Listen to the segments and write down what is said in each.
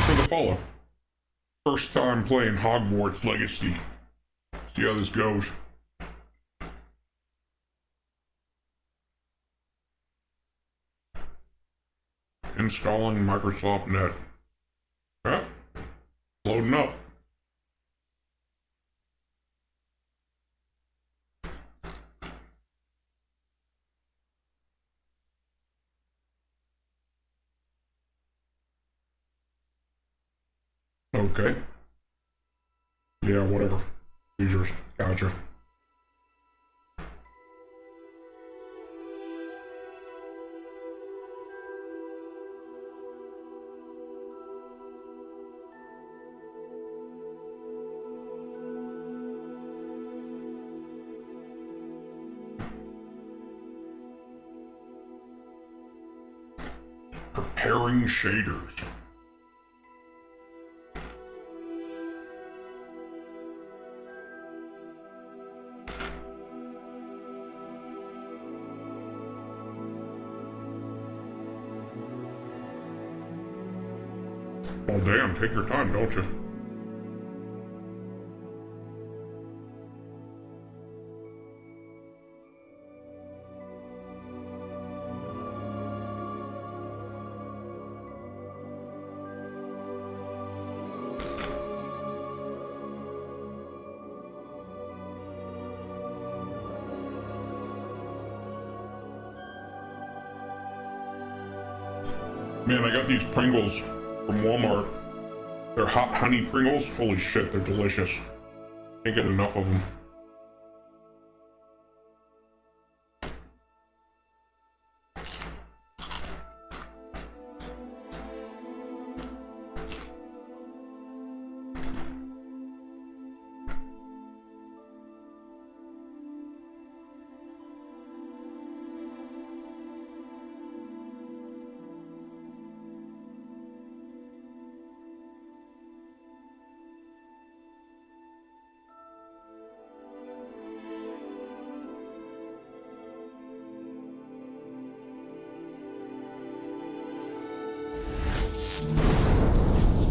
for the follow. First time playing Hogwarts Legacy. See how this goes. Installing Microsoft Net. Yeah, loading up. Okay. Yeah, whatever. Users. Gotcha. Preparing shaders. Well, damn, take your time, don't you? Man, I got these Pringles from Walmart. They're hot honey Pringles. Holy shit, they're delicious. Can't get enough of them.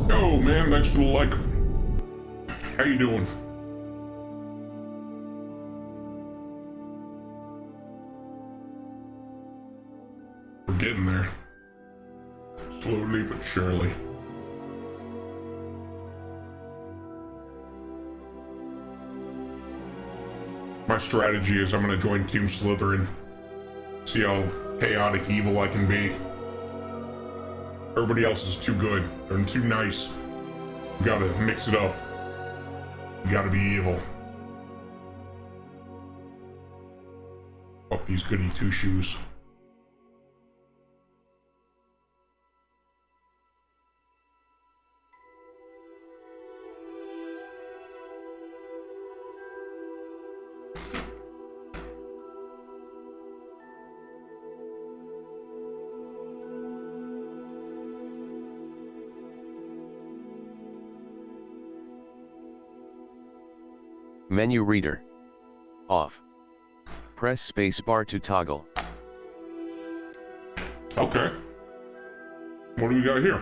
Yo, man, thanks for the like. How you doing? We're getting there. Slowly but surely. My strategy is I'm gonna join Team Slytherin. See how chaotic evil I can be. Everybody else is too good. They're too nice. You gotta mix it up. You gotta be evil. Fuck these goody two-shoes. Menu reader. Off. Press spacebar to toggle. Okay. What do we got here?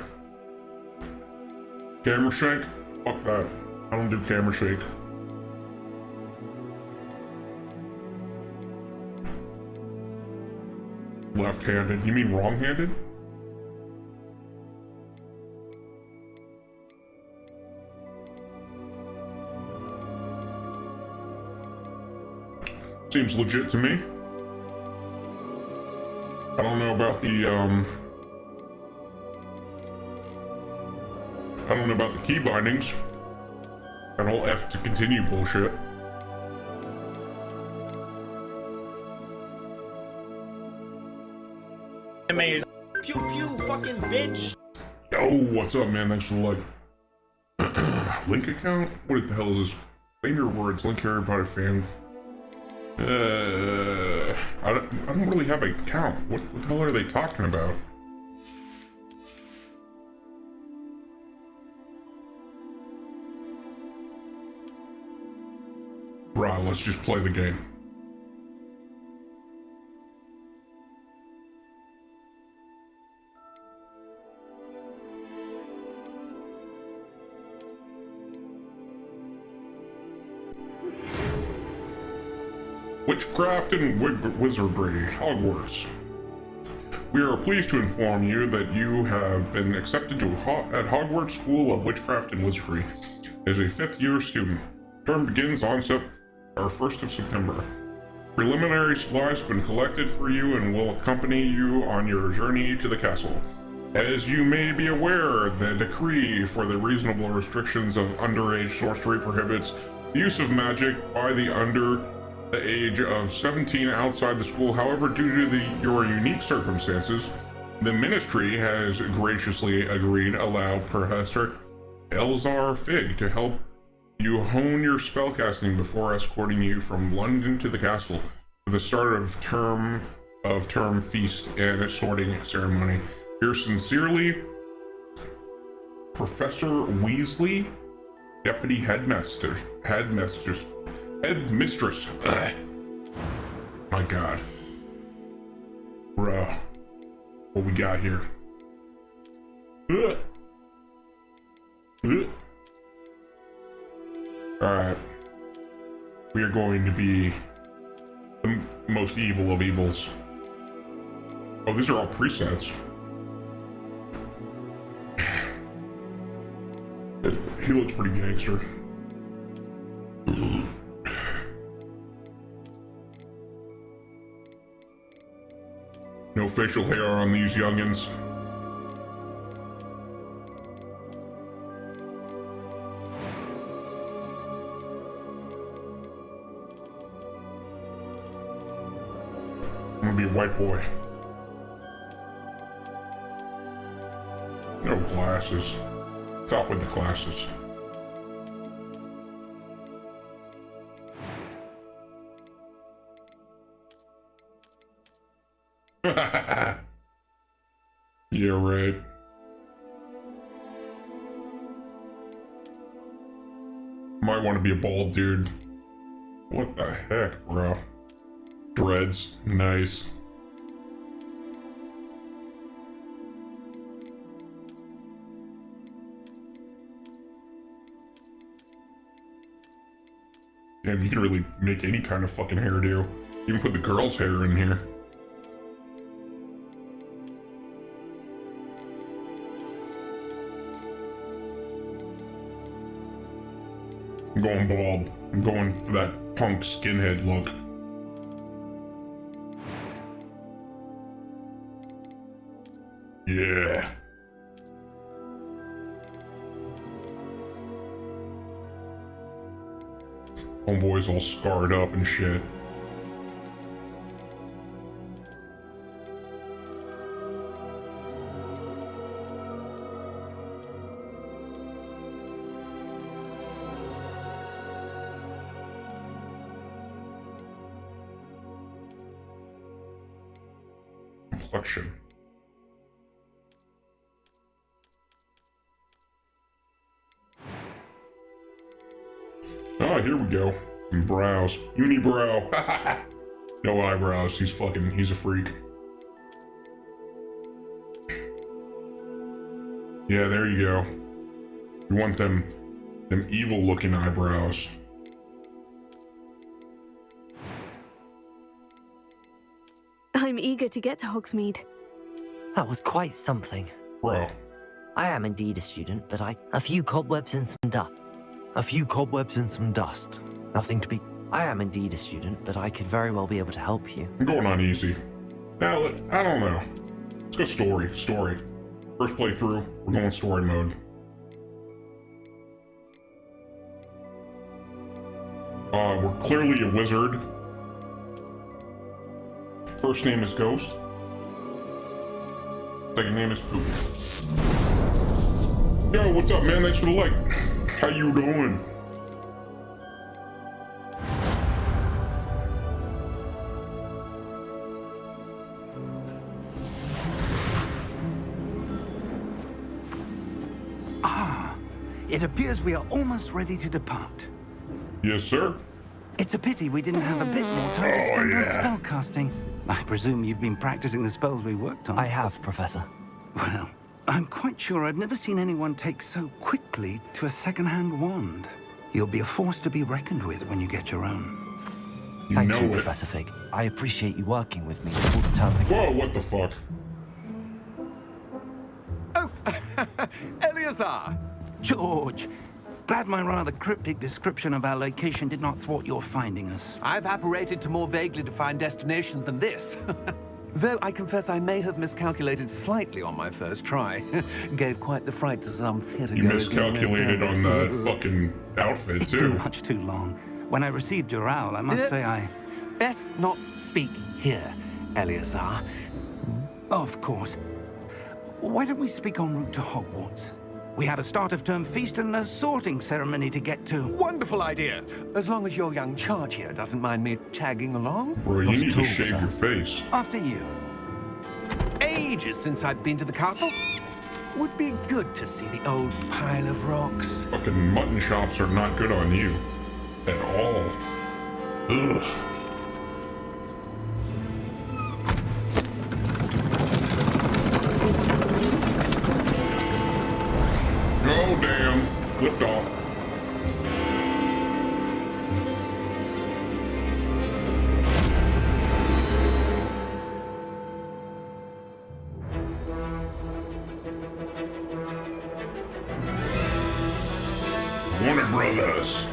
Camera shake? Fuck that. I don't do camera shake. Left-handed. You mean wrong-handed? Seems legit to me. I don't know about the, I don't know about the key bindings. That whole F to continue bullshit. Amazing. Pew pew, fucking bitch. Yo, what's up, man? Thanks for the like. Link account? What the hell is this? Claim your words. Link here about a fan. I don't really have an account. What the hell are they talking about? Right, let's just play the game. Witchcraft and Wizardry, Hogwarts. We are pleased to inform you that you have been accepted to at Hogwarts School of Witchcraft and Wizardry as a 5th year student. Term begins on our 1st of September. Preliminary supplies have been collected for you and will accompany you on your journey to the castle. As you may be aware, the decree for the reasonable restrictions of underage sorcery prohibits the use of magic by the under the age of 17 outside the school. However, due to your unique circumstances, the ministry has graciously agreed to allow Professor Elzar Fig to help you hone your spellcasting before escorting you from London to the castle for the start of term feast and sorting ceremony. Yours sincerely, Professor Weasley, Deputy Headmistress. Ugh. My God. Bruh. What we got here? Ugh. Ugh. Alright. We are going to be the most evil of evils. Oh, these are all presets. He looks pretty gangster. No facial hair on these youngins. I'm gonna be a white boy. No glasses. Stop with the glasses. Yeah, right. Might want to be a bald dude. What the heck, bro? Dreads, nice. Damn, you can really make any kind of fucking hairdo. Even put the girl's hair in here. I'm going bald. I'm going for that punk skinhead look. Yeah. Homeboy's all scarred up and shit. Complexion. Oh, here we go. And brows. Unibrow. No eyebrows. He's a freak. Yeah, there you go. You want them evil looking eyebrows. I'm eager to get to Hogsmeade. That was quite something. Bro. I am indeed a student, but a few cobwebs and some dust. A few cobwebs and some dust. Nothing to be... I am indeed a student, but I could very well be able to help you. I'm going on easy. Now, I don't know. Let's go story. First playthrough, we're going story mode. We're clearly a wizard. First name is Ghost. Second name is Poop. Yo, what's up, man? Thanks for the like. How you doing? It appears we are almost ready to depart. Yes, sir. It's a pity we didn't have a bit more time to spend on spellcasting. I presume you've been practicing the spells we worked on. I have, Professor. Well, I'm quite sure I've never seen anyone take so quickly to a second-hand wand. You'll be a force to be reckoned with when you get your own. You Thank know you, it. Professor Fig. I appreciate you working with me before the term begins. Whoa, what the fuck? Oh, Eleazar! George, glad my rather cryptic description of our location did not thwart your finding us. I've apparated to more vaguely defined destinations than this. Though I confess I may have miscalculated slightly on my first try. Gave quite the fright to some theater You miscalculated on the fucking outfit, It's too. been much too long. When I received your owl, I must say I... Best not speak here, Eleazar. Of course. Why don't we speak en route to Hogwarts? We have a start-of-term feast and a sorting ceremony to get to. Wonderful idea. As long as your young charge here doesn't mind me tagging along. Bro, you Not need at to all, shave sir. your face. After you. Ages since I've been to the castle. Would be good to see the old pile of rocks. Fucking mutton chops are not good on you. At all. Ugh. Oh, damn. Lift off. Warner Brothers.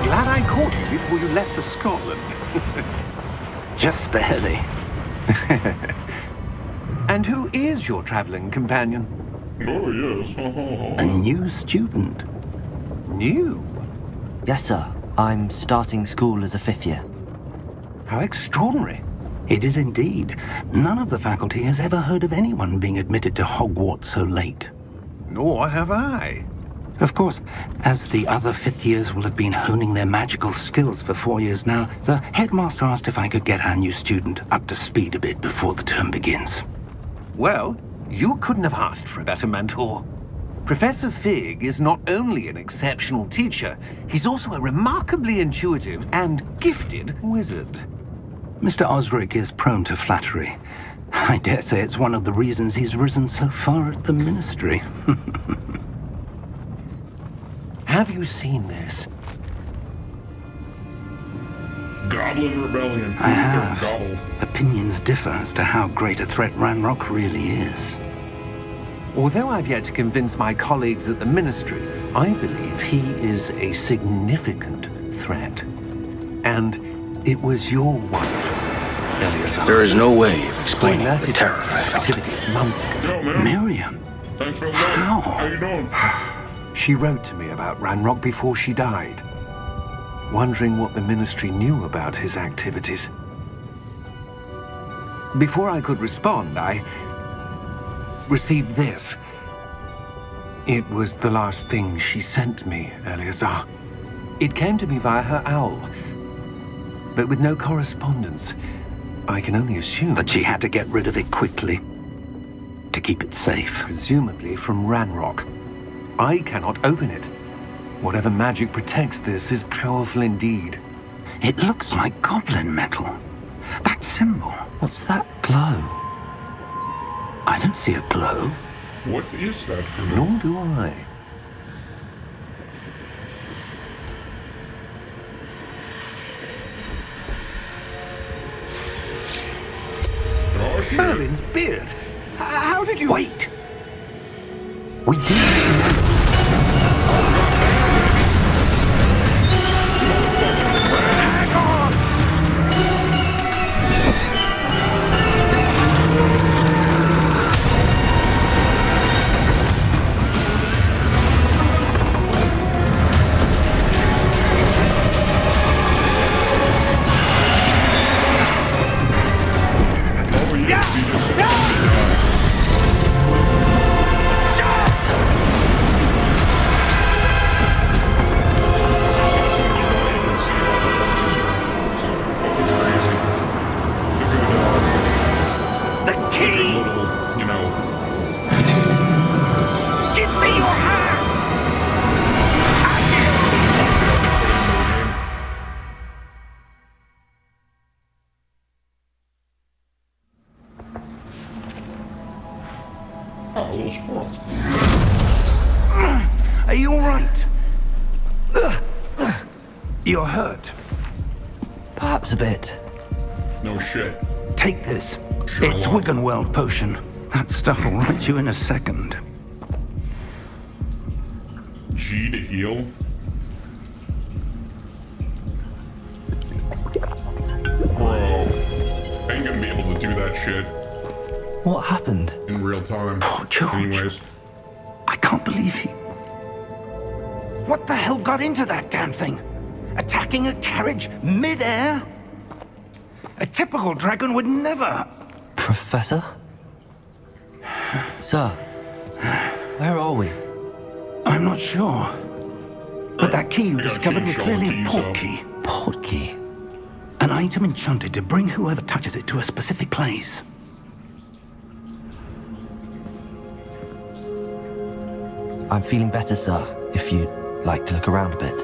Glad I caught you before you left for Scotland. Just barely. And who is your traveling companion? Oh, yes. A new student. New? Yes, sir. I'm starting school as a 5th year. How extraordinary. It is indeed. None of the faculty has ever heard of anyone being admitted to Hogwarts so late. Nor have I. Of course, as the other 5th years will have been honing their magical skills for 4 years now, the headmaster asked if I could get our new student up to speed a bit before the term begins. Well, you couldn't have asked for a better mentor. Professor Fig is not only an exceptional teacher, he's also a remarkably intuitive and gifted wizard. Mr. Osric is prone to flattery. I dare say it's one of the reasons he's risen so far at the ministry. Have you seen this? Goblin Rebellion. I have. Gobble. Opinions differ as to how great a threat Ranrock really is. Although I've yet to convince my colleagues at the Ministry, I believe he is a significant threat. And it was your wife, Eleazar. There is no way of who explaining the alerted terror me to I his felt. activities months ago. Yo, man. Miriam? Thanks for the How? How you doing? She wrote to me about Ranrock before she died, wondering what the Ministry knew about his activities. Before I could respond, I received this. It was the last thing she sent me, Eleazar. It came to me via her owl, but with no correspondence. I can only assume That she had to get rid of it quickly to keep it safe. presumably from Ranrock. I cannot open it. Whatever magic protects this is powerful indeed. It looks like goblin metal. That symbol. What's that glow? I don't see a glow. What is that? Nor do I. Oh, shit. Merlin's beard! How did you... Wait! We did. Oh, yes, he just... like a little, you know. Give me your hand! Oh, a little squirrel. Are you all right? You're hurt. Perhaps a bit. No shit. Take this. Sure It's won't. Wiggenweld potion. That stuff will right you in a second. G to heal. Bro, I ain't gonna be able to do that shit What happened? in real time. Poor George. Anyways, I can't believe he... What the hell got into that damn thing? Attacking a carriage mid-air? A typical dragon would never... Professor? Sir, where are we? I'm not sure. But that key you I gotta discovered was change all the clearly a keys port up. key. Port key. An item enchanted to bring whoever touches it to a specific place. I'm feeling better, sir, if you'd like to look around a bit.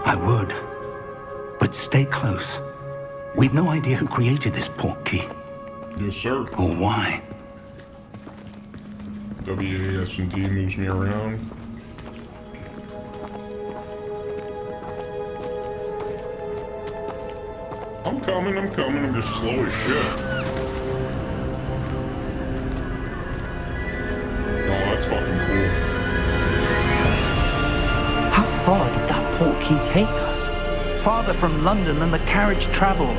I would. But stay close. We've no idea who created this port key, yes sir. or why. WAS and D moves me around. I'm coming, I'm just slow as shit. Oh, that's fucking cool. How far did that port key take us? Farther from London than the carriage travelled.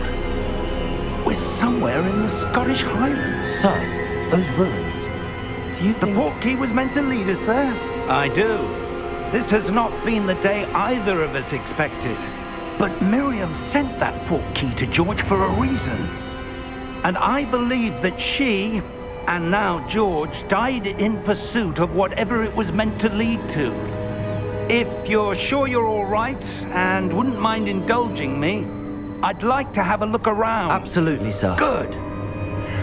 We're somewhere in the Scottish Highlands. Sir, those ruins. Do you The think... port key was meant to lead us there? I do. This has not been the day either of us expected. But Miriam sent that port key to George for a reason. And I believe that she, and now George, died in pursuit of whatever it was meant to lead to. If you're sure you're all right, and wouldn't mind indulging me, I'd like to have a look around. Absolutely, sir. Good.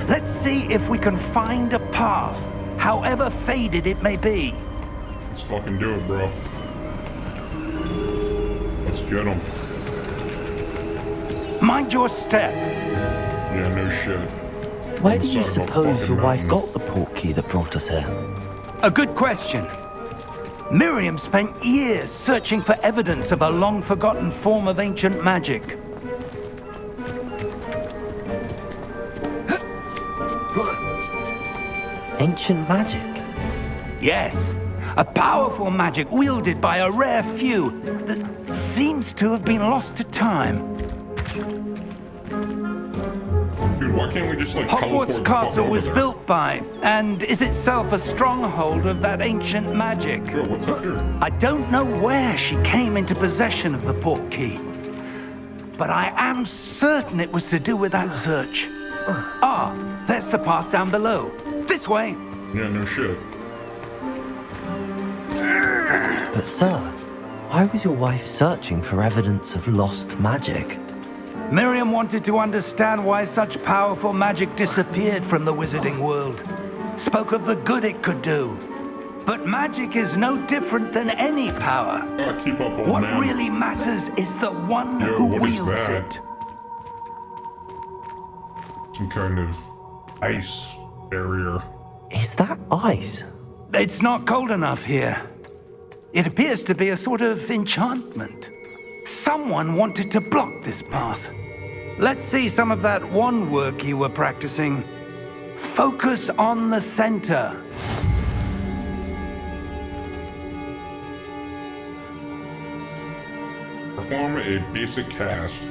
Let's see if we can find a path, however faded it may be. Let's fucking do it, bro. Let's get him. Mind your step. Yeah, no shit. Where do you Side of a suppose fucking your wife mountain. got the port key that brought us here? A good question. Miriam spent years searching for evidence of a long-forgotten form of ancient magic. Ancient magic? Yes, a powerful magic wielded by a rare few that seems to have been lost to time. Dude, why can't we just like teleport the Hogwarts fuck Castle over was there? built by, and is itself a stronghold of that ancient magic. Bro, what's up here? I don't know where she came into possession of the port key, but I am certain it was to do with that search. Ah, there's the path down below. This way. Yeah, no shit. But sir, why was your wife searching for evidence of lost magic? Miriam wanted to understand why such powerful magic disappeared from the wizarding world. Spoke of the good it could do. But magic is no different than any power. Keep up, old What man. really matters is the one Yo, who what is wields that? it. Some kind of ice barrier. Is that ice? It's not cold enough here. It appears to be a sort of enchantment. Someone wanted to block this path. Let's see some of that wand work you were practicing. Focus on the center. Perform a basic cast. Yo!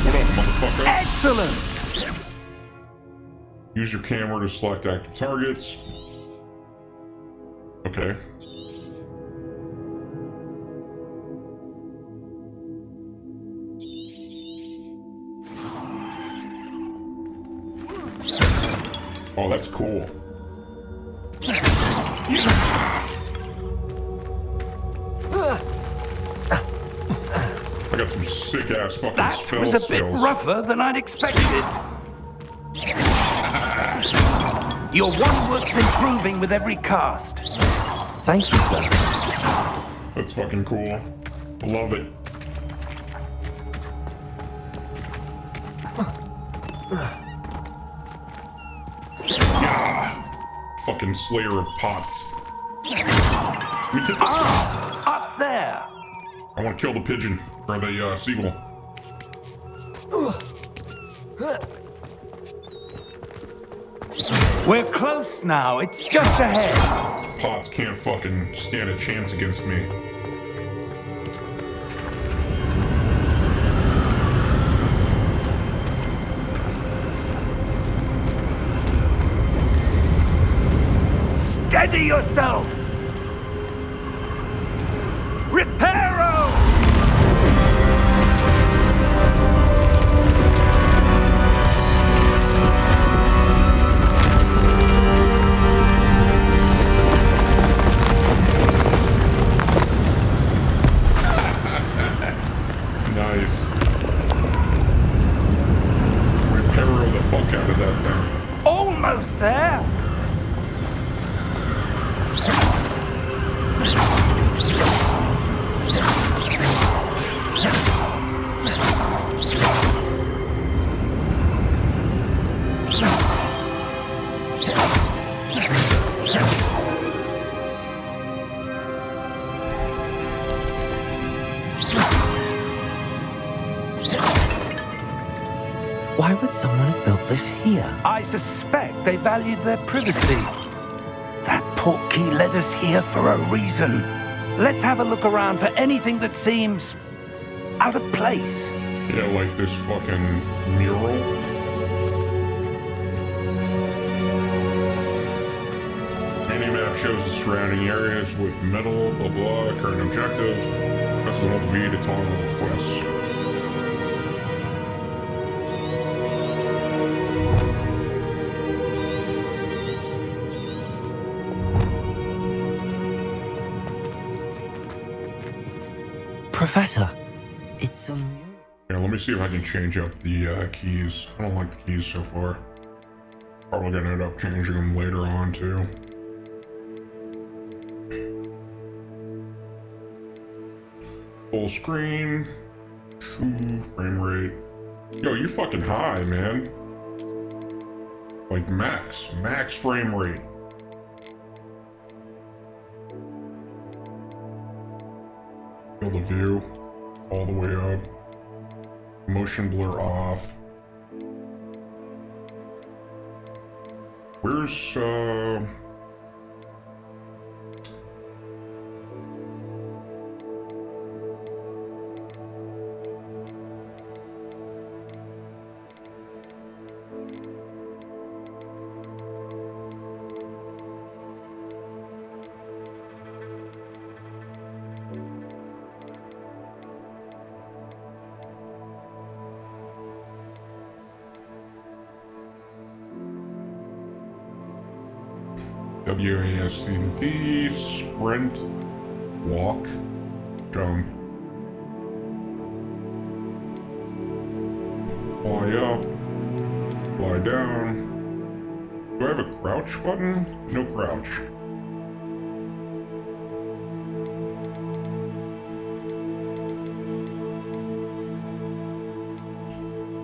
What up, motherfucker? Excellent! Use your camera to select active targets. Okay. Oh, that's cool. I got got some sick ass fucking That spell was a bit skills. rougher than I'd expected. Your one work's improving with every cast. Thank you, sir. That's fucking cool. Love it. Yeah. Fucking Slayer of Pots. We did this. Up there. I want to kill the pigeon or the seagull. We're close now. It's just ahead. Pots can't fucking stand a chance against me. Steady yourself. Reparo! Nice. Reparo the fuck out of that thing. Almost there. Why would someone have built this here? I suspect they valued their privacy. That portkey led us here for a reason. Let's have a look around for anything that seems out of place. Yeah, like this fucking mural. Minimap shows the surrounding areas with metal, blah blah, current objectives. Press an Alt V to toggle quests. Professor, it's a mural. Here, let me see if I can change up the keys. I don't like the keys so far. Probably gonna end up changing them later on too. Full screen. Frame rate. Yo, you fucking high, man. Like max frame rate. Field of view, all the way up. Motion blur off. Where's WASD, sprint, walk, jump, fly up, fly down. Do I have a crouch button? No crouch.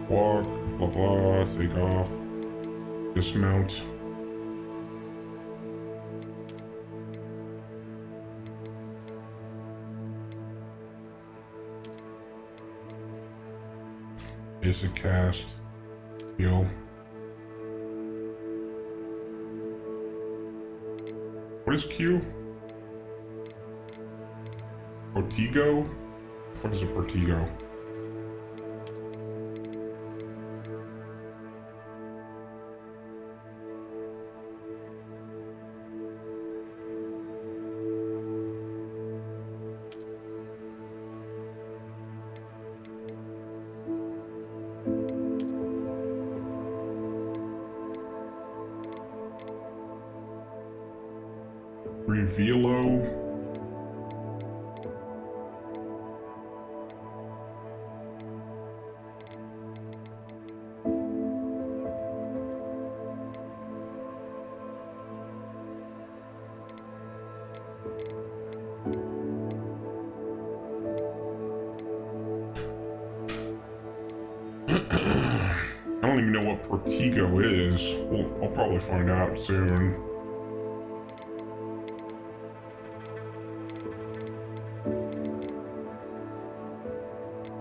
Walk, blah blah, take off, dismount. Basic cast, heal. What is Q? Portigo? What is a Portigo? Revealo. I don't even know what Portigo is. Well, I'll probably find out soon.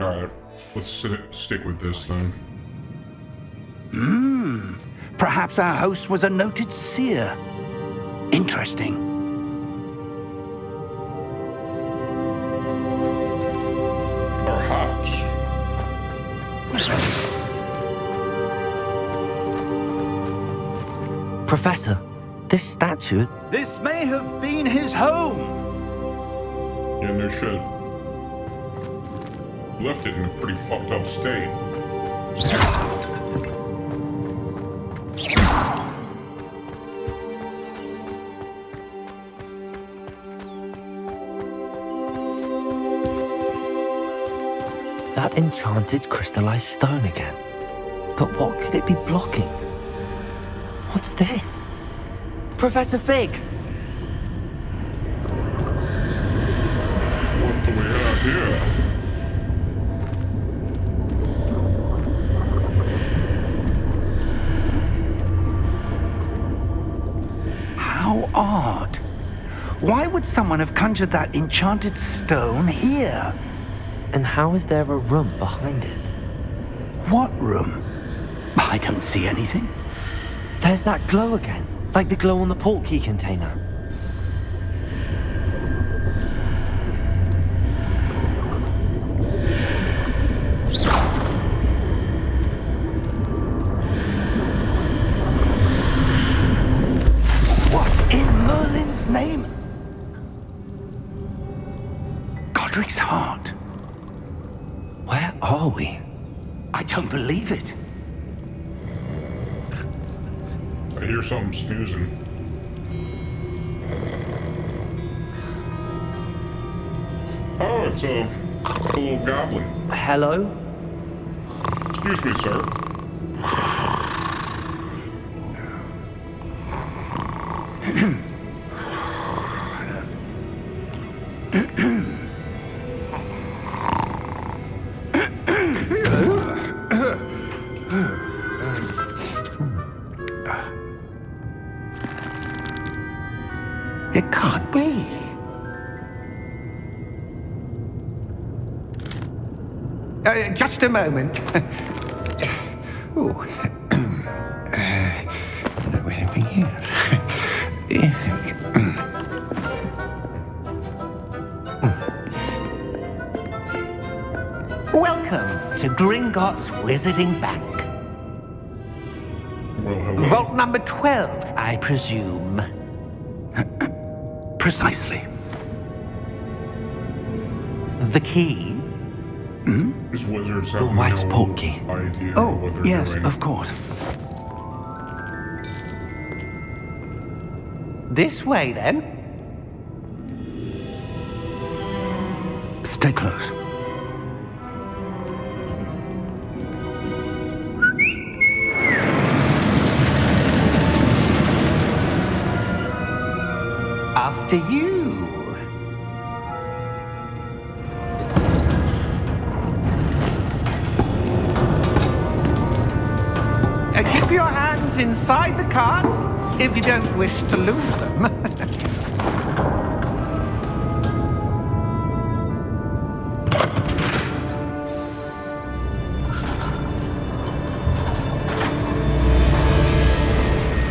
Alright, let's stick with this then. Perhaps our host was a noted seer. Interesting. Perhaps. Professor, this statue... This may have been his home. Yeah, no shit. Left it in a pretty fucked up state. That enchanted crystallized stone again. But what could it be blocking? What's this? Professor Fig! What do we have here? How odd. Why would someone have conjured that enchanted stone here? And how is there a room behind it? What room? I don't see anything. There's that glow again, like the glow on the portkey container. What in Merlin's name? Godric's heart. Where are we? I don't believe it. I hear something snoozing. Oh, it's a little goblin. Hello? Excuse me, sir. It can't be. Just a moment. Oh. Where are we here? Welcome to Gringotts Wizarding Bank. Well, hello. Vault number 12, I presume. Precisely. The key? These wizards have The wax no portkey. idea Oh, what they're yes, doing. of course. This way, then. Stay close. After you. Keep your hands inside the cart if you don't wish to lose them.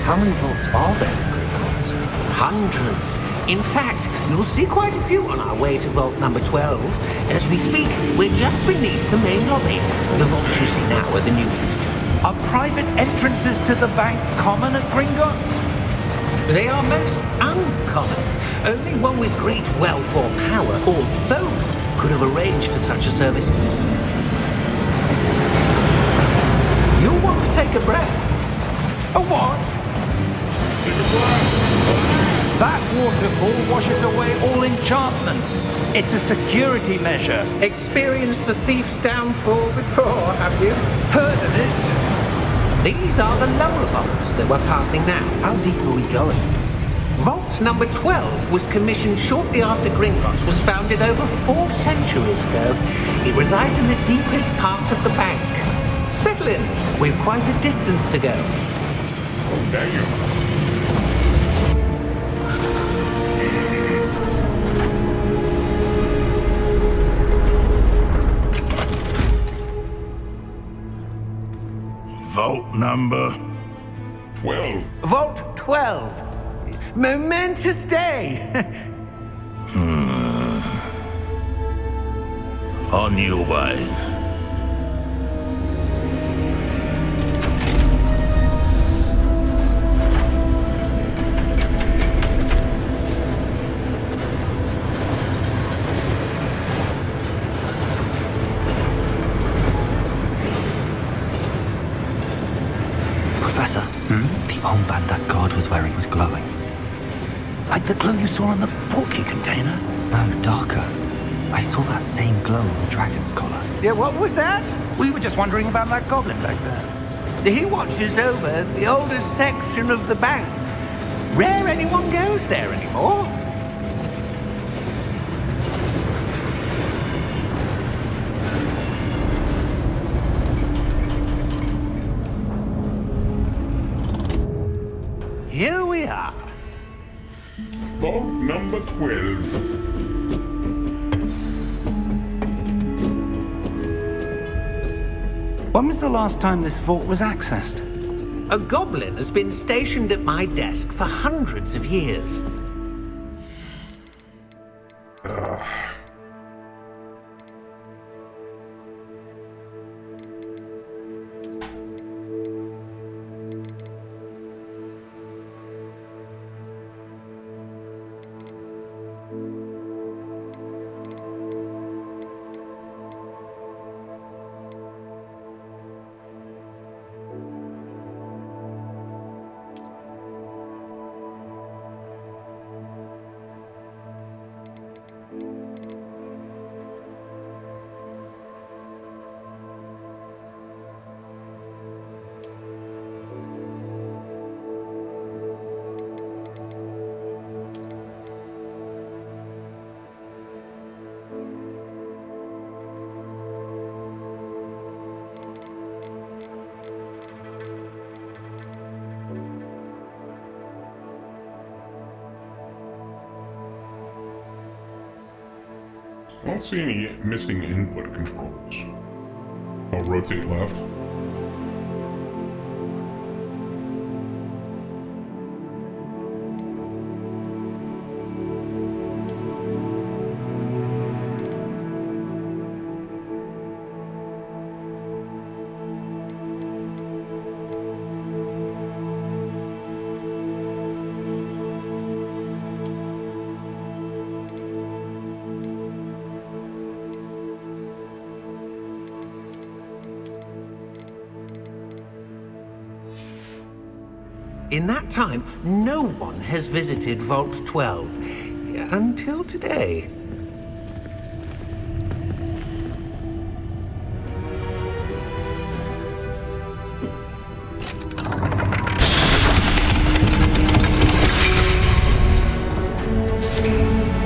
How many vaults are there in Gringotts? Hundreds. In fact, you'll see quite a few on our way to vault number 12. As we speak, we're just beneath the main lobby. The vaults you see now are the newest. Are private entrances to the bank common at Gringotts? They are most uncommon. Only one with great wealth or power, or both, could have arranged for such a service. You'll want to take a breath. A what? That waterfall washes away all enchantments. It's a security measure. Experienced the thief's downfall before, have you? Heard of it? These are the lower vaults that we're passing now. How deep are we going? Vault number 12 was commissioned shortly after Gringotts was founded over 4 centuries ago. It resides in the deepest part of the bank. Settle in. We've quite a distance to go. Oh, damn. Vault number 12. Vault 12. Momentous day. on your way. Professor, the armband that guard was wearing was glowing. Like the glow you saw on the portkey container? No, darker. I saw that same glow on the dragon's collar. Yeah, what was that? We were just wondering about that goblin back there. He watches over the oldest section of the bank. Rare anyone goes there anymore. Here we are. Vault number 12. When was the last time this vault was accessed? A goblin has been stationed at my desk for hundreds of years. I don't see any missing input controls. I'll rotate left. In that time, no one has visited Vault 12. Until today.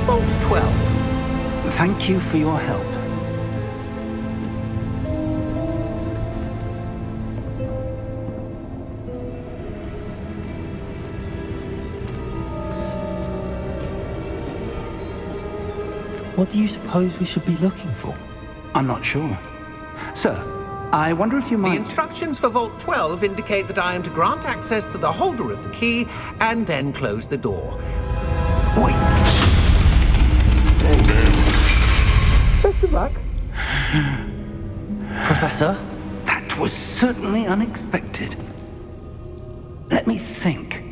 Vault 12. Thank you for your help. What do you suppose we should be looking for? I'm not sure. Sir, I wonder if you The might... instructions for Vault 12 indicate that I am to grant access to the holder of the key and then close the door. Wait! Oh, damn. Best of luck. Professor? That was certainly unexpected. Let me think.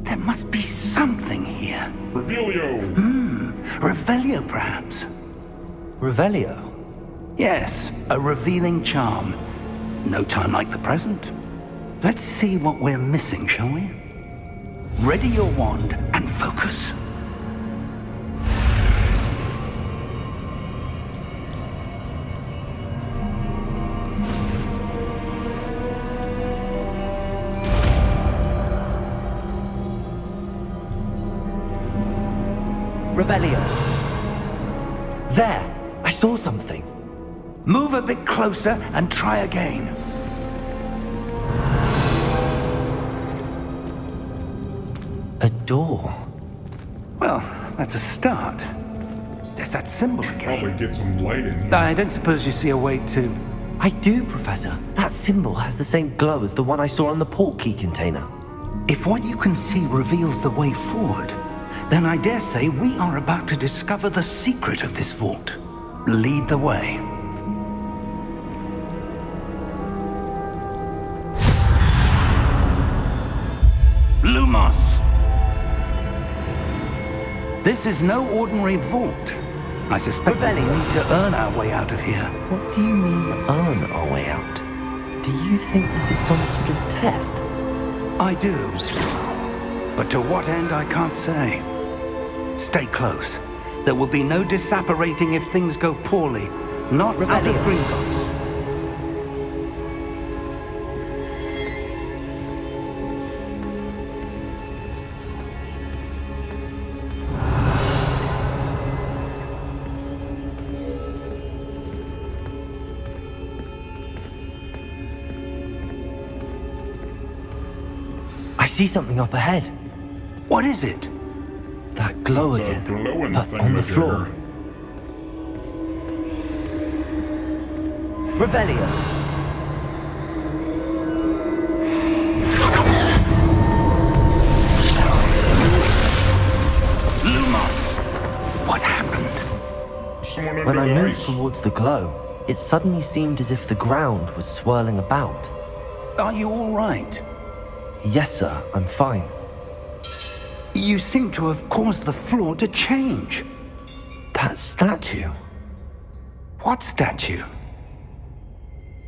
There must be something here. Revelio! Revelio, perhaps? Revelio? Yes, a revealing charm. No time like the present. Let's see what we're missing, shall we? Ready your wand and focus. Revelio. There! I saw something. Move a bit closer and try again. A door. Well, that's a start. There's that symbol Probably again. get some light in here. I don't suppose you see a way to... I do, Professor. That symbol has the same glow as the one I saw on the portkey container. If what you can see reveals the way forward, then I dare say we are about to discover the secret of this vault. Lead the way. Lumos! This is no ordinary vault. I suspect we need to earn our way out of here. What do you mean, earn our way out? Do you think this is some sort of test? I do. But to what end, I can't say. Stay close. There will be no disapparating if things go poorly. Not out of Gringotts. I see something up ahead. What is it? That glow It's a again, glowing but thing on the that you floor. heard. Revelio. Lumos! What happened? Someone under When I the moved ice. towards the glow, it suddenly seemed as if the ground was swirling about. Are you all right? Yes, sir, I'm fine. You seem to have caused the floor to change. That statue. What statue?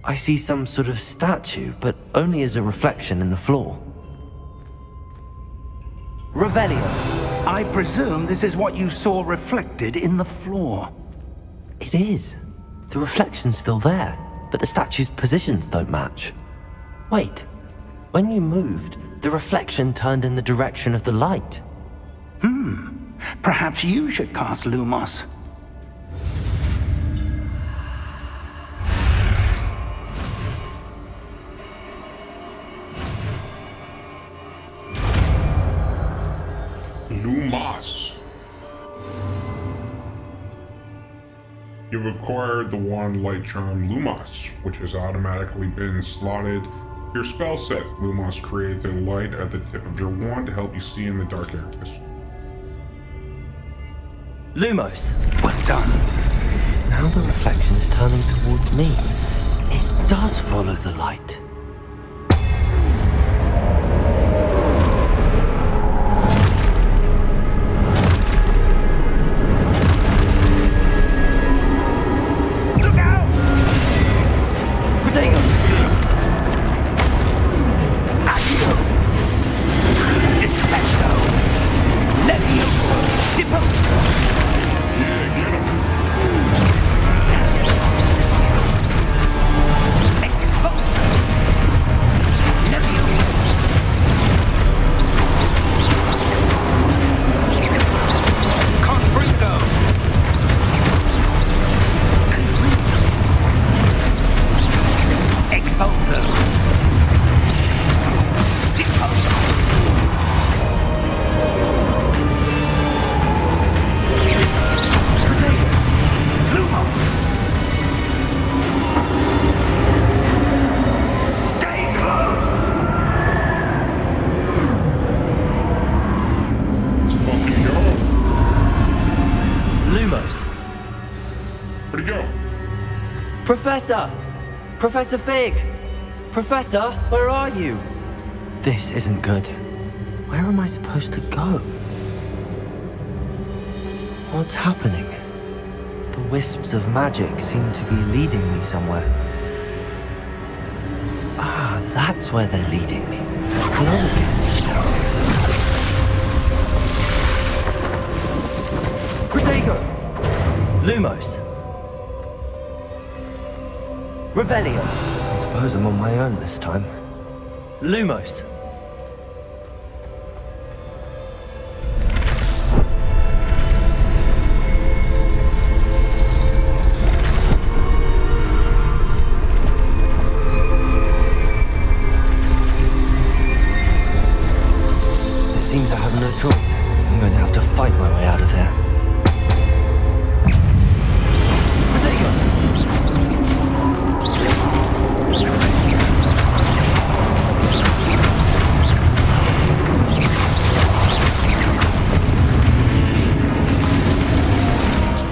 I see some sort of statue, but only as a reflection in the floor. Revelio. I presume this is what you saw reflected in the floor. It is. The reflection's still there, but the statue's positions don't match. Wait. When you moved, the reflection turned in the direction of the light. Perhaps you should cast Lumos. Lumos. You've acquired the wand light charm Lumos, which has automatically been slotted to your spell set. Lumos creates a light at the tip of your wand to help you see in the dark areas. Lumos. Well done. Now the reflection's turning towards me. It does follow the light. Look out! Protego! Accio! Defecto! Levioso! Deposo! Yeah, get him! Exposo! Levioso! Confringo! Expulso! Deposo! Lumos! Stay close! Let's fucking go! Lumos. Where'd he go? Professor! Professor Fig! Professor, where are you? This isn't good. Where am I supposed to go? What's happening? The wisps of magic seem to be leading me somewhere. Ah, that's where they're leading me. That glow again. Protego! Lumos. Revelio. I suppose I'm on my own this time. Lumos. choice. I'm going to have to fight my way out of here.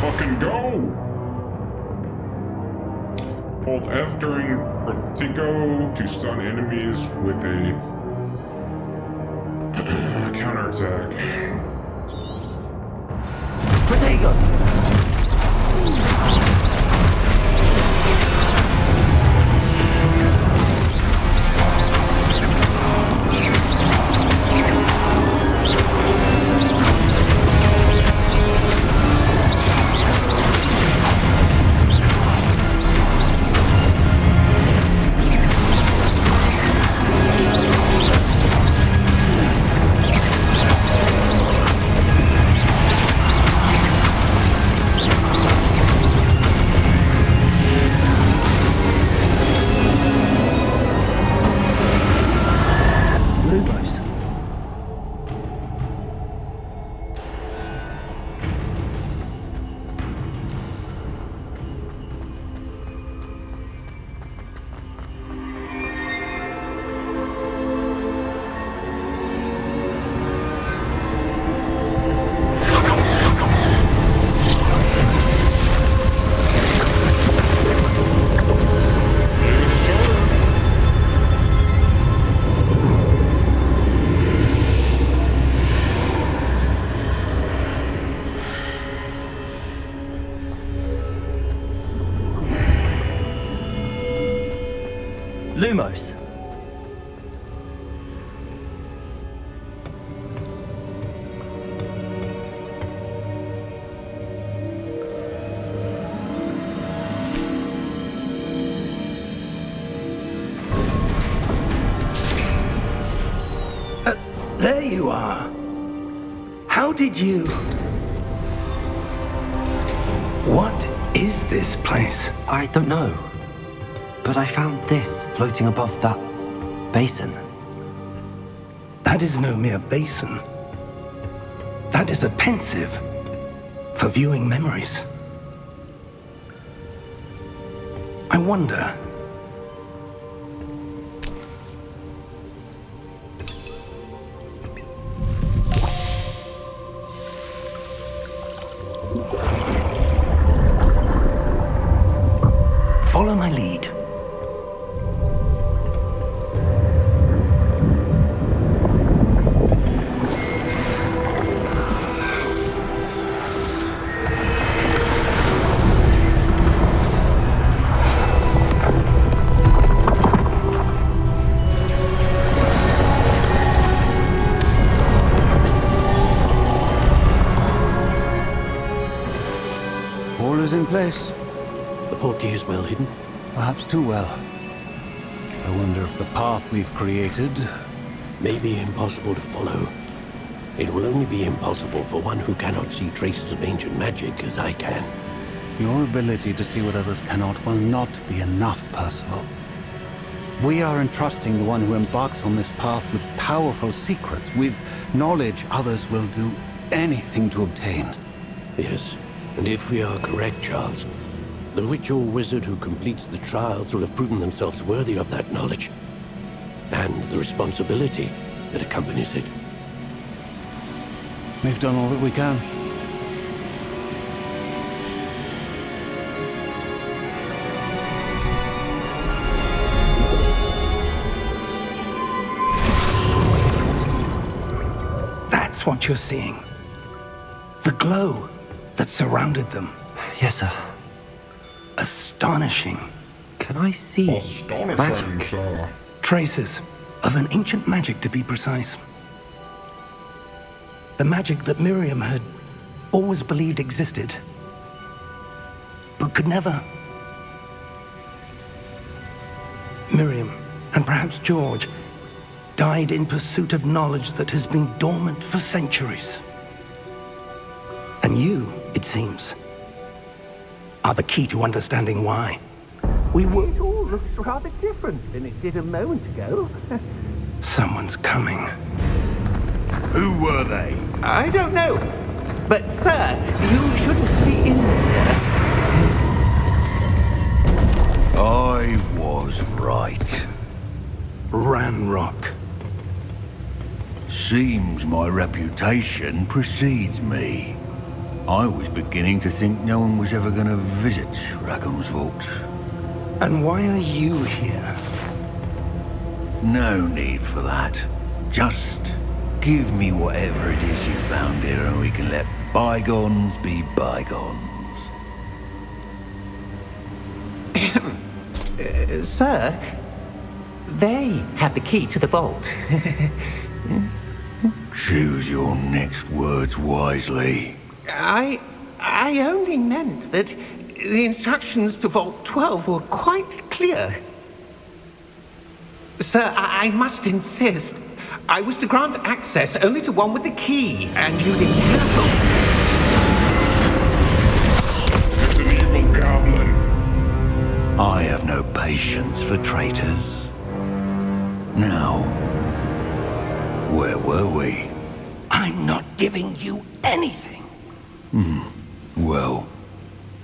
Fucking go! Hold F during Protego to stun enemies with a counterattack. Protego! Lumos. There you are. How did you... What is this place? I don't know. But I found this floating above that basin. That is no mere basin. That is a pensive for viewing memories. I wonder... Follow my lead. All is in place. The portkey is well hidden. Perhaps too well. I wonder if the path we've created... may be impossible to follow. It will only be impossible for one who cannot see traces of ancient magic as I can. Your ability to see what others cannot will not be enough, Percival. We are entrusting the one who embarks on this path with powerful secrets, with knowledge others will do anything to obtain. Yes, and if we are correct, Charles, the witch or wizard who completes the trials will have proven themselves worthy of that knowledge, and the responsibility that accompanies it. We've done all that we can. That's what you're seeing. The glow that surrounded them. Yes, sir. Astonishing. Can I see Astonishing, magic? sir. Traces of an ancient magic, to be precise. The magic that Miriam had always believed existed, but could never. Miriam, and perhaps George, died in pursuit of knowledge that has been dormant for centuries. And you, it seems, are the key to understanding why. We were... It all looks rather different than it did a moment ago. Someone's coming. Who were they? I don't know. But, sir, you shouldn't be in here. I was right. Ranrock. Seems my reputation precedes me. I was beginning to think no one was ever going to visit Rackham's vault. And why are you here? No need for that. Just give me whatever it is you found here and we can let bygones be bygones. Sir, they have the key to the vault. Choose your next words wisely. I only meant that the instructions to Vault 12 were quite clear. Sir, I must insist. I was to grant access only to one with the key, and you didn't have It's an evil goblin. I have no patience for traitors. Now, where were we? I'm not giving you anything. Well,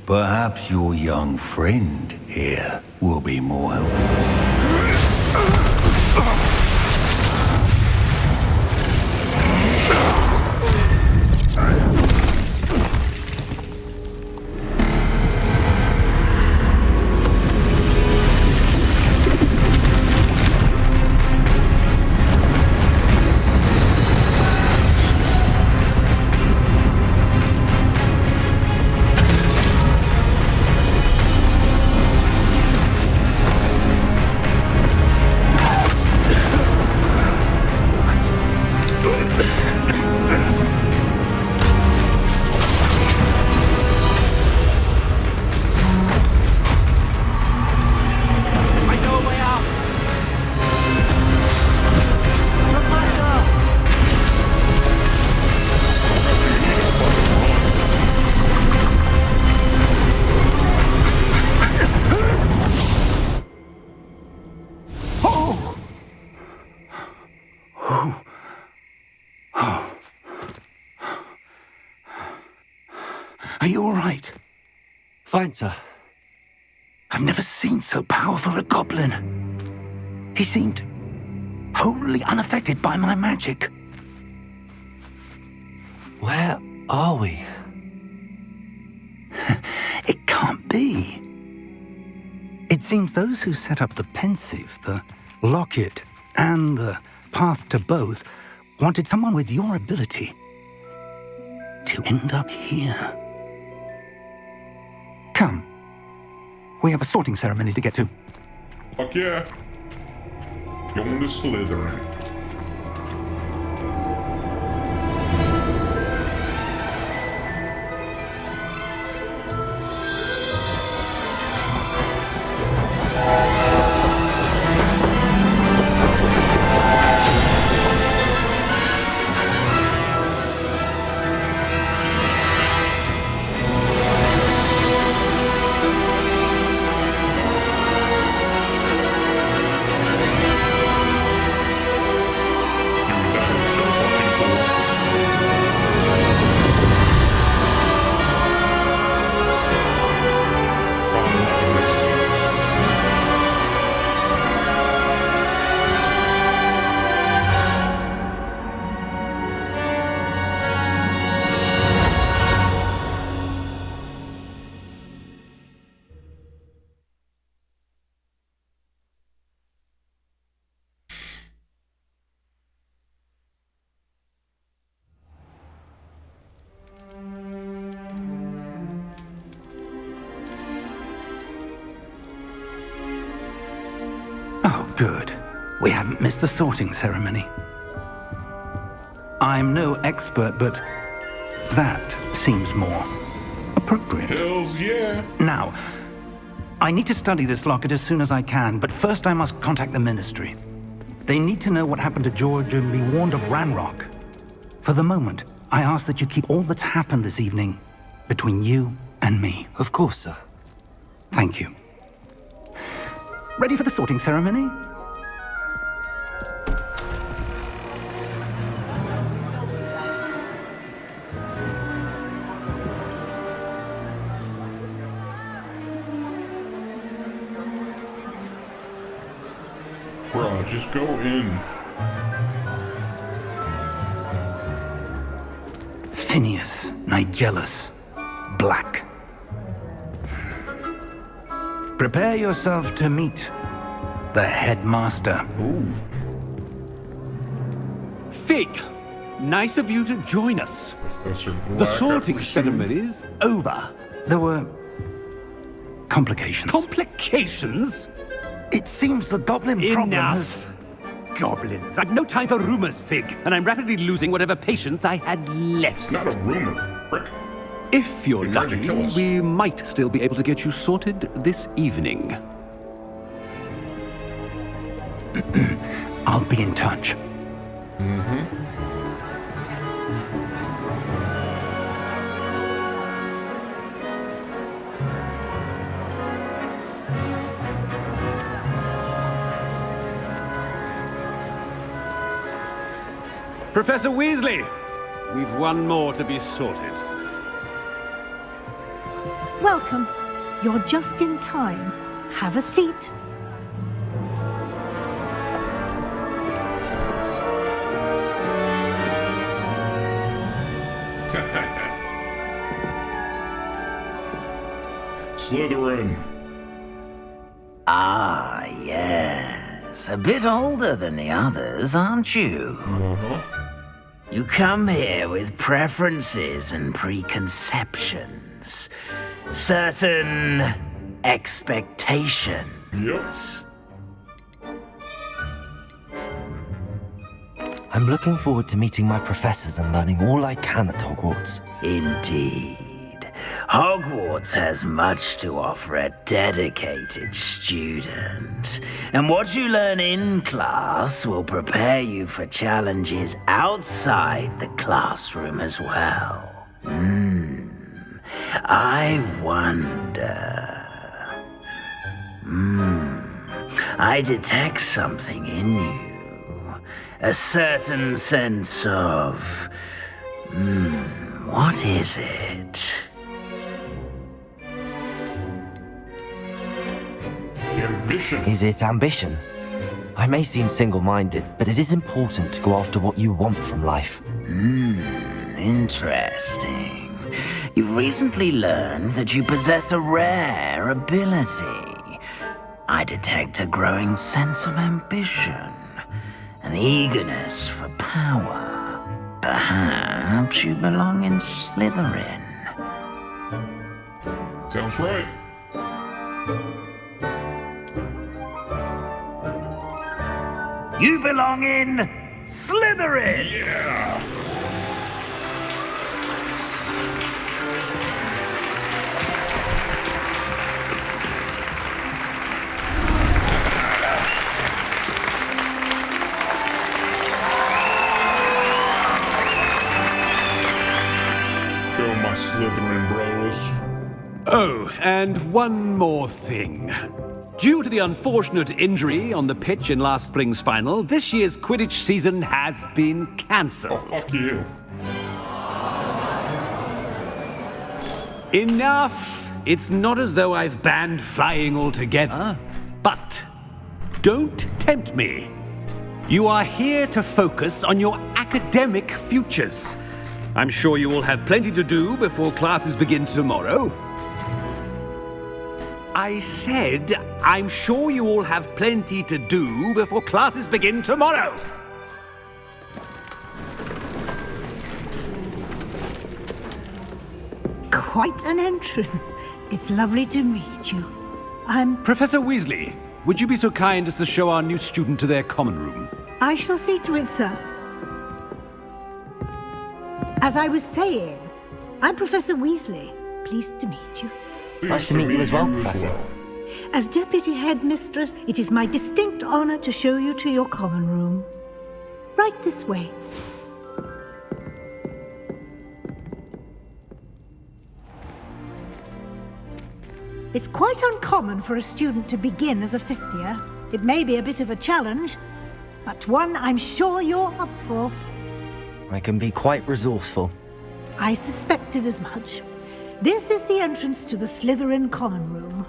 perhaps your young friend here will be more helpful. Are you all right? Fine, sir. I've never seen so powerful a goblin. He seemed wholly unaffected by my magic. Where are we? It can't be. It seems those who set up the pensive, the locket, and the path to both wanted someone with your ability to end up here. Come. We have a sorting ceremony to get to. Fuck yeah. Going to Slytherin. Oh, good. We haven't missed the sorting ceremony. I'm no expert, but that seems more appropriate. Hells yeah. Now, I need to study this locket as soon as I can, but first I must contact the Ministry. They need to know what happened to George and be warned of Ranrock. For the moment, I ask that you keep all that's happened this evening between you and me. Of course, sir. Thank you. Ready for the sorting ceremony? Bruh, just go in. Phineas, Nigellus, Black. Prepare yourself to meet the headmaster. Ooh. Fig, nice of you to join us. Professor Black, The I sorting presume. ceremony's over. There were complications. Complications? It seems the goblin problem has... Enough! Goblins. I've no time for rumors, Fig, and I'm rapidly losing whatever patience I had left. It's not a rumor, Rick. If you're You're trying to lucky, kill us. we might still be able to get you sorted this evening. I'll be in touch. Professor Weasley, we've one more to be sorted. Welcome. You're just in time. Have a seat. Slytherin. Ah, yes. A bit older than the others, aren't you? You come here with preferences and preconceptions. Certain expectations. Yes. I'm looking forward to meeting my professors and learning all I can at Hogwarts. Indeed. Hogwarts has much to offer a dedicated student. And what you learn in class will prepare you for challenges outside the classroom as well. I wonder... I detect something in you. A certain sense of... what is it? Ambition. Is it ambition? I may seem single-minded, but it is important to go after what you want from life. Interesting. You've recently learned that you possess a rare ability. I detect a growing sense of ambition, an eagerness for power. Perhaps you belong in Slytherin. Sounds right. You belong in Slytherin! Yeah. Go, my Slytherin bros. Oh, and one more thing. Due to the unfortunate injury on the pitch in last spring's final, this year's Quidditch season has been cancelled. Oh, fuck you. Enough! It's not as though I've banned flying altogether, but don't tempt me. You are here to focus on your academic futures. I'm sure you will have plenty to do before classes begin tomorrow. I said, I'm sure you all have plenty to do before classes begin tomorrow. Quite an entrance. It's lovely to meet you. I'm... Professor Weasley, would you be so kind as to show our new student to their common room? I shall see to it, sir. As I was saying, I'm Professor Weasley. Pleased to meet you. Nice to meet you as well, Professor. As Deputy Headmistress, it is my distinct honor to show you to your common room. Right this way. It's quite uncommon for a student to begin as a fifth year. It may be a bit of a challenge, but one I'm sure you're up for. I can be quite resourceful. I suspected as much. This is the entrance to the Slytherin common room.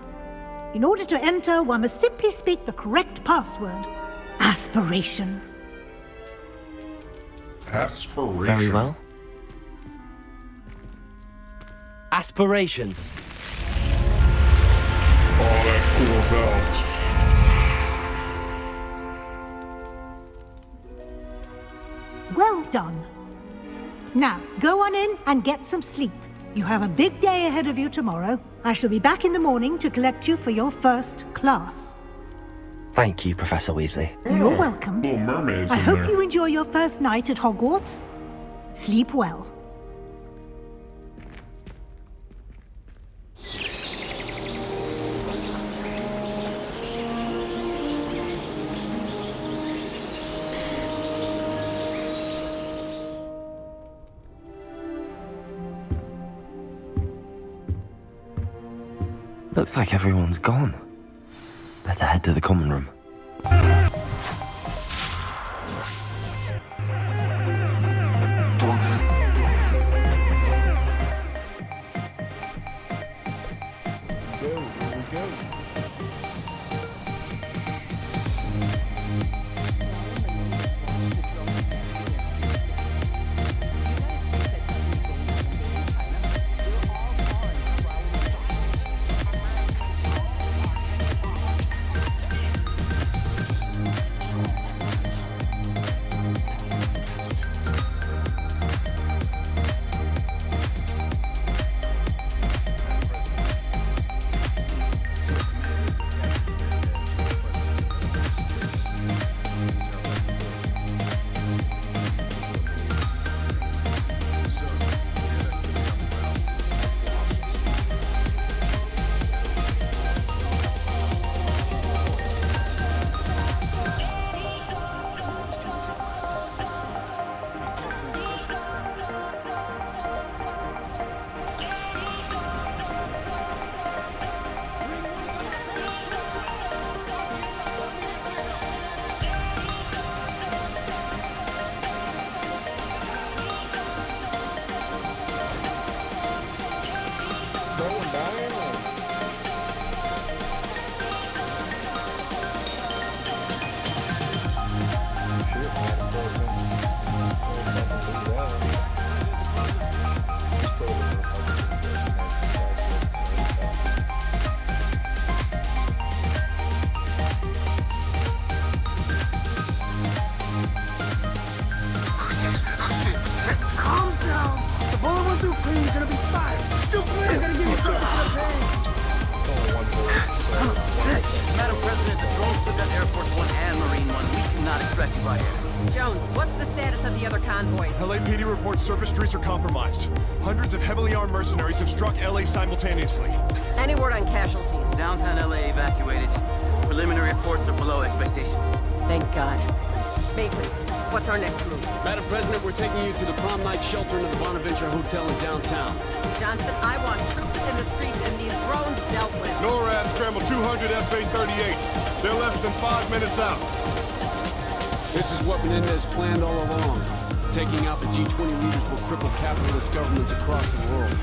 In order to enter, one must simply speak the correct password. Aspiration. Aspiration. Very well. Aspiration. Oh, that's cool belt. Well done. Now, go on in and get some sleep. You have a big day ahead of you tomorrow. I shall be back in the morning to collect you for your first class. Thank you, Professor Weasley. You're welcome. Little mermaids I in hope there. you enjoy your first night at Hogwarts. Sleep well. Looks like everyone's gone. Better head to the common room. Madam President, the drones took out Air Force One and Marine One. We cannot extract you by air. Jones, what's the status of the other convoys? LAPD reports surface streets are compromised. Hundreds of heavily armed mercenaries have struck LA simultaneously. Any word on casualties? Downtown LA evacuated. Preliminary reports are below expectations. Thank God. Mason, what's our next move? Madam President, we're taking you to the prom night shelter in the Bonaventure Hotel in downtown. Johnson, I want troops in the streets and these drones dealt with. NORAD scrambled 200 F-838. They're less than 5 minutes out. This is what Menendez planned all along. Taking out the G20 leaders will cripple capitalist governments across the world.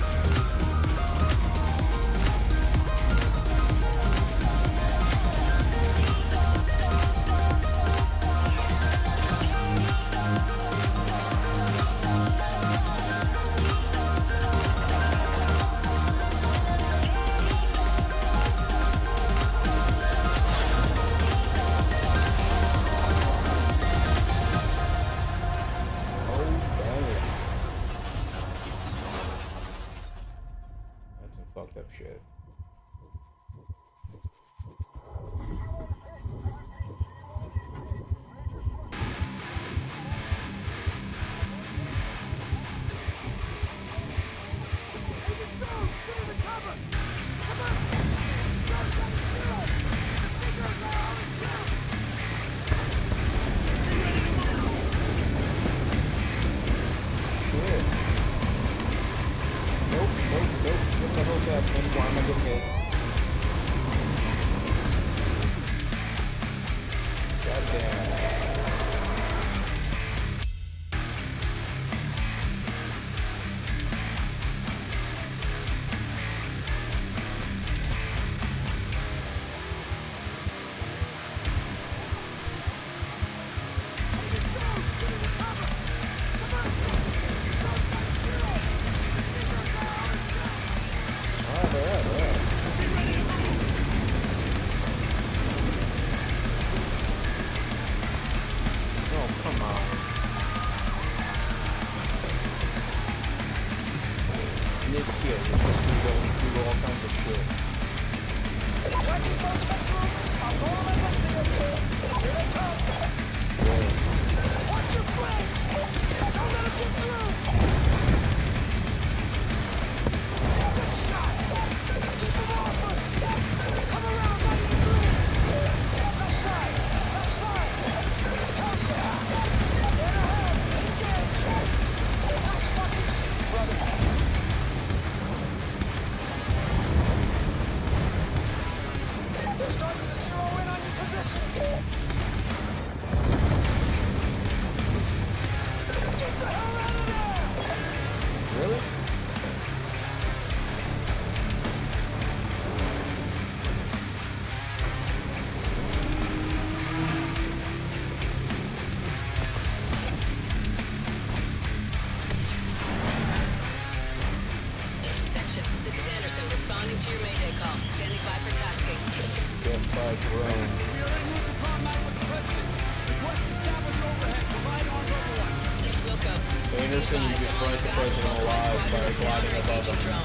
saying you just burnt the president alive by gliding above him.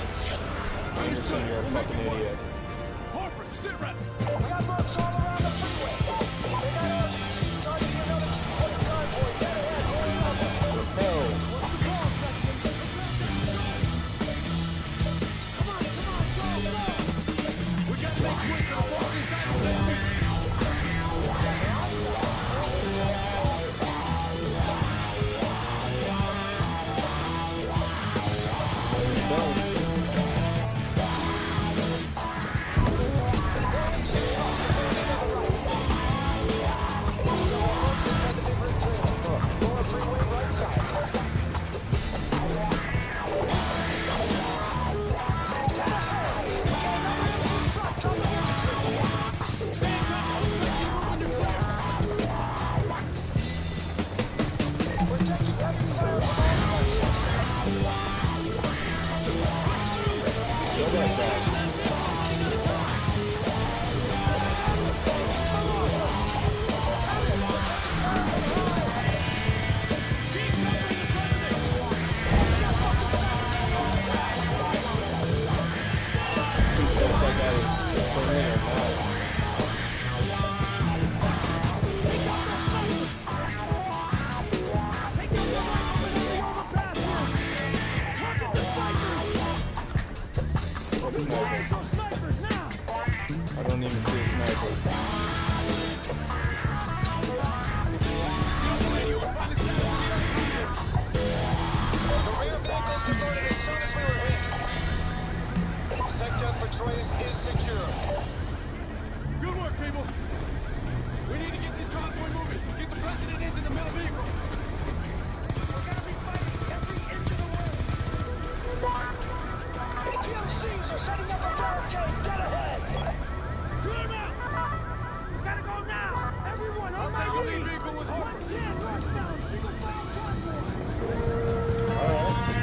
I understand you're a fucking idiot. Harper, sit rep. I don't even see a sniper. Sector for Trace is secure. Good work, people. We need to get this convoy moving. Get the president into the middle vehicle. We're gonna be fighting every inch of the way. PMCs are setting up a barricade. Get ahead. Clear them out. We gotta go now. Everyone on my lead. Vehicle with Harper. 110 northbound. Single file convoy. All right.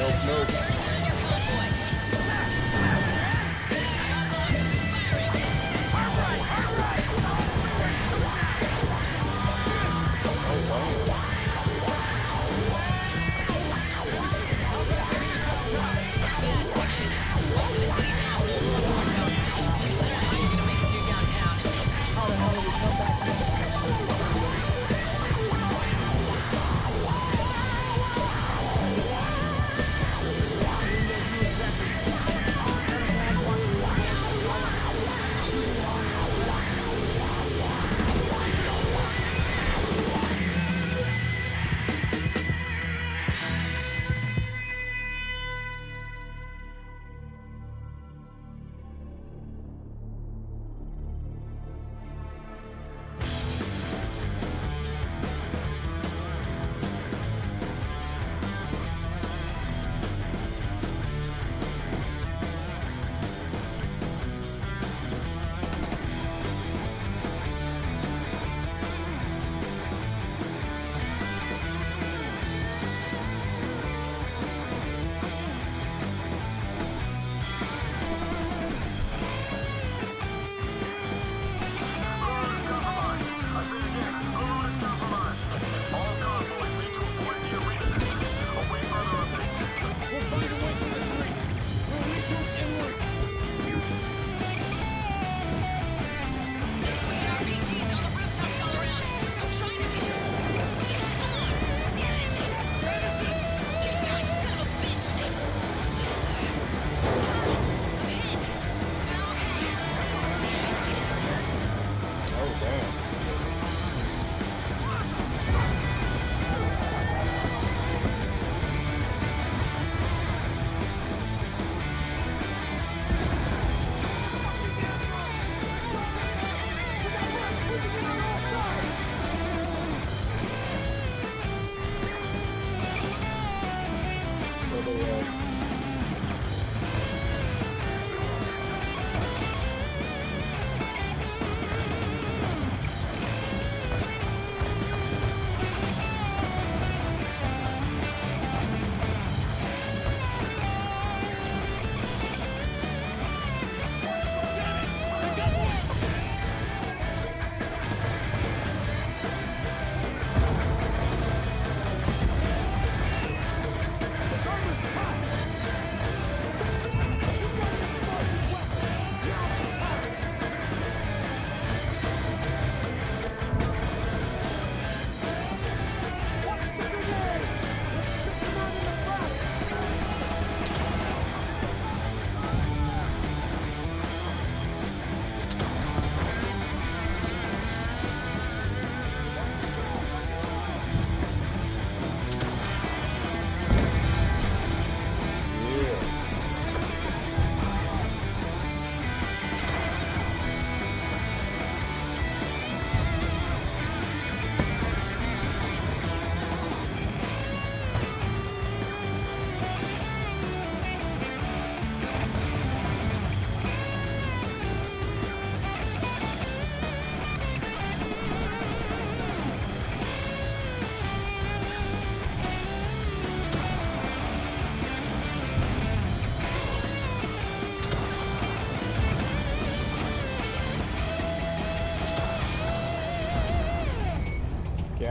Let's go. Nope.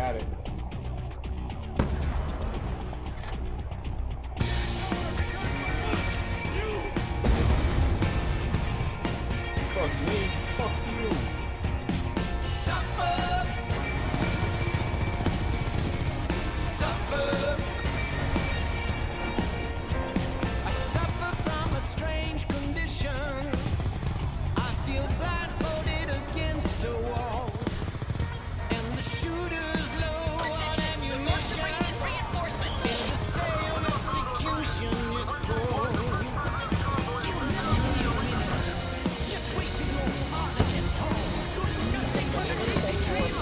got it. Fuck me. Fuck you. Suffer. Suffer. I suffer from a strange condition. I feel blindfolded against a wall. And the shooter's low on ammunition. And the stay on execution is cold. Just wait till your father gets home. Nothing but an easy dream.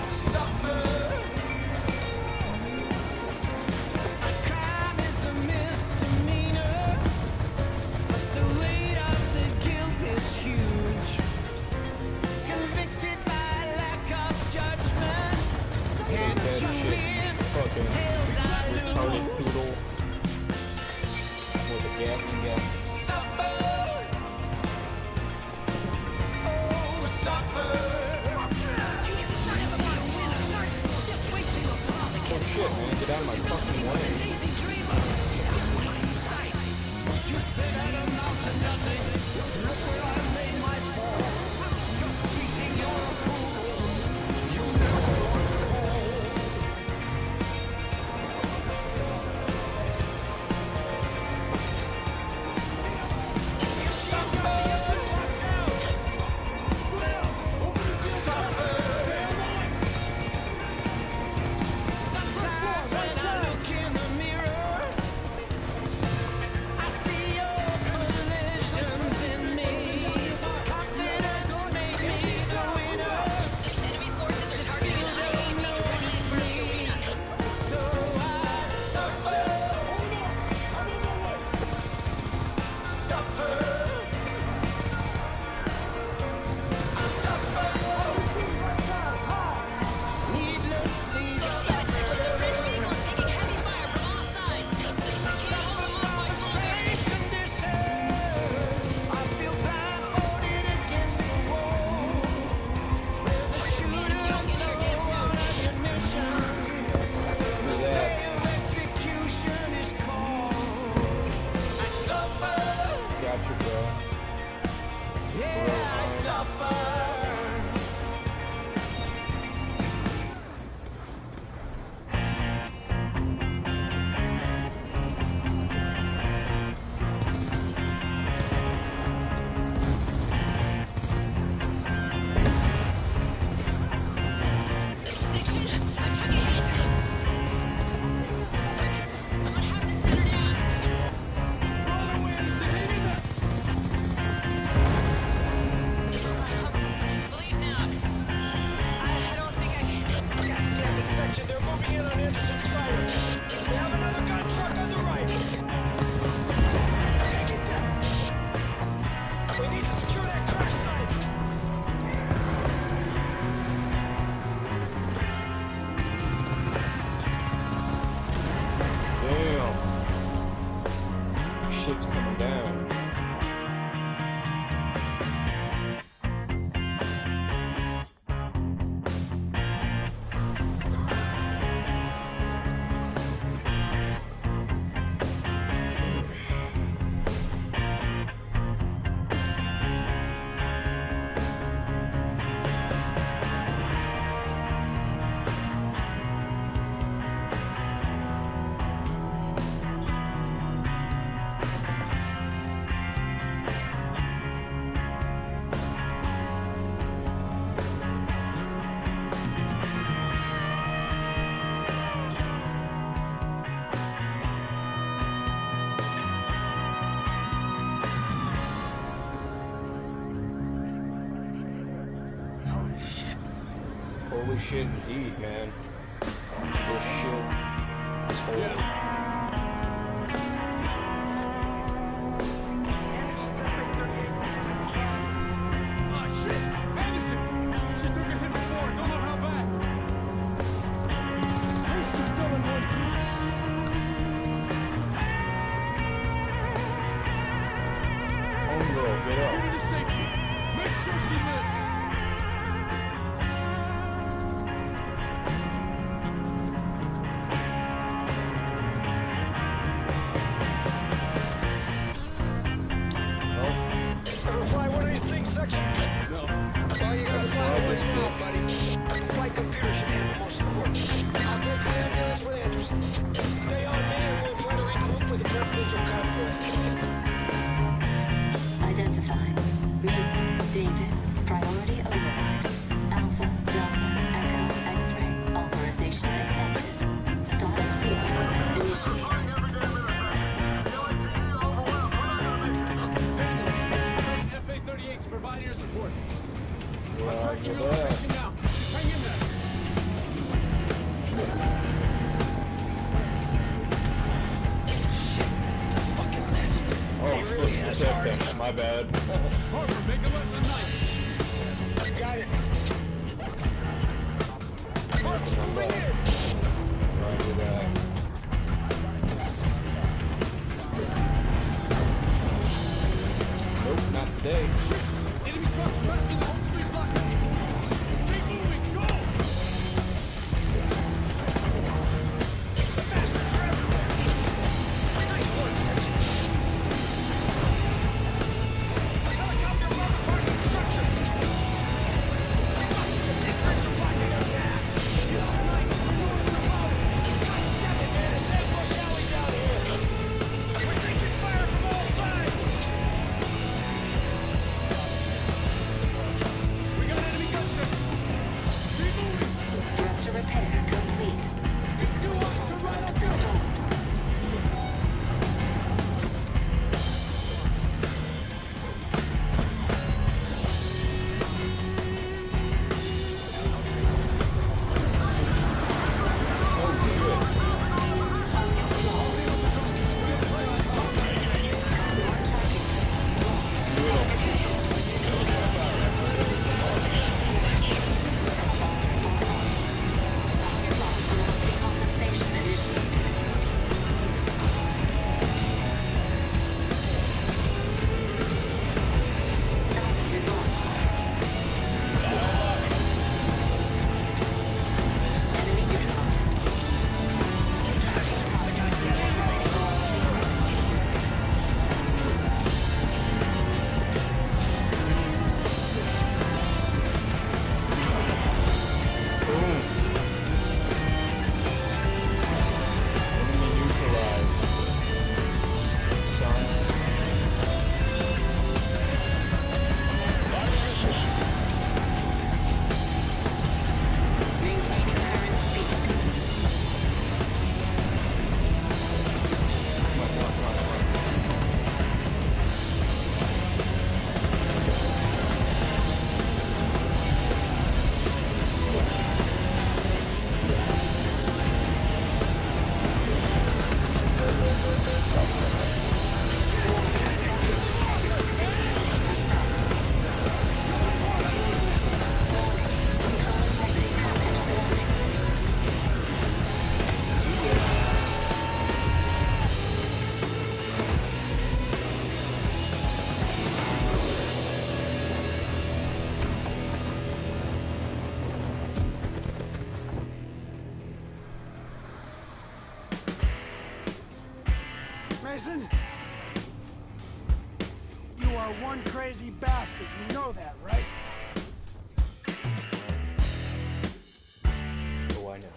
Suffer. A crime is a misdemeanor, but the weight of the guilt is huge. Convicted by lack of judgment, hands you win, tails I lose. With a gas and gas. Suffer. Oh, suffer. Oh shit, man, get out of my fucking way. You said I'd amount to nothing. Look where I made my fall. Just cheating, you're a fool. You never once called. Suffer. Suffer. Sometimes when I look in the mirror, I see your collisions in me. Confidence made me the winner. Just still don't notice me. So I suffer. Suffer. I suffer. Needlessly suffer. Gotcha, bro. Yeah, I suffer. Damn. Shit's coming down. Holy shit indeed, man. This shit is holy. Oh shit! Anderson! She took a hit before, don't know how bad. She's still in one. Homegirl, get up. Give me the safety. sure she lives. Fly 186 section. No. Well, you gotta fly away now, buddy. Flight computer should handle most of the work. I'll take the ambulance with Anderson. Stay on me and we'll try to regroup for the presidential convoy. Identify. Miss David. Priority override. Alpha, Delta, Echo, X-ray. Authorization accepted. Start sequence initiated. FA-38 to provide air support. I'm tracking your location now. Just hang in there. Oh, shit, my bad. Harper, make a left and right. I got it. Harper, moving in. Roger that. Nope, not today. Enemy trucks crashing the home street blockade. Keep moving, go! Dresser repair complete. Visual restored. Mason? You are one crazy bastard. You know that, right? Oh, I know.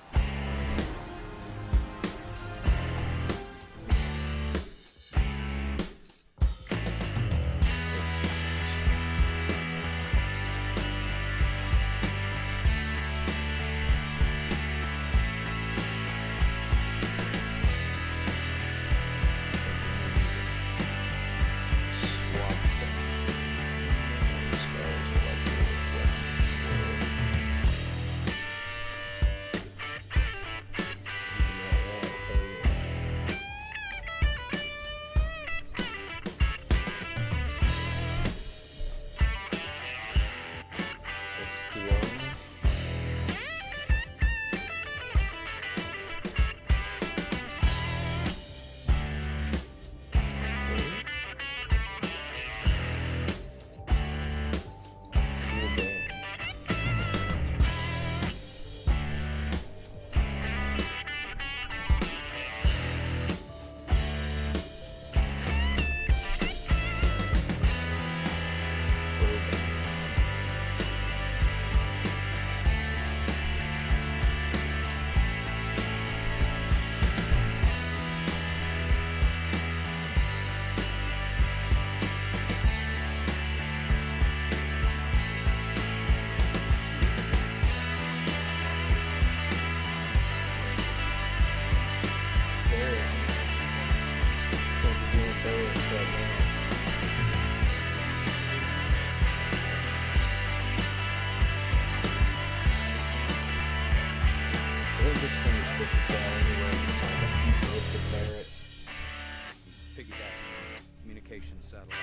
communication satellite.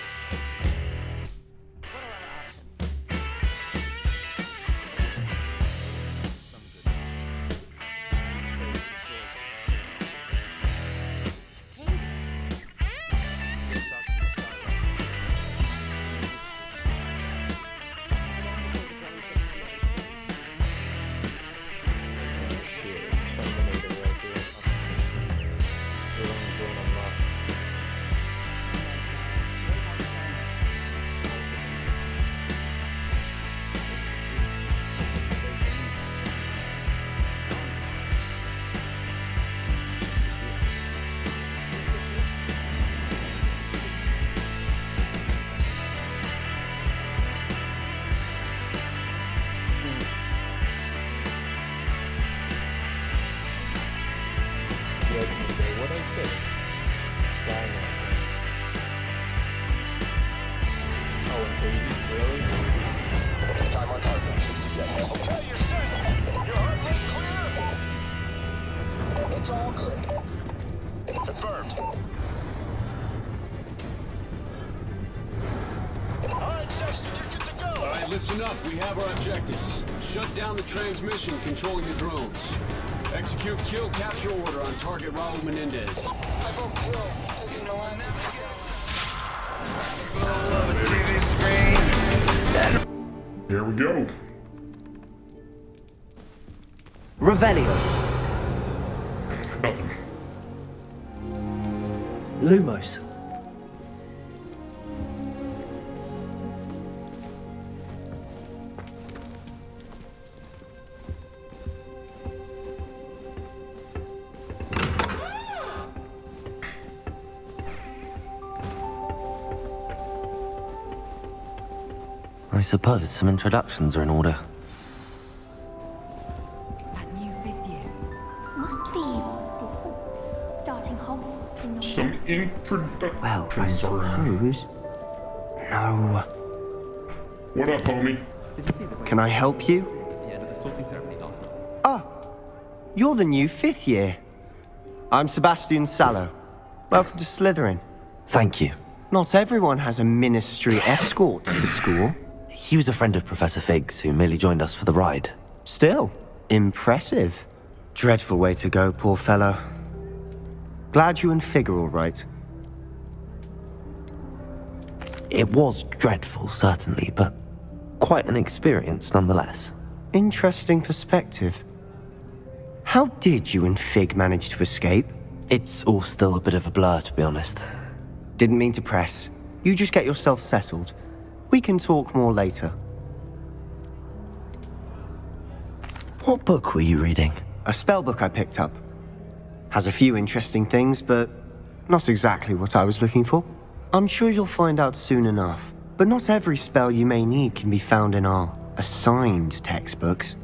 What are our options? Some good. It's all good. Confirmed. Alright, Sexton, you're good to go. Alright, listen up. We have our objectives. Shut down the transmission controlling the drones. Execute kill capture order on target Raul Menendez. I vote kill. You know I'm Here we go. Revelio. Nothing. Lumos. I suppose some introductions are in order. Must be starting Hogwarts in Some introductions Well, I are in. suppose. No. What up, homie? Can I help you? Ah, you're the new 5th year. I'm Sebastian Sallow. Welcome to Slytherin. Thank you. Not everyone has a ministry escort to school. He was a friend of Professor Fig's who merely joined us for the ride. Still, impressive. Dreadful way to go, poor fellow. Glad you and Fig are all right. It was dreadful, certainly, but quite an experience nonetheless. Interesting perspective. How did you and Fig manage to escape? It's all still a bit of a blur, to be honest. Didn't mean to press. You just get yourself settled. We can talk more later. What book were you reading? A spell book I picked up. Has a few interesting things, but not exactly what I was looking for. I'm sure you'll find out soon enough. But not every spell you may need can be found in our assigned textbooks.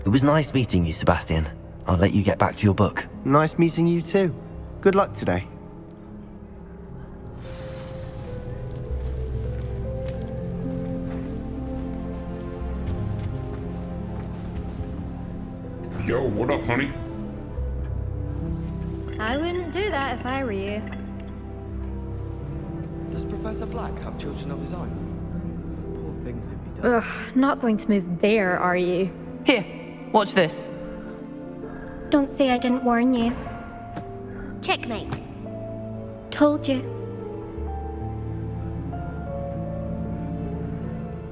It was nice meeting you, Sebastian. I'll let you get back to your book. Nice meeting you too. Good luck today. Yo, what up, honey? I wouldn't do that if I were you. Does Professor Black have children of his own? Poor things if he Ugh, not going to move there, are you? Here, watch this. Don't say I didn't warn you. Checkmate. Told you.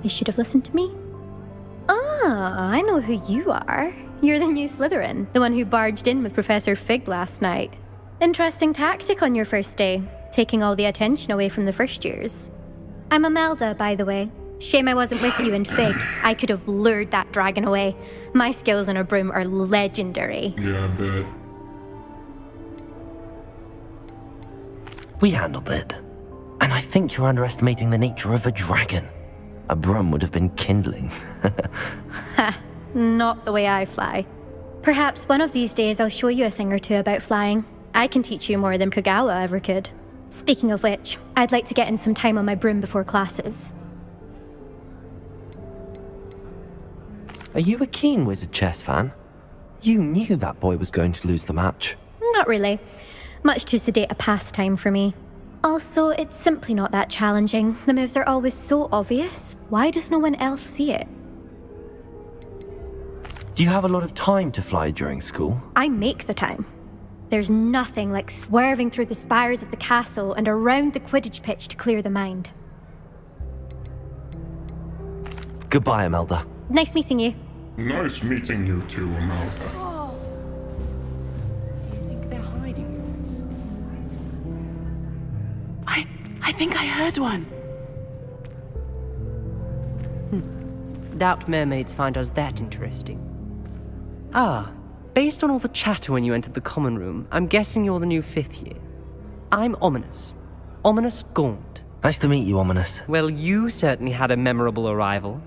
You should have listened to me. Ah, I know who you are. You're the new Slytherin, the one who barged in with Professor Fig last night. Interesting tactic on your first day, taking all the attention away from the first years. I'm Imelda, by the way. Shame I wasn't with you in Fig. I could have lured that dragon away. My skills on a broom are legendary. Yeah, I bet. We handled it. And I think you're underestimating the nature of a dragon. A broom would have been kindling. Ha, not the way I fly. Perhaps one of these days I'll show you a thing or two about flying. I can teach you more than Kagawa ever could. Speaking of which, I'd like to get in some time on my broom before classes. Are you a keen Wizard chess fan? You knew that boy was going to lose the match. Not really. Much too sedate a pastime for me. Also, it's simply not that challenging. The moves are always so obvious. Why does no one else see it? Do you have a lot of time to fly during school? I make the time. There's nothing like swerving through the spires of the castle and around the Quidditch pitch to clear the mind. Goodbye, Imelda. Nice meeting you. Nice meeting you too, Imelda. Oh. You think they're hiding from us? I think I heard one. Doubt mermaids find us that interesting. Ah, based on all the chatter when you entered the common room, I'm guessing you're the new 5th year. I'm Ominous. Ominous Gaunt. Nice to meet you, Ominous. Well, you certainly had a memorable arrival.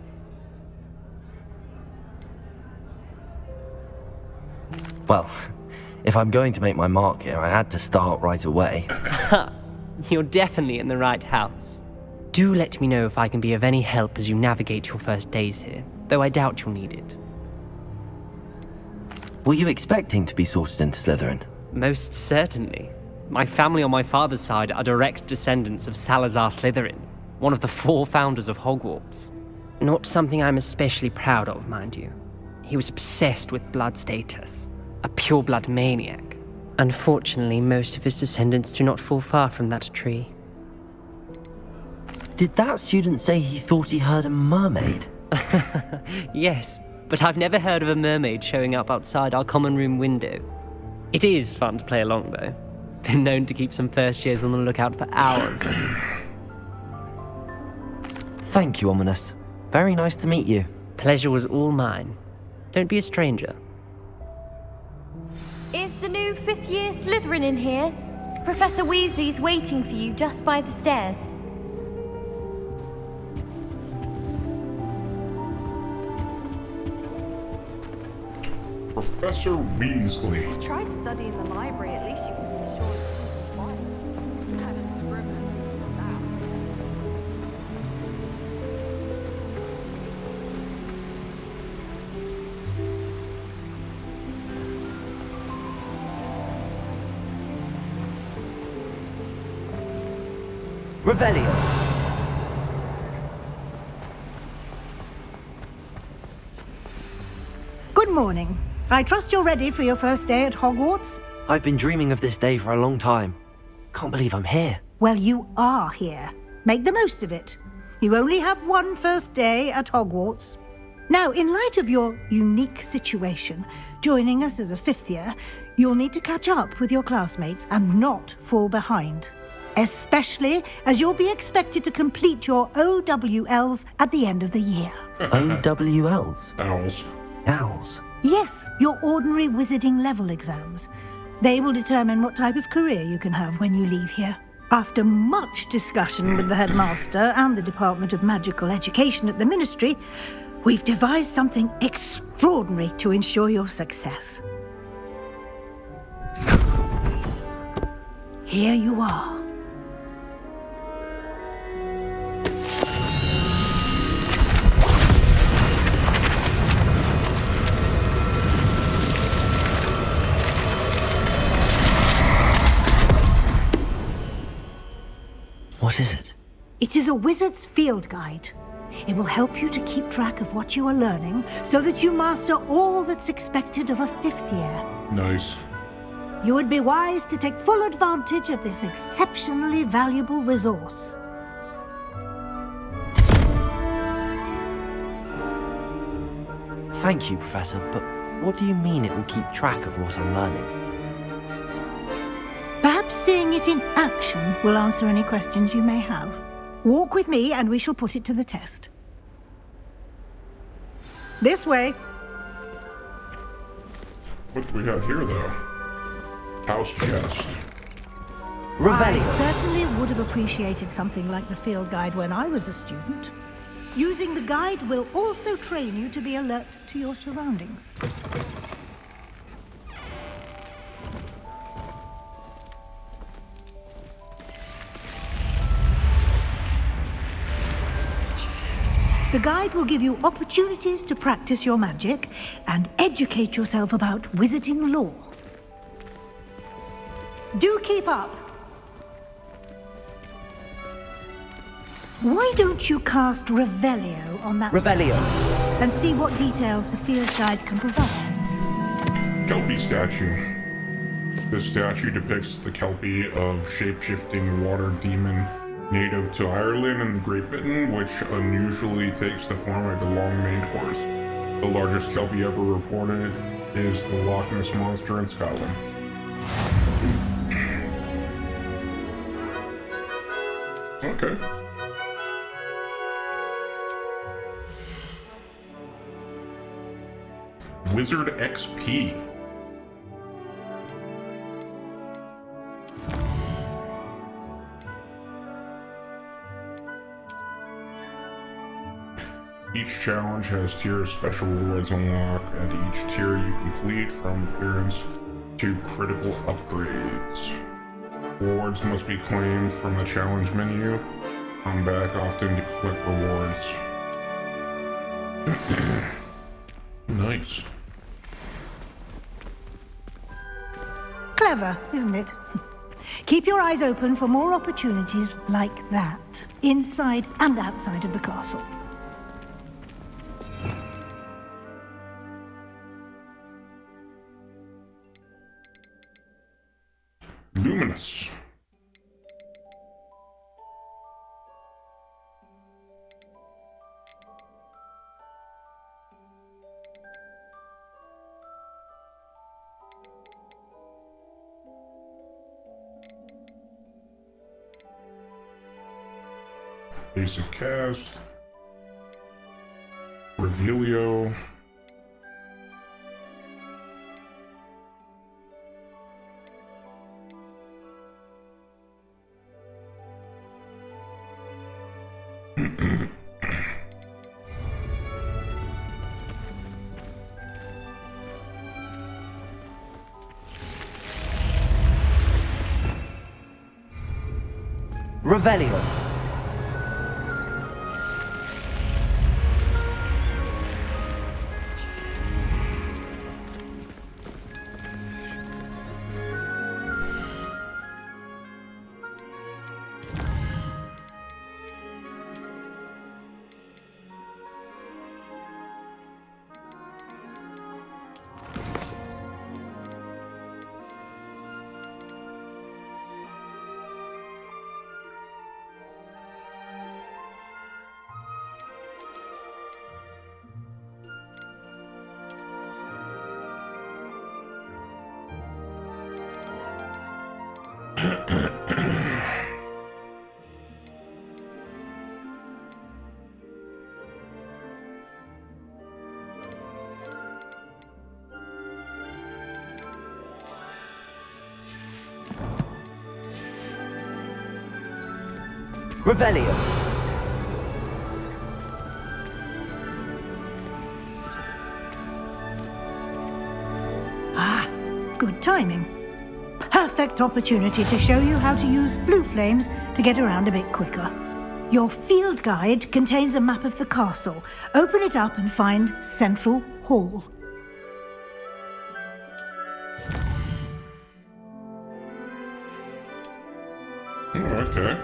Well, if I'm going to make my mark here, I had to start right away. You're definitely in the right house. Do let me know if I can be of any help as you navigate your first days here, though I doubt you'll need it. Were you expecting to be sorted into Slytherin? Most certainly. My family on my father's side are direct descendants of Salazar Slytherin, one of the 4 founders of Hogwarts. Not something I'm especially proud of, mind you. He was obsessed with blood status, a pure-blood maniac. Unfortunately, most of his descendants do not fall far from that tree. Did that student say he thought he heard a mermaid? Yes, but I've never heard of a mermaid showing up outside our common room window. It is fun to play along, though. Been known to keep some first years on the lookout for hours. Thank you, Ominous. Very nice to meet you. Pleasure was all mine. Don't be a stranger. Is the new 5th year Slytherin in here? Professor Weasley's waiting for you just by the stairs. Professor Weasley. Try to study in the library, at least you can be sure it's quiet. Haven't Scrivener seen some that. Revelio. Good morning. I trust you're ready for your first day at Hogwarts? I've been dreaming of this day for a long time. Can't believe I'm here. Well, you are here. Make the most of it. You only have one first day at Hogwarts. Now, in light of your unique situation, joining us as a 5th year, you'll need to catch up with your classmates and not fall behind. Especially as you'll be expected to complete your OWLs at the end of the year. OWLs? Owls. Owls? Yes, your ordinary wizarding level exams. They will determine what type of career you can have when you leave here. After much discussion with the headmaster and the Department of Magical Education at the Ministry, we've devised something extraordinary to ensure your success. Here you are. What is it? It is a wizard's field guide. It will help you to keep track of what you are learning so that you master all that's expected of a 5th year. Nice. You would be wise to take full advantage of this exceptionally valuable resource. Thank you, Professor, but what do you mean it will keep track of what I'm learning? Perhaps seeing it in action will answer any questions you may have. Walk with me and we shall put it to the test. This way. What do we have here, though? House chest. I certainly would have appreciated something like the field guide when I was a student. Using the guide will also train you to be alert to your surroundings. The guide will give you opportunities to practice your magic and educate yourself about wizarding lore. Do keep up. Why don't you cast Revelio on that Revelio. and see what details the field guide can provide? Kelpie statue. This statue depicts the Kelpie of shape-shifting water demon native to Ireland and the Great Britain, which unusually takes the form of a long-maned horse. The largest Kelpie ever reported is the Loch Ness Monster in Scotland. Okay. Wizard XP. Each challenge has tier special rewards unlocked at each tier you complete, from appearance to critical upgrades. Rewards must be claimed from the challenge menu. Come back often to collect rewards. Nice. Clever, isn't it? Keep your eyes open for more opportunities like that, inside and outside of the castle. Luminous. Basic cast. Revelio. Revelio. Revelio. Ah, good timing. Perfect opportunity to show you how to use flue flames to get around a bit quicker. Your field guide contains a map of the castle. Open it up and find Central Hall. Okay.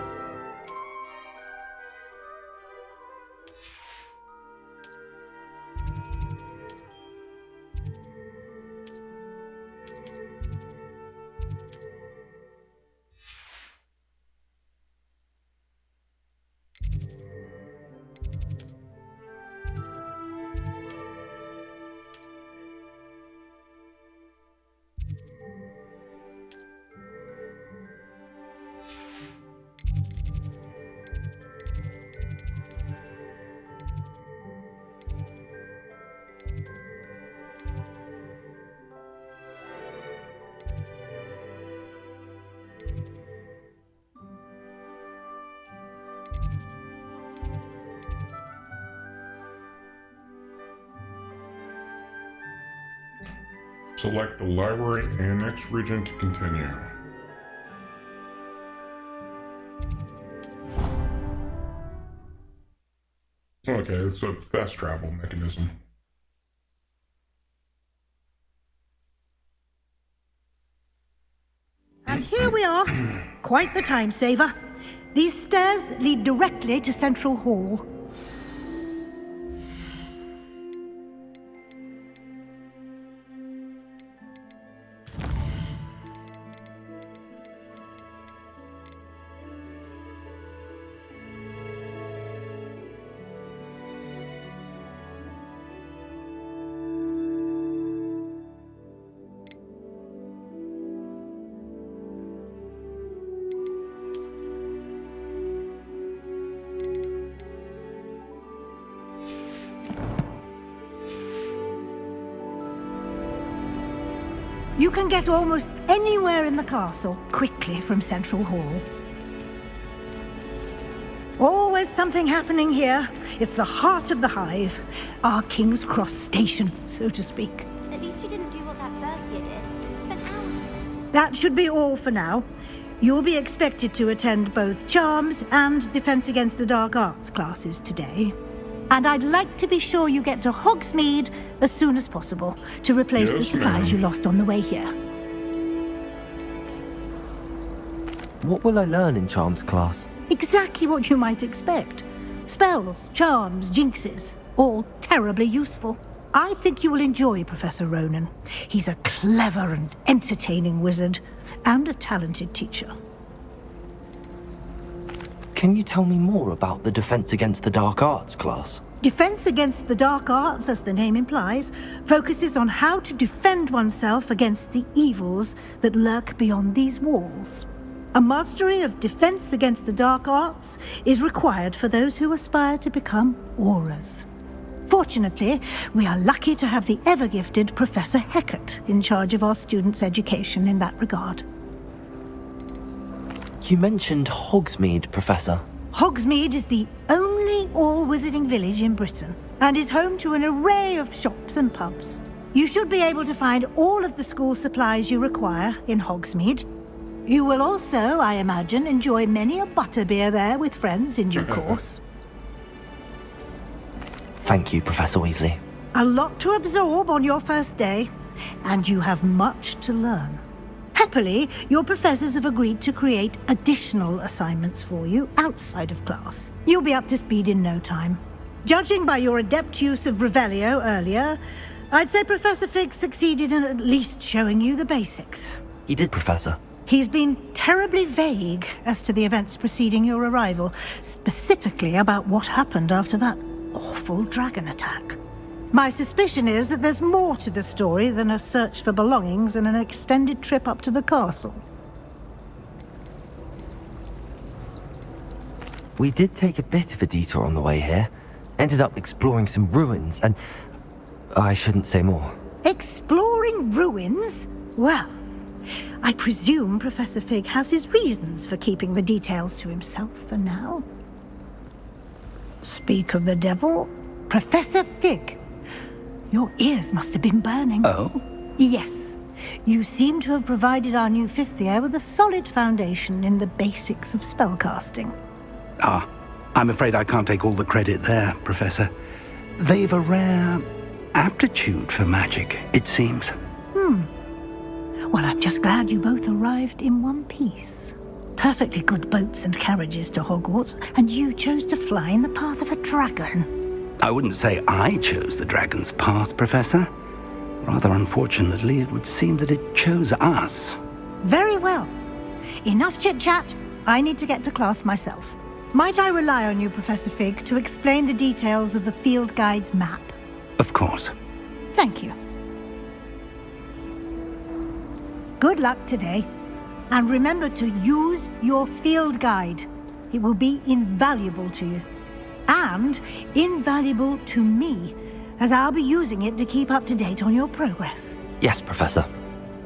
Select the library annex region to continue. Okay, it's a fast travel mechanism. And here Quite the time saver. These stairs lead directly to Central Hall. You can get almost anywhere in the castle quickly from Central Hall. Always something happening here. It's the heart of the hive. Our King's Cross station, so to speak. At least you didn't do what that first year did. Spent hours. That should be all for now. You'll be expected to attend both Charms and Defense Against the Dark Arts classes today. And I'd like to be sure you get to Hogsmeade as soon as possible to replace the supplies you lost on the way here. What will I learn in Charms class? Exactly what you might expect. Spells, charms, jinxes, all terribly useful. I think you will enjoy Professor Ronan. He's a clever and entertaining wizard, and a talented teacher. Can you tell me more about the Defense Against the Dark Arts class? Defense Against the Dark Arts, as the name implies, focuses on how to defend oneself against the evils that lurk beyond these walls. A mastery of Defense Against the Dark Arts is required for those who aspire to become auras. Fortunately, we are lucky to have the ever-gifted Professor Hecat in charge of our students' education in that regard. You mentioned Hogsmeade, Professor. Hogsmeade is the only all-wizarding village in Britain, and is home to an array of shops and pubs. You should be able to find all of the school supplies you require in Hogsmeade. You will also, I imagine, enjoy many a butterbeer there with friends in due course. Thank you, Professor Weasley. A lot to absorb on your first day, and you have much to learn. Happily, your professors have agreed to create additional assignments for you outside of class. You'll be up to speed in no time. Judging by your adept use of Revelio earlier, I'd say Professor Fig succeeded in at least showing you the basics. He did, Professor. He's been terribly vague as to the events preceding your arrival, specifically about what happened after that awful dragon attack. My suspicion is that there's more to the story than a search for belongings and an extended trip up to the castle. We did take a bit of a detour on the way here. Ended up exploring some ruins and... I shouldn't say more. Exploring ruins? Well, I presume Professor Fig has his reasons for keeping the details to himself for now. Speak of the devil, Professor Fig. Your ears must have been burning. Oh? Yes. You seem to have provided our new fifth year with a solid foundation in the basics of spellcasting. Ah, I'm afraid I can't take all the credit there, Professor. They've a rare aptitude for magic, it seems. Well, I'm just glad you both arrived in one piece. Perfectly good boats and carriages to Hogwarts, and you chose to fly in the path of a dragon. I wouldn't say I chose the dragon's path, Professor. Rather unfortunately, it would seem that it chose us. Very well. Enough chit-chat. I need to get to class myself. Might I rely on you, Professor Fig, to explain the details of the field guide's map? Of course. Thank you. Good luck today. And remember to use your field guide. It will be invaluable to you. And invaluable to me, as I'll be using it to keep up to date on your progress. Yes, Professor.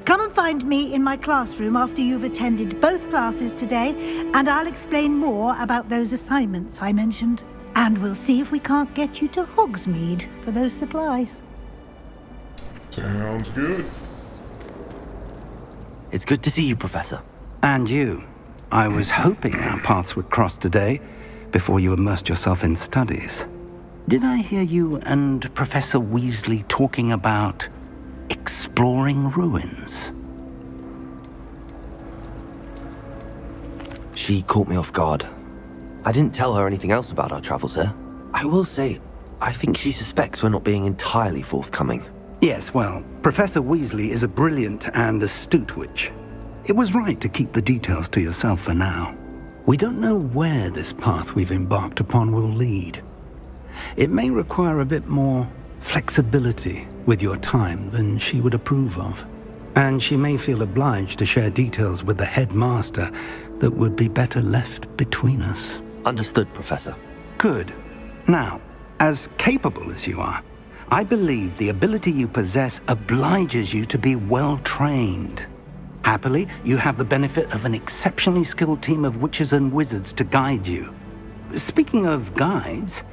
Come and find me in my classroom after you've attended both classes today, and I'll explain more about those assignments I mentioned. And we'll see if we can't get you to Hogsmeade for those supplies. Sounds good. It's good to see you, Professor. And you. I was hoping our paths would cross today, before you immersed yourself in studies. Did I hear you and Professor Weasley talking about exploring ruins? She caught me off guard. I didn't tell her anything else about our travels here. I will say, I think she suspects we're not being entirely forthcoming. Yes, well, Professor Weasley is a brilliant and astute witch. It was right to keep the details to yourself for now. We don't know where this path we've embarked upon will lead. It may require a bit more flexibility with your time than she would approve of. And she may feel obliged to share details with the headmaster that would be better left between us. Understood, Professor. Good. Now, as capable as you are, I believe the ability you possess obliges you to be well-trained. Happily, you have the benefit of an exceptionally skilled team of witches and wizards to guide you. Speaking of guides,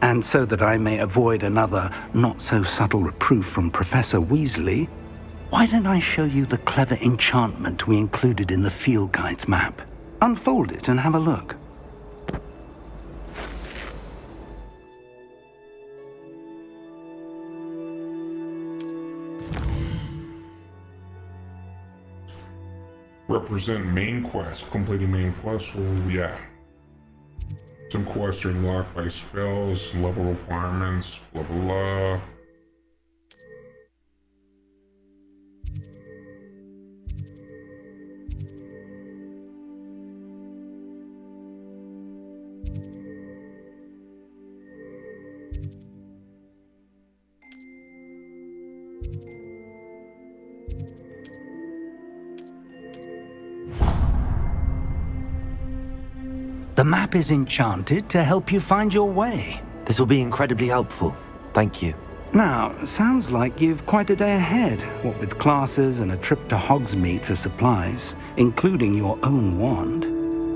and so that I may avoid another not-so-subtle reproof from Professor Weasley, why don't I show you the clever enchantment we included in the field guide's map? Unfold it and have a look. Represent main quest. Completing main quest, well, yeah. Some quests are locked by spells, level requirements, blah blah blah. The map is enchanted to help you find your way. This will be incredibly helpful. Thank you. Now, sounds like you've quite a day ahead, what with classes and a trip to Hogsmeade for supplies, including your own wand.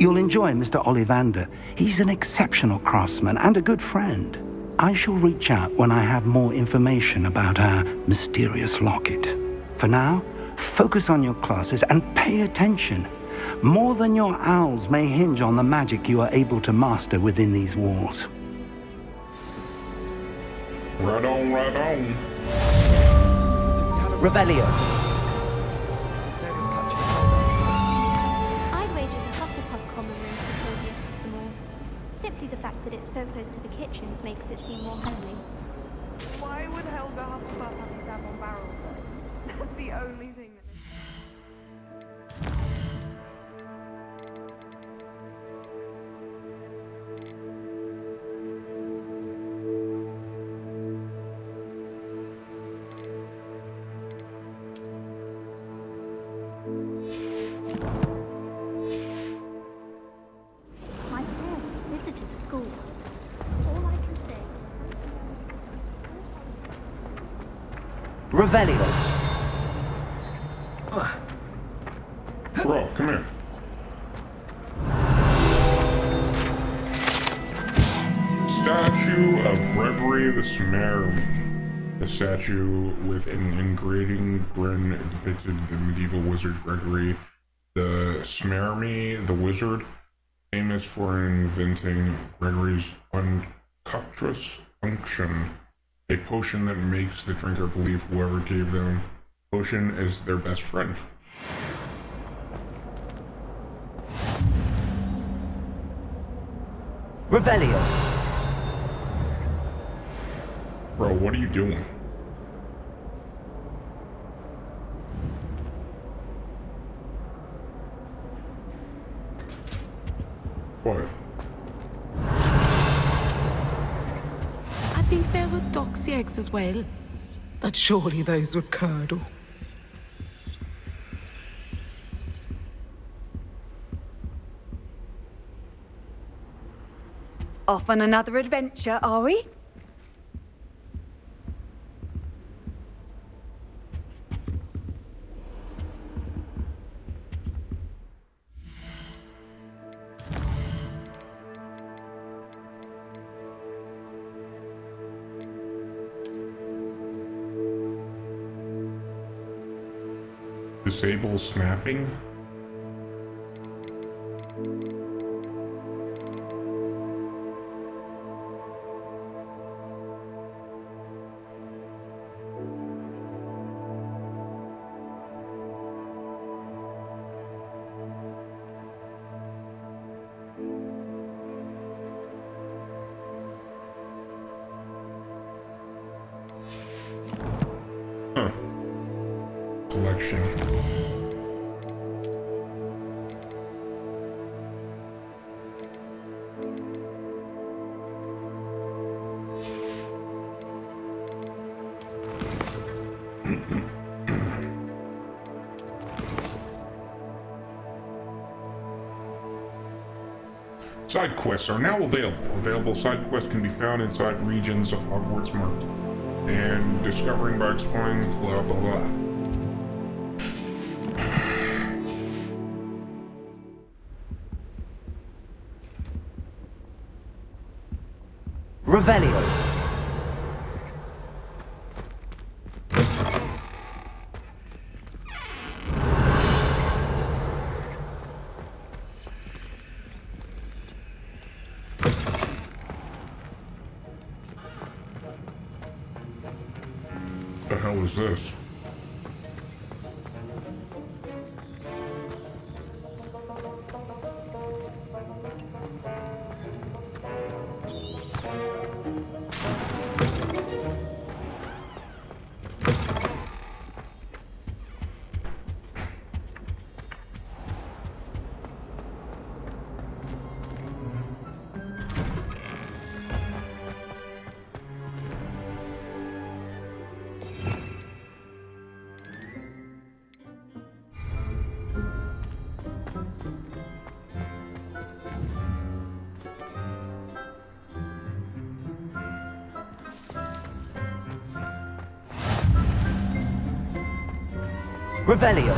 You'll enjoy Mr. Ollivander. He's an exceptional craftsman and a good friend. I shall reach out when I have more information about our mysterious locket. For now, focus on your classes and pay attention. More than your owls may hinge on the magic you are able to master within these walls. Right on, right on. Revelio. I'd wager the Hufflepuff common room is the coziest of them all. Simply the fact that it's so close to the kitchens makes it seem more homely. Why would Helga Hufflepuff have a stab on barrels though? That's the only thing that my parents visited the school. All I can say. Revelio. Bro, come here. Statue of Gregory the Smear. A statue with an engraving grin depicted the medieval wizard Gregory the Smearmy, the wizard, famous for inventing Gregory's unctuous unction, a potion that makes the drinker believe whoever gave them the potion is their best friend. Revelio. Bro, what are you doing? What? I think there were doxy eggs as well. But surely those would curdle. Off on another adventure, are we? Disable snapping? mission. Side quests are now available. Available side quests can be found inside regions of Hogwarts marked and discovering by exploring blah blah blah. Revelio. The hell is this? Revelio.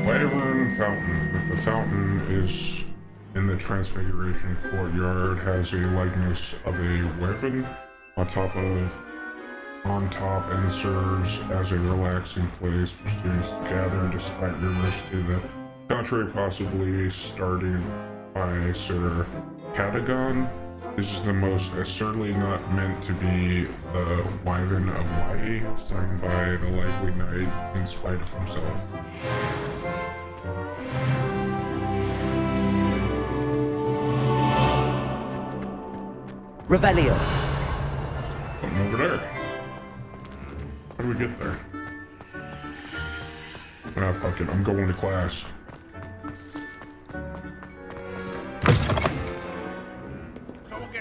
Wyvern Fountain. The fountain is in the Transfiguration Courtyard, has a likeness of a wyvern on top, and serves as a relaxing place for students to gather despite rumors to the contrary, possibly starting by Sir Catagon. This is the most certainly not meant to be the Wyvern of Hawaii, signed by the lively knight in spite of himself. Revelio. Something over there. How do we get there? Ah, fuck it. I'm going to class.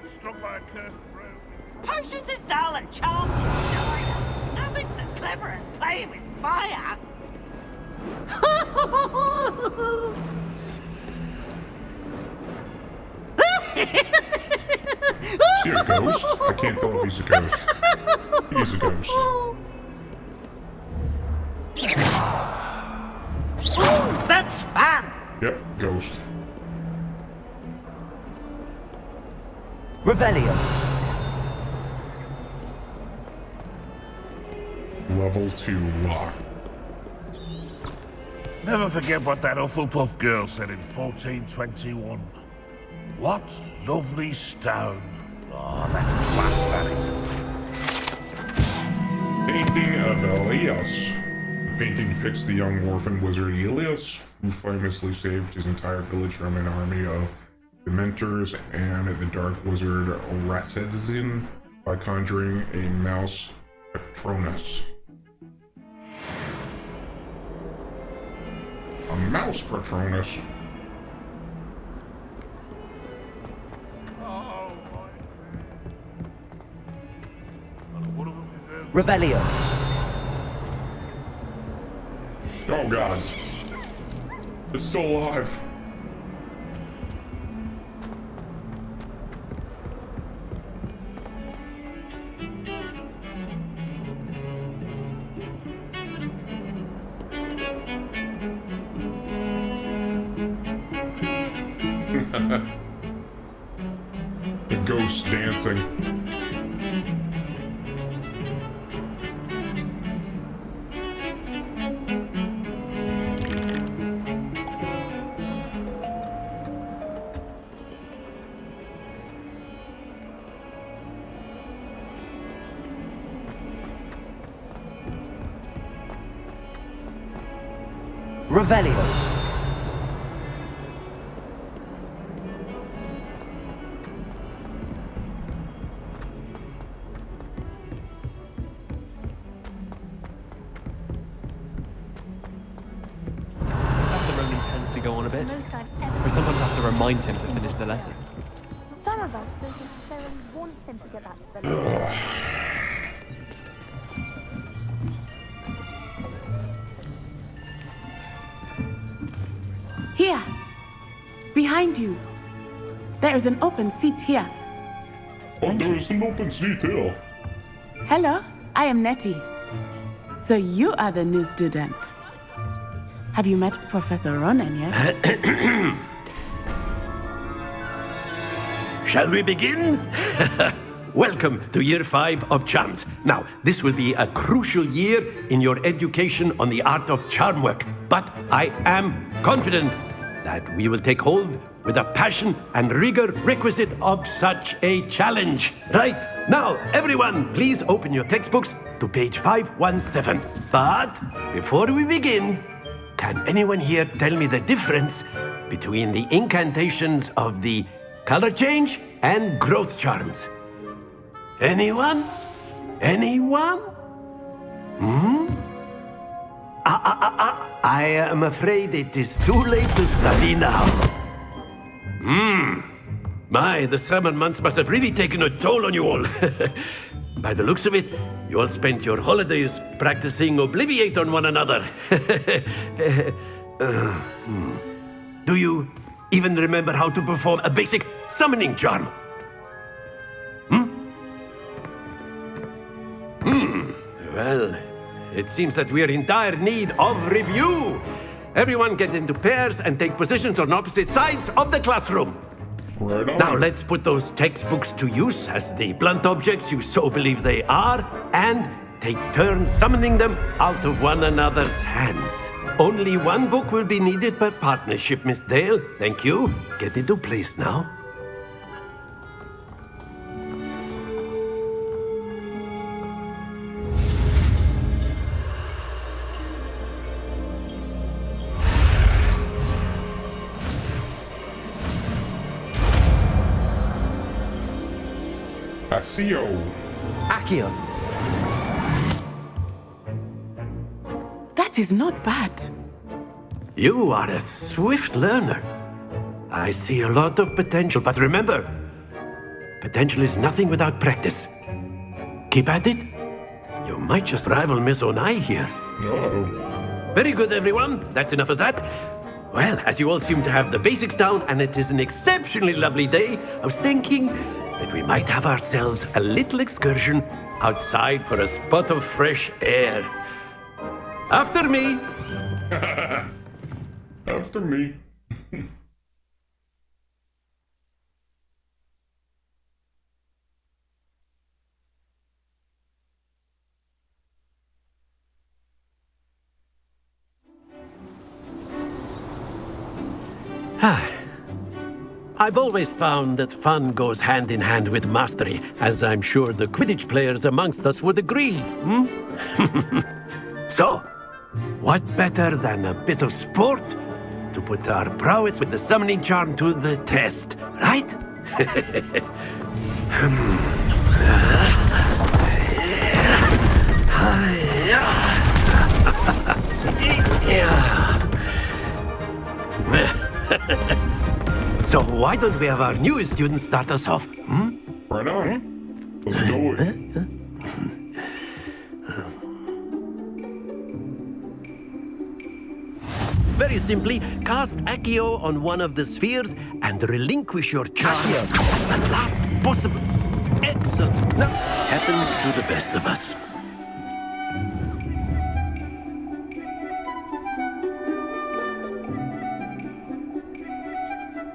Struck by a cursed broom. Potions is dull and charms is dire. Nothing's as clever as playing with fire. Is he a ghost? I can't tell if he's a ghost. He's a ghost. Ooh, such fun! Yep, ghost. Revelio. Level 2 locked. Never forget what that Hufflepuff girl said in 1421. What lovely stone. Oh, that's class, that is. Painting of Elias. The painting depicts the young orphan wizard Elias, who famously saved his entire village from an army of Dementors and the Dark Wizard Rasedzin by conjuring a mouse Patronus. A mouse Patronus? Revelio. Oh god. It's still alive. The ghost dancing. Revelio. go on a bit. Most I've We ever sometimes have to remind him to finish the lesson. Some of us don't necessarily want him to get back to the lesson. Here! Behind you! There is an open seat here. Oh, there is an open seat here. Hello, I am Nettie. So you are the new student. Have you met Professor Ronan yet? Shall we begin? Welcome to Year 5 of Charms. Now, this will be a crucial year in your education on the art of charm work, but I am confident that we will take hold with the passion and rigor requisite of such a challenge. Right, now, everyone, please open your textbooks to page 517. But before we begin, can anyone here tell me the difference between the incantations of the color change and growth charms? Anyone? Anyone? I am afraid it is too late to study now. My, the summer months must have really taken a toll on you all. By the looks of it, you all spent your holidays practicing Obliviate on one another. Do you even remember how to perform a basic summoning charm? Well, it seems that we are in dire need of review. Everyone get into pairs and take positions on opposite sides of the classroom. Right on. Now let's put those textbooks to use as the blunt objects you so believe they are, and take turns summoning them out of one another's hands. Only one book will be needed per partnership, Miss Dale. Thank you. Get into place now. Accio. That is not bad. You are a swift learner. I see a lot of potential, but remember, potential is nothing without practice. Keep at it. You might just rival Miss Onai here. Very good, everyone. That's enough of that. Well, as you all seem to have the basics down, and it is an exceptionally lovely day, I was thinking that we might have ourselves a little excursion outside for a spot of fresh air. After me. After me. I've always found that fun goes hand in hand with mastery, as I'm sure the Quidditch players amongst us would agree. So, what better than a bit of sport to put our prowess with the summoning charm to the test, right? So why don't we have our newest student start us off? Right on. Let's do it. Very simply, cast Accio on one of the spheres and relinquish your charm. The last possible. Excellent. Now, happens to the best of us.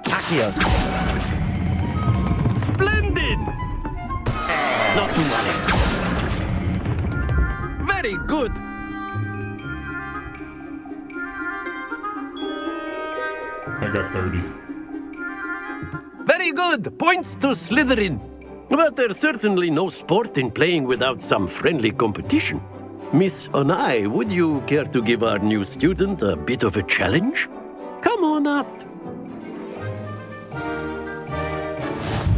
Accio. Splendid! Not to worry. Very good. I got 30. Very good. Points to Slytherin. But there's certainly no sport in playing without some friendly competition. Miss Onai, would you care to give our new student a bit of a challenge? Come on up.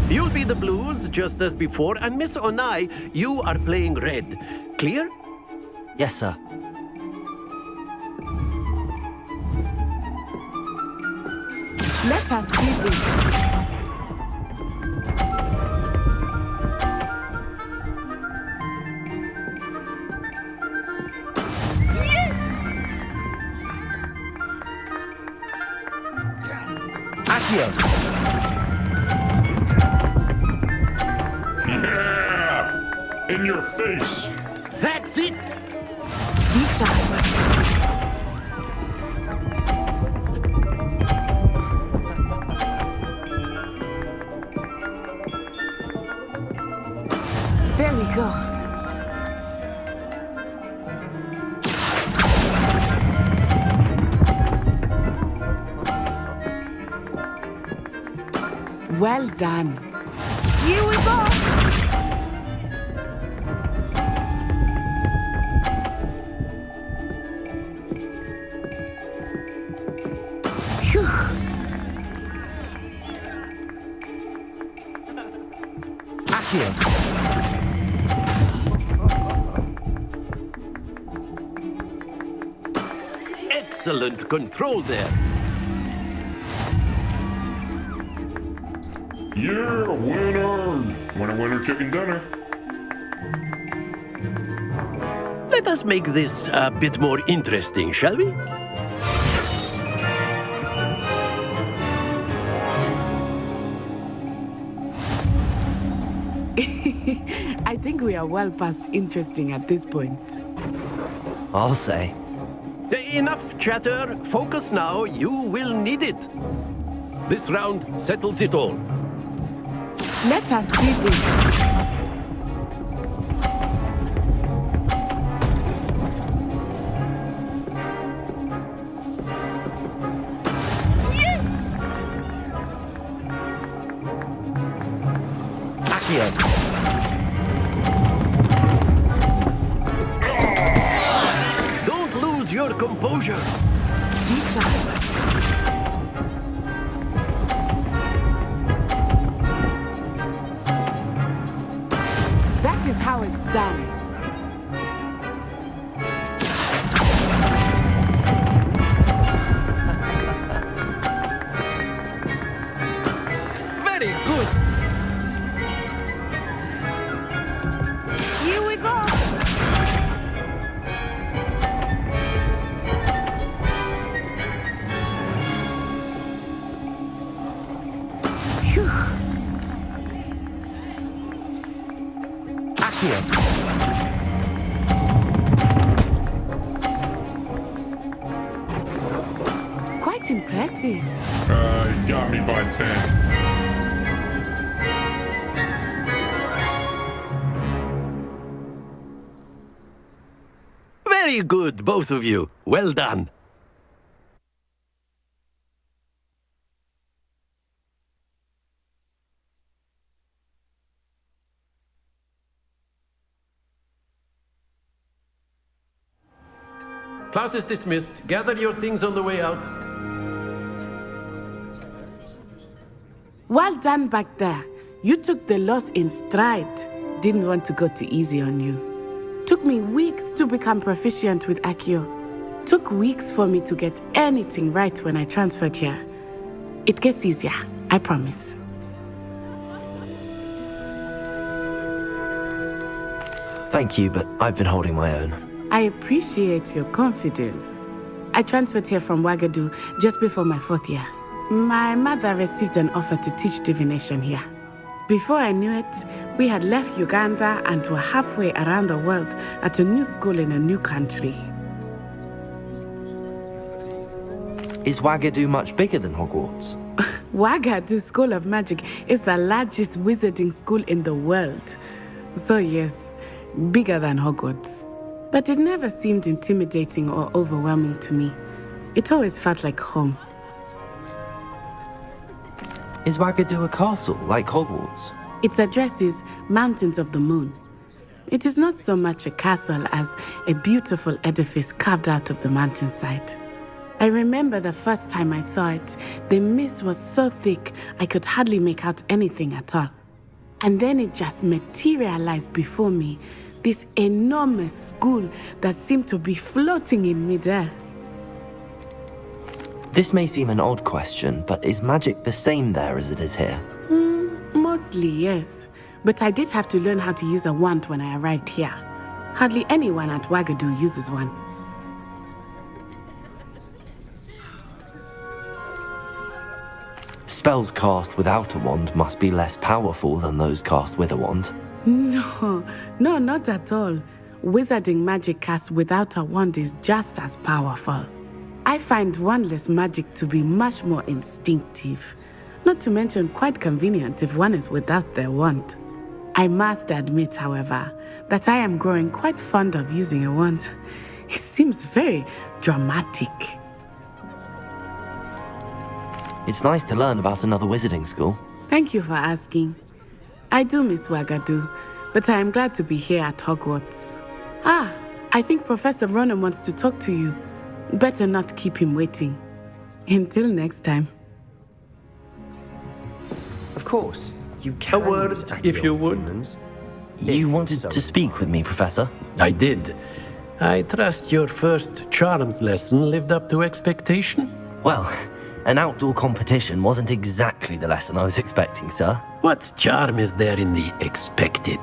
You'll be the blues, just as before, and Miss Onai, you are playing red. Clear? Yes, sir. Let us see this. Yeah! In your face! That's it! There we go. Well done. Here we go. Phew. Accio. Excellent control there. You're a winner! Winner, chicken dinner. Let us make this a bit more interesting, shall we? I think we are well past interesting at this point. I'll say. Enough chatter. Focus now. You will need it. This round settles it all. Let us see this. Yes! Accio. Don't lose your composure. Lisa. That is how it's done. Very good. Here we go. Phew. Accio. Quite impressive. You got me by 10. Very good, both of you. Well done. Class is dismissed. Gather your things on the way out. Well done back there. You took the loss in stride. Didn't want to go too easy on you. Took me weeks to become proficient with Accio. Took weeks for me to get anything right when I transferred here. It gets easier, I promise. Thank you, but I've been holding my own. I appreciate your confidence. I transferred here from Wagadu just before my 4th year. My mother received an offer to teach divination here. Before I knew it, we had left Uganda and were halfway around the world at a new school in a new country. Is Wagadu much bigger than Hogwarts? Wagadu School of Magic is the largest wizarding school in the world. So yes, bigger than Hogwarts. But it never seemed intimidating or overwhelming to me. It always felt like home. Is Wagadu a castle, like Hogwarts? Its address is Mountains of the Moon. It is not so much a castle as a beautiful edifice carved out of the mountainside. I remember the first time I saw it, the mist was so thick I could hardly make out anything at all. And then it just materialized before me, this enormous school that seemed to be floating in midair. This may seem an odd question, but is magic the same there as it is here? Mostly, yes. But I did have to learn how to use a wand when I arrived here. Hardly anyone at Wagadu uses one. Spells cast without a wand must be less powerful than those cast with a wand. No, not at all. Wizarding magic cast without a wand is just as powerful. I find wandless magic to be much more instinctive. Not to mention quite convenient if one is without their wand. I must admit, however, that I am growing quite fond of using a wand. It seems very dramatic. It's nice to learn about another wizarding school. Thank you for asking. I do miss Wagadu, but I am glad to be here at Hogwarts. I think Professor Ronan wants to talk to you. Better not keep him waiting. Until next time. Of course, you can. A word, if you would. You wanted to speak with me, Professor? I did. I trust your first charms lesson lived up to expectation? Well, an outdoor competition wasn't exactly the lesson I was expecting, sir. What charm is there in the expected?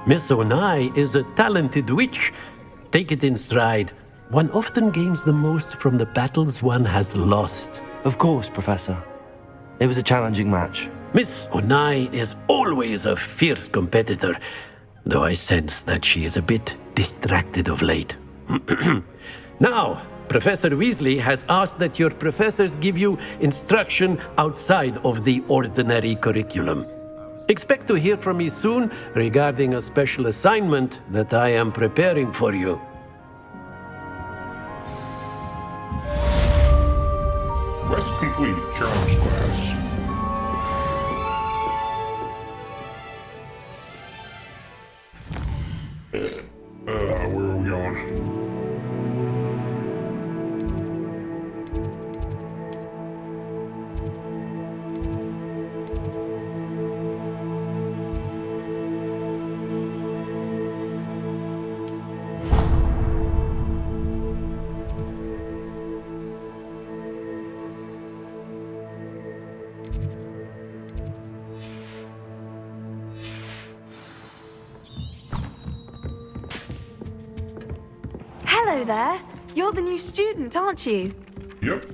Miss Onai is a talented witch. Take it in stride. One often gains the most from the battles one has lost. Of course, Professor. It was a challenging match. Miss Onai is always a fierce competitor, though I sense that she is a bit distracted of late. Now, Professor Weasley has asked that your professors give you instruction outside of the ordinary curriculum. Expect to hear from me soon regarding a special assignment that I am preparing for you. Quest complete, Charms class. Where are we going? Hello there. You're the new student, aren't you? Yep.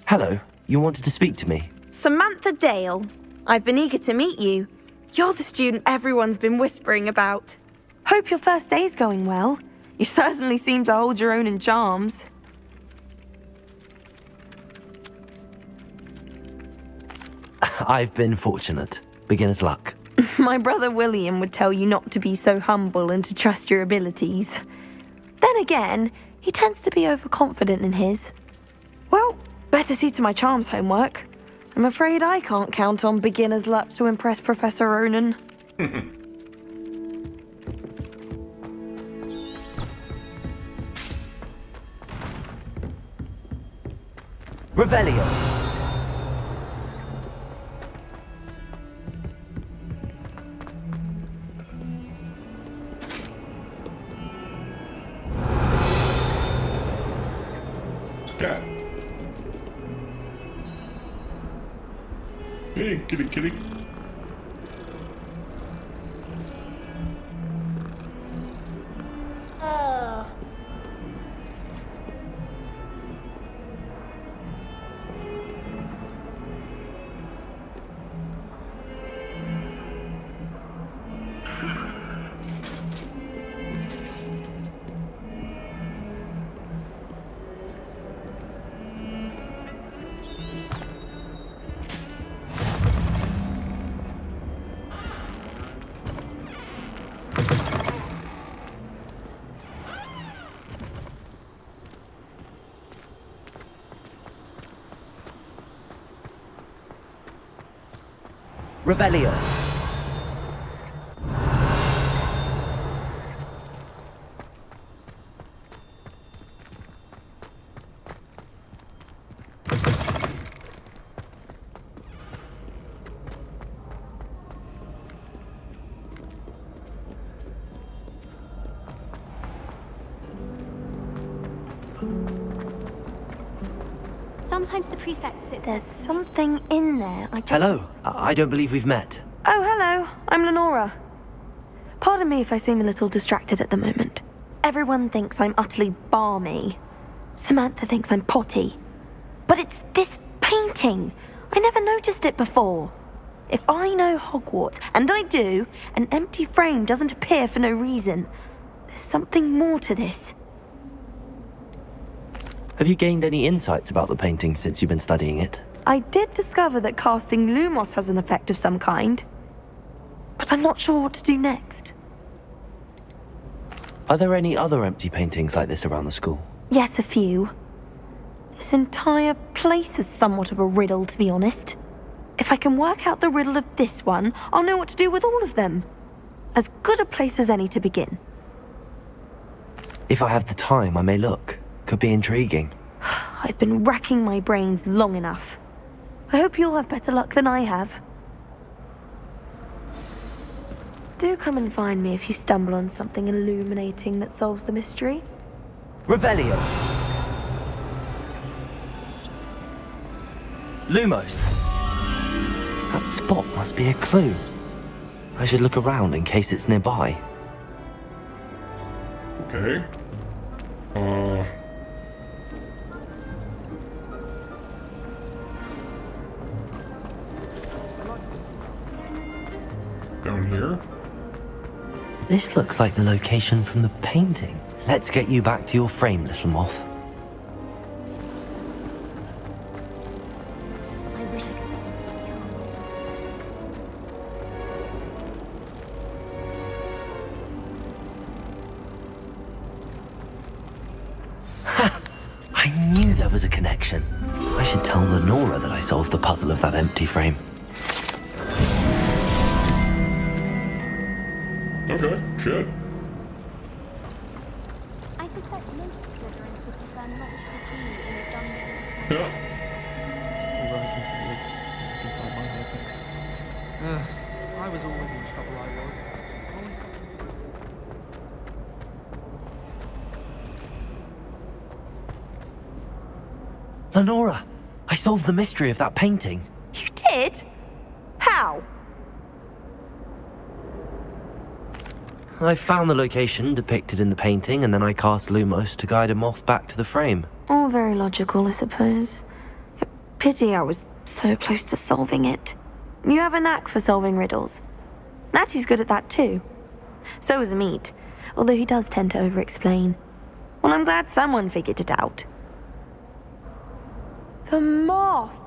Hello. You wanted to speak to me? Samantha Dale. I've been eager to meet you. You're the student everyone's been whispering about. Hope your first day's going well. You certainly seem to hold your own in charms. I've been fortunate. Beginner's luck. My brother William would tell you not to be so humble and to trust your abilities. Then again, he tends to be overconfident in his. Well, better see to my charms homework. I'm afraid I can't count on beginner's luck to impress Professor Ronan. Revelio. Cat. Hey, kitty, kitty. Revelio. Sometimes the prefect sits... There's something in there. Hello. I don't believe we've met. Oh, hello. I'm Lenora. Pardon me if I seem a little distracted at the moment. Everyone thinks I'm utterly balmy. Samantha thinks I'm potty. But it's this painting. I never noticed it before. If I know Hogwarts, and I do, an empty frame doesn't appear for no reason. There's something more to this. Have you gained any insights about the painting since you've been studying it? I did discover that casting Lumos has an effect of some kind. But I'm not sure what to do next. Are there any other empty paintings like this around the school? Yes, a few. This entire place is somewhat of a riddle, to be honest. If I can work out the riddle of this one, I'll know what to do with all of them. As good a place as any to begin. If I have the time, I may look. Could be intriguing. I've been racking my brains long enough. I hope you'll have better luck than I have. Do come and find me if you stumble on something illuminating that solves the mystery. Revelio. Lumos. That spot must be a clue. I should look around in case it's nearby. Okay. Down here? This looks like the location from the painting. Let's get you back to your frame, little moth. I knew there was a connection. I should tell Lenora that I solved the puzzle of that empty frame. Okay, shit. I suspect most Slytherins would prefer not to be in a dungeon. Yeah. Although I can say this inside my head thinks, I was always in trouble, I was. Lenora, I solved the mystery of that painting. You did? How? I found the location depicted in the painting, and then I cast Lumos to guide a moth back to the frame. All very logical, I suppose. Pity I was so close to solving it. You have a knack for solving riddles. Natty's good at that too. So is Amit, although he does tend to over-explain. Well, I'm glad someone figured it out. The moth!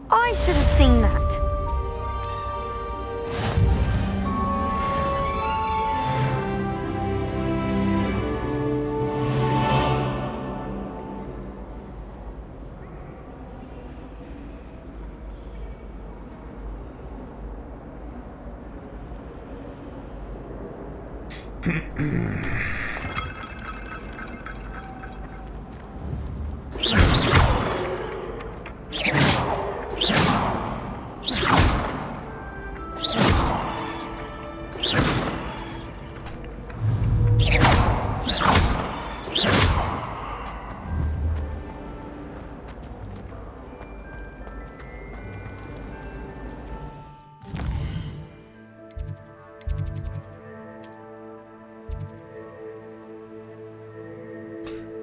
I should have seen that.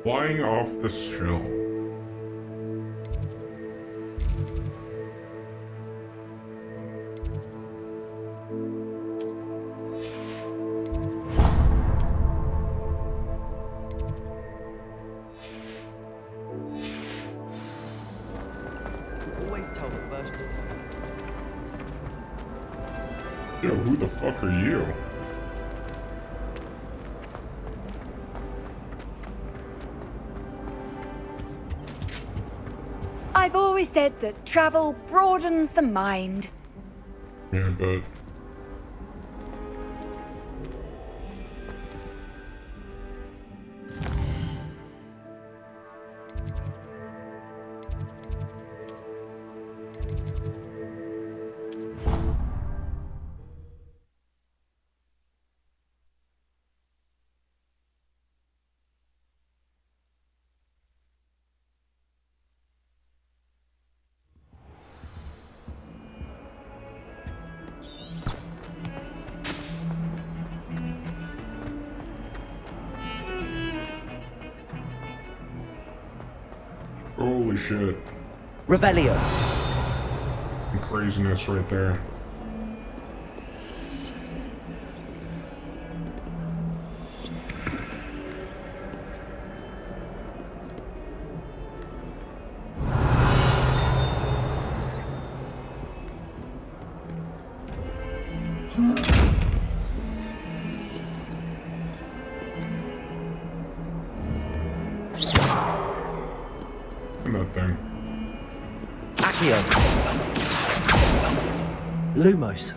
Flying off the shell. Always tell the first. Yo, who the fuck are you? I've always said that travel broadens the mind. Yeah, but... Holy shit. Revelio. Some craziness right there. That thing. Accio. Lumos.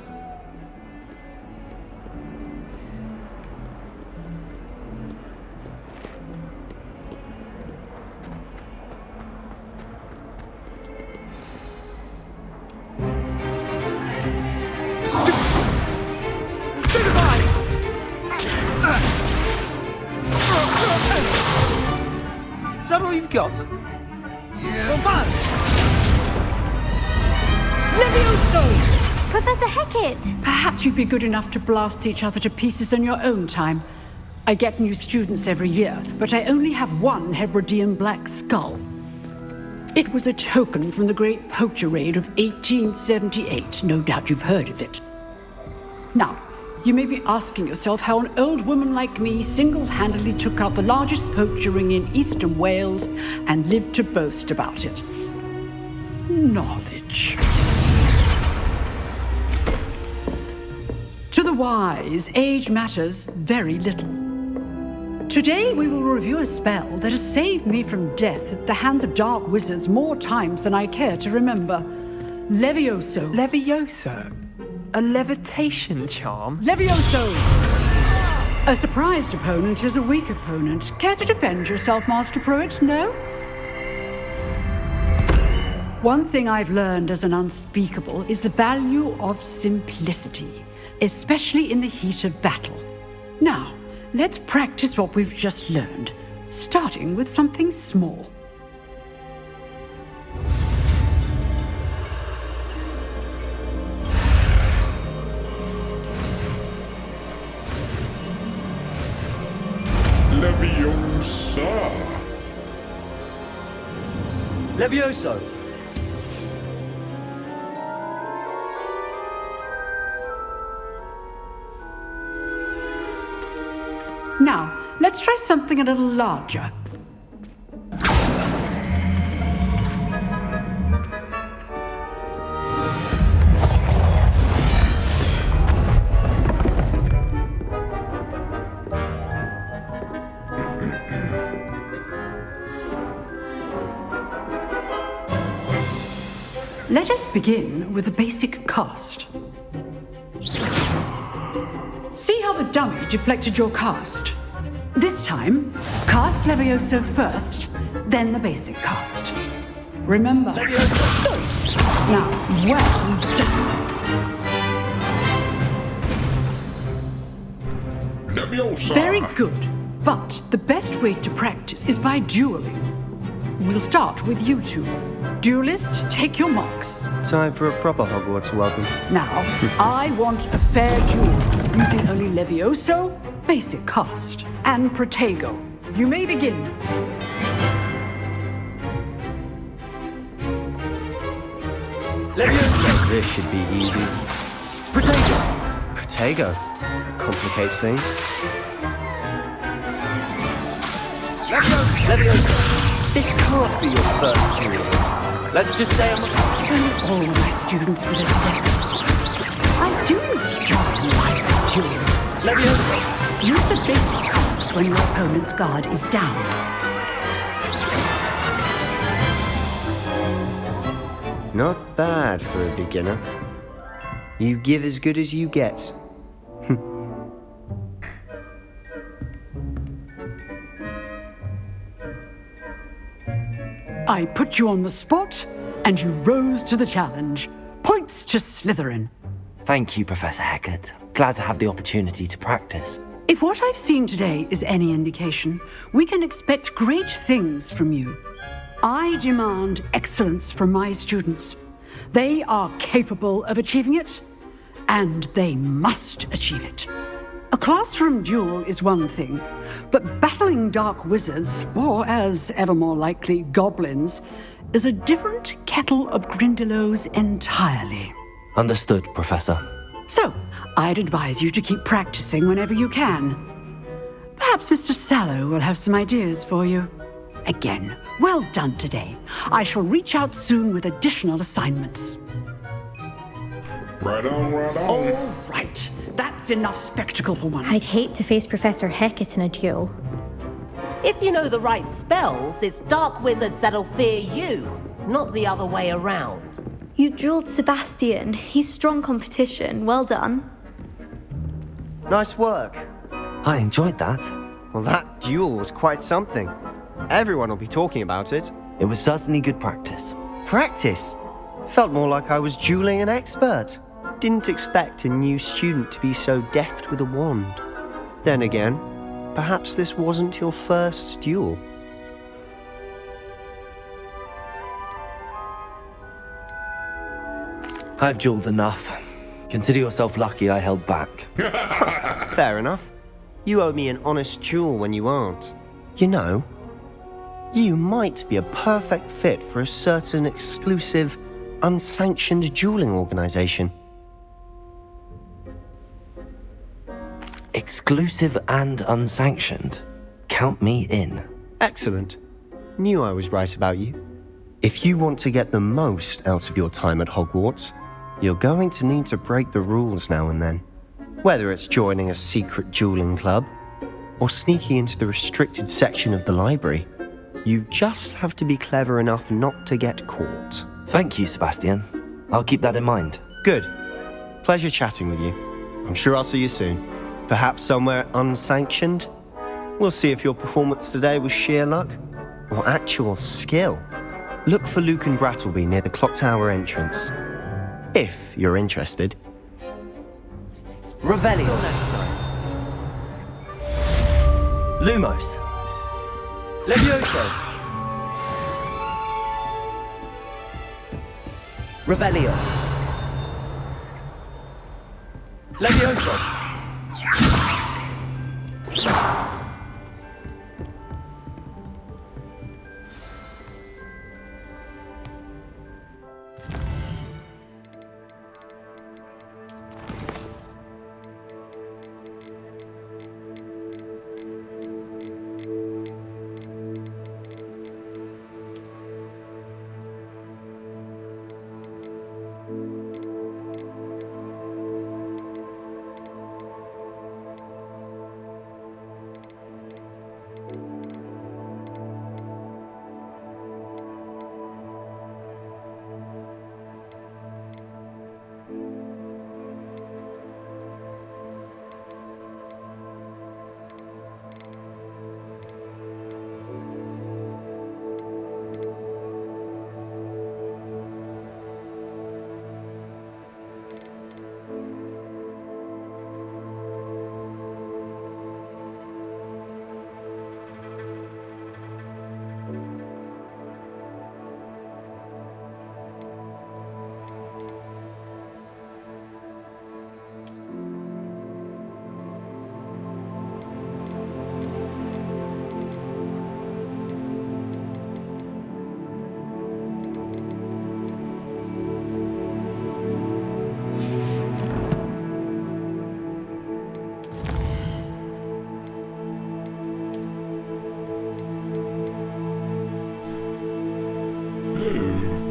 Is that all you've got? Levioso! Professor Hecat! Perhaps you'd be good enough to blast each other to pieces in your own time. I get new students every year, but I only have one Hebridean black skull. It was a token from the Great Poacher Raid of 1878. No doubt you've heard of it. Now, you may be asking yourself how an old woman like me single-handedly took out the largest poacher ring in eastern Wales and lived to boast about it. Knowledge. To the wise, age matters very little. Today we will review a spell that has saved me from death at the hands of dark wizards more times than I care to remember. Levioso. Levioso? A levitation charm? Levioso! A surprised opponent is a weak opponent. Care to defend yourself, Master Pruitt? No? One thing I've learned as an unspeakable is the value of simplicity, especially in the heat of battle. Now, let's practice what we've just learned, starting with something small. Leviosa. Levioso. Now, let's try something a little larger. Let us begin with the basic cast. See how the dummy deflected your cast? This time, cast Levioso first, then the basic cast. Remember. Levioso. Now, well done. Leviosa. Very good. But the best way to practice is by dueling. We'll start with you two. Duelists, take your marks. Time for a proper Hogwarts welcome. Now, I want a fair duel, using only Levioso, basic cast, and Protego. You may begin. Levioso! This should be easy. Protego! Protego? Complicates things. Levioso! This can't be your first duel. Let's just say I'm... All my students will respect. I do enjoy life duels. Levioso! Use the basic cast when your opponent's guard is down. Not bad for a beginner. You give as good as you get. I put you on the spot, and you rose to the challenge. Points to Slytherin. Thank you, Professor Hecat. Glad to have the opportunity to practice. If what I've seen today is any indication, we can expect great things from you. I demand excellence from my students. They are capable of achieving it, and they must achieve it. A classroom duel is one thing, but battling dark wizards, or as ever more likely, goblins, is a different kettle of Grindylows entirely. Understood, Professor. So, I'd advise you to keep practicing whenever you can. Perhaps Mr. Sallow will have some ideas for you. Again, well done today. I shall reach out soon with additional assignments. Right on, right on. All right. That's enough spectacle for one. I'd hate to face Professor Hecat in a duel. If you know the right spells, it's dark wizards that'll fear you, not the other way around. You dueled Sebastian. He's strong competition. Well done. Nice work. I enjoyed that. Well, that duel was quite something. Everyone will be talking about it. It was certainly good practice. Practice? Felt more like I was dueling an expert. Didn't expect a new student to be so deft with a wand. Then again, perhaps this wasn't your first duel. I've dueled enough. Consider yourself lucky I held back. Fair enough. You owe me an honest duel when you aren't. You know, you might be a perfect fit for a certain exclusive, unsanctioned dueling organization. Exclusive and unsanctioned. Count me in. Excellent. Knew I was right about you. If you want to get the most out of your time at Hogwarts, you're going to need to break the rules now and then. Whether it's joining a secret dueling club, or sneaking into the restricted section of the library, you just have to be clever enough not to get caught. Thank you, Sebastian. I'll keep that in mind. Good. Pleasure chatting with you. I'm sure I'll see you soon. Perhaps somewhere unsanctioned? We'll see if your performance today was sheer luck or actual skill. Look for Luke and Brattleby near the clock tower entrance. If you're interested. Revelio. Until next time. Lumos. Levioso. Revelio. Levioso.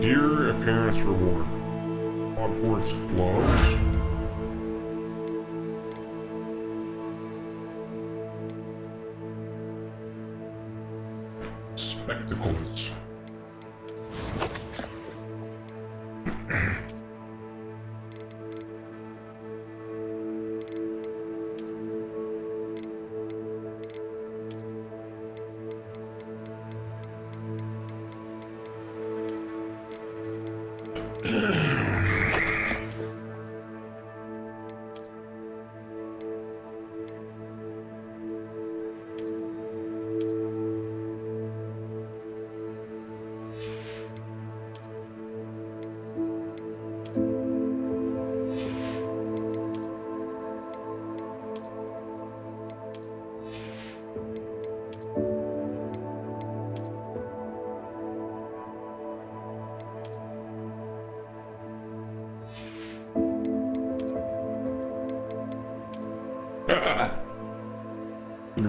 Dear Appearance Reward. Hogwarts gloves. Spectacles.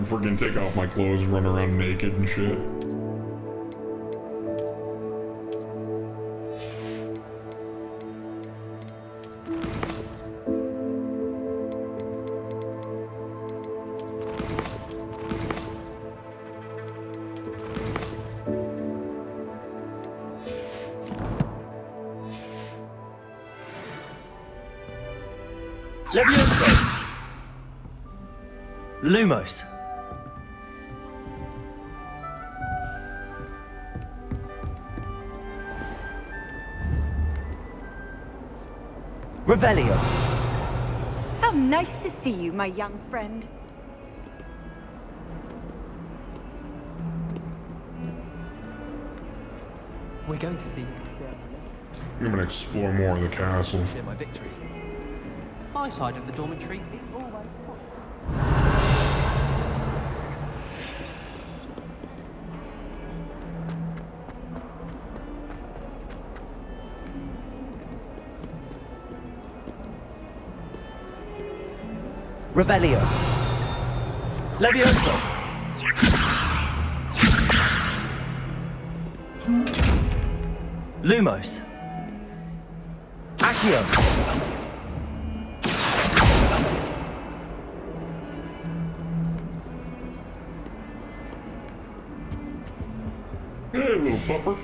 freaking take off my clothes and run around naked and shit. Levioso! Lumos. Revelio. How nice to see you, my young friend. We're going to see. I'm gonna explore more of the castle. Share my victory. My side of the dormitory is always Revelio. Levioso. Lumos. Accio. Hey, little pupper.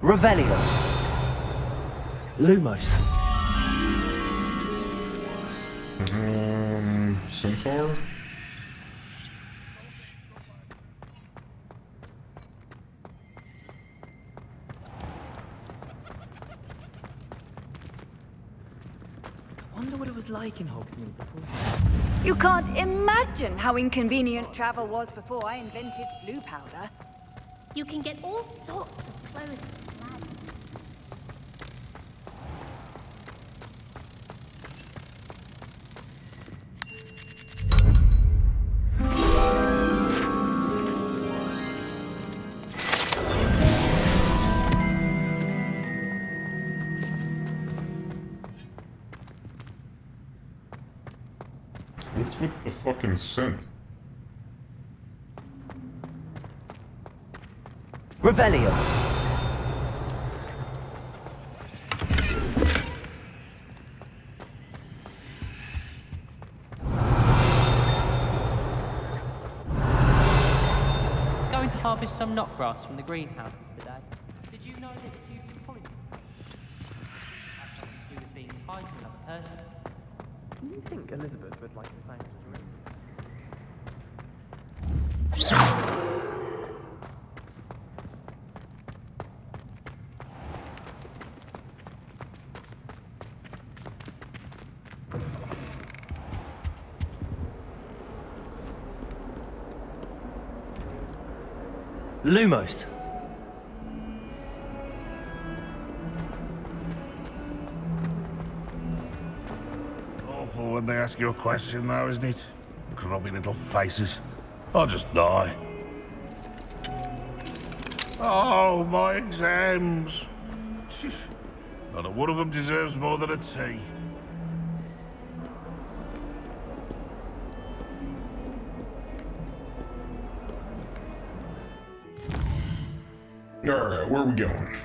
Revelio. Lumos. Centaur? I wonder what it was like in Hogsmeade before. You can't imagine how inconvenient travel was before I invented blue powder. You can get all sorts of clothes and flags. What's with the fucking scent? Revelio. Going to harvest some knotgrass from the greenhouse today. Did you know that it's used as poison? Has nothing to do with being tied to another person. Do you think Elizabeth would like to thank us Lumos. Awful when they ask you a question now, isn't it? Grubby little faces. I'll just die. Oh, my exams. Not a one of them deserves more than a tea. Alright, where are we going?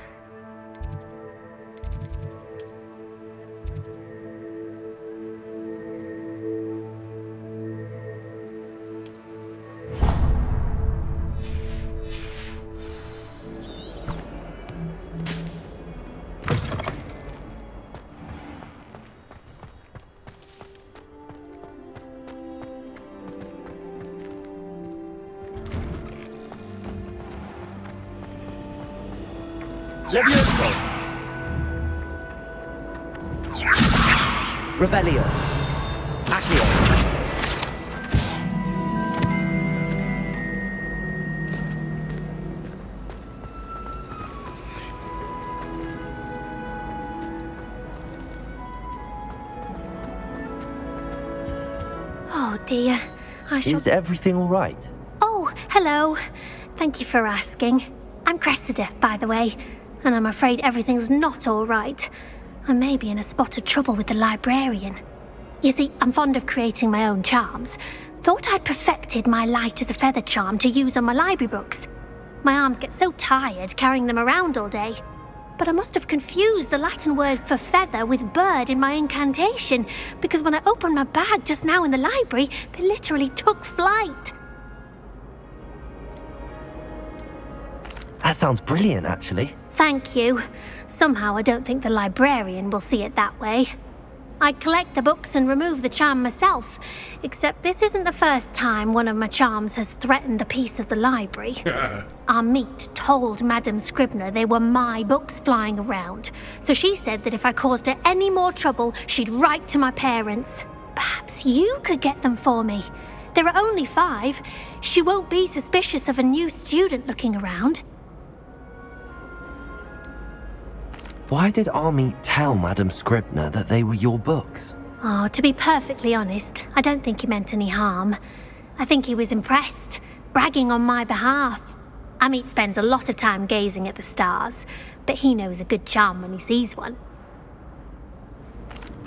Levioso. Revelio. Accio. Oh dear. Is everything all right? Oh, hello. Thank you for asking. I'm Cressida, by the way, and I'm afraid everything's not all right. I may be in a spot of trouble with the librarian. You see, I'm fond of creating my own charms. Thought I'd perfected my light as a feather charm to use on my library books. My arms get so tired carrying them around all day. But I must have confused the Latin word for feather with bird in my incantation, because when I opened my bag just now in the library, they literally took flight. That sounds brilliant, actually. Thank you. Somehow I don't think the librarian will see it that way. I collect the books and remove the charm myself, except this isn't the first time one of my charms has threatened the peace of the library. Our meet told Madame Scribner they were my books flying around, so she said that if I caused her any more trouble, she'd write to my parents. Perhaps you could get them for me. There are only 5. She won't be suspicious of a new student looking around. Why did Army tell Madame Scribner that they were your books? Oh, to be perfectly honest, I don't think he meant any harm. I think he was impressed, bragging on my behalf. Amit spends a lot of time gazing at the stars, but he knows a good charm when he sees one.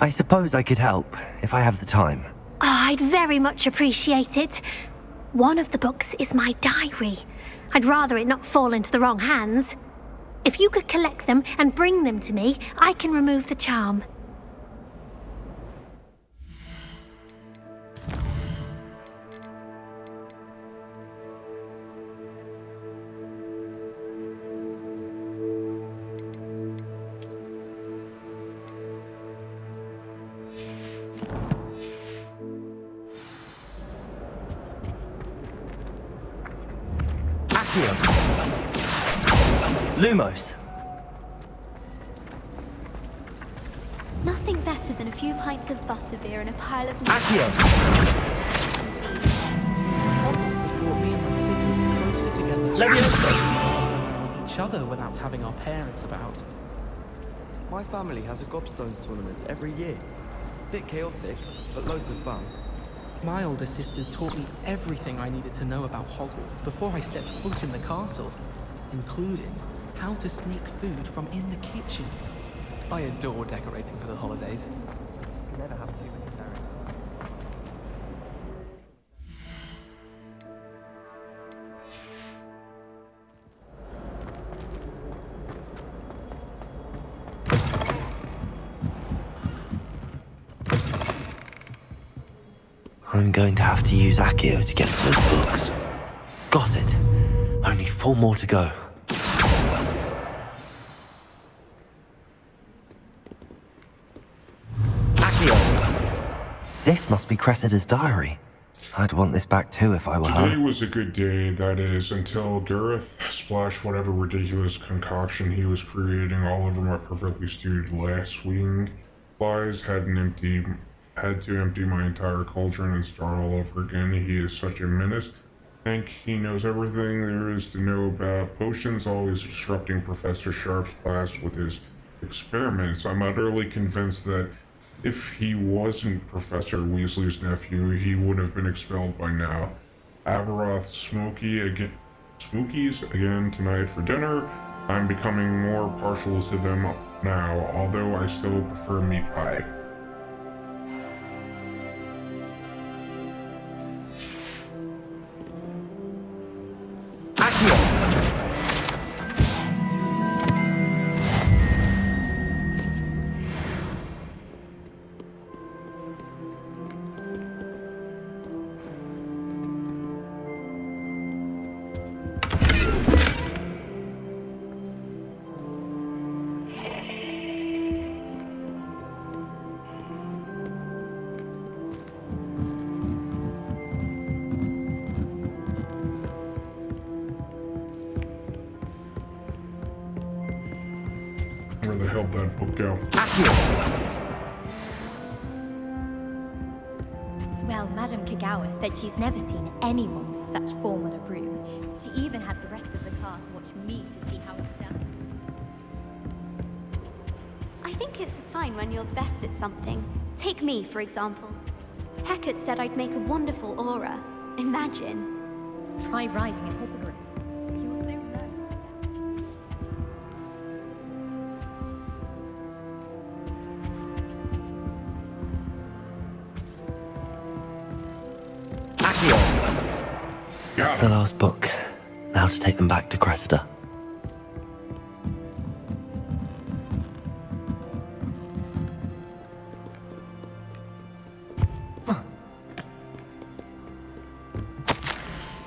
I suppose I could help, if I have the time. Oh, I'd very much appreciate it. One of the books is my diary. I'd rather it not fall into the wrong hands. If you could collect them and bring them to me, I can remove the charm. Lumos. Nothing better than a few pints of butterbeer and a pile of... Accio! Has brought me and my siblings closer together. Leviosa! Each other without having our parents about. My family has a gobstones tournament every year. Bit chaotic, but loads of fun. My older sisters taught me everything I needed to know about Hogwarts before I stepped foot in the castle, including how to sneak food from in the kitchens. I adore decorating for the holidays. Never have too many parents. I'm going to have to use Accio to get to those books. Got it. Only 4 more to go. This must be Cressida's diary. I'd want this back too if I were her. Today was a good day, that is, until Gareth splashed whatever ridiculous concoction he was creating all over my perfectly stewed last wing. Flies had to empty my entire cauldron and start all over again. He is such a menace. I think he knows everything there is to know about potions, always disrupting Professor Sharp's class with his experiments. I'm utterly convinced that if he wasn't Professor Weasley's nephew, he would have been expelled by now. Aberoth Smokies again tonight for dinner. I'm becoming more partial to them now, although I still prefer meat pie. Where the hell did that book go? Well, Madame Kagawa said she's never seen anyone with such form on a broom. She even had the rest of the class watch me to see how it's done. I think it's a sign when you're best at something. Take me, for example. Hecat said I'd make a wonderful aura. Imagine. Try riding a hippogriff. You'll soon learn. Accio! That's the last book. Now to take them back to Cressida.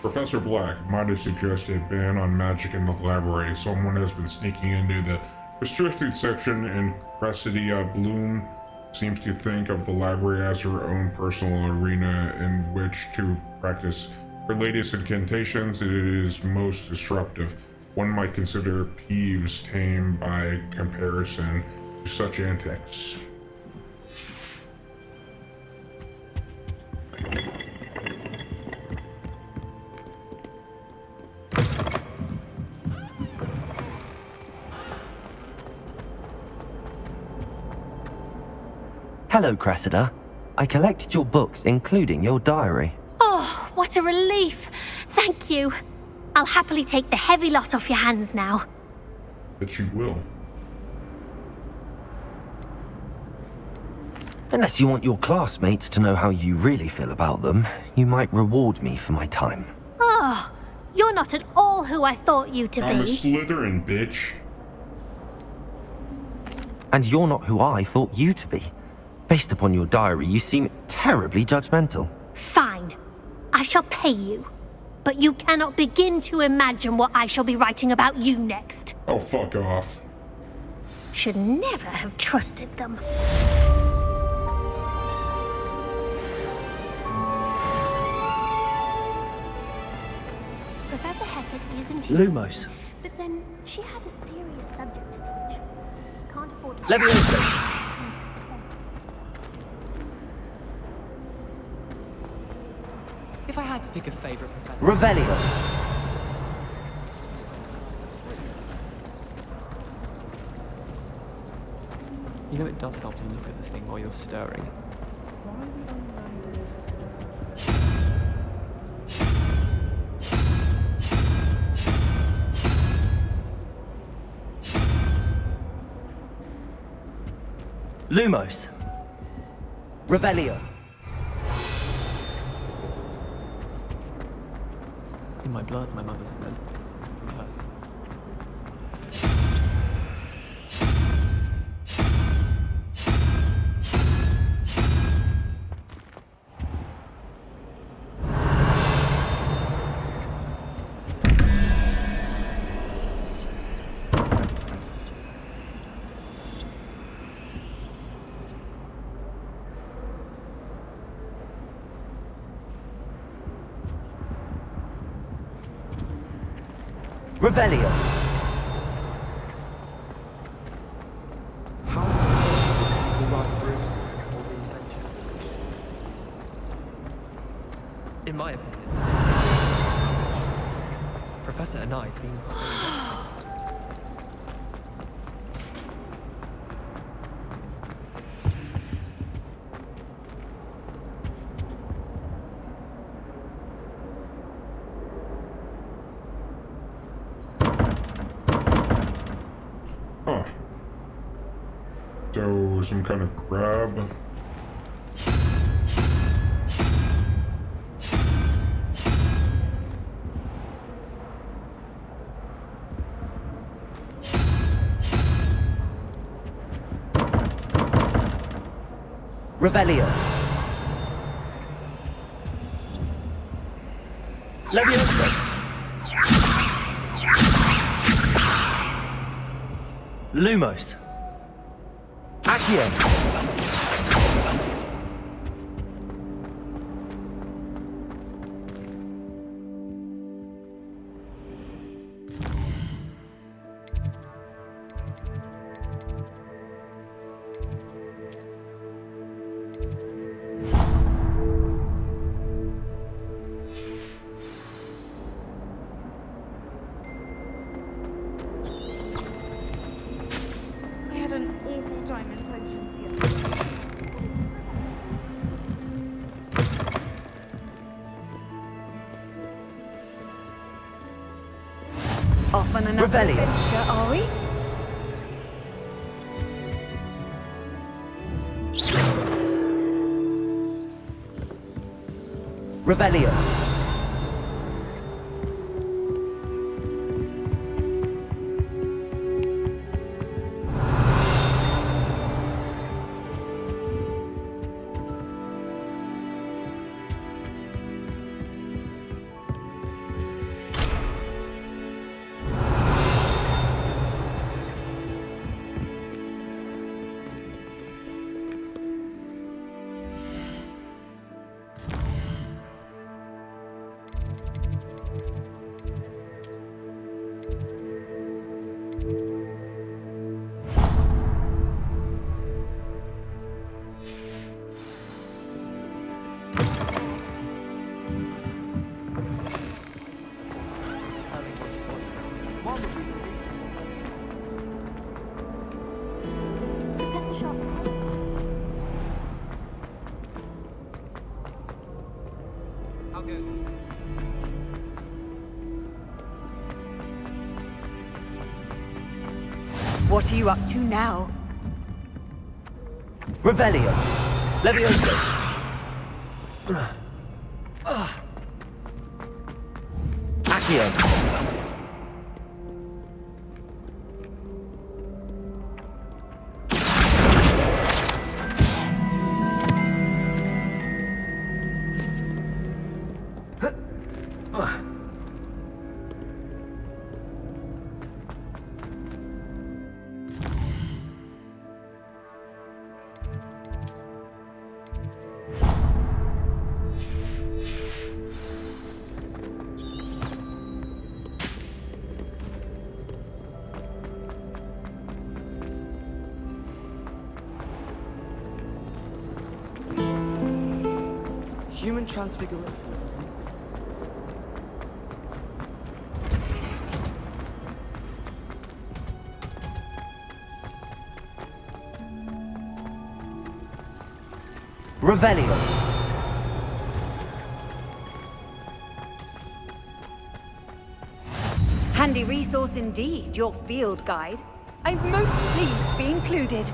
Professor Black might have suggested a ban on magic in the library. Someone has been sneaking into the restricted section, and Cressida Bloom seems to think of the library as her own personal arena in which to practice her latest incantations. It is most disruptive. One might consider Peeves tame by comparison to such antics. Hello, Cressida. I collected your books, including your diary. Oh, what a relief. Thank you. I'll happily take the heavy lot off your hands now. That you will. Unless you want your classmates to know how you really feel about them, you might reward me for my time. Oh, you're not at all who I thought you to be. I'm a Slytherin, bitch. And you're not who I thought you to be. Based upon your diary, you seem terribly judgmental. Fine. I shall pay you. But you cannot begin to imagine what I shall be writing about you next. Oh, fuck off. Should never have trusted them. Professor Hecat isn't here. Lumos. But then, she has a serious subject to teach. Can't afford to... Leviosa! If I had to pick a favorite professor... Revelio. You know, it does help to look at the thing while you're stirring. Lumos. Revelio. In my blood, my mother says. Hers. Revelio. In my opinion, Professor Anai seems Huh. So, some kind of crab. Revelio. Leviosa. Lumos. Accio. Off on another Revelio. adventure, are we? Revelio. What are you up to now? Revelio. Levioso. Accio. Human transfiguration. Revelio. Handy resource indeed, your field guide. I'm most pleased to be included.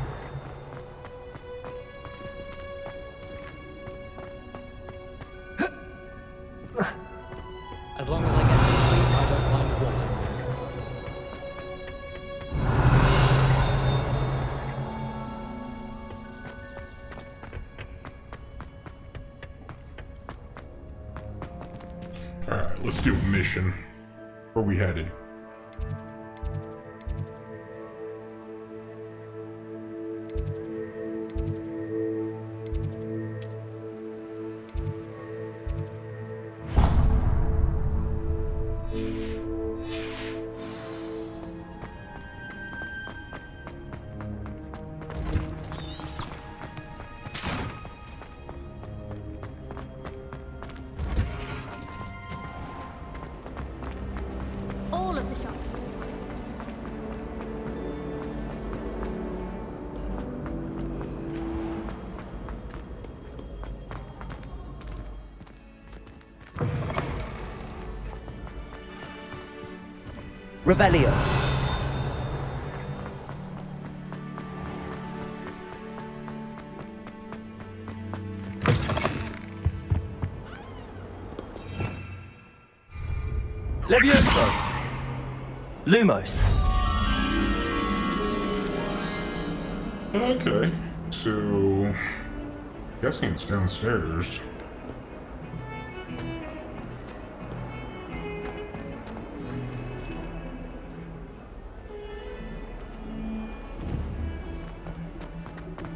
As long as I get some sleep, I don't mind walking. Alright, let's do a mission. Where are we headed? All of the shops. Revelio. Levioso. Lumos. Okay, so guessing it's downstairs.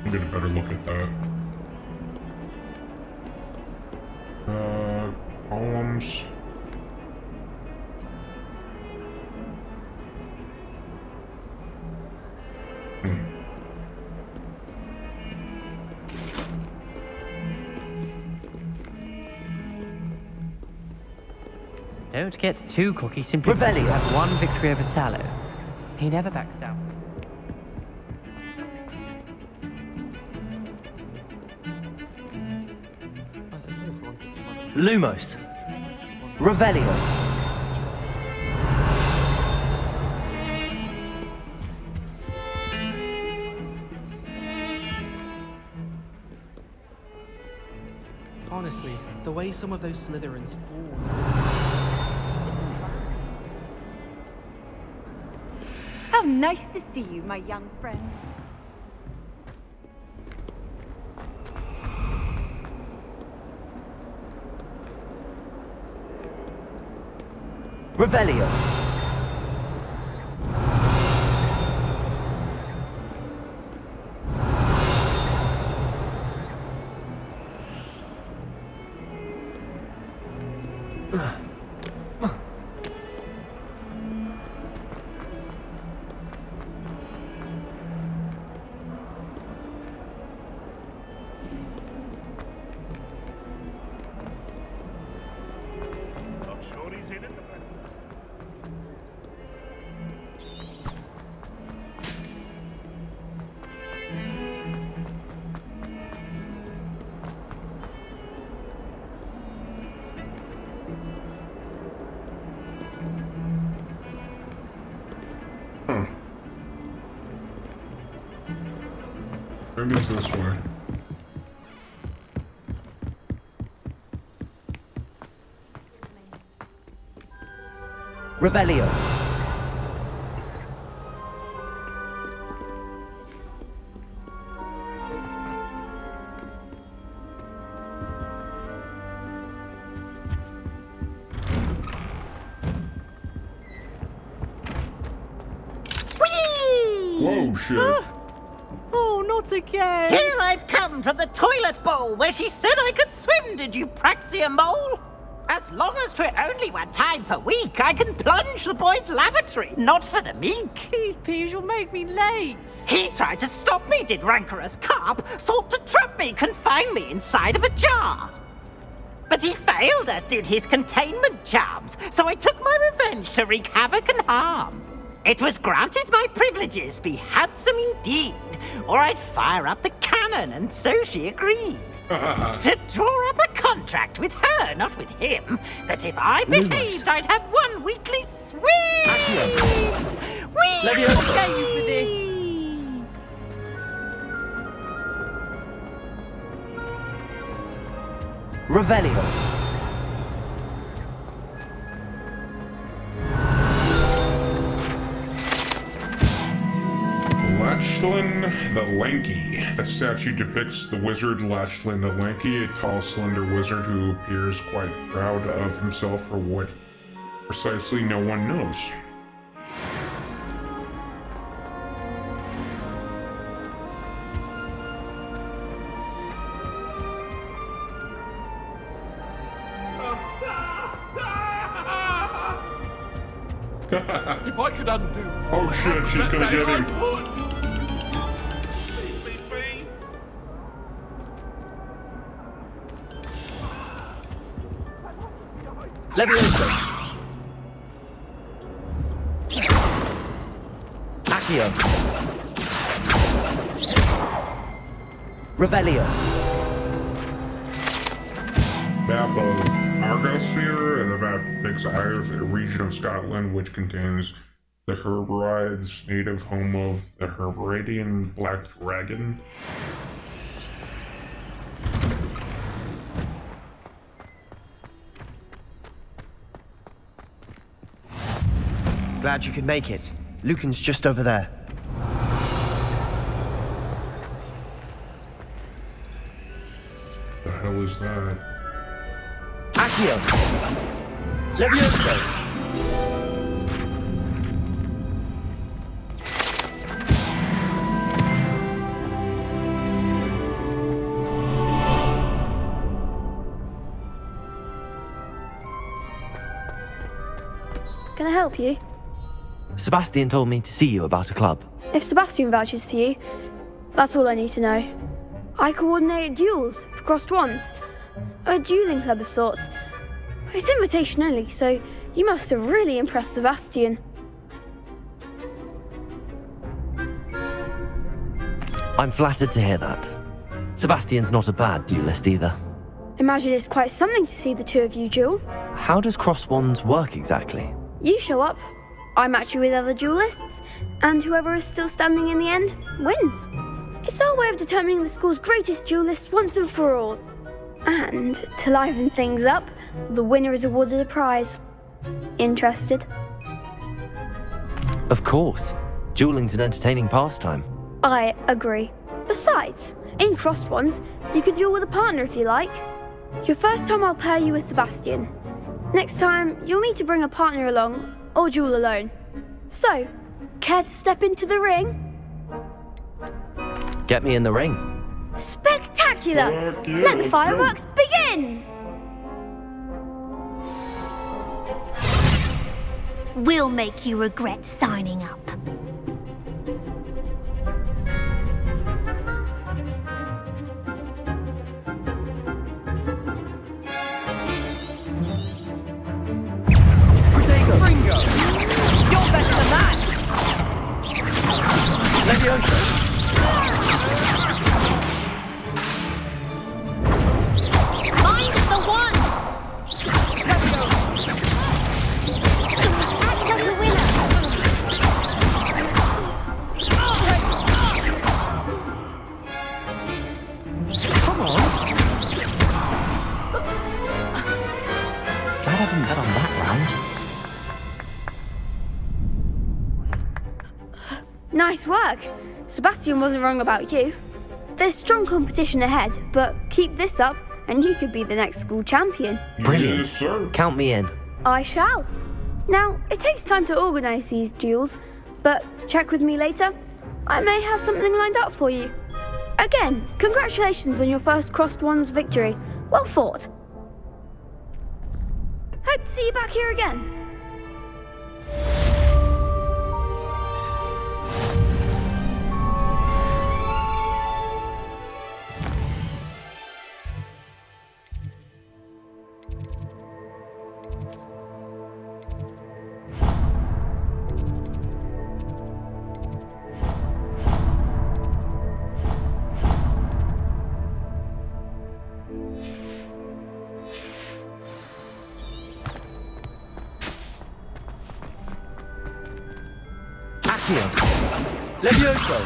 I'll get a better look at that. Columns. Don't get too cocky simply because you had one victory over Sallow. He never backs down. Lumos. Revelio. Honestly, The way some of those Slytherins fall. How nice to see you, my young friend. Revelio. Not sure he's in at the back. Maybe it's this way. Revelio. Whoa, shit. Oh, not again! Here I've come from the toilet bowl where she said I could swim, did you praxia mole? As long as 'twere only one time per week, I can plunge the boy's lavatory, not for the meek. These peas will make me late. He tried to stop me, did rancorous carp, sought to trap me, confine me inside of a jar. But he failed, as did his containment charms, so I took my revenge to wreak havoc and harm. It was granted my privileges be handsome indeed, or I'd fire up the cannon, and so she agreed. To draw up a contract with her, not with him, that if I behaved, I'd have one weekly swim. Let me escape you for this. Revelio. Lachlan the Lanky. The statue depicts the wizard Lachlan the Lanky, a tall, slender wizard who appears quite proud of himself for what precisely no one knows. If I could undo. Oh shit, she's gonna get him. Levioso. Accio. Revelio. Map of Argosphere, and the map depicts a region of Scotland which contains the Herbarides, native home of the Herbaridian Black Dragon. Glad you could make it. Lucan's just over there. The hell is that? Accio. Levioso. Can I help you? Sebastian told me to see you about a club. If Sebastian vouches for you, that's all I need to know. I coordinate duels for crossed wands. A dueling club of sorts. It's invitation only, so you must have really impressed Sebastian. I'm flattered to hear that. Sebastian's not a bad duelist either. Imagine it's quite something to see the two of you duel. How does cross wands work exactly? You show up, I match you with other duelists, and whoever is still standing in the end wins. It's our way of determining the school's greatest duelist once and for all. And to liven things up, the winner is awarded a prize. Interested? Of course. Dueling's an entertaining pastime. I agree. Besides, in crossed ones, you can duel with a partner if you like. Your first time I'll pair you with Sebastian. Next time, you'll need to bring a partner along, or duel alone. So, care to step into the ring? Get me in the ring. Spectacular! Let the fireworks begin! We'll make you regret signing up. Ringo! You're better than that! Leviosa! Mine's the one! Let's go! Act like a winner! Come on. Glad I didn't bet on that round. Nice work. Sebastian wasn't wrong about you. There's strong competition ahead, but keep this up and you could be the next school champion. Brilliant. Yes, sir. Count me in. I shall. Now, it takes time to organise these duels, but check with me later. I may have something lined up for you. Again, congratulations on your first Crossed Ones victory. Well fought. Hope to see you back here again. Levioso!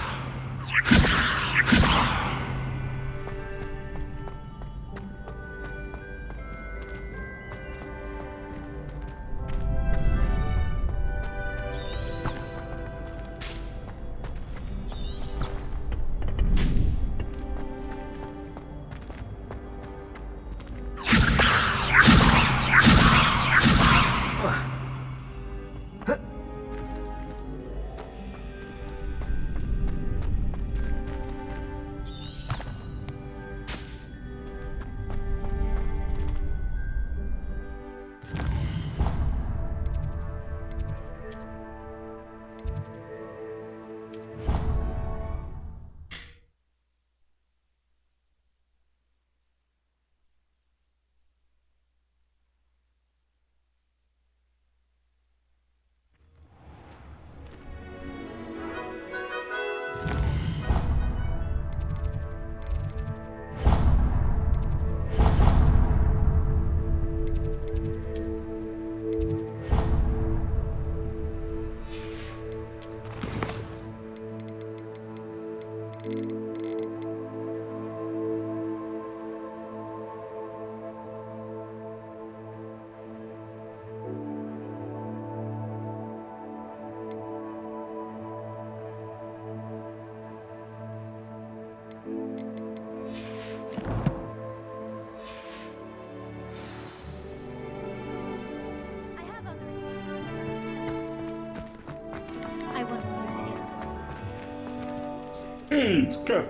Hey, it's good.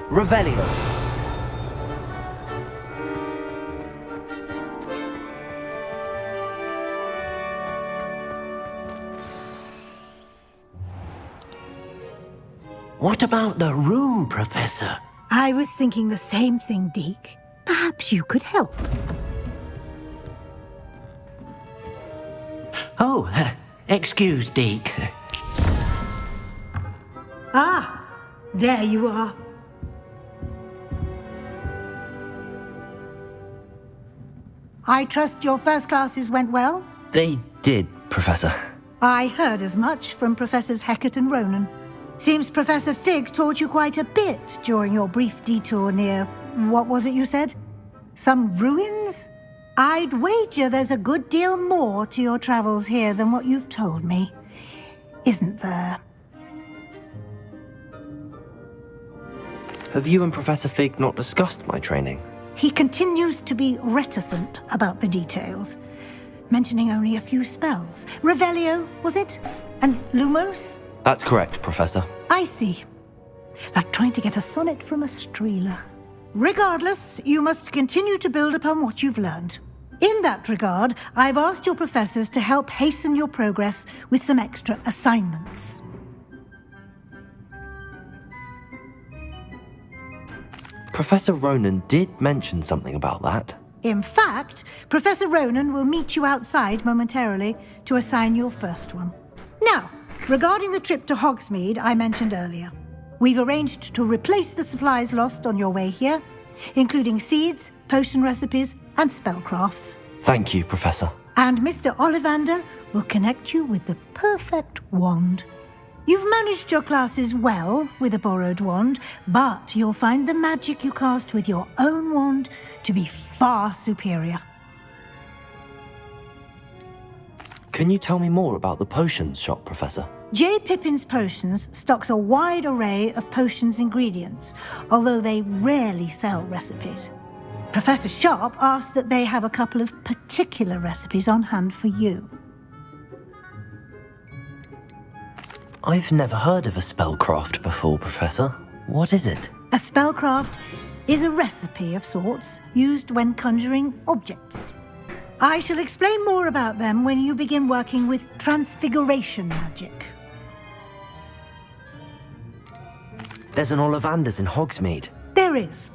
Revelio. What about the room, Professor? I was thinking the same thing, Deke. Perhaps you could help. Oh, excuse, Deke. Ah, there you are. I trust your first classes went well? They did, Professor. I heard as much from Professors Hecat and Ronan. Seems Professor Fig taught you quite a bit during your brief detour near... what was it you said? Some ruins? I'd wager there's a good deal more to your travels here than what you've told me. Isn't there? Have you and Professor Fig not discussed my training? He continues to be reticent about the details, mentioning only a few spells. Revelio, was it? And Lumos? That's correct, Professor. I see. Like trying to get a sonnet from a streeler. Regardless, you must continue to build upon what you've learned. In that regard, I've asked your professors to help hasten your progress with some extra assignments. Professor Ronan did mention something about that. In fact, Professor Ronan will meet you outside momentarily to assign your first one. Now, regarding the trip to Hogsmeade I mentioned earlier, we've arranged to replace the supplies lost on your way here, including seeds, potion recipes, and spellcrafts. Thank you, Professor. And Mr. Ollivander will connect you with the perfect wand. You've managed your classes well with a borrowed wand, but you'll find the magic you cast with your own wand to be far superior. Can you tell me more about the potions shop, Professor? J. Pippin's Potions stocks a wide array of potions ingredients, although they rarely sell recipes. Professor Sharp asked that they have a couple of particular recipes on hand for you. I've never heard of a spellcraft before, Professor. What is it? A spellcraft is a recipe of sorts used when conjuring objects. I shall explain more about them when you begin working with transfiguration magic. There's an Ollivander's in Hogsmeade. There is.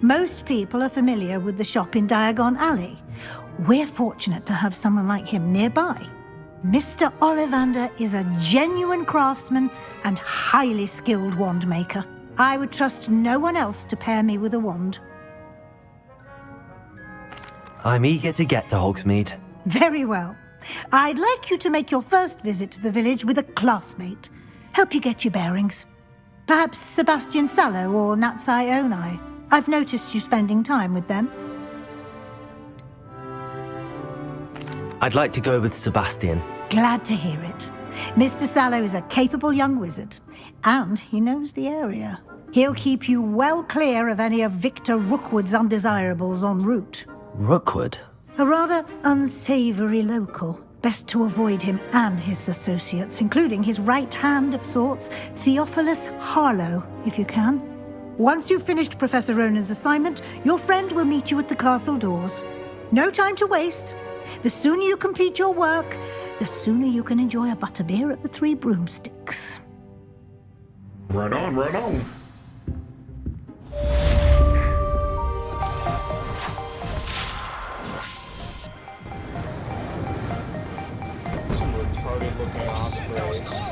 Most people are familiar with the shop in Diagon Alley. We're fortunate to have someone like him nearby. Mr. Ollivander is a genuine craftsman and highly skilled wand maker. I would trust no one else to pair me with a wand. I'm eager to get to Hogsmeade. Very well. I'd like you to make your first visit to the village with a classmate. Help you get your bearings. Perhaps Sebastian Sallow or Natsai Onai. I've noticed you spending time with them. I'd like to go with Sebastian. Glad to hear it. Mr. Sallow is a capable young wizard, and he knows the area. He'll keep you well clear of any of Victor Rookwood's undesirables en route. Rookwood? A rather unsavory local. Best to avoid him and his associates, including his right hand of sorts, Theophilus Harlow, if you can. Once you've finished Professor Ronan's assignment, your friend will meet you at the castle doors. No time to waste. The sooner you complete your work, the sooner you can enjoy a butterbeer at the Three Broomsticks. Right on, right on. Some retarded looking ospreys.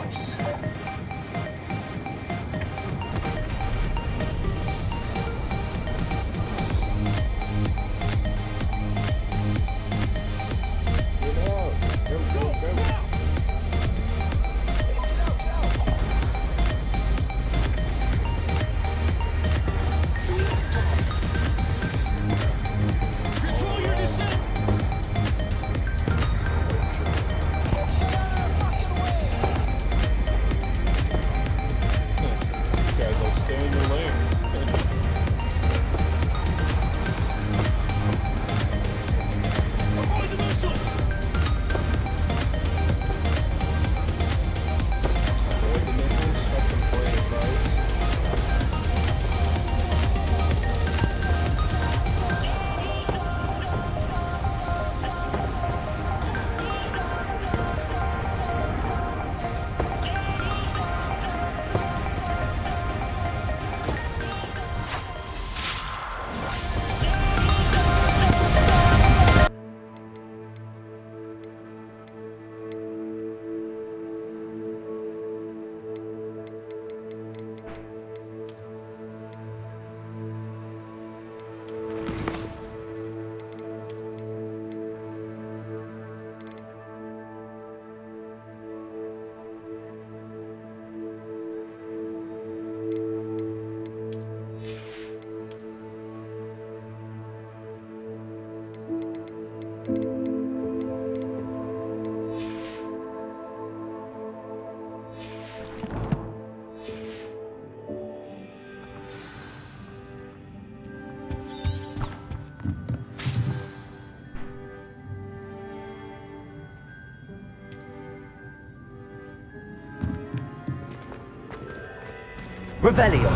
Revelio.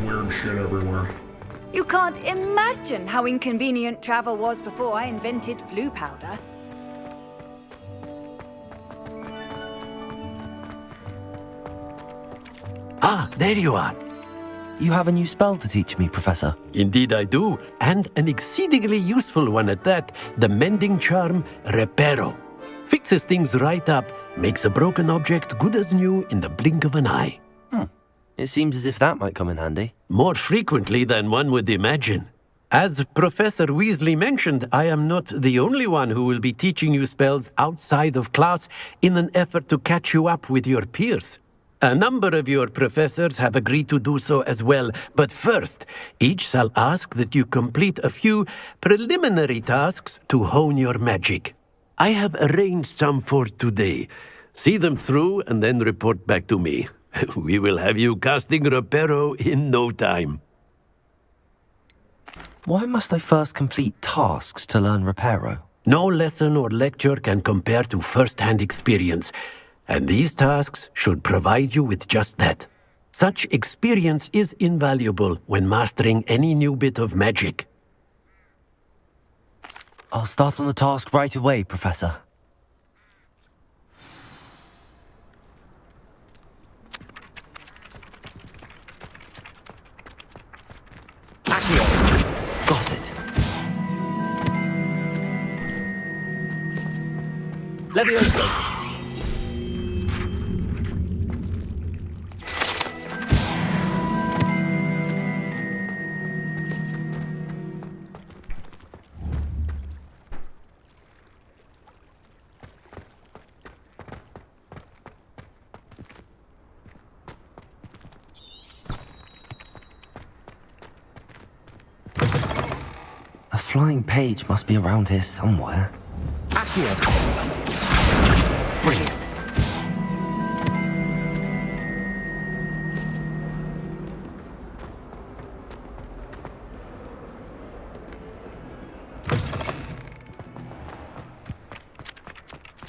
Weird shit everywhere. You can't imagine how inconvenient travel was before I invented flu powder. Ah, there you are. You have a new spell to teach me, Professor. Indeed I do, and an exceedingly useful one at that. The mending charm, Reparo. Fixes things right up, makes a broken object good as new in the blink of an eye. It seems as if that might come in handy. More frequently than one would imagine. As Professor Weasley mentioned, I am not the only one who will be teaching you spells outside of class in an effort to catch you up with your peers. A number of your professors have agreed to do so as well, but first, each shall ask that you complete a few preliminary tasks to hone your magic. I have arranged some for today. See them through and then report back to me. We will have you casting Reparo in no time. Why must I first complete tasks to learn Reparo? No lesson or lecture can compare to first-hand experience, and these tasks should provide you with just that. Such experience is invaluable when mastering any new bit of magic. I'll start on the task right away, Professor. Accio. Got it. Levioso. A flying page must be around here somewhere. Accio. Brilliant.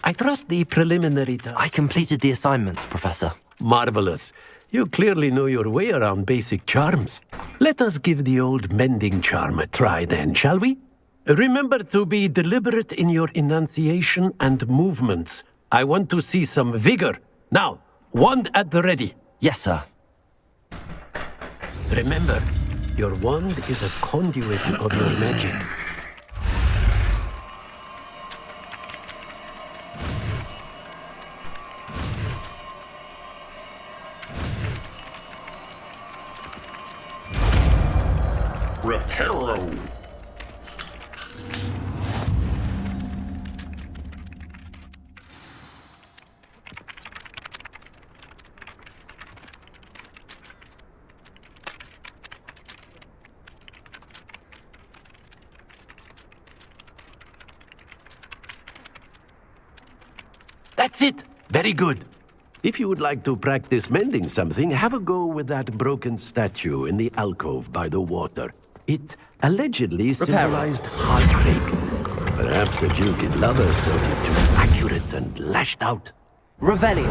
I trust the preliminary I completed the assignments, Professor. Marvelous. You clearly know your way around basic charms. Let us give the old mending charm a try then, shall we? Remember to be deliberate in your enunciation and movements. I want to see some vigor. Now, wand at the ready. Yes, sir. Remember, your wand is a conduit of your magic. Reparo. That's it. Very good. If you would like to practice mending something, have a go with that broken statue in the alcove by the water. It allegedly symbolized heartbreak. Perhaps a jilted lover thought it too accurate and lashed out. Revelio.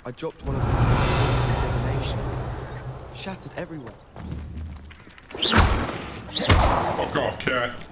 I dropped one of them. Detonation. Shattered everywhere. Fuck off, cat.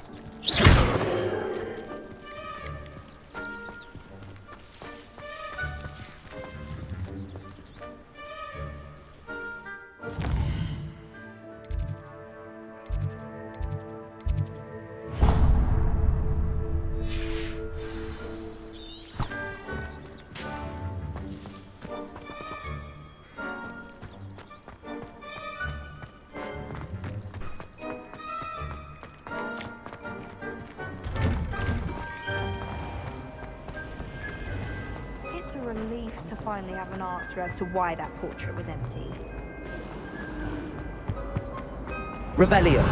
Relief to finally have an answer as to why that portrait was empty. Revelio.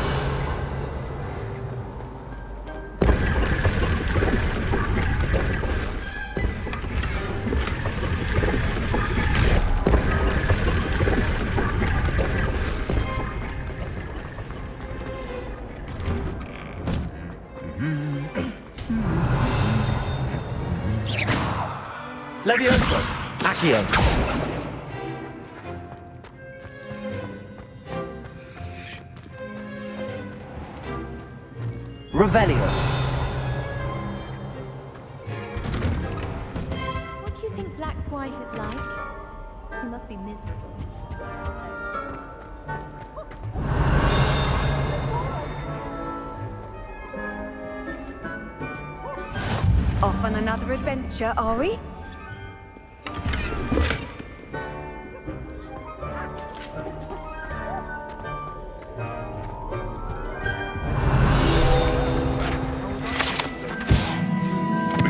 Levioso. Accio. Revelio. What do you think Black's wife is like? He must be miserable. Off on another adventure, are we?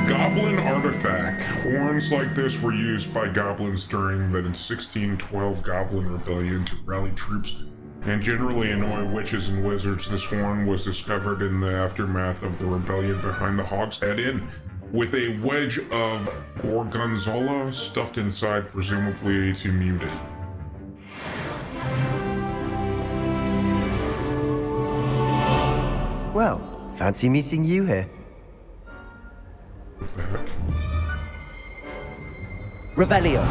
Goblin artifact. Horns like this were used by goblins during the 1612 Goblin Rebellion to rally troops and generally annoy witches and wizards. This horn was discovered in the aftermath of the rebellion behind the Hogshead Inn, with a wedge of gorgonzola stuffed inside, presumably to mute it. Well, fancy meeting you here. What the heck? Revelio.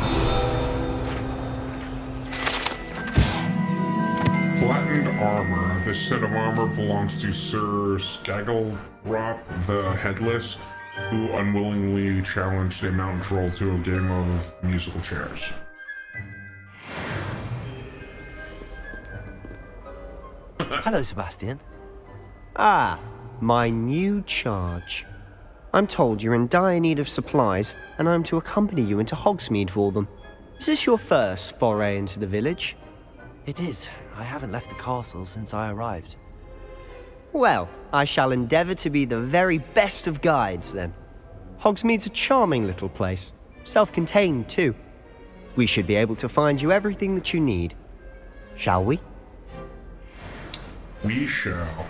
Flattened armor. This set of armor belongs to Sir Skagglerop the Headless, who unwillingly challenged a mountain troll to a game of musical chairs. Hello, Sebastian. Ah, my new charge. I'm told you're in dire need of supplies, and I'm to accompany you into Hogsmeade for them. Is this your first foray into the village? It is. I haven't left the castle since I arrived. Well, I shall endeavour to be the very best of guides, then. Hogsmeade's a charming little place. Self-contained, too. We should be able to find you everything that you need. Shall we? We shall.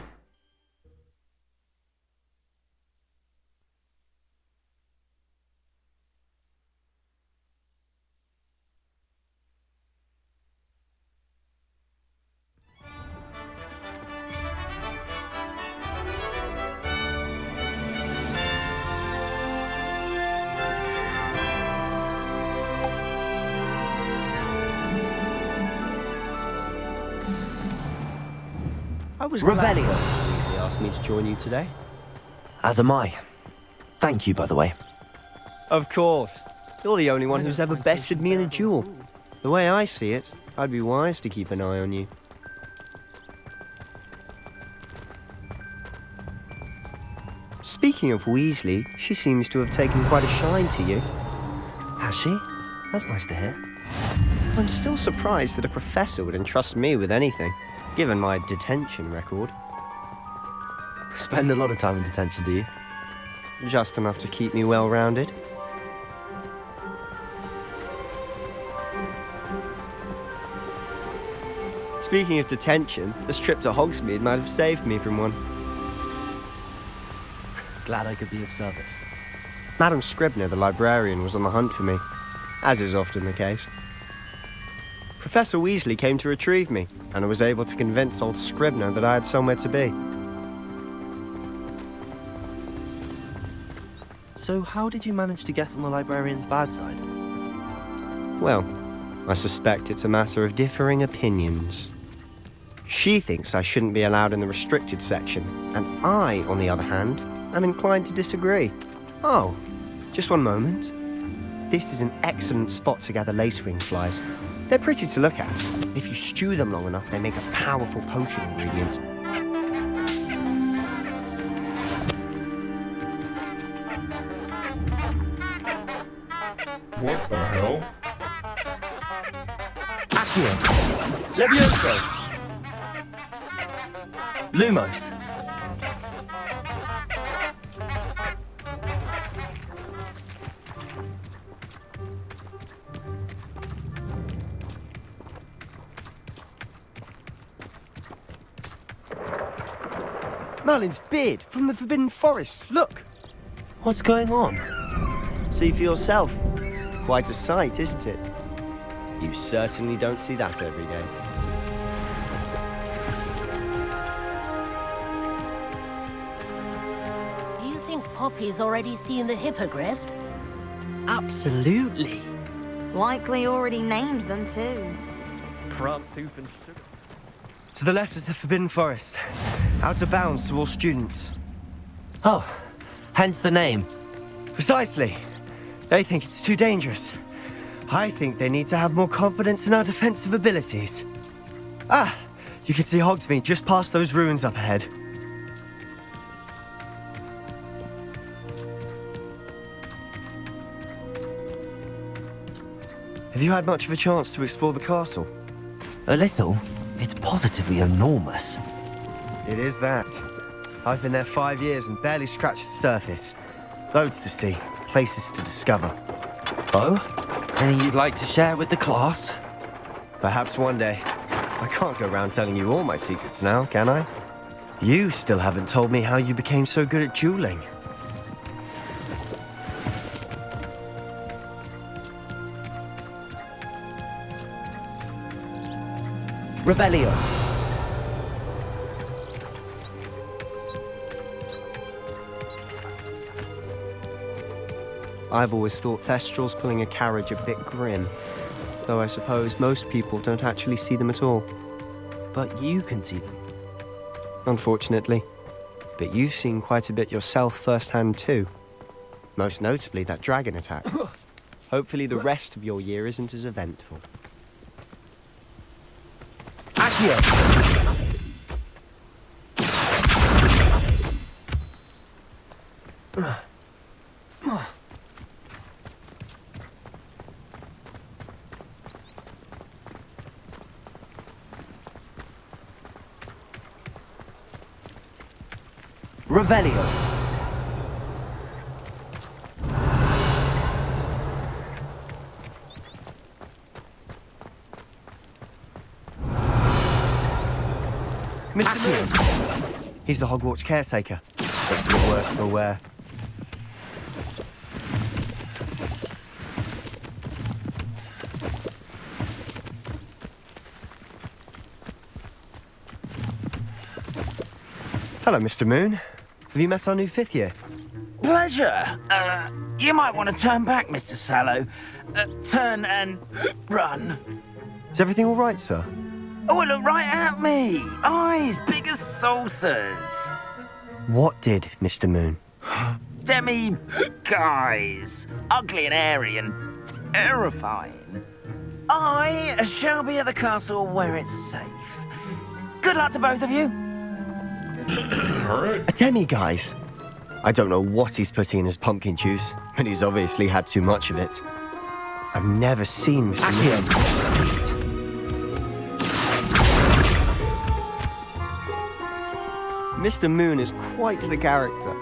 I was glad Mr. Weasley asked me to join you today. As am I. Thank you, by the way. Of course. You're the only one who's ever bested me in a duel. The way I see it, I'd be wise to keep an eye on you. Speaking of Weasley, she seems to have taken quite a shine to you. Has she? That's nice to hear. I'm still surprised that a professor would entrust me with anything, given my detention record. Spend a lot of time in detention, do you? Just enough to keep me well-rounded. Speaking of detention, this trip to Hogsmeade might have saved me from one. Glad I could be of service. Madam Scribner, the librarian, was on the hunt for me, as is often the case. Professor Weasley came to retrieve me, and I was able to convince old Scribner that I had somewhere to be. So how did you manage to get on the librarian's bad side? Well, I suspect it's a matter of differing opinions. She thinks I shouldn't be allowed in the restricted section, and I, on the other hand, am inclined to disagree. Oh, just one moment. This is an excellent spot to gather lacewing flies. They're pretty to look at. If you stew them long enough, they make a powerful potion ingredient. What the hell? Accio. Levioso. Lumos. Merlin's beard from the Forbidden Forest, look! What's going on? See for yourself. Quite a sight, isn't it? You certainly don't see that every day. Do you think Poppy's already seen the hippogriffs? Absolutely. Likely already named them too. Crab soup and sugar. To the left is the Forbidden Forest. Out of bounds to all students. Oh, hence the name. Precisely. They think it's too dangerous. I think they need to have more confidence in our defensive abilities. Ah, you can see Hogsmeade just past those ruins up ahead. Have you had much of a chance to explore the castle? A little. It's positively enormous. It is that. I've been there 5 years and barely scratched the surface. Loads to see, places to discover. Oh? Any you'd like to share with the class? Perhaps one day. I can't go around telling you all my secrets now, can I? You still haven't told me how you became so good at dueling. Revelio. I've always thought Thestrals pulling a carriage a bit grim, though I suppose most people don't actually see them at all. But you can see them. Unfortunately. But you've seen quite a bit yourself firsthand too. Most notably that dragon attack. Hopefully the rest of your year isn't as eventful. Accio! Revelio. Mr. Moon! He's the Hogwarts caretaker. Looks a bit worse for wear. Hello, Mr. Moon. Have you met our new 5th year? Pleasure. You might want to turn back, Mr. Sallow. Turn and run. Is everything all right, sir? Oh, look right at me. Eyes big as saucers. What did, Mr. Moon? Demi guys. Ugly and hairy and terrifying. I shall be at the castle where it's safe. Good luck to both of you. Alright. A demi-guise? I don't know what he's putting in his pumpkin juice, but he's obviously had too much of it. I've never seen Mr. Moon eat. Mr. Moon is quite the character.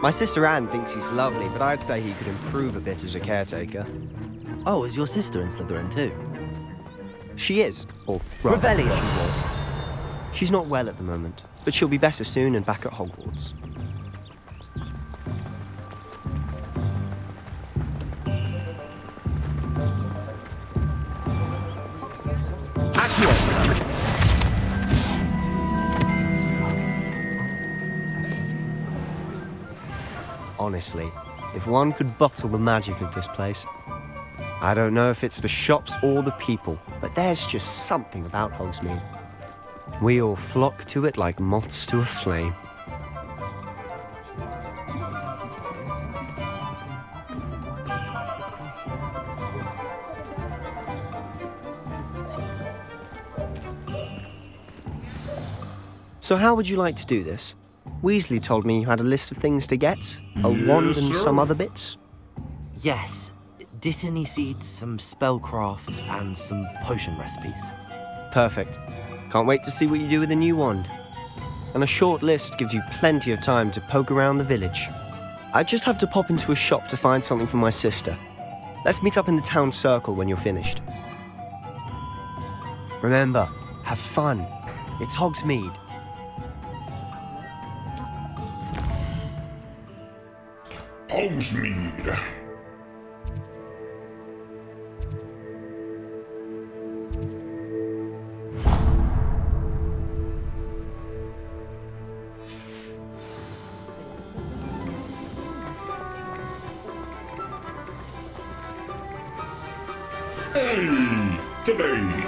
My sister Anne thinks he's lovely, but I'd say he could improve a bit as a caretaker. Oh, is your sister in Slytherin too? She is, or rather, Revelio. she was. She's not well at the moment, but she'll be better soon and back at Hogwarts. Honestly, if one could bottle the magic of this place. I don't know if it's the shops or the people, but there's just something about Hogsmeade. We all flock to it like moths to a flame. So how would you like to do this? Weasley told me you had a list of things to get, a wand and some other bits. Yes. Dittany seeds, some spellcrafts, and some potion recipes. Perfect. Can't wait to see what you do with the new wand. And a short list gives you plenty of time to poke around the village. I just have to pop into a shop to find something for my sister. Let's meet up in the town circle when you're finished. Remember, have fun. It's Hogsmeade. Hogsmeade. Hey, today.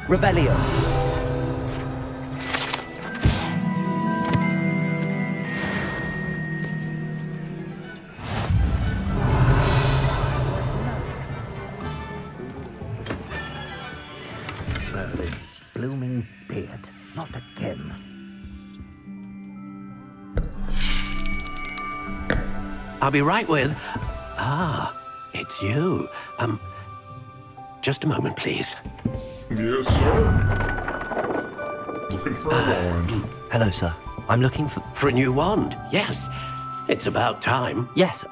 Revelio. This blooming beard. Not again. I'll be right with... Ah, it's you. Just a moment, please. Yes, sir. Looking for a wand. Hello, sir. I'm looking for... For a new wand, yes. It's about time. Yes,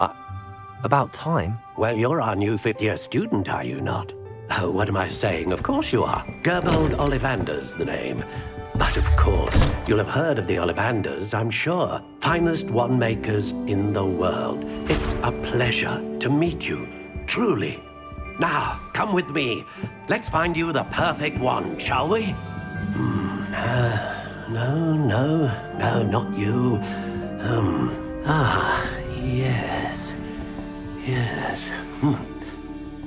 about time? Well, you're our new fifth-year student, are you not? Oh, what am I saying? Of course you are. Gerbold Ollivander's the name. But of course, you'll have heard of the Ollivanders, I'm sure. Finest wand makers in the world. It's a pleasure to meet you, truly. Now, come with me. Let's find you the perfect wand, shall we? No, not you. Yes.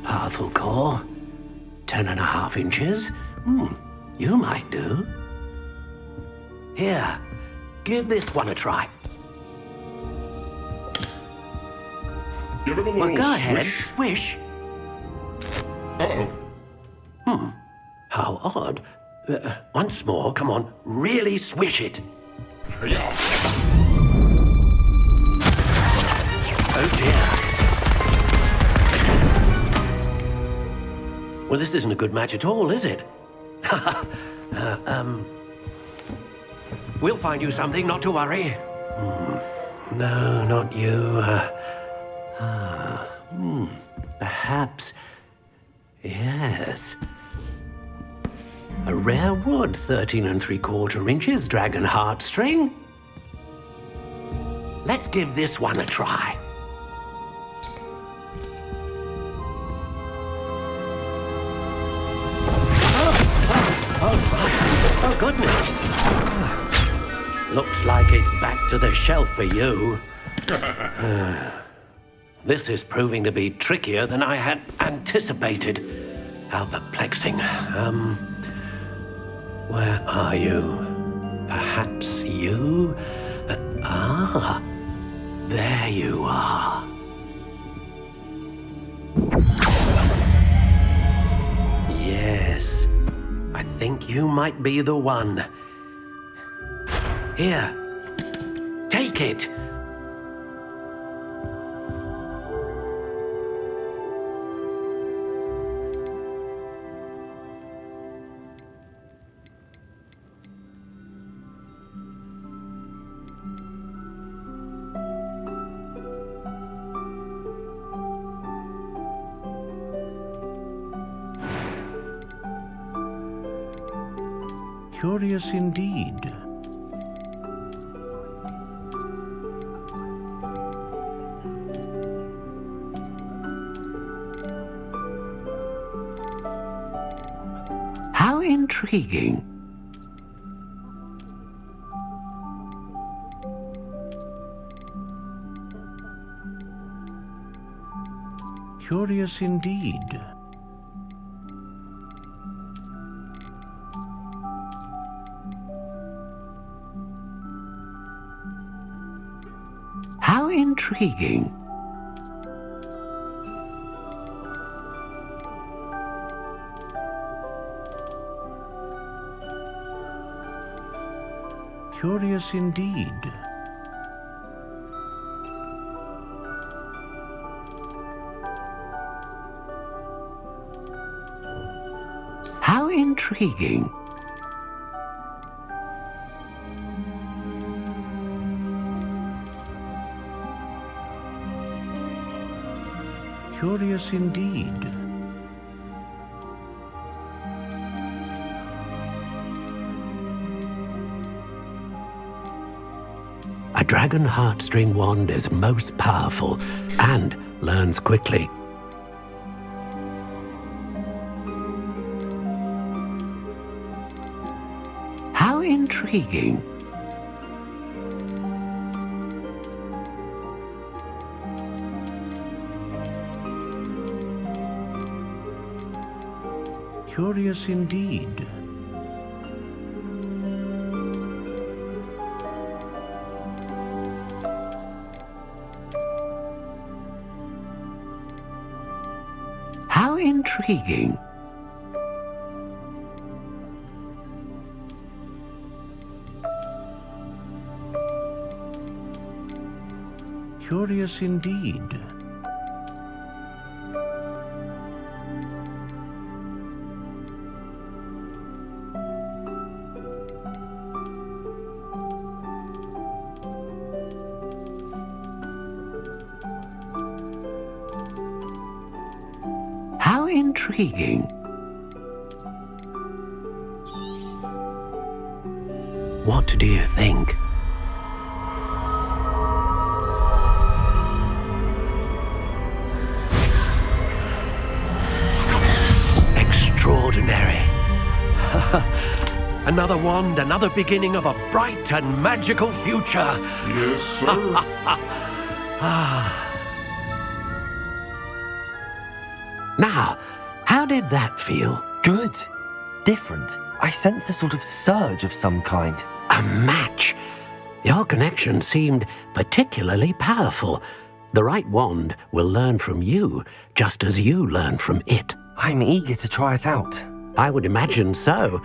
Powerful core. 10.5 inches. You might do. Here, give this one a try. Give it a little Well, go ahead, swish. swish. Uh-oh. How odd. Once more, come on, really swish it. Yeah. Oh dear. Well, this isn't a good match at all, is it? We'll find you something, not to worry. No, not you. Perhaps... Yes. A rare wood, 13 3/4 inches, dragon heartstring. Let's give this one a try. Oh, goodness. Looks like it's back to the shelf for you. This is proving to be trickier than I had anticipated. How perplexing. Where are you? Perhaps you? There you are. Yes, I think you might be the one. Here, take it. Curious indeed. How intriguing. Curious indeed. How intriguing. Curious indeed. How intriguing. Curious indeed. A dragon heartstring wand is most powerful and learns quickly. How intriguing. Curious indeed. How intriguing. Curious indeed. How intriguing. What do you think? Extraordinary. Another wand, another beginning of a bright and magical future. Yes, sir. Now, how did that feel? Good. Different. I sensed a sort of surge of some kind. A match. Your connection seemed particularly powerful. The right wand will learn from you, just as you learn from it. I'm eager to try it out. I would imagine so.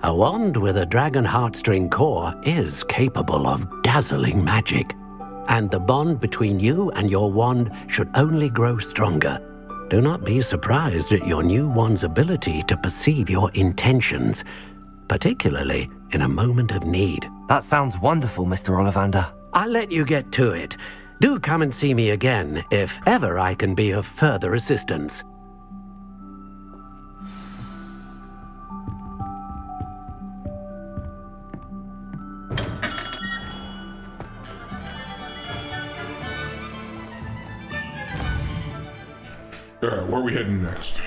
A wand with a dragon heartstring core is capable of dazzling magic. And the bond between you and your wand should only grow stronger. Do not be surprised at your new wand's ability to perceive your intentions, particularly in a moment of need. That sounds wonderful, Mr. Ollivander. I'll let you get to it. Do come and see me again if ever I can be of further assistance. Alright, where are we heading next?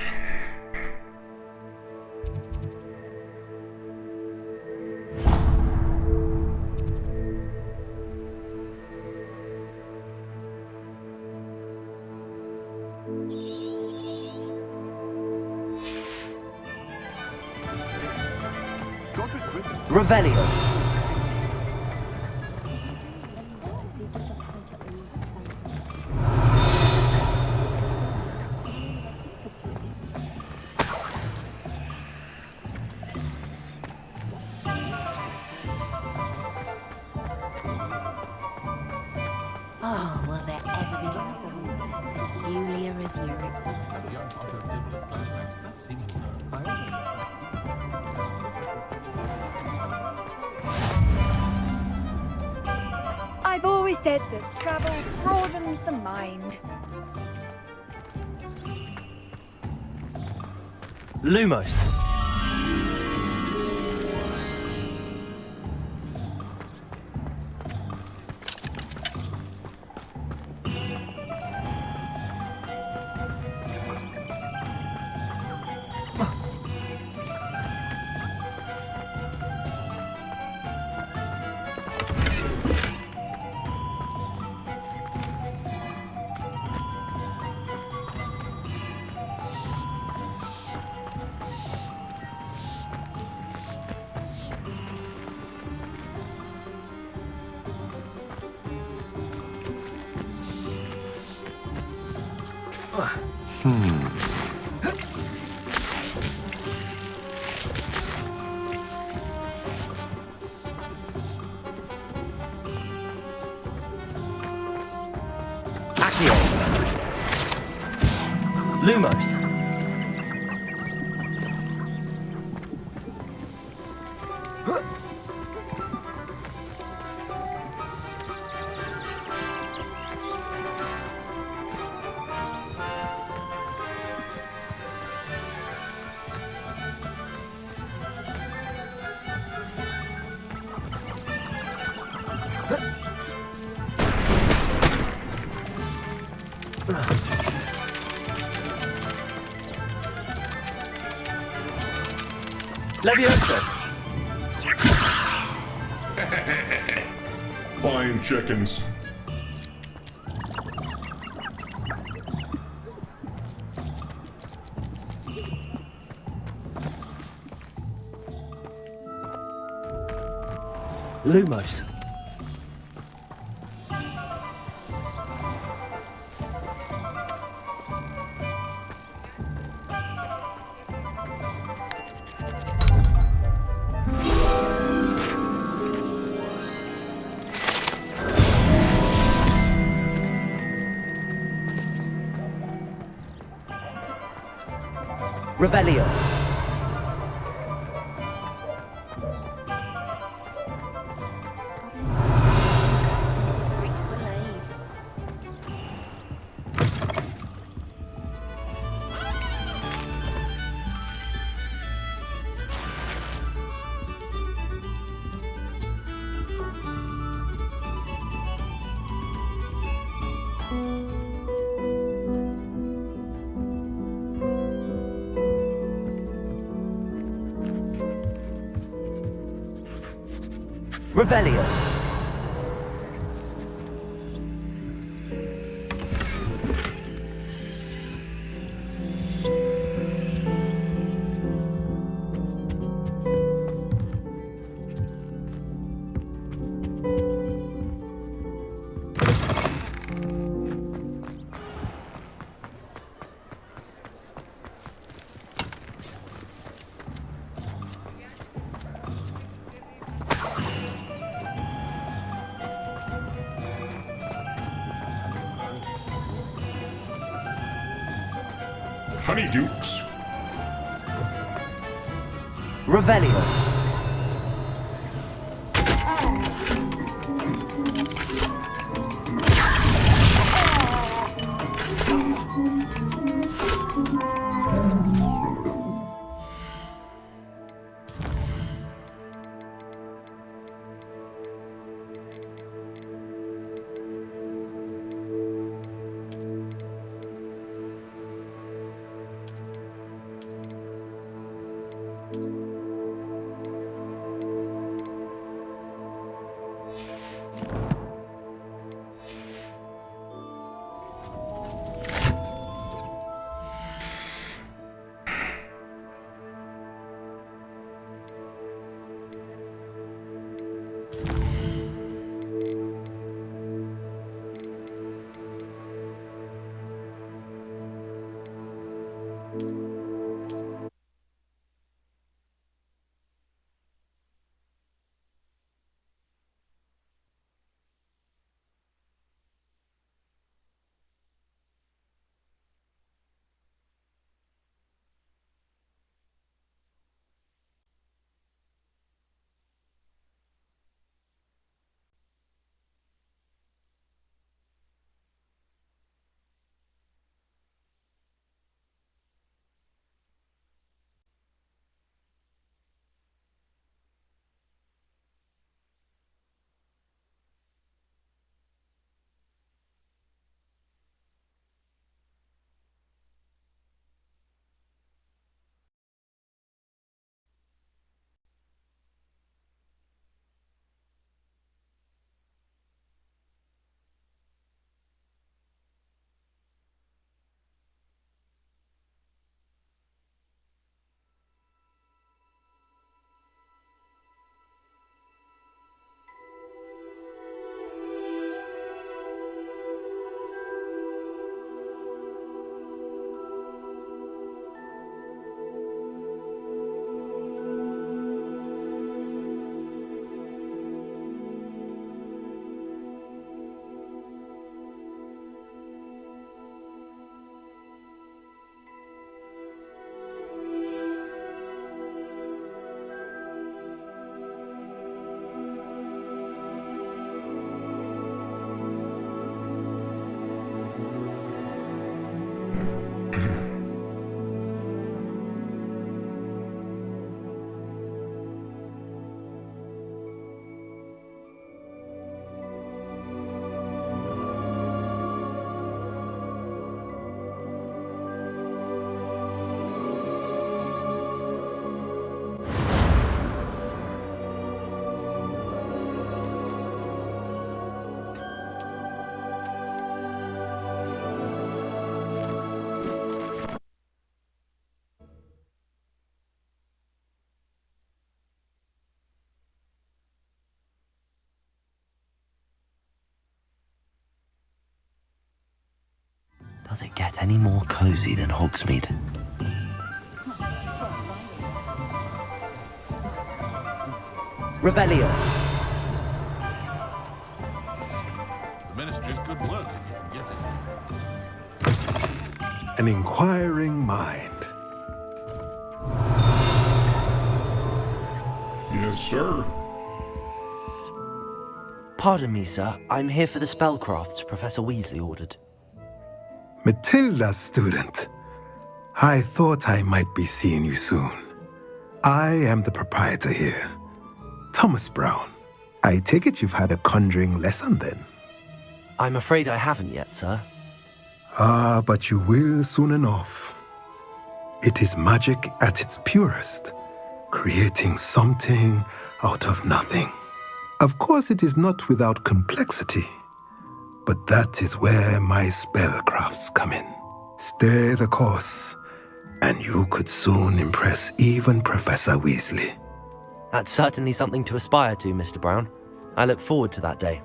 Revelio. Oh, will there ever be as peculiar as Europe? I've always said that travel broadens the mind. Lumos. Lumos. Leviosa! Fine chickens. Lumos. Revelio. Revelio. Honeydukes. Revelio. Does it get any more cozy than Hogsmeade? Revelio. The Ministry's good work if you can get it. An inquiring mind. Yes, sir. Pardon me, sir. I'm here for the spellcrafts Professor Weasley ordered. Matilda's student. I thought I might be seeing you soon. I am the proprietor here, Thomas Brown. I take it you've had a conjuring lesson then? I'm afraid I haven't yet, sir. Ah, but you will soon enough. It is magic at its purest, creating something out of nothing. Of course, it is not without complexity, but that is where my spellcrafts come in. Stay the course, and you could soon impress even Professor Weasley. That's certainly something to aspire to, Mr. Brown. I look forward to that day.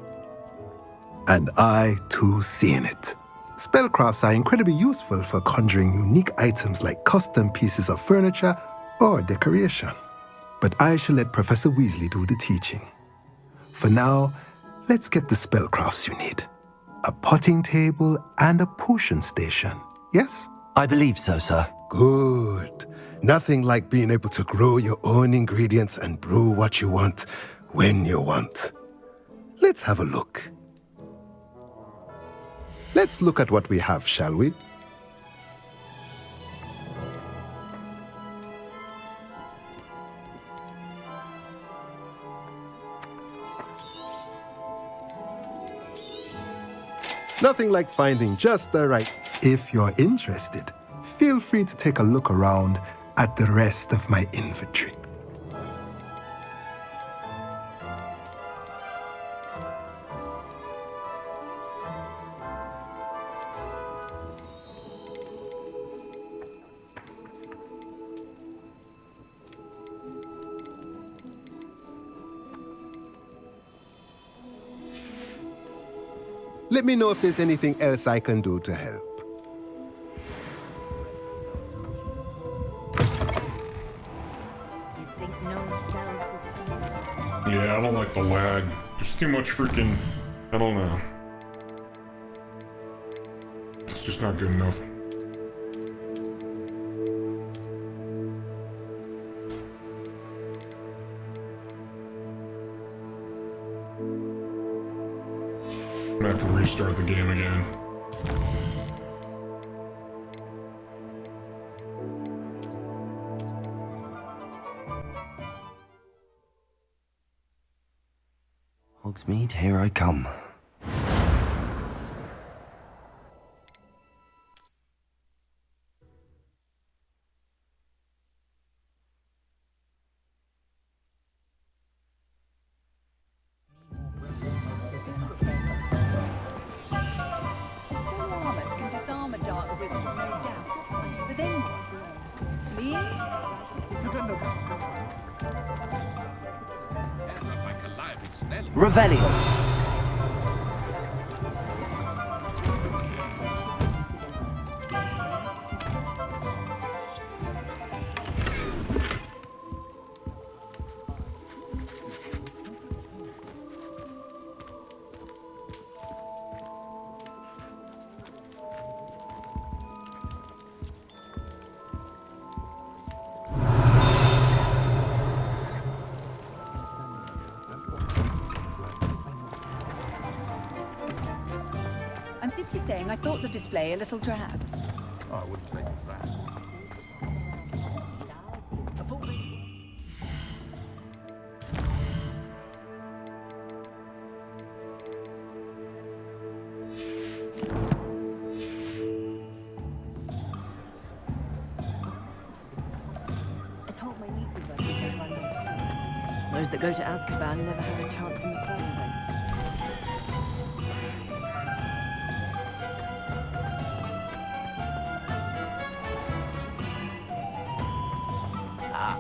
And I, too, seeing it. Spellcrafts are incredibly useful for conjuring unique items like custom pieces of furniture or decoration. But I shall let Professor Weasley do the teaching. For now, let's get the spellcrafts you need. A potting table and a potion station, yes? I believe so, sir. Good. Nothing like being able to grow your own ingredients and brew what you want when you want. Let's have a look. Let's look at what we have, shall we? Nothing like finding just the right. If you're interested, feel free to take a look around at the rest of my inventory. Let me know if there's anything else I can do to help. Yeah, I don't like the lag. There's too much freaking... I don't know. It's just not good enough. I'm gonna have to restart the game again. Hogsmeade, here I come. Revelio. I'm simply saying I thought the display a little drab. Oh, I wouldn't take it back. Those that go to Azkaban never had a chance in the first place.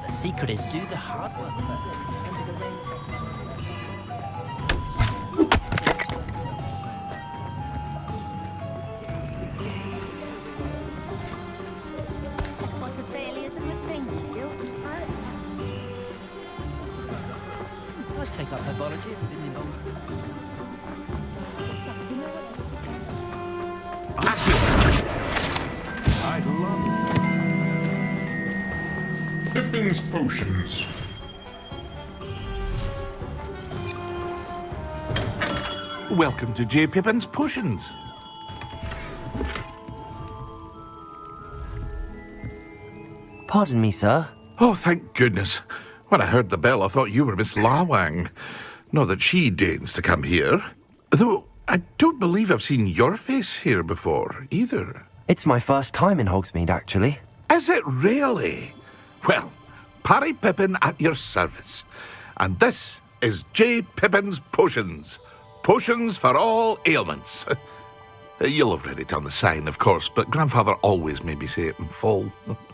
The secret is do the hard work first. Pippin's Potions. Welcome to J. Pippin's Potions. Pardon me, sir. Oh, thank goodness. When I heard the bell, I thought you were Miss Lawang. Not that she deigns to come here. Though, I don't believe I've seen your face here before, either. It's my first time in Hogsmeade, actually. Is it really? Well, Parry Pippin at your service. And this is J. Pippin's Potions. Potions for all ailments. You'll have read it on the sign, of course, but Grandfather always made me say it in full.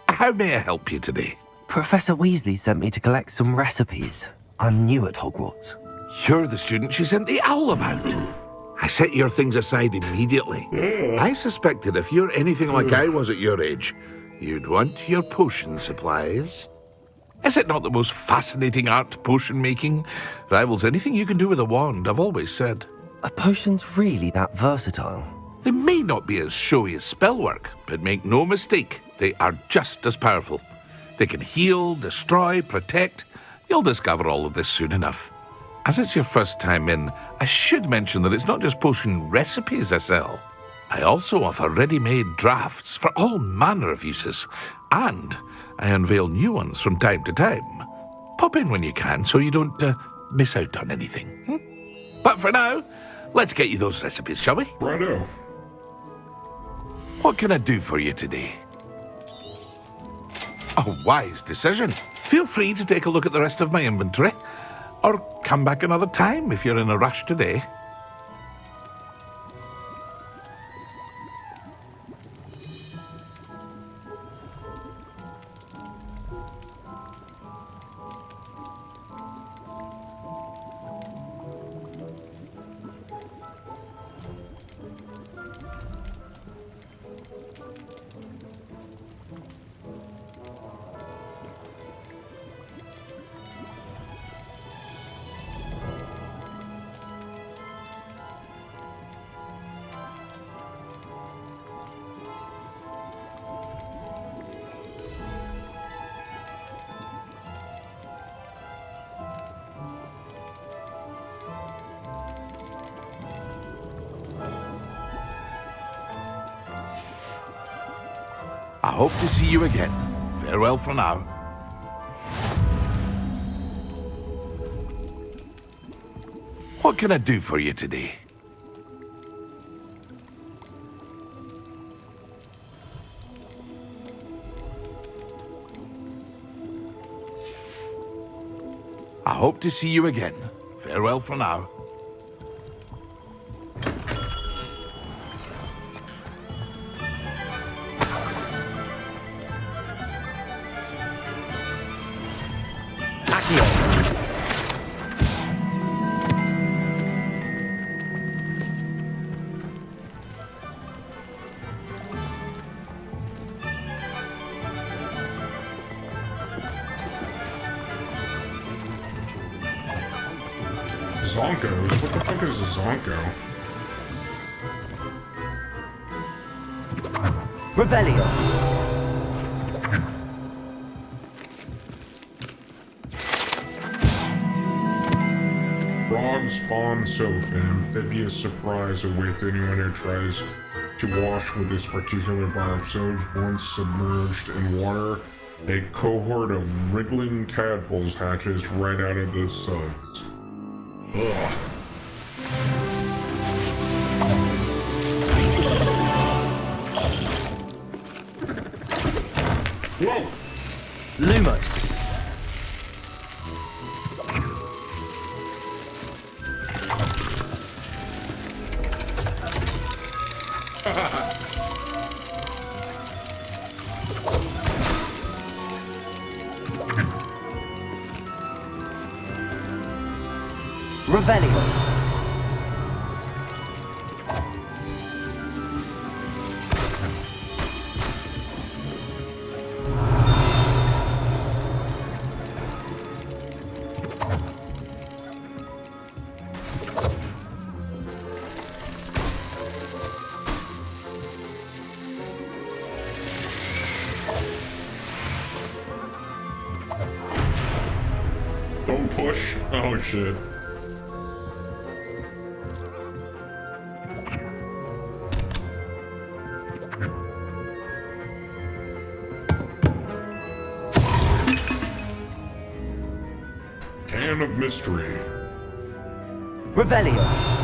How may I help you today? Professor Weasley sent me to collect some recipes. I'm new at Hogwarts. You're the student she sent the owl about. I set your things aside immediately. I suspected if you're anything like I was at your age, you'd want your potion supplies. Is it not the most fascinating art, potion making? Rivals anything you can do with a wand, I've always said. Are potions really that versatile? They may not be as showy as spellwork, but make no mistake, they are just as powerful. They can heal, destroy, protect. You'll discover all of this soon enough. As it's your first time in, I should mention that it's not just potion recipes I sell. I also offer ready-made drafts for all manner of uses, and I unveil new ones from time to time. Pop in when you can so you don't miss out on anything. But for now, let's get you those recipes, shall we? Righto. What can I do for you today? A wise decision. Feel free to take a look at the rest of my inventory, or come back another time if you're in a rush today. I hope to see you again. Farewell for now. What can I do for you today? I hope to see you again. Farewell for now. Zonkos? What the fuck is a Zonko? Revelio. Frog spawn sofa. Amphibious surprise awaits anyone who tries to wash with this particular bar of soap. Once submerged in water, a cohort of wriggling tadpoles hatches right out of the suds. Ugh. Whoa! Lumos. Revelio. Oh shit. Can of mystery. Revelio.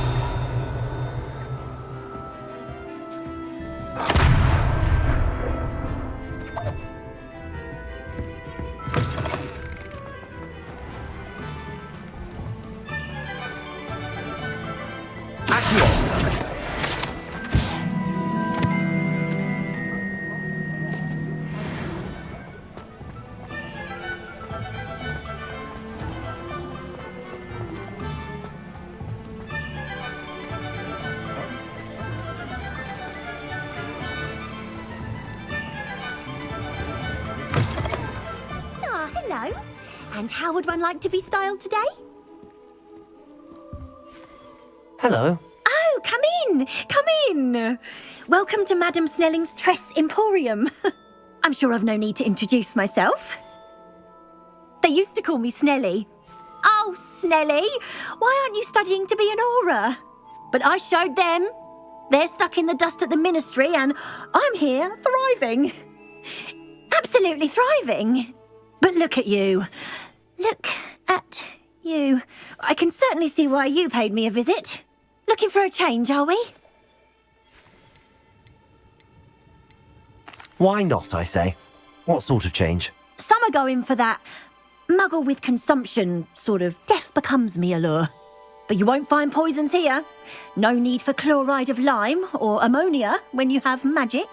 Ah, hello. And how would one like to be styled today? Hello. Oh, come in. Come in. Welcome to Madame Snelling's Tress Emporium. I'm sure I've no need to introduce myself. They used to call me Snelly. Oh, Snelly, why aren't you studying to be an aura? But I showed them. They're stuck in the dust at the ministry and I'm here thriving. Absolutely thriving. But look at you. Look at you. I can certainly see why you paid me a visit. Looking for a change, are we? Why not, I say? What sort of change? Some are going for that muggle with consumption, sort of death becomes me allure. But you won't find poisons here. No need for chloride of lime or ammonia when you have magic.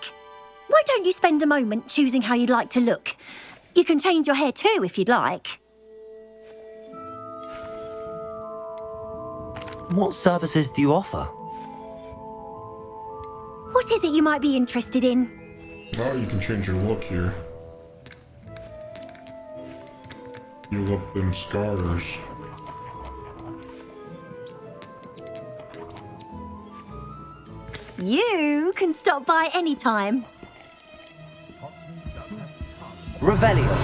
Why don't you spend a moment choosing how you'd like to look? You can change your hair too if you'd like. What services do you offer? What is it you might be interested in? Oh, you can change your look here. Heal up them scars. You can stop by any time. Revelio.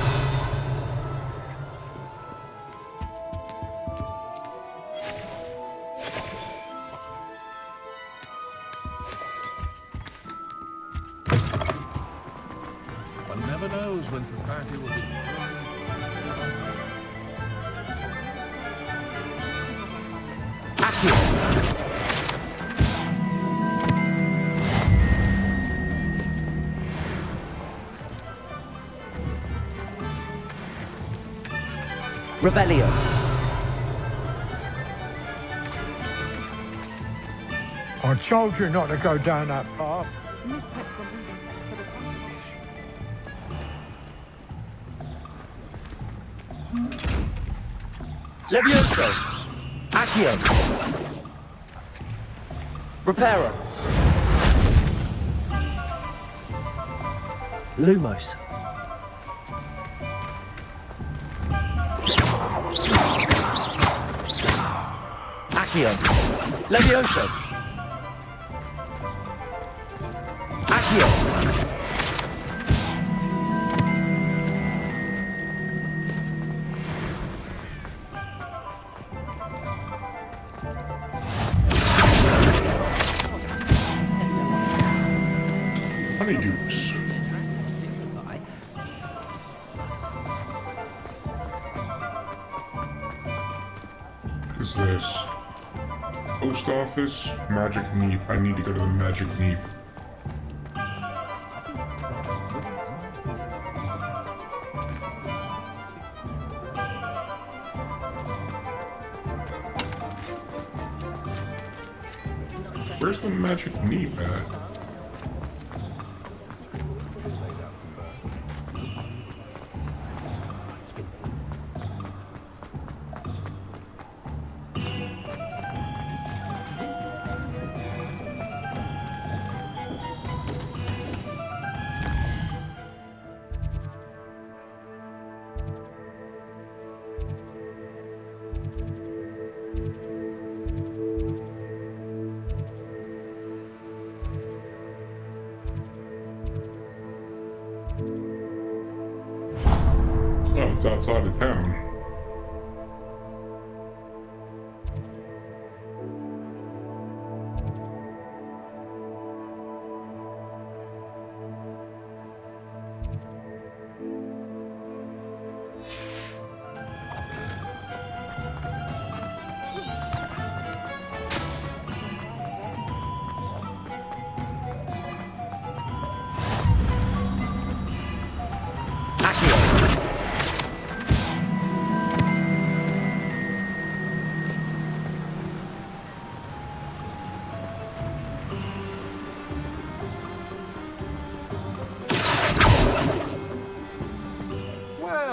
One never knows when society will be. Revelio. I told you not to go down that path. Levioso. Accio. Reparo. Lumos. Accio. Levioso. Accio. Honeydukes. What is this? Post office, magic neep. I need to go to the magic neep. Where's the magic neep at? Oh, it's outside of town.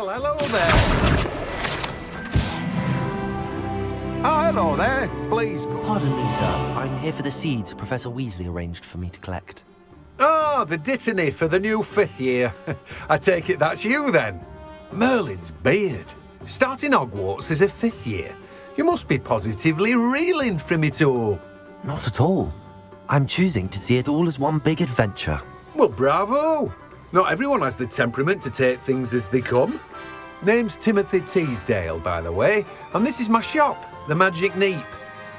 Well, hello there. Oh, hello there. Please come. Pardon me, sir. I'm here for the seeds Professor Weasley arranged for me to collect. Oh, the dittany for the new 5th year. I take it that's you, then. Merlin's beard. Starting Hogwarts as a 5th year. You must be positively reeling from it all. Not at all. I'm choosing to see it all as one big adventure. Well, bravo. Not everyone has the temperament to take things as they come. Name's Timothy Teasdale, by the way, and this is my shop, the Magic Neep.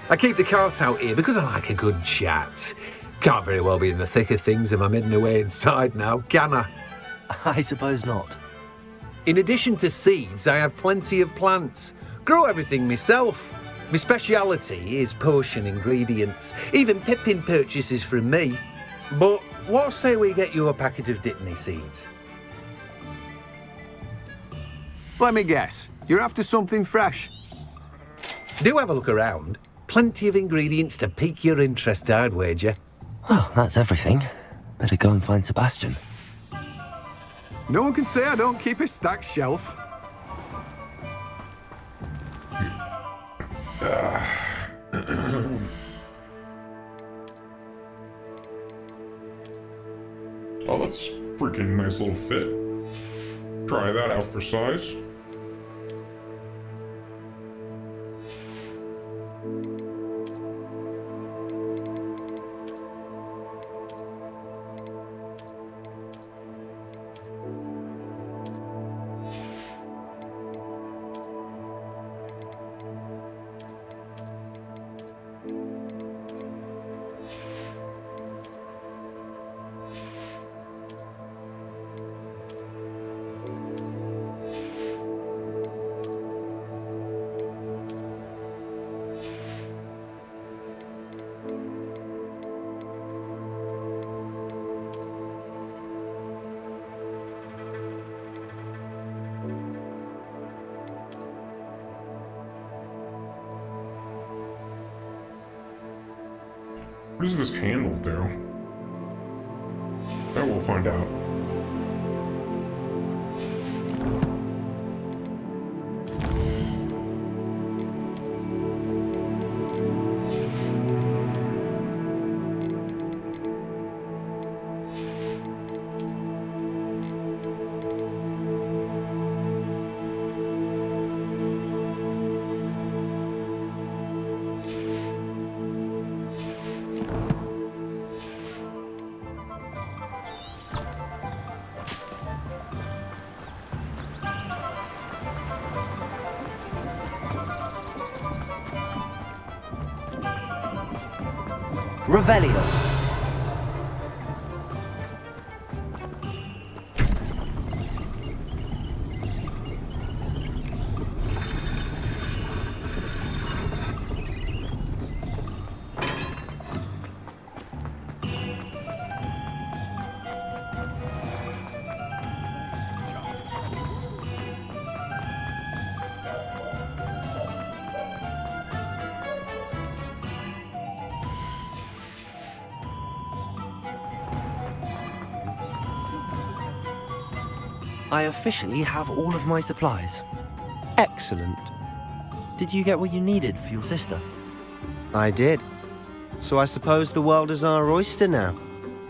I keep the cart out here because I like a good chat. Can't very well be in the thick of things if I'm hidden away inside now, can I? I suppose not. In addition to seeds, I have plenty of plants. Grow everything myself. My speciality is potion ingredients. Even Pippin purchases from me. But what say we get you a packet of Dittany seeds? Let me guess. You're after something fresh. Do have a look around. Plenty of ingredients to pique your interest, I'd wager. Well, that's everything. Better go and find Sebastian. No one can say I don't keep a stacked shelf. Oh, that's freaking nice little fit. Try that out for size. What does this handle do? That we'll find out. Revelio. I officially have all of my supplies. Excellent. Did you get what you needed for your sister? I did. So I suppose the world is our oyster now.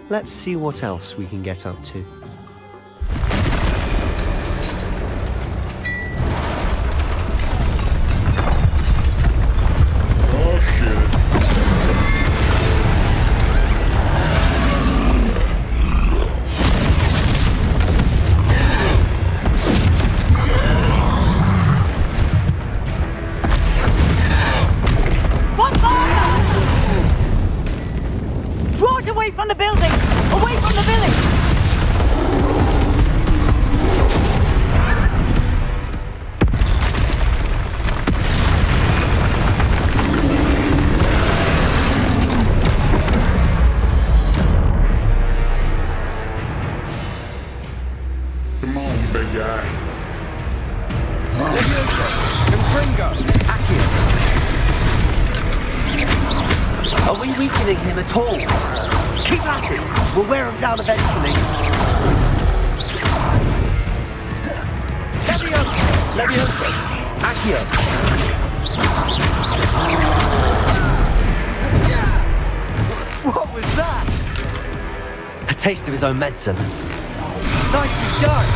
Let's see what else we can get up to. From the building! Away from the village! Come on, big guy. Are we weakening him at all? Keep at it! We'll wear him down eventually. Leviosa! Accio! What was that? A taste of his own medicine. Nicely done.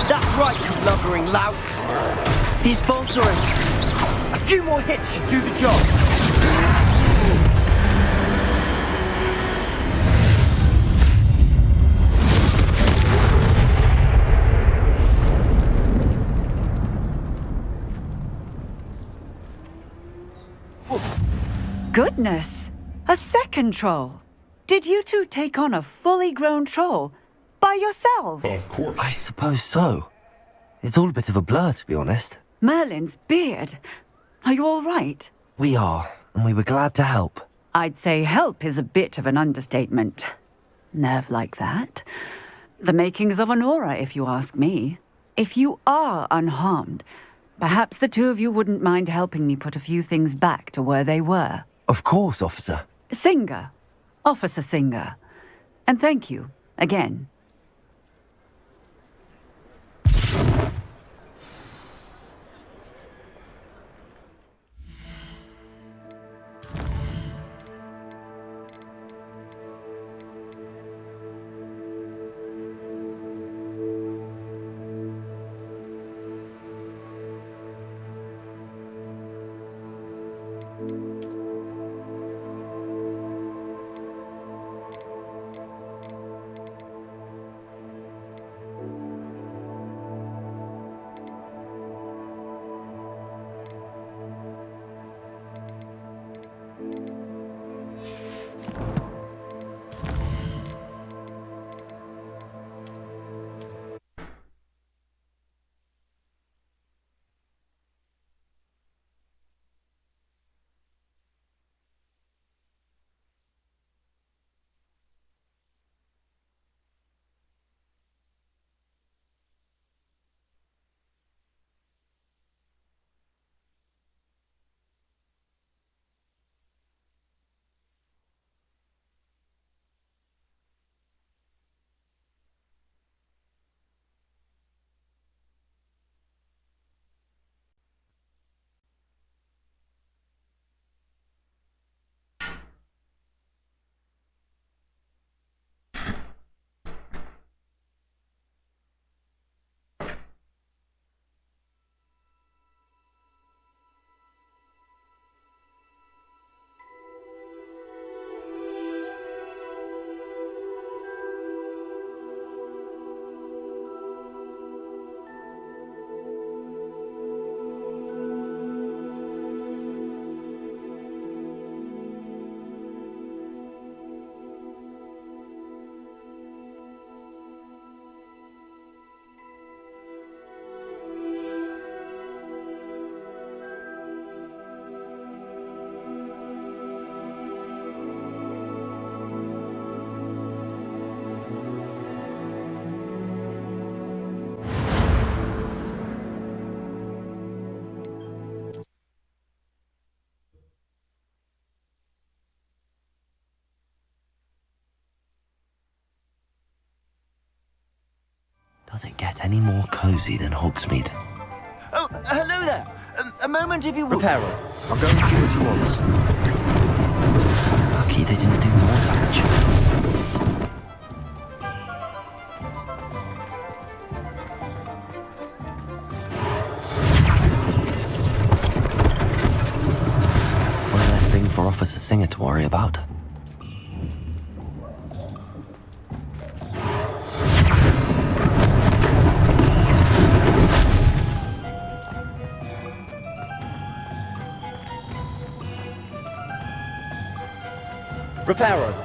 That's right, you blubbering lout. He's faltering. A few more hits should do the job. Goodness! A second troll! Did you two take on a fully grown troll by yourselves? Of course. I suppose so. It's all a bit of a blur, to be honest. Merlin's beard. Are you all right? We are, and we were glad to help. I'd say help is a bit of an understatement. Nerve like that. The makings of an aura, if you ask me. If you are unharmed, perhaps the two of you wouldn't mind helping me put a few things back to where they were. Of course, officer. Singer. Officer Singer. And thank you, again. Does it get any more cozy than Hogsmeade? Oh, hello there. A moment if you will. Reparo. I'll go and see what he wants. Lucky they didn't do more damage. One less thing for Officer Singer to worry about. Reparo.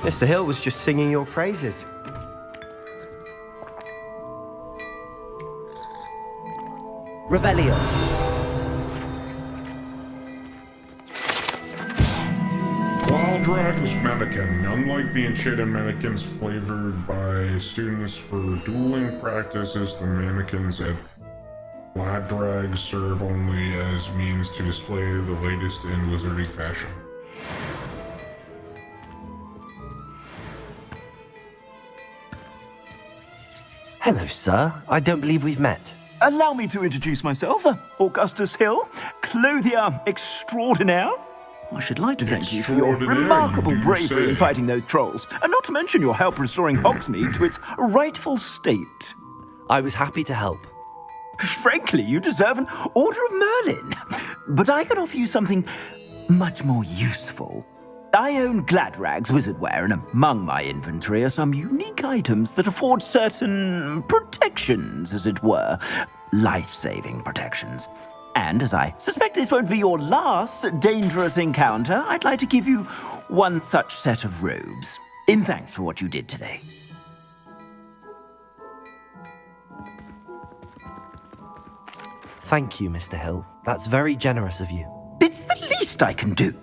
Mr. Hill was just singing your praises. Revelio. Wild Drag's mannequin. Unlike the enchanted mannequins flavored by students for dueling practices, the mannequins at Wild Drag serve only as means to display the latest in wizardry fashion. Hello, sir. I don't believe we've met. Allow me to introduce myself, Augustus Hill, clothier extraordinaire. I should like to thank you for your remarkable bravery in fighting those trolls, and not to mention your help restoring Hogsmeade to its rightful state. I was happy to help. Frankly, you deserve an Order of Merlin. But I can offer you something much more useful. I own Gladrag's wizardware, and among my inventory are some unique items that afford certain protections, as it were. Life-saving protections. And as I suspect this won't be your last dangerous encounter, I'd like to give you one such set of robes, in thanks for what you did today. Thank you, Mr. Hill. That's very generous of you. It's the least I can do.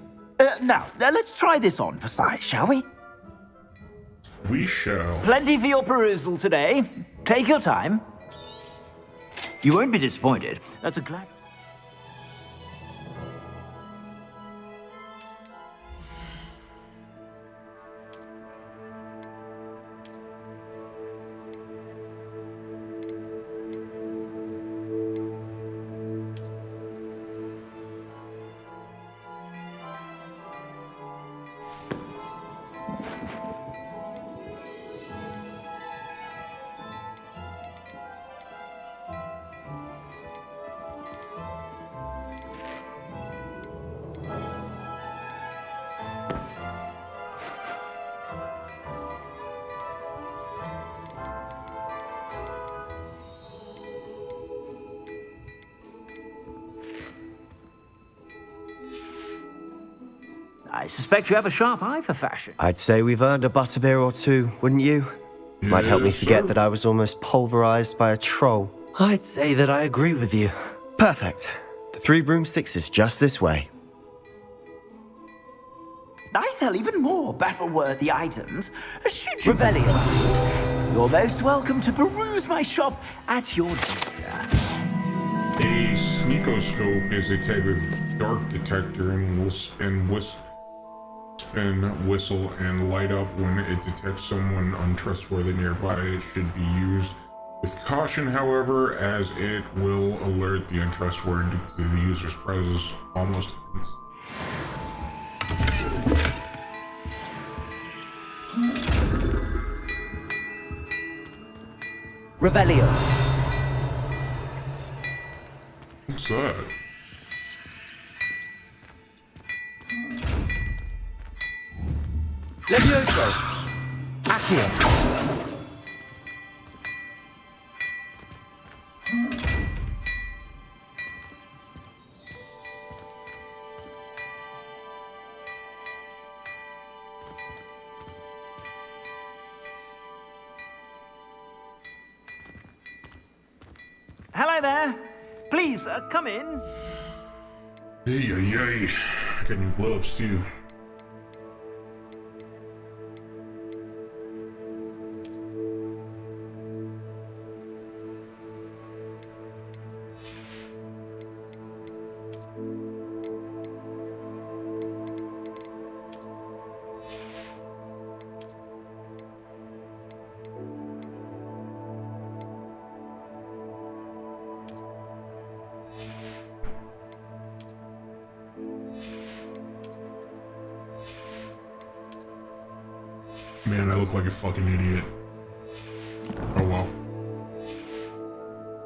Now, let's try this on for size, shall we? We shall. Plenty for your perusal today. Take your time. You won't be disappointed. That's a glad... I suspect you have a sharp eye for fashion. I'd say we've earned a butterbeer or two, wouldn't you? Might help me forget that I was almost pulverized by a troll. I'd say that I agree with you. Perfect. The 3 broomsticks is just this way. I sell even more battle-worthy items. Should you... Revelio. You're most welcome to peruse my shop at your leisure. A sneakoscope is a type of dark detector and will spin, whistle, and light up when it detects someone untrustworthy nearby. It should be used with caution, however, as it will alert the untrustworthy to the user's presence almost Revelio. What's that? Levioso. Accio. Hello there. Please, come in. Hey. Got new gloves, too. Man, I look like a fucking idiot. Oh well.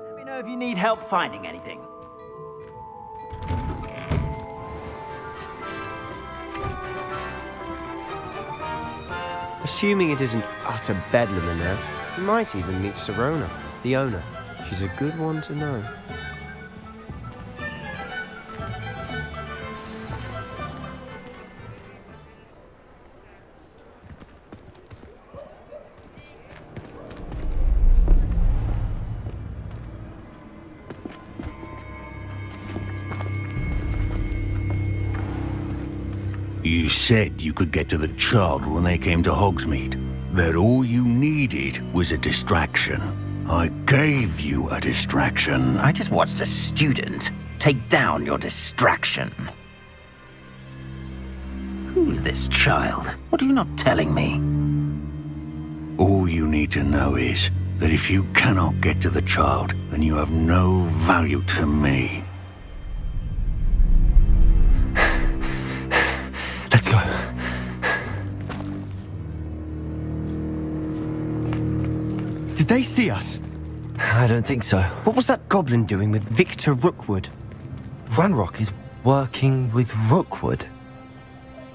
Let me know if you need help finding anything. Assuming it isn't utter bedlam in there, you might even meet Serona, the owner. She's a good one to know. You said you could get to the child when they came to Hogsmeade. That all you needed was a distraction. I gave you a distraction. I just watched a student take down your distraction. Who's this child? What are you not telling me? All you need to know is that if you cannot get to the child, then you have no value to me. Let's go. Did they see us? I don't think so. What was that goblin doing with Victor Rookwood? Ranrock is working with Rookwood.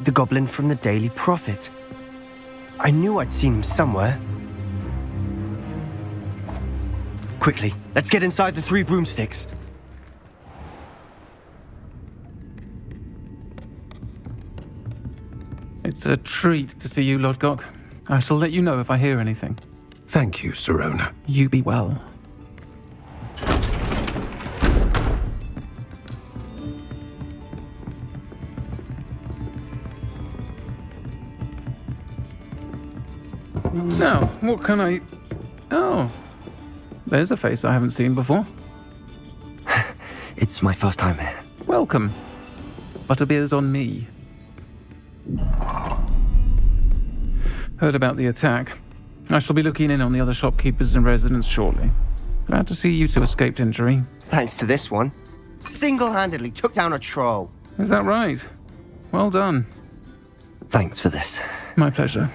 The goblin from the Daily Prophet. I knew I'd seen him somewhere. Quickly, let's get inside the 3 broomsticks. It's a treat to see you, Lodgok. I shall let you know if I hear anything. Thank you, Sirona. You be well. Now, what can I... Oh, there's a face I haven't seen before. It's my first time here. Welcome. Butterbeer's on me. Heard about the attack. I shall be looking in on the other shopkeepers and residents shortly. Glad to see you two escaped injury. Thanks to this one. Single-handedly took down a troll. Is that right? Well done. Thanks for this. My pleasure.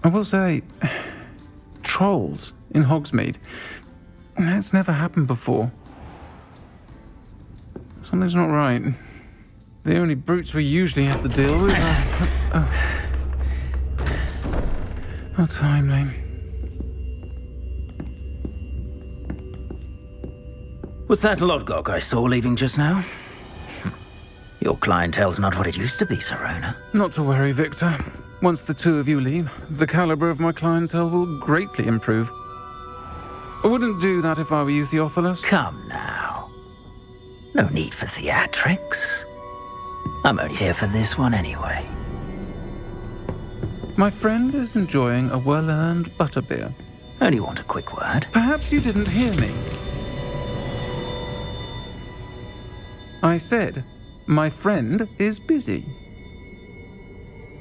I will say, trolls in Hogsmeade. That's never happened before. Something's not right. The only brutes we usually have to deal with are... How timely. Was that Lodgok I saw leaving just now? Your clientele's not what it used to be, Sirona. Not to worry, Victor. Once the two of you leave, the caliber of my clientele will greatly improve. I wouldn't do that if I were you, Theophilus. Come now. No need for theatrics. I'm only here for this one anyway. My friend is enjoying a well-earned butterbeer. Only want a quick word. Perhaps you didn't hear me. I said, my friend is busy.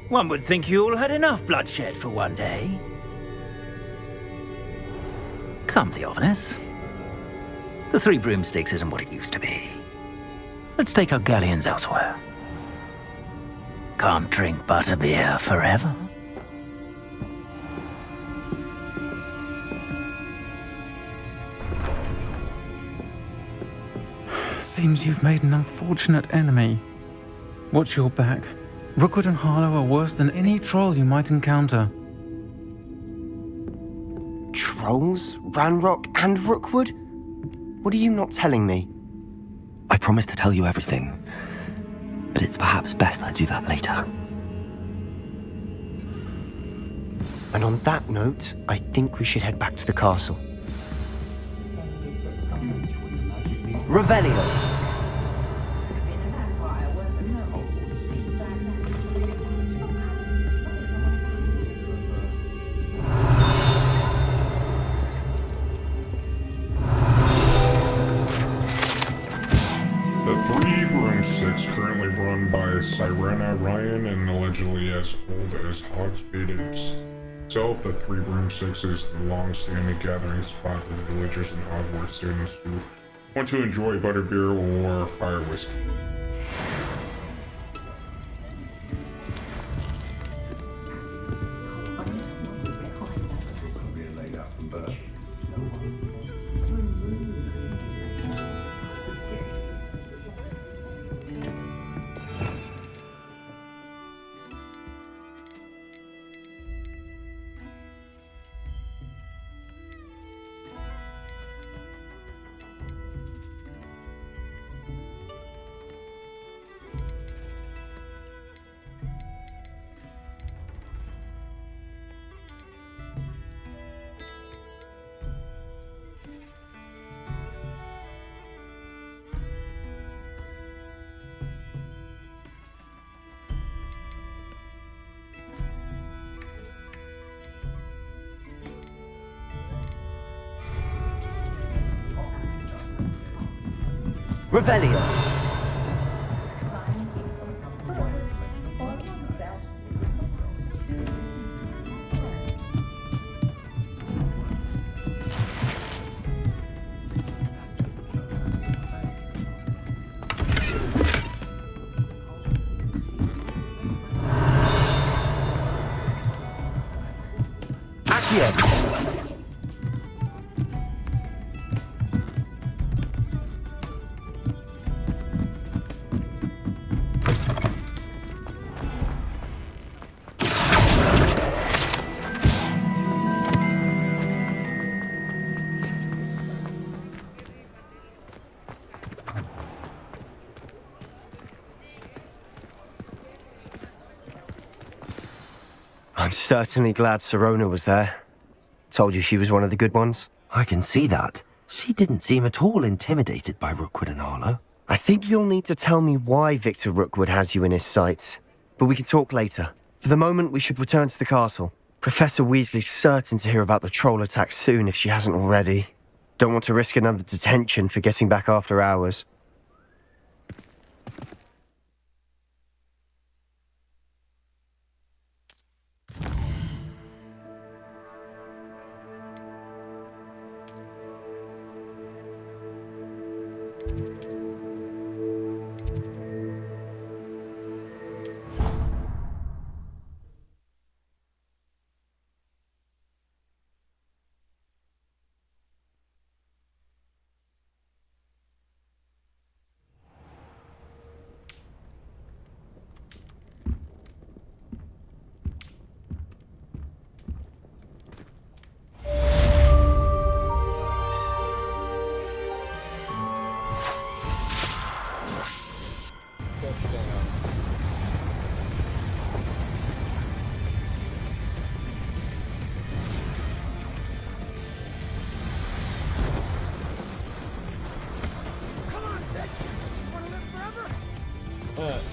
One would think you all had enough bloodshed for one day. Come, Theophilus. The 3 broomsticks isn't what it used to be. Let's take our galleons elsewhere. Can't drink butterbeer forever. Seems you've made an unfortunate enemy. Watch your back. Rookwood and Harlow are worse than any troll you might encounter. Trolls? Ranrock and Rookwood? What are you not telling me? I promised to tell you everything, but it's perhaps best I do that later. And on that note, I think we should head back to the castle. Revelio. Currently run by Sirena Ryan and allegedly as old as Hogsmeade itself. The 3 Broomsticks is the long-standing gathering spot for villagers and Hogwarts students who want to enjoy butterbeer or fire whiskey. Revelio. I'm certainly glad Sirona was there. Told you she was one of the good ones. I can see that. She didn't seem at all intimidated by Rookwood and Arlo. I think you'll need to tell me why Victor Rookwood has you in his sights. But we can talk later. For the moment, we should return to the castle. Professor Weasley's certain to hear about the troll attack soon if she hasn't already. Don't want to risk another detention for getting back after hours.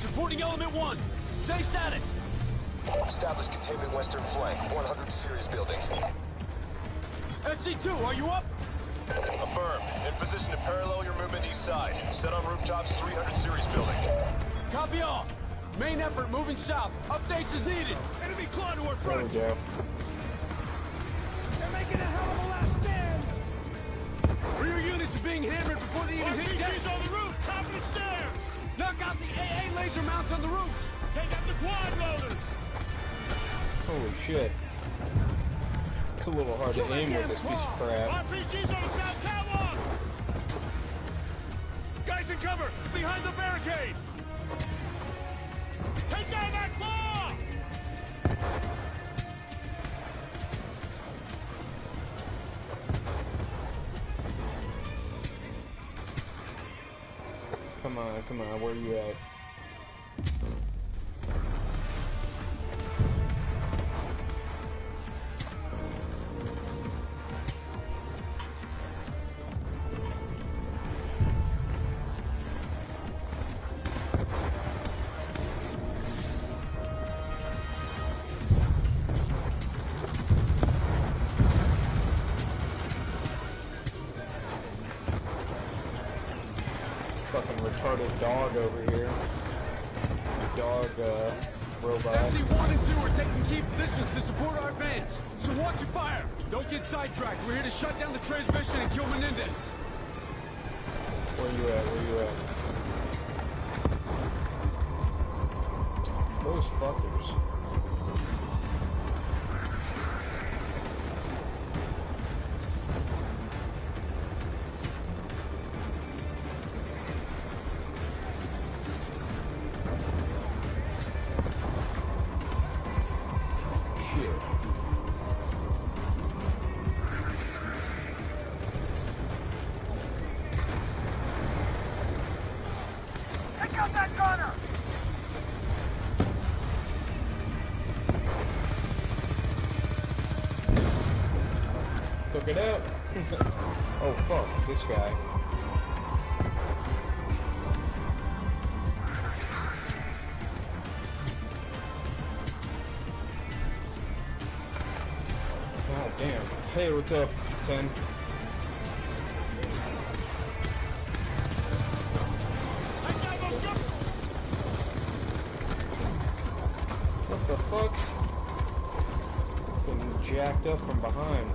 Supporting element 1. Stay status. Establish containment western flank. 100 series buildings. SC2, are you up? Affirm. In position to parallel your movement east side. Set on rooftops 300 series building. Copy all. Main effort moving south. Updates as needed. Enemy claw to our front. There we go. They're making a hell of a last stand. Rear units are being hammered before they even hit deck. RPG's on the roof, top of the stairs. Knock out the AA laser mounts on the roofs. Take out the quad loaders. Holy shit. It's a little hard to aim with this piece of crap. RPG's on the south catwalk. Guys in cover, behind the barricade. Take down that claw. Come on, where are you at? Fucking retarded dog over here. Dog, robot. SC1 and 2 are taking key positions to support our advance. So watch your fire. Don't get sidetracked. We're here to shut down the transmission and kill Menendez. Where you at? Those fuckers. Took it out. Oh fuck, this guy. God damn. Hey, what's up, 10? jacked up from behind.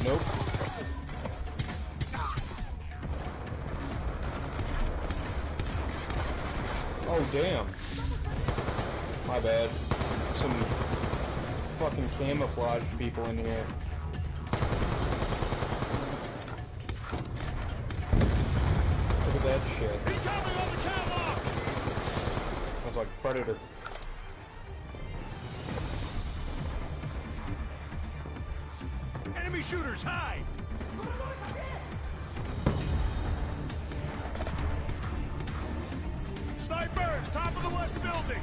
Nope. Oh, damn. My bad. Some fucking camouflage people in here. Look at that shit. Sounds like Predator. Enemy shooters, high! Snipers, top of the west building!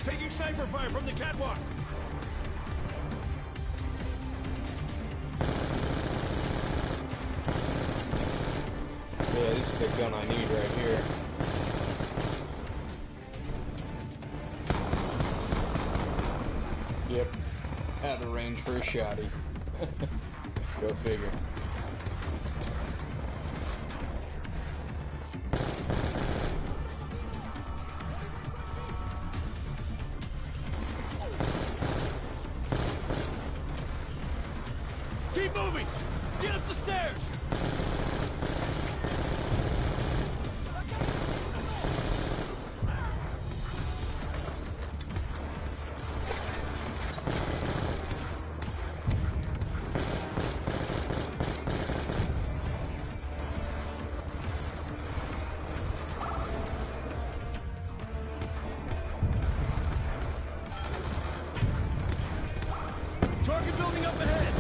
Taking sniper fire from the catwalk! Yeah, this is the gun I need right here. Yep, at the range for a shotty. Go figure. Keep moving! Get up the stairs! Target building up ahead!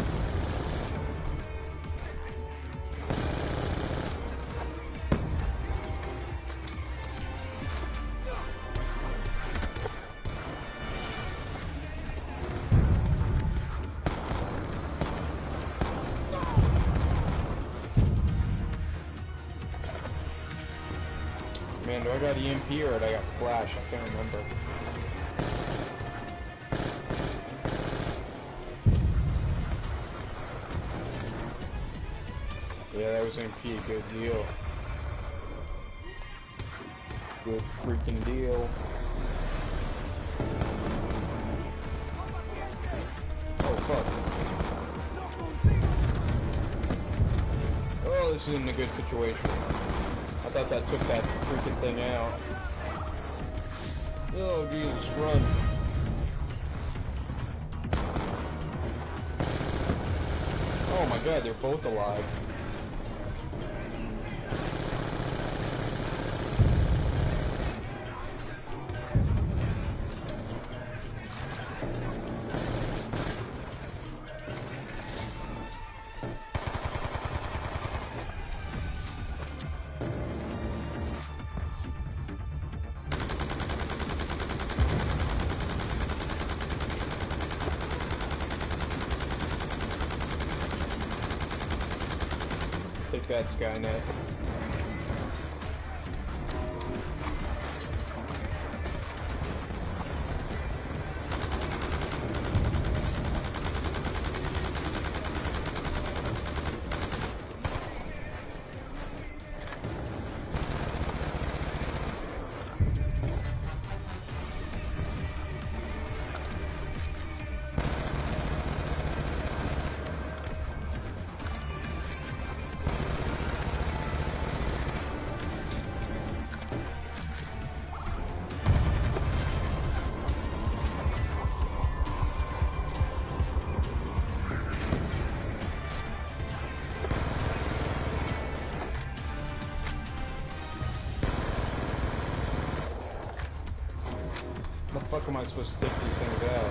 Man, do I got EMP or do I got flash? I can't remember. Yeah, that was EMP, a good deal. Good freaking deal. Oh, fuck. Oh, this isn't a good situation. I thought that took that freaking thing out. Oh, Jesus, run. Oh my god, they're both alive. Take that, Skynet. the fuck am I supposed to take these things out?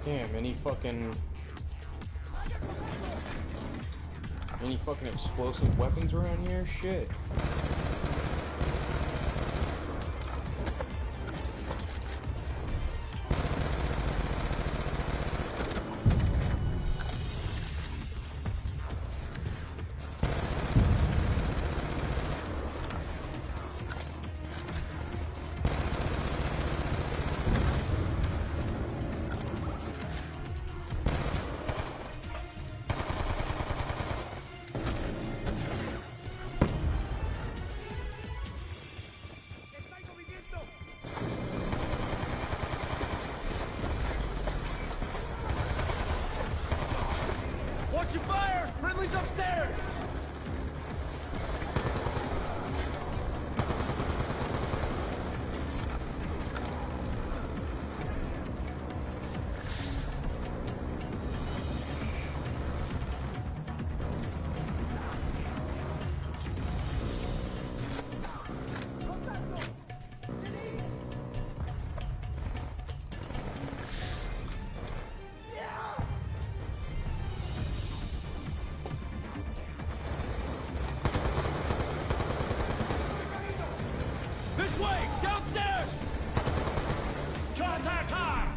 Damn, any fucking explosive weapons around here? Shit. Watch your fire! Friendly's upstairs! This way! Downstairs! Contact high!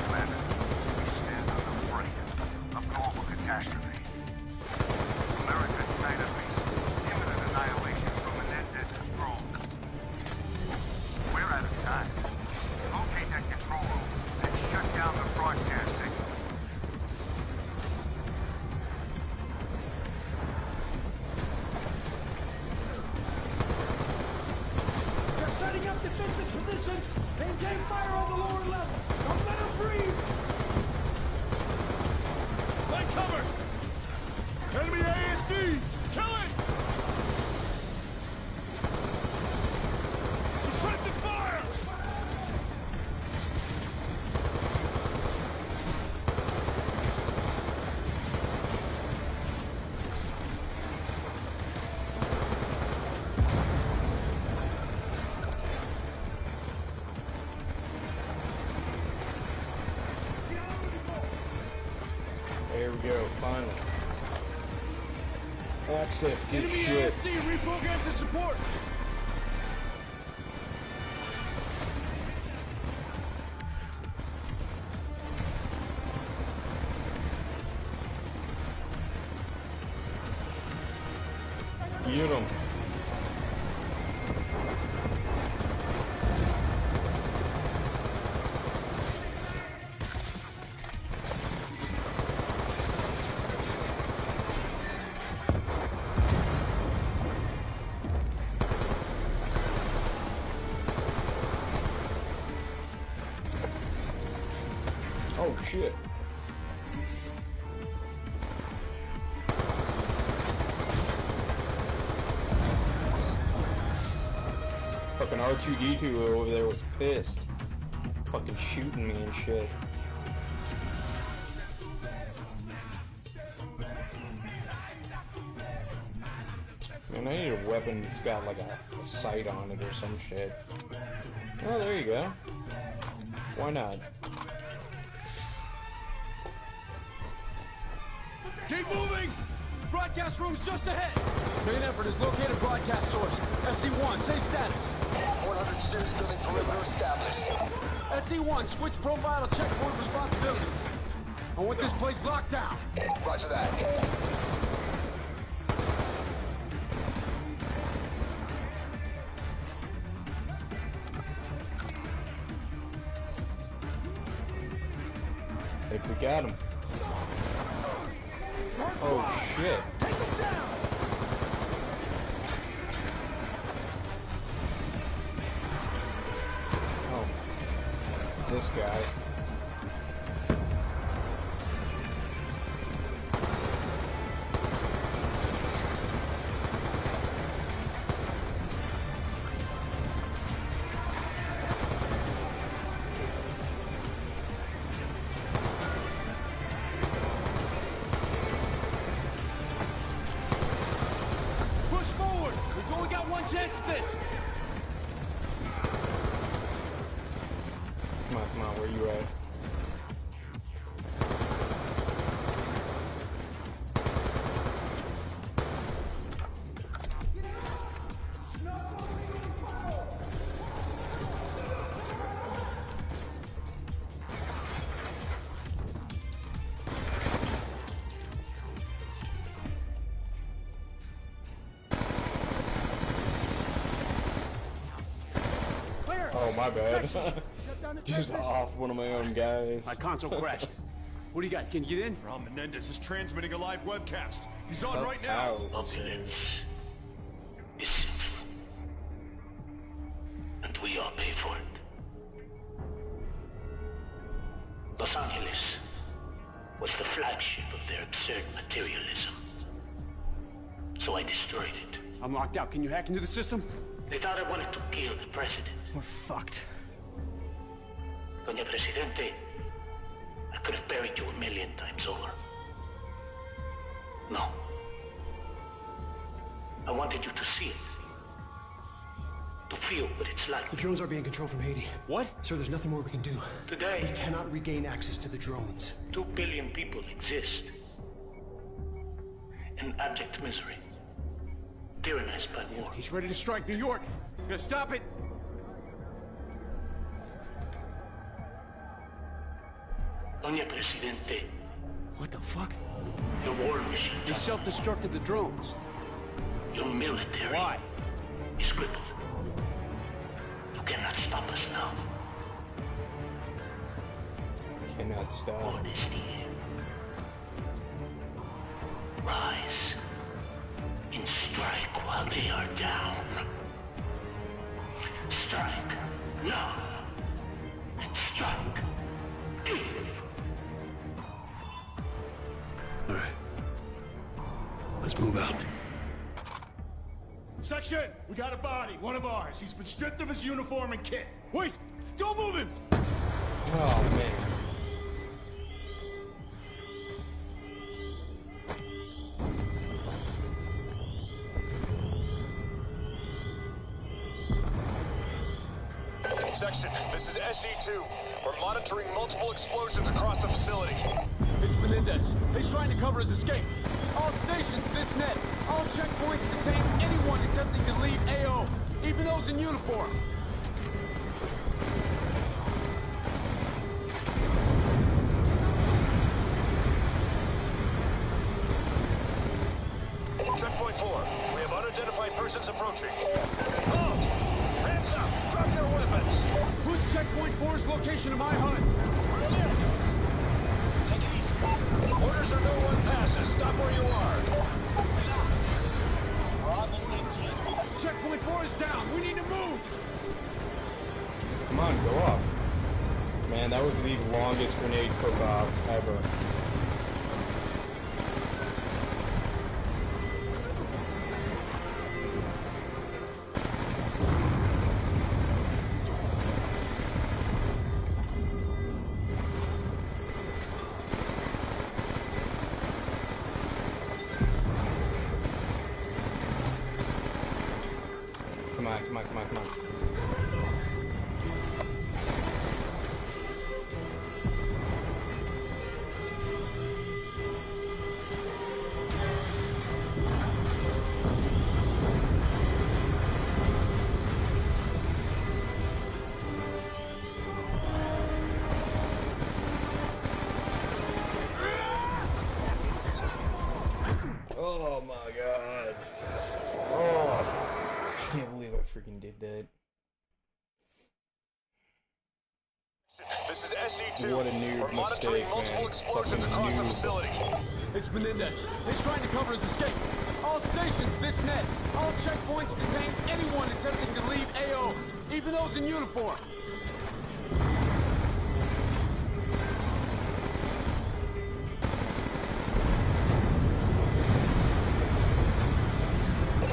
Commander, we stand on the brink of global catastrophe. America's masterpiece, imminent annihilation from unended control. We're out of time. Locate that control room and shut down the broadcast signal. They're setting up defensive positions! Maintain fire on the lower level! Don't let them breathe! Find cover! Enemy ASDs! Kill it! Suppressive fire! There we go, finally. Access to Enemy shit. ASD reprogrammed to support! Get 'em. Oh shit. Fucking R2-D2 over there was pissed. Fucking shooting me and shit. Man, I need a weapon that's got like a sight on it or some shit. Oh, there you go. Why not? Keep moving! Broadcast room's just ahead! Main effort is located broadcast source. SC-1, say status. 100 series building perimeter established. SC-1, switch profile to checkpoint responsibilities. I want this place locked down. Roger that. I think we got him. Oh shit. Oh, this guy. a chance at this! Come on, where you at? Oh, my bad. Just off one of my own guys. My console crashed. What do you got? Can you get in? Ron Menendez is transmitting a live webcast. He's on right now. Opulence is sinful. And we all pay for it. Los Angeles was the flagship of their absurd materialism. So I destroyed it. I'm locked out. Can you hack into the system? They thought I wanted to kill the president. We're fucked. Doña Presidente, I could have buried you 1,000,000 times over. No. I wanted you to see it. To feel what it's like. The drones are being controlled from Haiti. What? Sir, there's nothing more we can do. Today, we cannot regain access to the drones. 2 billion people exist in abject misery, tyrannized by war. He's ready to strike New York. Gotta stop it. Doña Presidente. What the fuck? Your war machine. They self-destructed the drones. Your military. Why? Is crippled. You cannot stop us now. Cannot stop. Honesty. Rise and strike while they are down. Strike now and strike deep. All right. Let's move out. Section! We got a body, one of ours. He's been stripped of his uniform and kit. Wait! Don't move him! Oh, man. Section, this is SE2. We're monitoring multiple explosions across the facility. It's Menendez. He's trying to cover his escape. All stations, this net. All checkpoints detain anyone attempting to leave AO, even those in uniform. Checkpoint 4. We have unidentified persons approaching. Oh! Hands up! Drop your weapons! Who's checkpoint 4's location of my hunt? Take it easy. Orders are no one passes. Stop where you are. Relax. We're on the same team. Checkpoint 4 is down. We need to move. Come on, go off. Man, that was the longest grenade cook-off ever. Come on. Oh my god. Oh. I can't believe I freaking did that. This is SE2. What a noob We're monitoring mistake, multiple man. explosions Fucking across the noob. facility. It's Menendez. He's trying to cover his escape. All stations, this net. All checkpoints detain anyone attempting to leave AO, even those in uniform.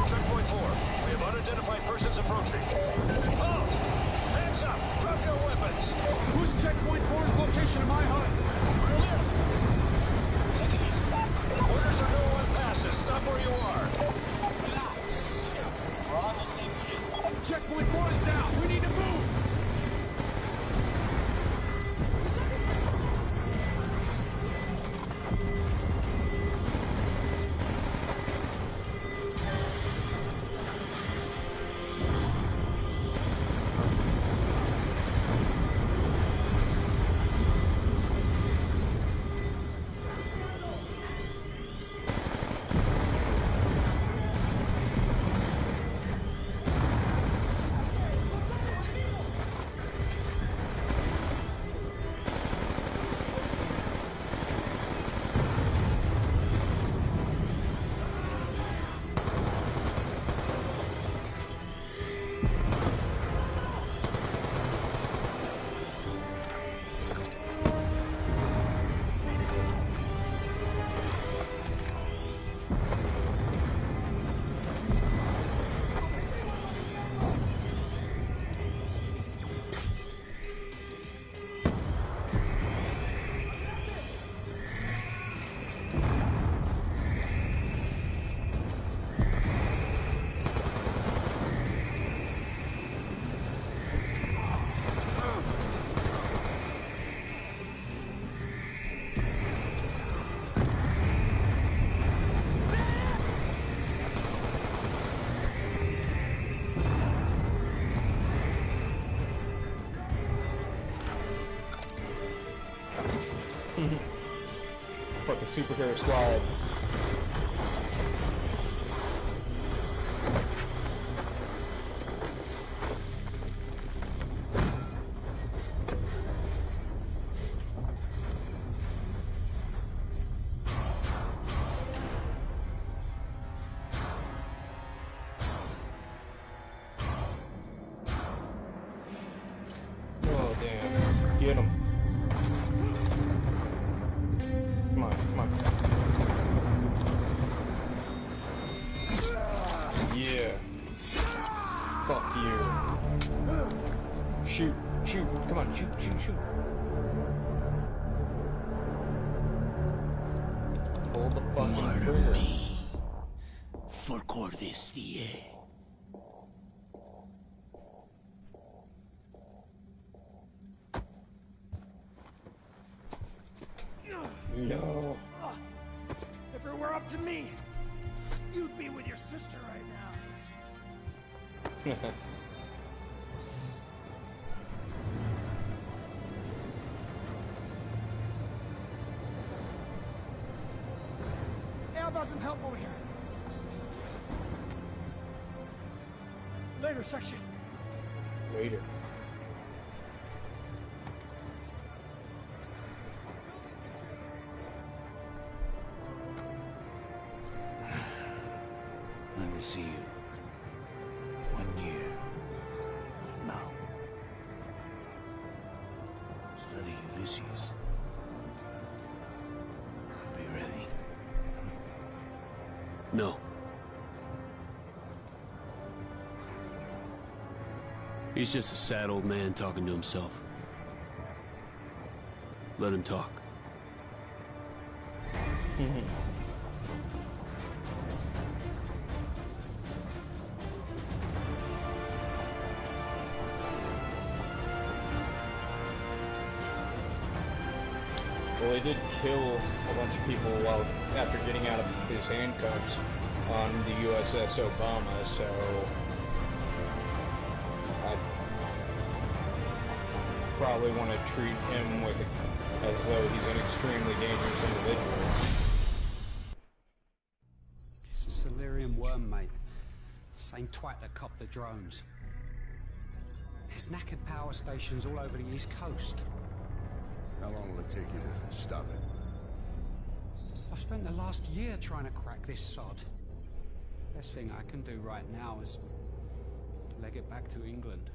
Checkpoint 4. We have unidentified persons approaching. Oh! Hands up! Drop your weapons! Who's checkpoint 4's location of my hunt? Take it easy. Orders are no one passes. Stop where you are. Relax. We're on the same superhero slide. Oh, damn. Get him. Come on, come on. Yeah. Fuck you. Shoot, shoot. Come on, shoot, shoot, shoot. Pull the fucking trigger. For Cordis Die. No. If it were up to me, you'd be with your sister right now. Hey, how about some help over here? Later section. Later. I will see you 1 year from now. Study Ulysses. Be ready. No. He's just a sad old man talking to himself. Let him talk. Well, he did kill a bunch of people while after getting out of his handcuffs on the USS Obama, so I probably want to treat him with as though he's an extremely dangerous individual. It's a Slytherin worm, mate. Same twat that copped the drones. There's knackered power stations all over the East Coast. How long will it take you to stop it? I've spent the last year trying to crack this sod. Best thing I can do right now is leg it back to England.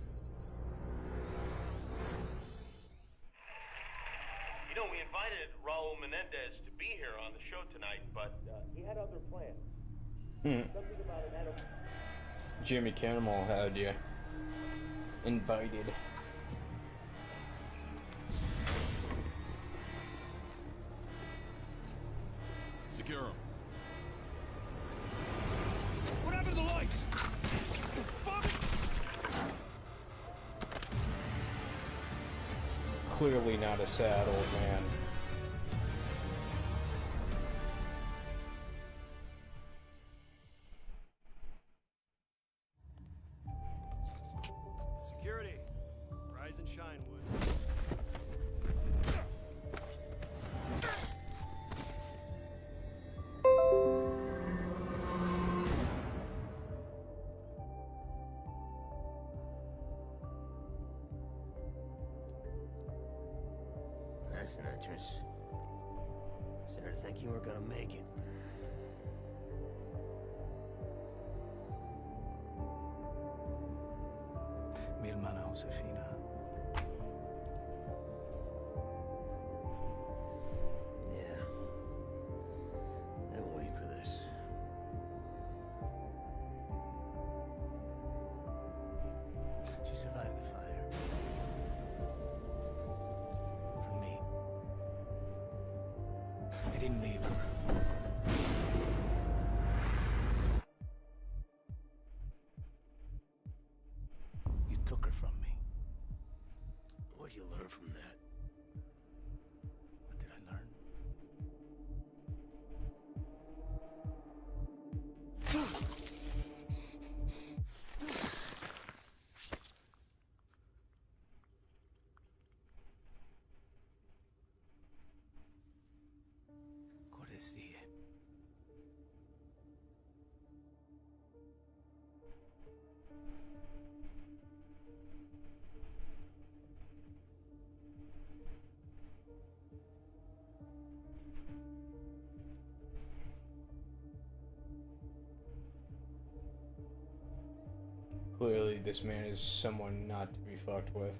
You know, we invited Raul Menendez to be here on the show tonight, but he had other plans. Something about an Adam. Jimmy Kimmel had you invited. Secure him. What happened to the lights? The fuck? Clearly not a sad old man. Security. Rise and shine, Woods. That's an entrance. Sarah, think you were gonna make it. Mi hermana Josefina. Yeah. I've been waiting for this. She survived the fire. From me. I didn't leave her. You took her from me. What'd you learn from that? What did I learn? Clearly, this man is someone not to be fucked with.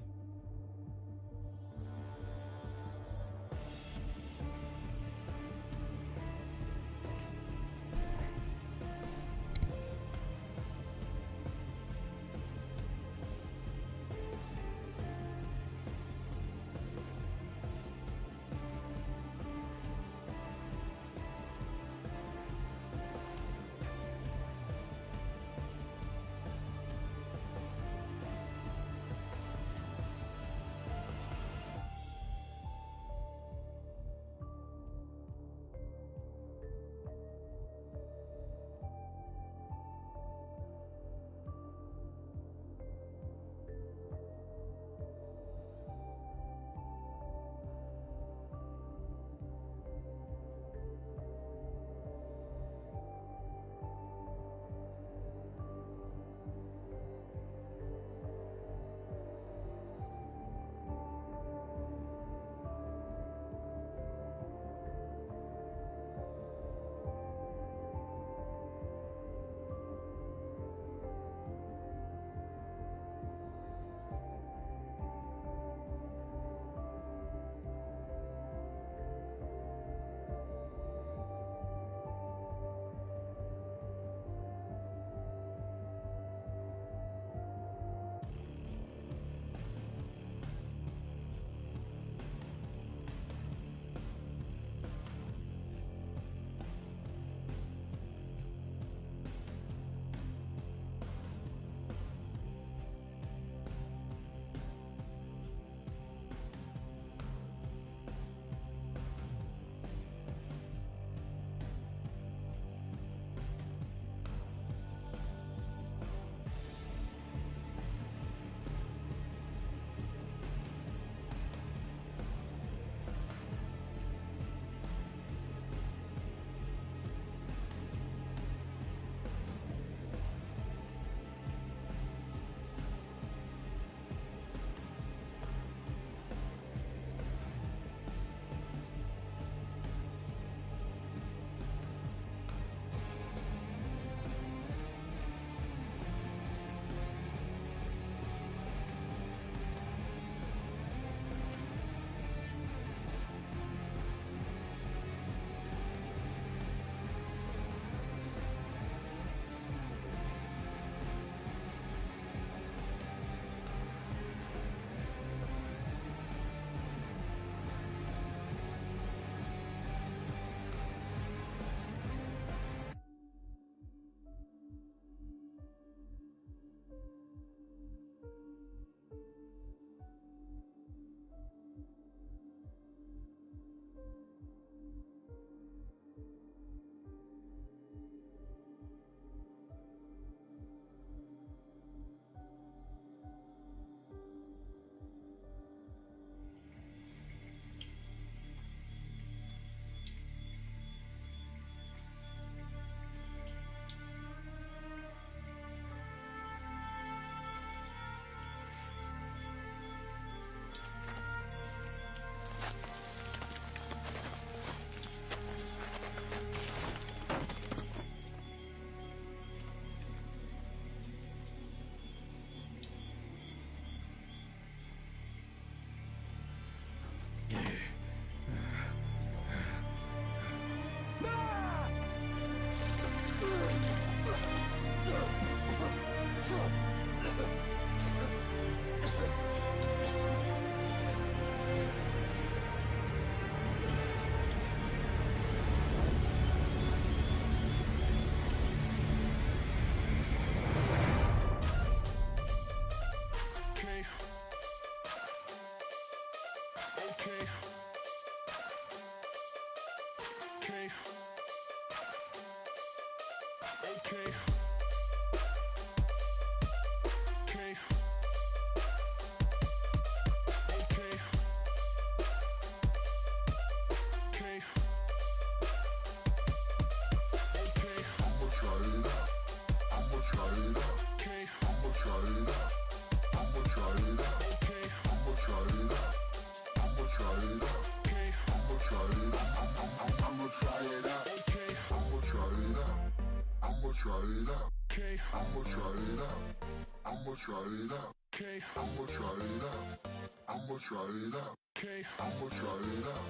I'ma try it out. Okay. I'ma try it out. I'ma try it out. Okay. I'ma try it out.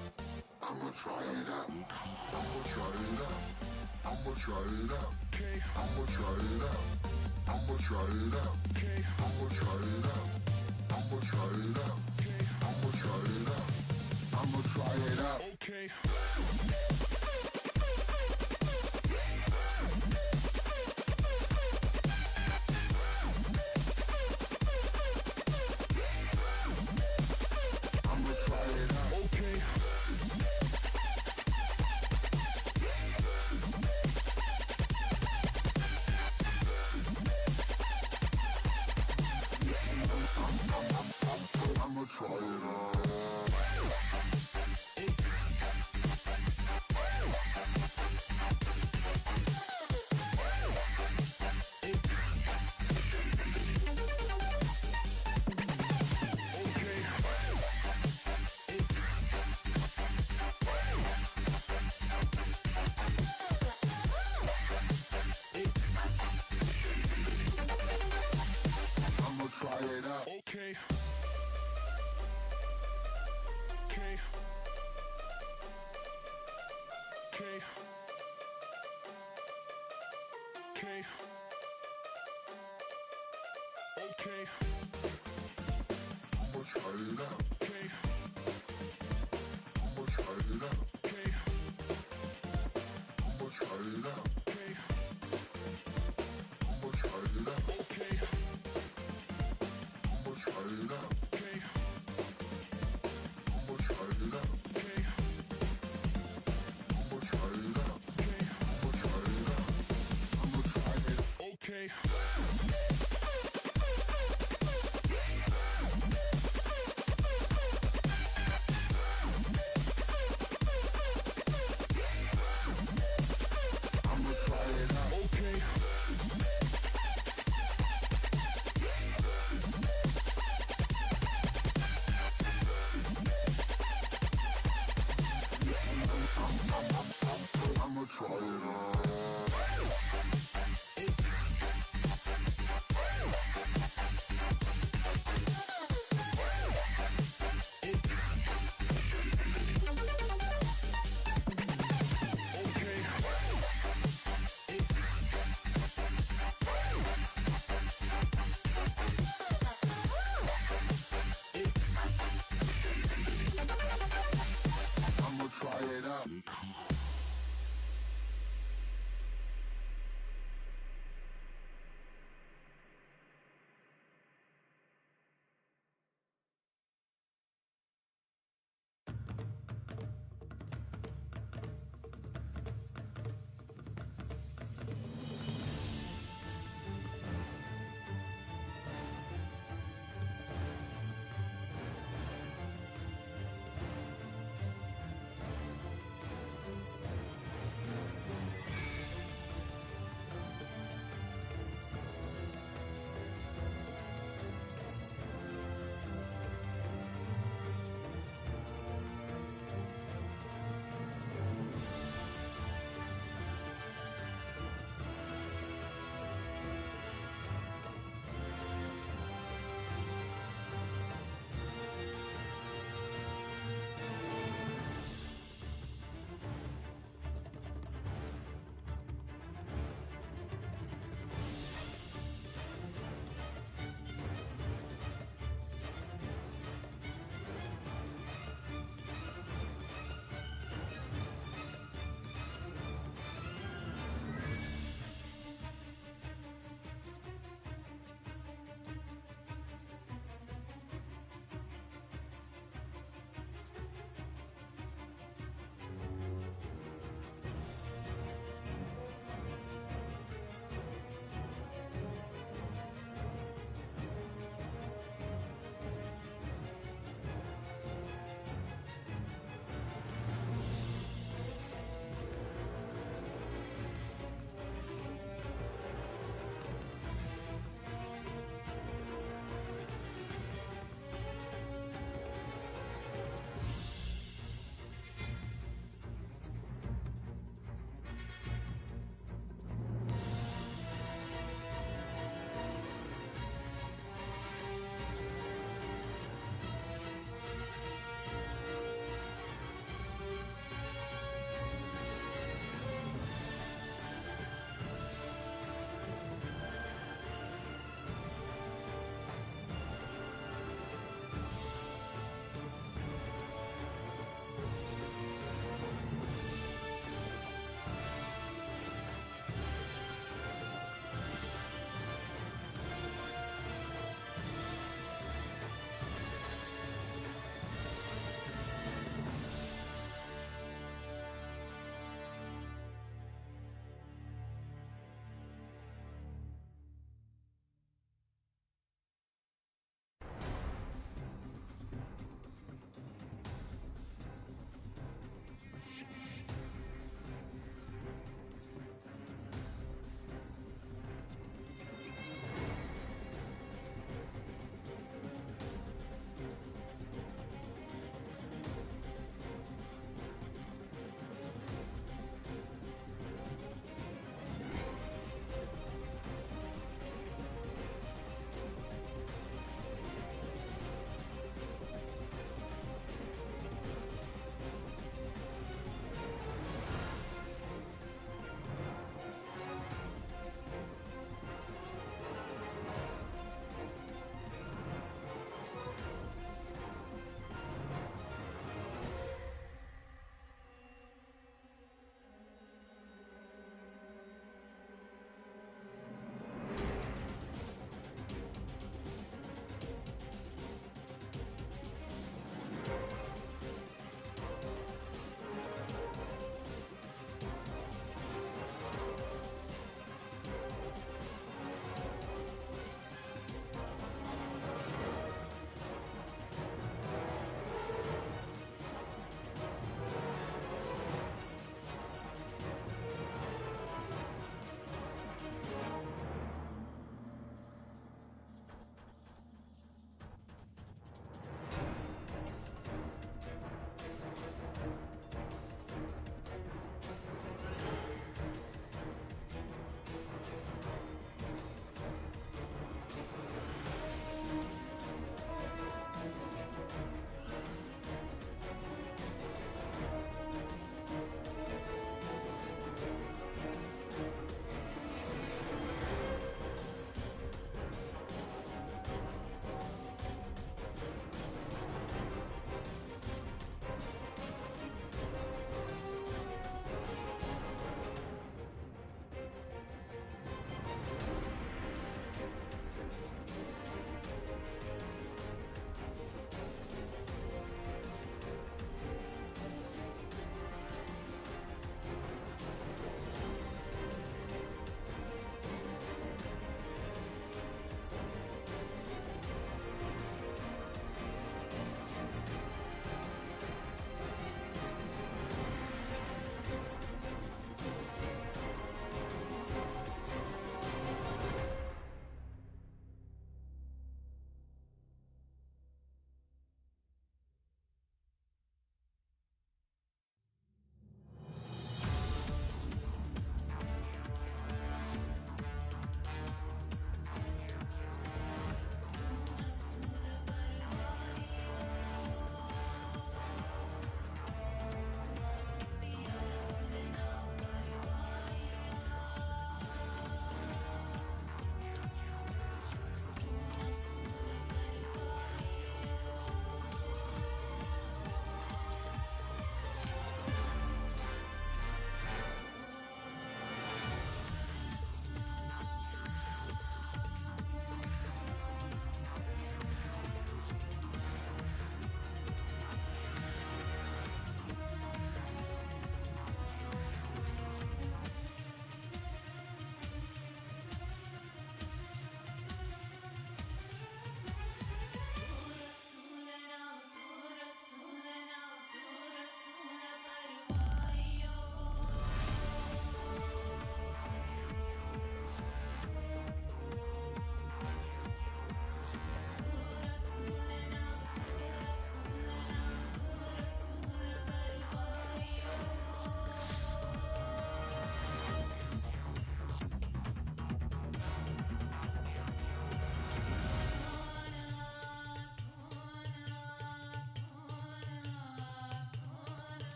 I'ma try it out. I'ma try it out. I'ma try it out. Okay. I'ma try it out. I'ma try it out. Okay. I'ma try it out. I'ma try it out. Okay. I'ma try it out. I'ma try it out. Okay.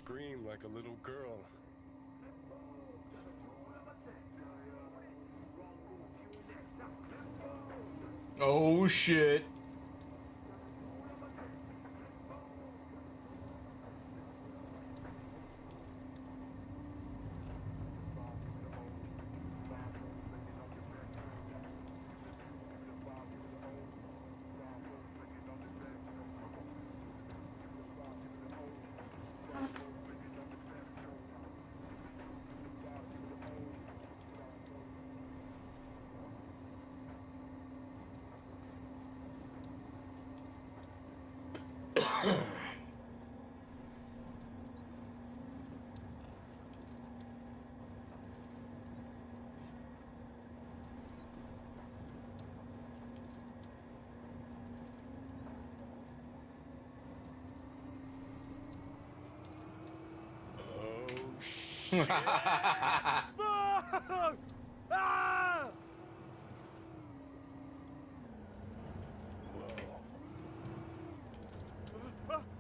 scream like a little girl. Oh shit. Fuck! Ah!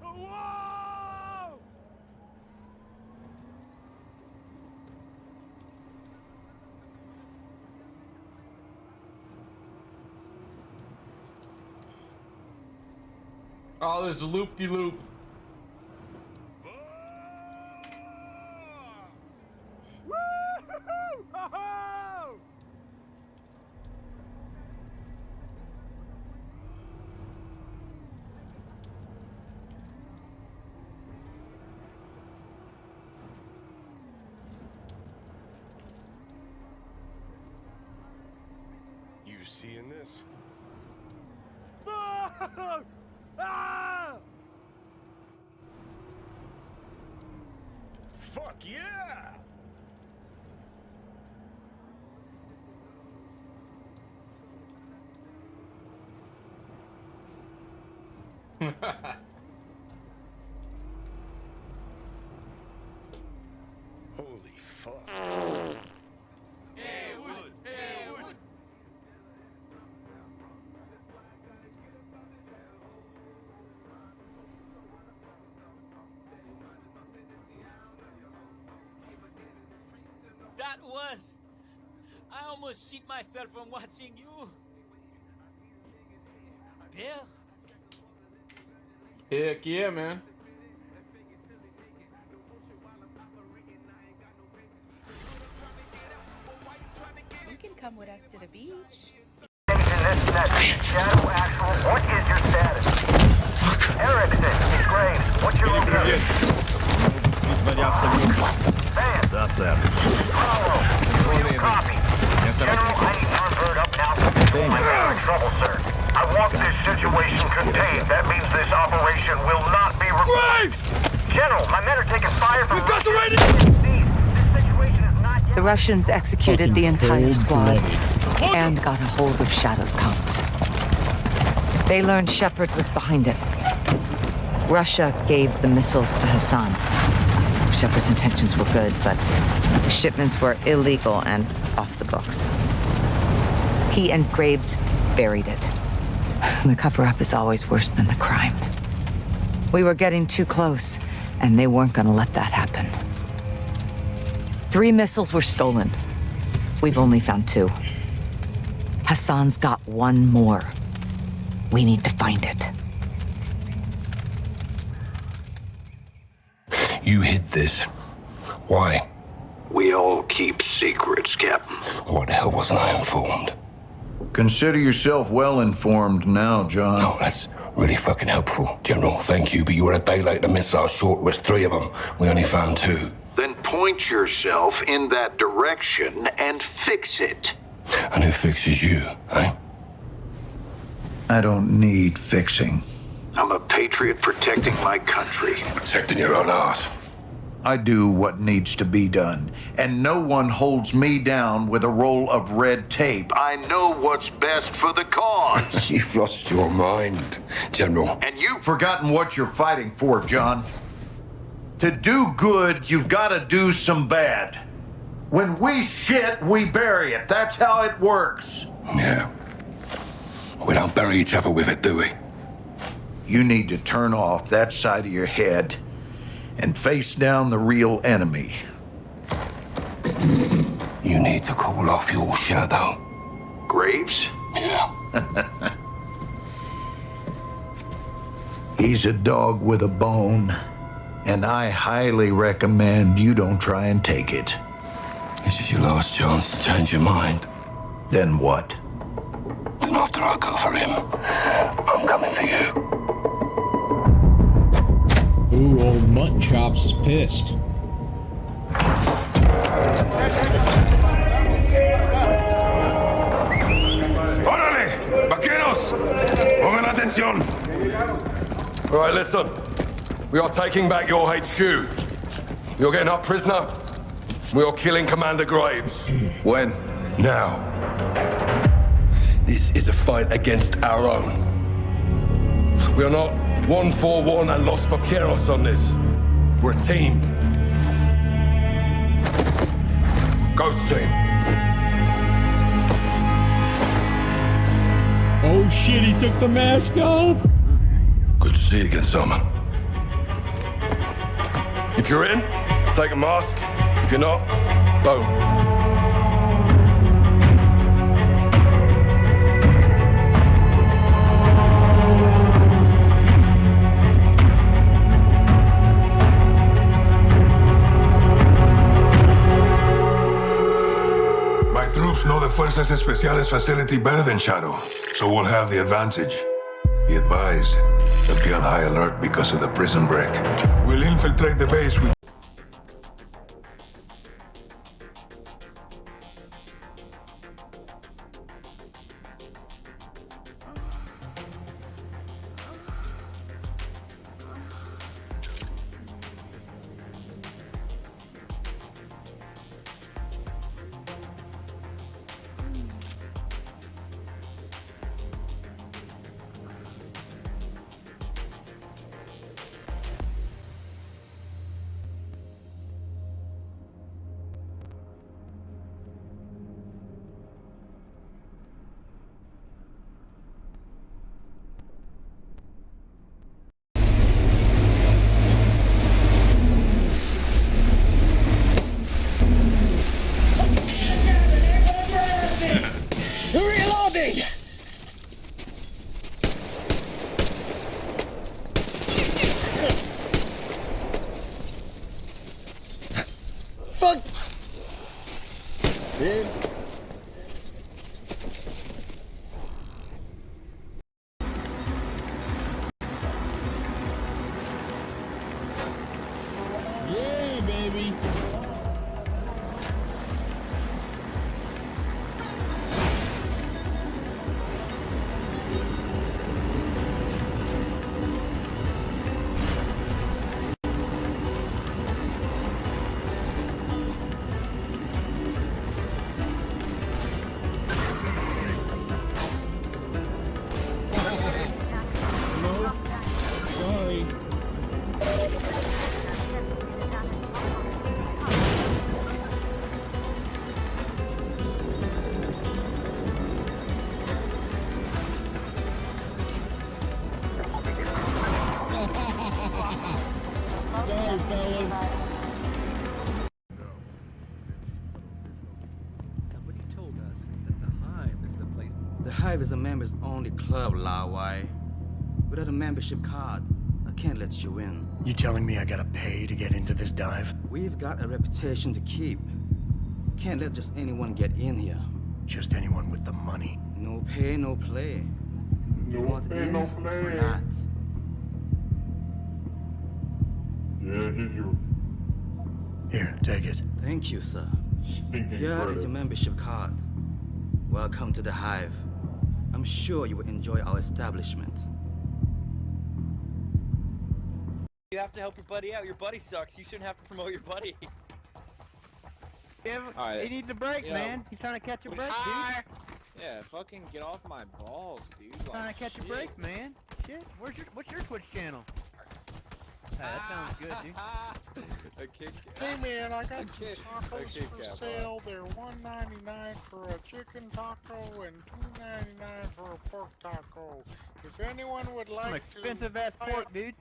Whoa! Oh, this loop-de-loop. You seeing this? Fuck! Ah! Fuck yeah! Holy fuck. That was... I almost shit myself from watching you. Bill? Heck yeah, man. You can come with us to the beach. Shadow Actual, what is your status? Erickson, Graves, what's your location? That's it. Follow, do you copy? General, I need Harvard up now. I'm in trouble, sir. I want this situation contained. That means this operation will not be repeated. General, my men are taking fire from... We've got the radio! The Russians executed the entire squad and got a hold of Shadow's comms. They learned Shepard was behind it. Russia gave the missiles to Hassan. Shepard's intentions were good, but the shipments were illegal and off the books. He and Graves buried it. The cover-up is always worse than the crime. We were getting too close, and they weren't gonna let that happen. 3 missiles were stolen. We've only found 2. Hassan's got 1 more. We need to find it. You hid this. Why? We all keep secrets, Captain. What the hell wasn't I informed? Consider yourself well informed now, John. Oh, that's really fucking helpful, General. Thank you, but you were a day late. The missiles short was 3 of them. We only found 2. Then point yourself in that direction and fix it. And who fixes you, eh? I don't need fixing. I'm a patriot protecting my country. Protecting your own art. I do what needs to be done, and no one holds me down with a roll of red tape. I know what's best for the cause. You've lost your mind, General. And you've forgotten what you're fighting for, John. To do good, you've got to do some bad. When we shit, we bury it. That's how it works. Yeah. We don't bury each other with it, do we? You need to turn off that side of your head and face down the real enemy. You need to call off your shadow. Graves? Yeah. He's a dog with a bone, and I highly recommend you don't try and take it. This is your last chance to change your mind. Then what? Then after I go for him, I'm coming for you. Ooh, old Mutton Chops is pissed. ¡Órale! ¡Vaqueros! ¡Pongan atención! All right, listen. We are taking back your HQ. You're getting up prisoner. We are killing Commander Graves. When? Now. This is a fight against our own. We are not 1-4-1 and Los Vaqueros on this. We're a team. Ghost team. Oh shit, he took the mask off! Good to see you again, Salman. If you're in, take a mask. If you're not, don't. My troops know the Fuerzas Especiales facility better than Shadow, so we'll have the advantage. Be advised, they'll be on high alert because of the prison break. We'll infiltrate the base with... Reloading! Fuck! Dude. Yeah, baby. Sorry. Sorry, fellas. Somebody told us that the Hive is the place. The Hive is a members-only club, Lawai. Without a membership card, I can't let you in. You telling me I gotta pay to get into this dive? We've got a reputation to keep. Can't let just anyone get in here. Just anyone with the money. No pay, no play. You want pay, in no play. or not? Yeah, here's your Here, take it. Thank you, sir. stinking Here is credit. your membership card. Welcome to the Hive. I'm sure you will enjoy our establishment. You have to help your buddy out. Your buddy sucks. You shouldn't have to promote your buddy. He needs a break, man. He's trying to catch a break, dude. Yeah, fucking get off my balls, dude. Like, Trying to catch a break, man. Shit. What's your Twitch channel? That sounds good, dude. A kick. Hey man, I got A some kick- tacos a kick for out, sale. They're $1.99 for a chicken taco and $2.99 for a pork taco. If anyone would like Some expensive ass pork, dude.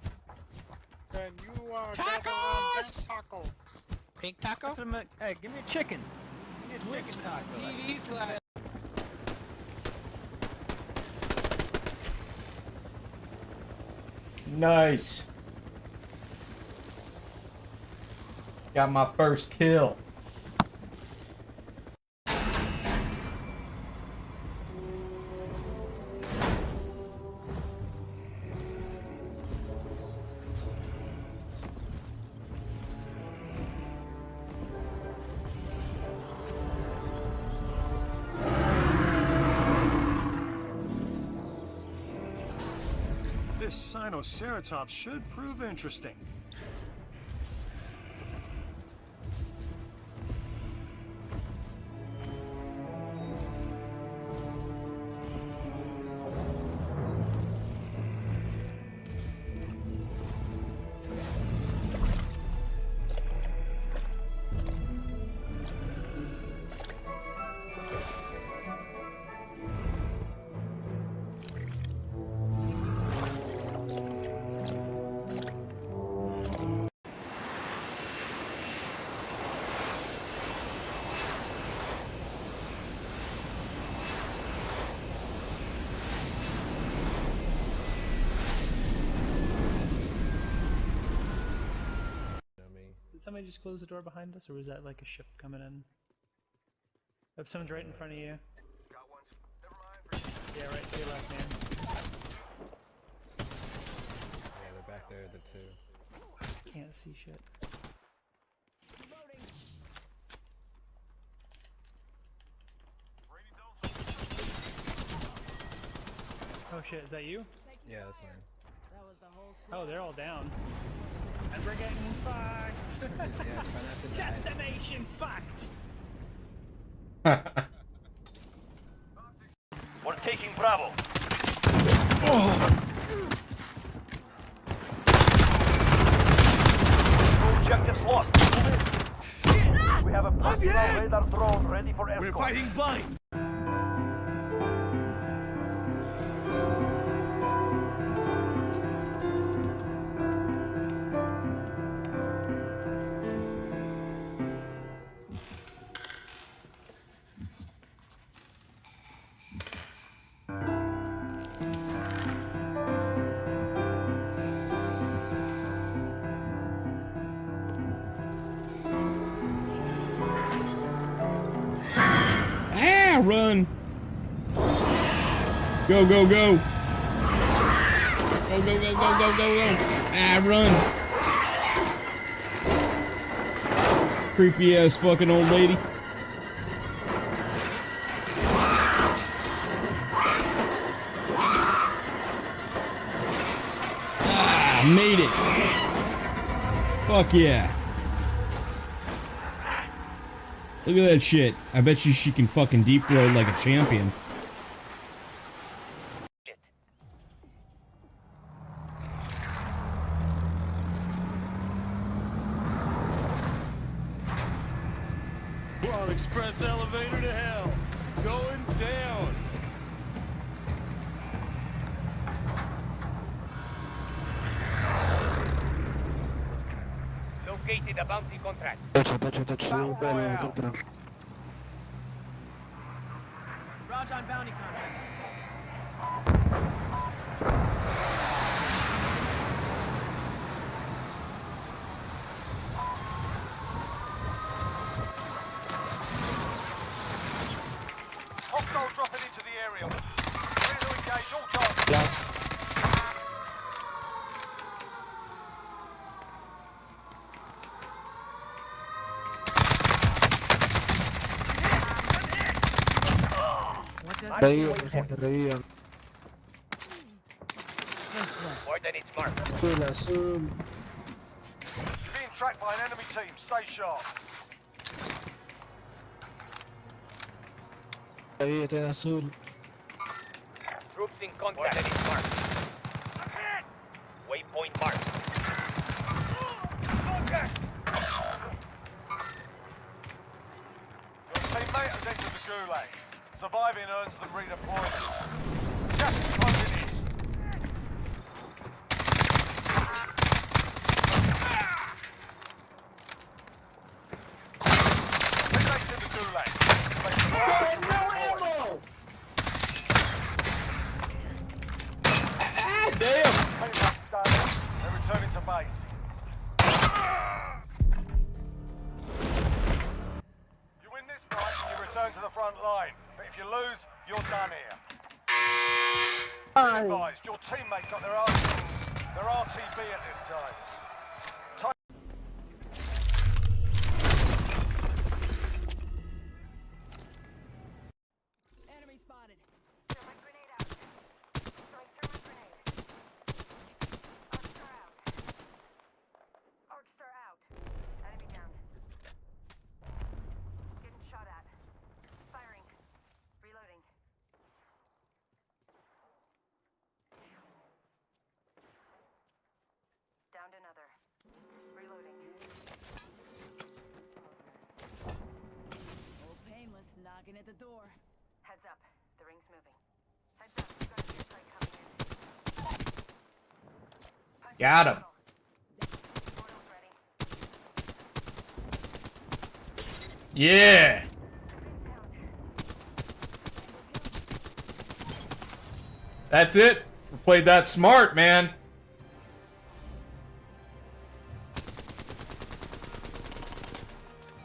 then you are Tacos! taco. Pink taco? Hey, give me a chicken. Give me a chicken taco. TV/. Nice. Got my first kill. This Sinoceratops should prove interesting. Did somebody just close the door behind us, or was that like a ship coming in? If someone's right in front of you. Got one. Never mind. Yeah, right to your left, man. Yeah, they're back there, the two. Can't see shit. Oh shit, is that you? Yeah, that's mine. Oh, they're all down. And we're getting fucked! Yeah, try not to die. Destination fucked! We're taking Bravo. Objectives lost. We have a personal radar drone ready for escort. We're fighting blind. Run! Go, go, go! Go, go, go, go, go, go, go! Ah, run! Creepy ass fucking old lady. Ah, made it! Fuck yeah! Look at that shit. I bet you she can fucking deep throw like a champion. We're on express elevator to hell. Going down. Located a bounty contract. Raj on bounty contract. Hostile dropping into the area. Clear to engage all targets. Coordinates marked. Being tracked by an enemy team. Stay sharp. Troops in contact. Coordinates marked. Waypoint marked. Your teammate has entered the gulag. Surviving earns them redeployment. Gas is closing in. return to the front line. But if you lose, you're done here. Be advised, your teammate got their RTB at this time. Enemy spotted. Downed another. Reloading. Old Painless knocking at the door. Heads up. The ring's moving. Heads up. You got a gear plate coming in. Got him. Yeah. That's it. We played that smart, man.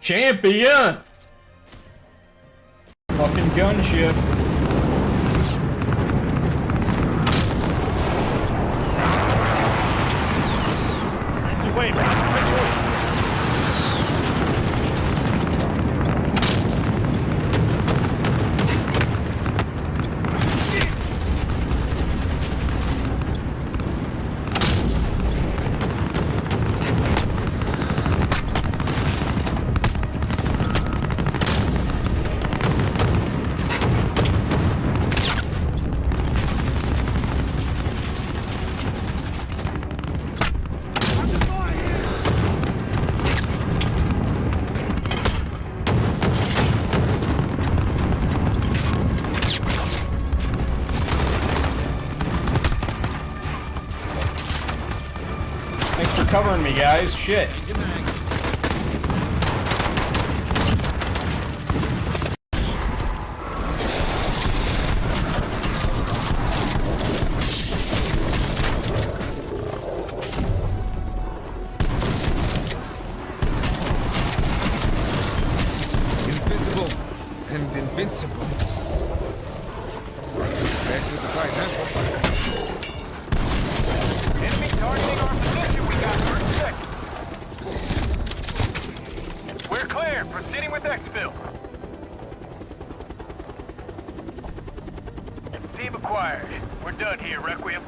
Champion. Fucking gunship. Wait, Thanks for covering me, guys. Shit. Invisible and invincible. Back to the fight, huh? enemy targeting our position. We got 30 seconds. We're clear. Proceeding with exfil. Team acquired. We're done here, Requiem.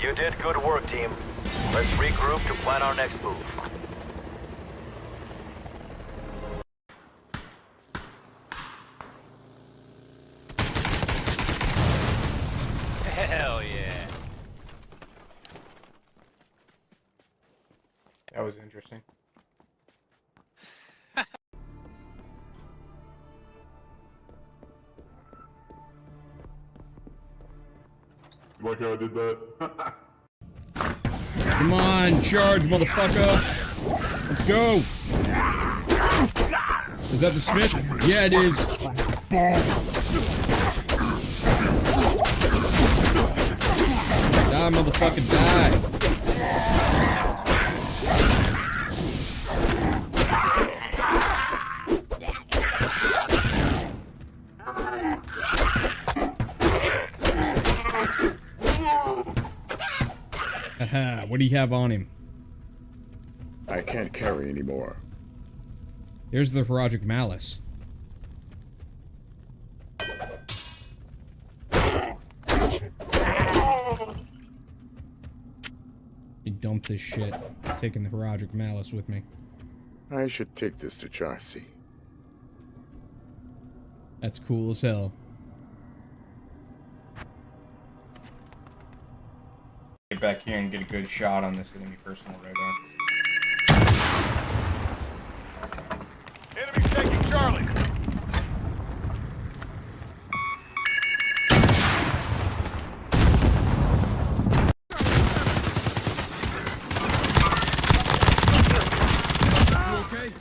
You did good work, team. Let's regroup to plan our next move. Hell yeah. That was interesting. Like how I did that? Come on, charge, motherfucker! Let's go! Is that the Smith? Yeah, it is. Die, motherfucker, die! Haha, what do you have on him? I can't carry anymore. Here's the Project Malice. You dump this shit. I'm taking the Project Malice with me. I should take this to Charcy. That's cool as hell. Get back here and get a good shot on this enemy personal radar. Enemy's taking Charlie. You okay?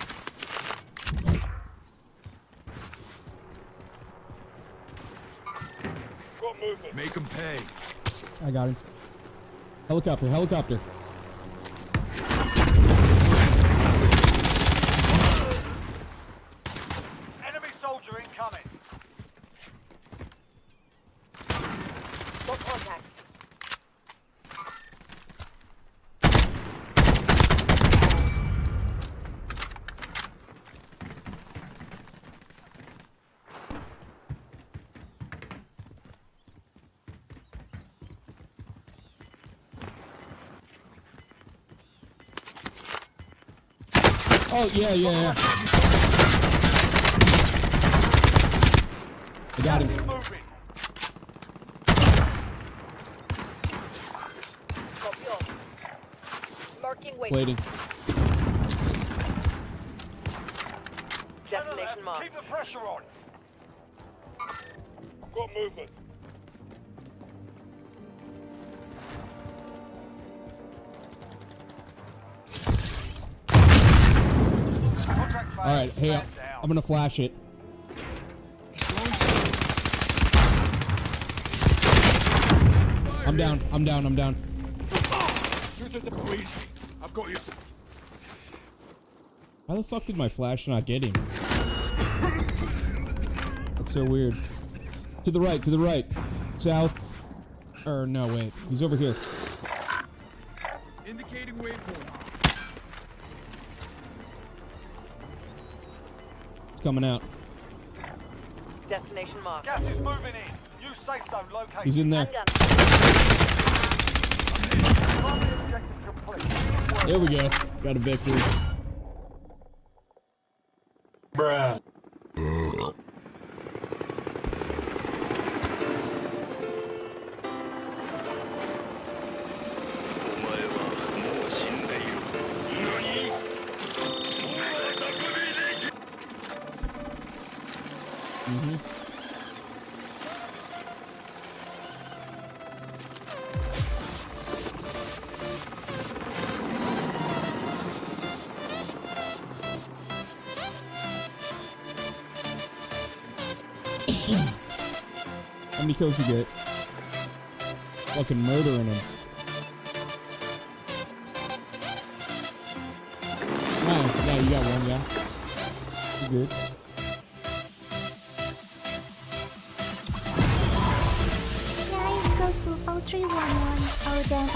Got movement. Make them pay. I got him. Helicopter, helicopter. Enemy soldier incoming. Got contact. Oh, yeah. I got him. Waiting. Destination marked. Keep the pressure on. Got movement. Alright, hey, I'm gonna flash it. I'm down. Shoot at the police. I've got you. How the fuck did my flash not get him? That's so weird. To the right. South. Or no, wait. He's over here. Indicating waypoint. It's coming out. Destination marked. Gas is moving in. New safe zone located. He's in there. There we go. Got a victory. Bruh. How many kills you get? Fucking murdering him. Nice. Yeah, you got one, yeah. You good. Yeah, it's Ghost Poop 0311. Oh damn,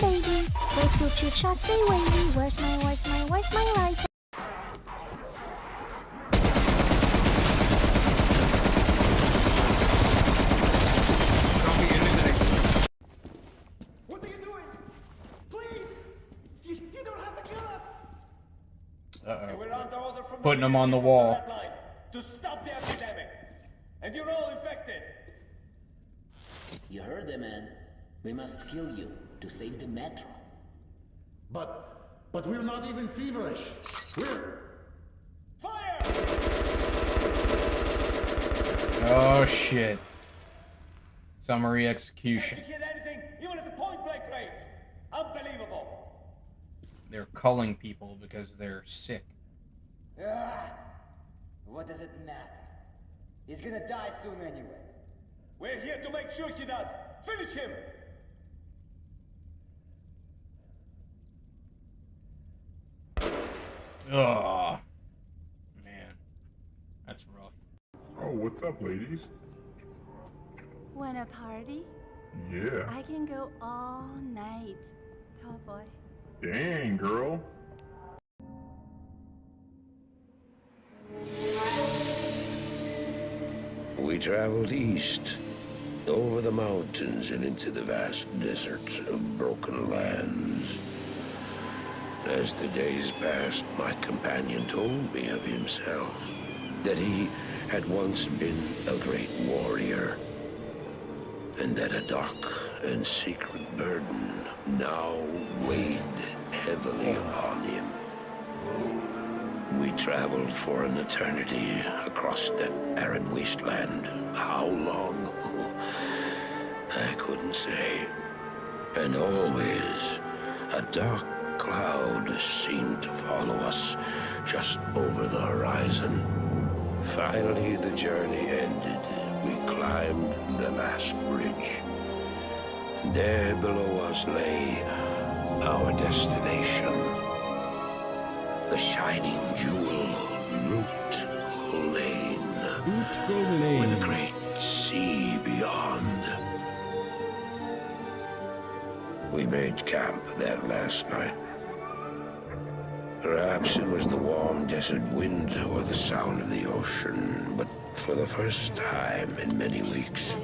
baby. Ghost Poop shoot shots, stay wavy. Where's my rifle? Putting them on the wall. To stop the epidemic. And you're all infected. You heard them, man. We must kill you to save the metro. But we're not even feverish. We're... Fire! Oh shit. Summary execution. Can't you hit anything, even at the point blank range? Unbelievable. They're culling people because they're sick. What does it matter? He's gonna die soon anyway. We're here to make sure he does. Finish him! Oh man, that's rough. Oh, what's up, ladies? Wanna party? Yeah. I can go all night. Tall boy. Dang, girl. We traveled east, over the mountains and into the vast deserts of broken lands. As the days passed, my companion told me of himself, that he had once been a great warrior, and that a dark and secret burden now weighed heavily upon him. We traveled for an eternity across that arid wasteland. How long? I couldn't say. And always, a dark cloud seemed to follow us just over the horizon. Finally, the journey ended. We climbed the last bridge. There below us lay our destination. The shining jewel, Route Lane. with a great sea beyond. We made camp there last night. Perhaps it was the warm desert wind or the sound of the ocean, but for the first time in many weeks,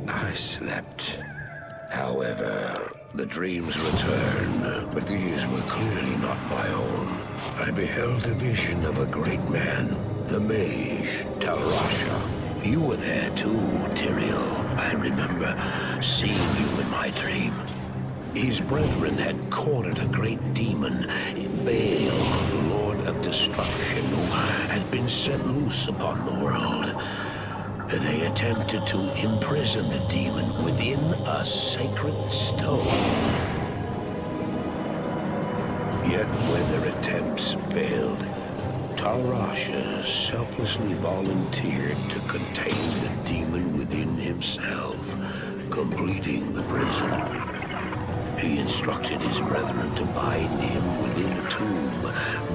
I slept. However, the dreams returned, but these were clearly not my own. I beheld a vision of a great man, the mage, Talrasha. You were there too, Tyrael. I remember seeing you in my dream. His brethren had cornered a great demon, Baal, the Lord of Destruction, who had been set loose upon the world. They attempted to imprison the demon within a sacred stone. Yet when their attempts failed, Talrasha selflessly volunteered to contain the demon within himself, completing the prison. He instructed his brethren to bind him within a tomb,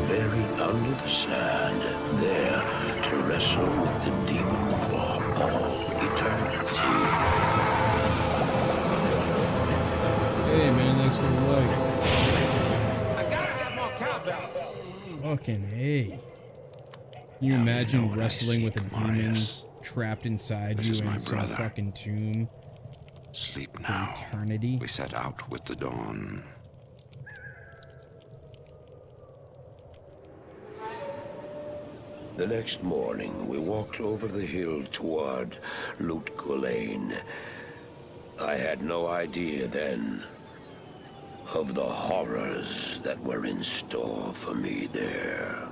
buried under the sand, there to wrestle with the demon for all eternity. Hey man, thanks for the like. I gotta get more cowbell. Fucking hey. Can you imagine wrestling with a demon trapped inside you in some fucking tomb? Sleep now. Eternity. We set out with the dawn. The next morning, we walked over the hill toward Lut Gholein. I had no idea then of the horrors that were in store for me there.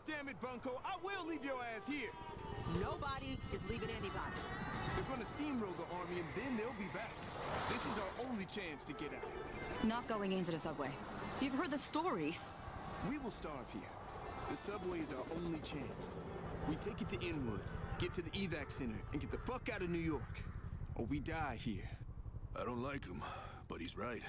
Damn it, Bunko, I will leave your ass here. Nobody is leaving anybody. They're gonna steamroll the army and then they'll be back. only chance to get out. Not going into the subway. You've heard the stories. We will starve here. The subway is our only chance. We take it to Inwood, get to the evac center, and get the fuck out of New York. Or we die here. I don't like him, but he's right.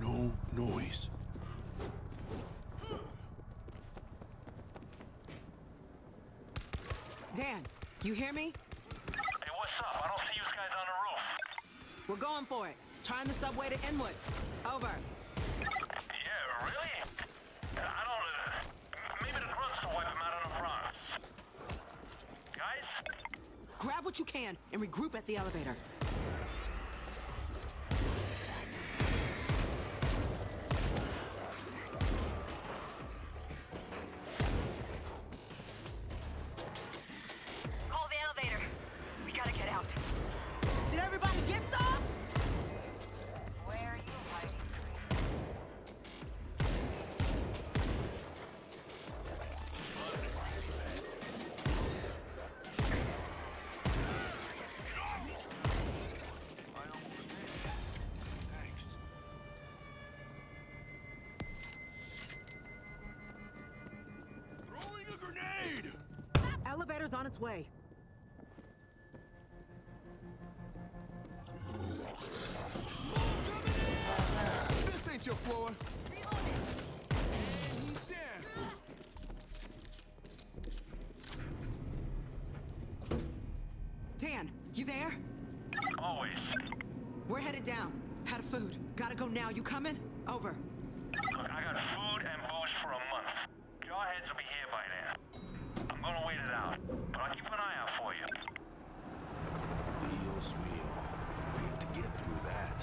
No noise. Dan, you hear me? Hey, what's up? I don't see you guys on the roof. We're going for it. Trying the subway to Inwood. Over. Yeah, really? I don't... maybe the grunts will wipe him out on the front. Guys? Grab what you can and regroup at the elevator. Call the elevator. We gotta get out. Did everybody get some? Where are you hiding? Throwing a grenade! Elevator's on its way. This ain't your floor. And he's dead. Dan, you there? Always. We're headed down. Out of food. Gotta go now. You coming? Over. Look, I got food and booze for a month. Jawheads will be here by then. I'm gonna wait it out, but I'll keep an eye out for you. Dios mío. We have to get through that.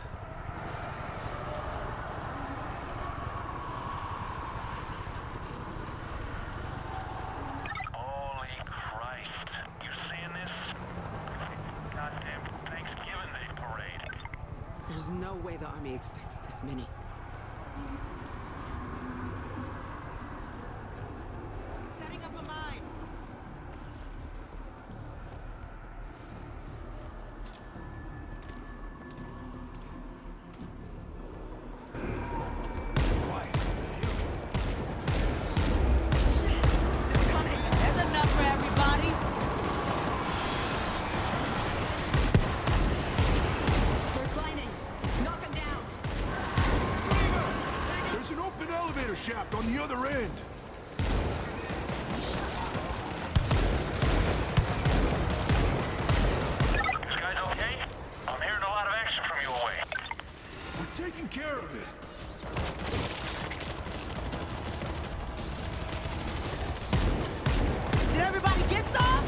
Holy Christ. You seeing this? Goddamn Thanksgiving Day parade. There's no way the army expected this many. Setting up a mine. There's enough for everybody. They're climbing. Knock them down. There's an open elevator shaft on the other end. You guys okay? I'm hearing a lot of action from you away. We're taking care of it. Did everybody get some?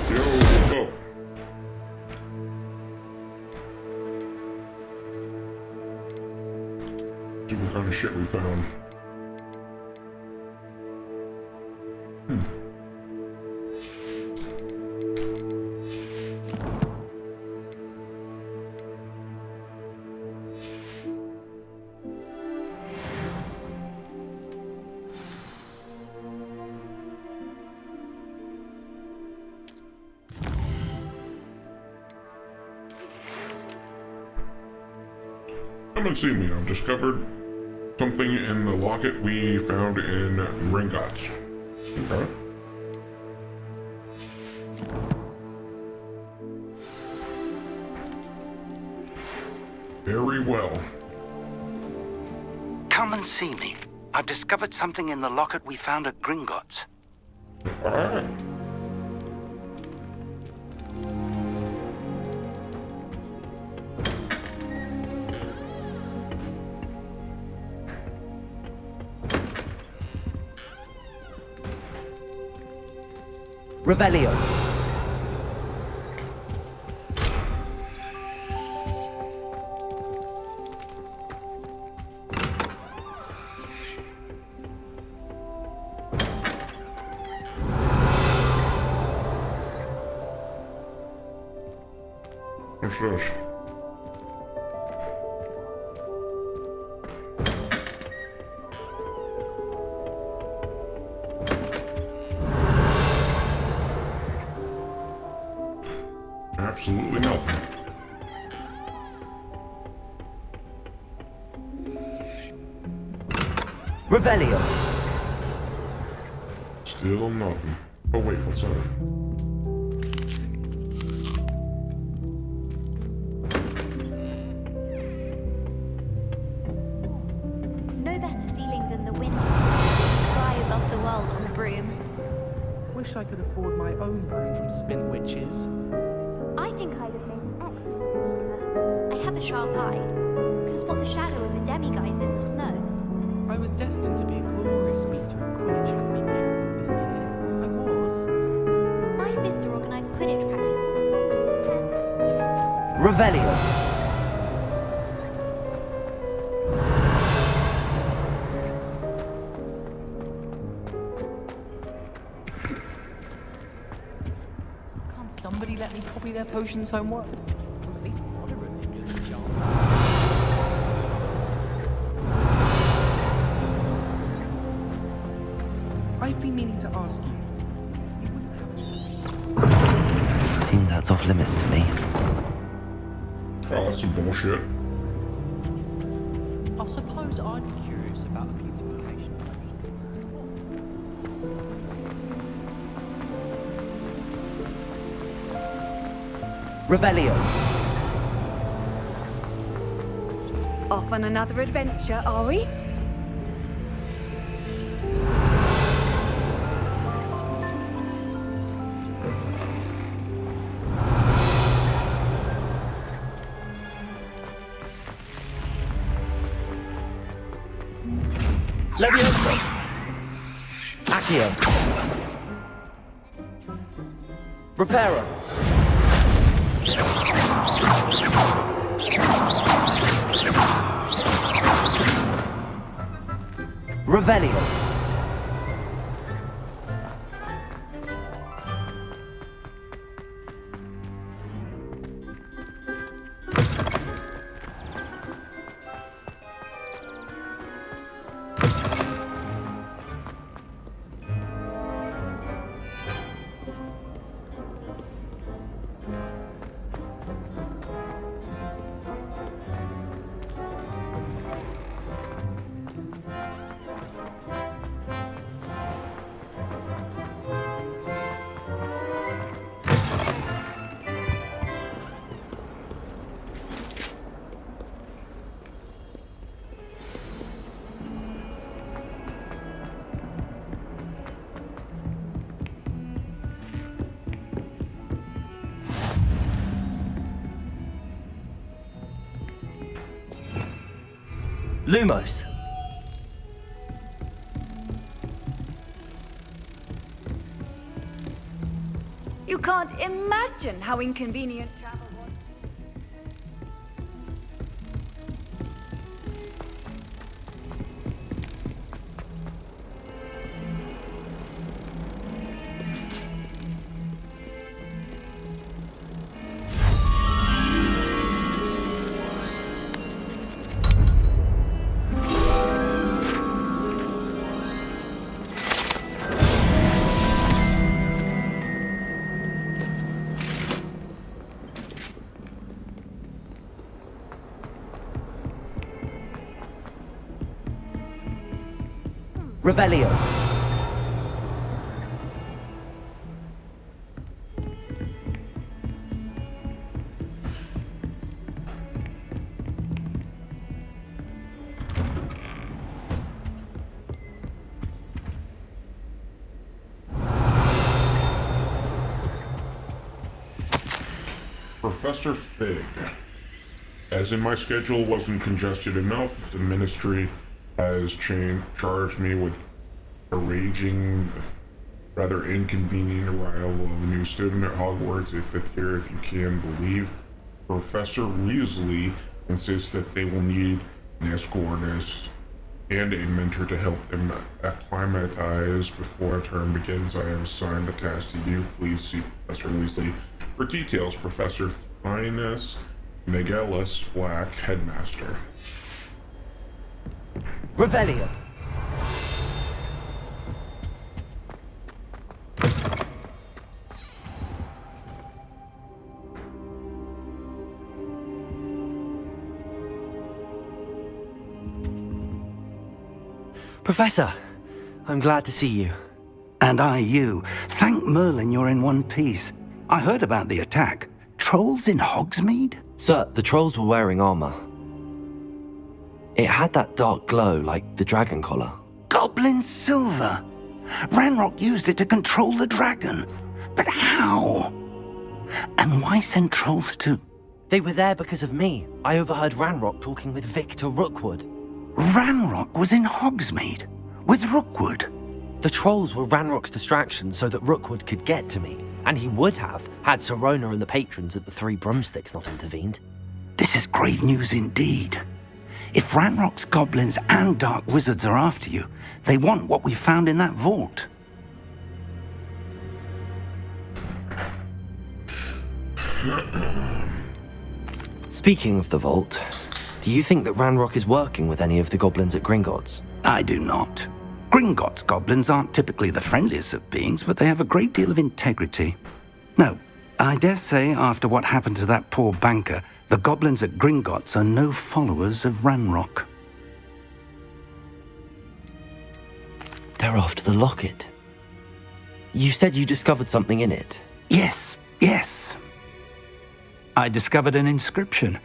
Yo, what's up? See what kind of shit we found. Come and see me. I've discovered something in the locket we found in Gringotts. Okay. Very well. Come and see me. I've discovered something in the locket we found at Gringotts. Alright. Revelio. Watch this. Absolutely nothing. Revelio. Still nothing. Oh wait, what's that? No better feeling than the wind fly above the world on a broom. Wish I could afford my own broom from Spint Witches. I think I'd have made an excellent speaker. I have a sharp eye. Could spot the shadow of a demiguise in the snow. I was destined to be a glorious beater at Quidditch had me cancelled this year. I was. My sister organised Quidditch practice. Revelio. Can't somebody let me copy their potions homework? From at least one of them. I've been meaning to ask you. Seems that's off limits to me. Oh, that's some bullshit. I suppose I'd be curious about a beautification potion. Revelio. Off on another adventure, are we? Levioso. Accio. Reparo. Revelio. Lumos. You can't imagine how inconvenient travel was. Revelio. Professor Fig. As in my schedule wasn't congested enough, the ministry has charged me with arranging rather inconvenient arrival of a new student at Hogwarts, a fifth year if you can believe. Professor Weasley insists that they will need an escortist and a mentor to help them acclimatize before term begins. I have assigned the task to you. Please see Professor Weasley for details. Professor Highness Miguelis Black, Headmaster. Revelio. Professor, I'm glad to see you. And I you. Thank Merlin you're in one piece. I heard about the attack. Trolls in Hogsmeade? Sir, the trolls were wearing armor. It had that dark glow like the dragon collar. Goblin silver. Ranrock used it to control the dragon. But how? And why send trolls too? They were there because of me. I overheard Ranrock talking with Victor Rookwood. Ranrock was in Hogsmeade with Rookwood. The trolls were Ranrock's distraction so that Rookwood could get to me, and he would have had Sirona and the patrons at the Three Broomsticks not intervened. This is grave news indeed. If Ranrock's goblins and dark wizards are after you, they want what we found in that vault. Speaking of the vault, do you think that Ranrock is working with any of the goblins at Gringotts? I do not. Gringotts goblins aren't typically the friendliest of beings, but they have a great deal of integrity. No, I dare say after what happened to that poor banker, the goblins at Gringotts are no followers of Ranrock. They're after the locket. You said you discovered something in it. Yes. I discovered an inscription.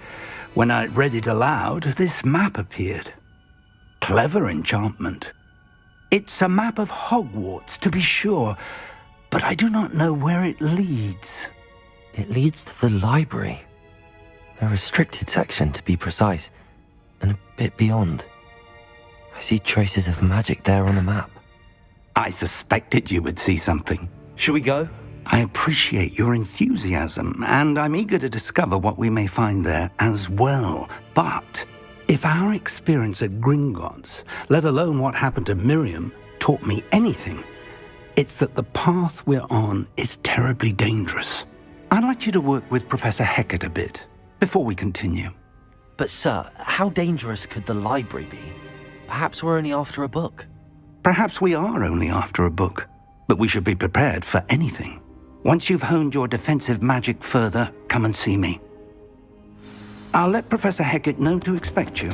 When I read it aloud, this map appeared. Clever enchantment. It's a map of Hogwarts, to be sure, but I do not know where it leads. It leads to the library. A restricted section, to be precise, and a bit beyond. I see traces of magic there on the map. I suspected you would see something. Shall we go? I appreciate your enthusiasm, and I'm eager to discover what we may find there as well. But if our experience at Gringotts, let alone what happened to Miriam, taught me anything, it's that the path we're on is terribly dangerous. I'd like you to work with Professor Hecat a bit before we continue. But sir, how dangerous could the library be? Perhaps we're only after a book. Perhaps we are only after a book, but we should be prepared for anything. Once you've honed your defensive magic further, come and see me. I'll let Professor Hecat know to expect you.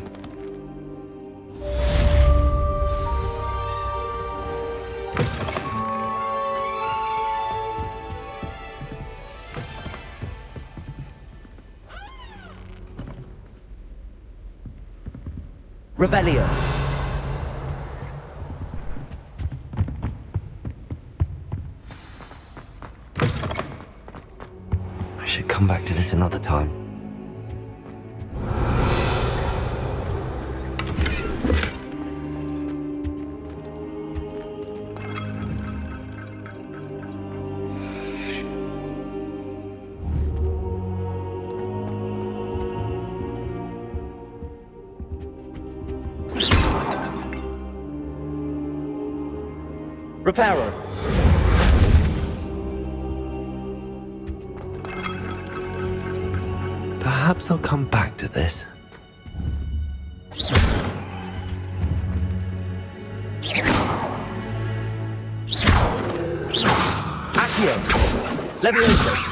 Revelio. I should come back to this another time. Reparo. Perhaps I'll come back to this. Accio. Levioso.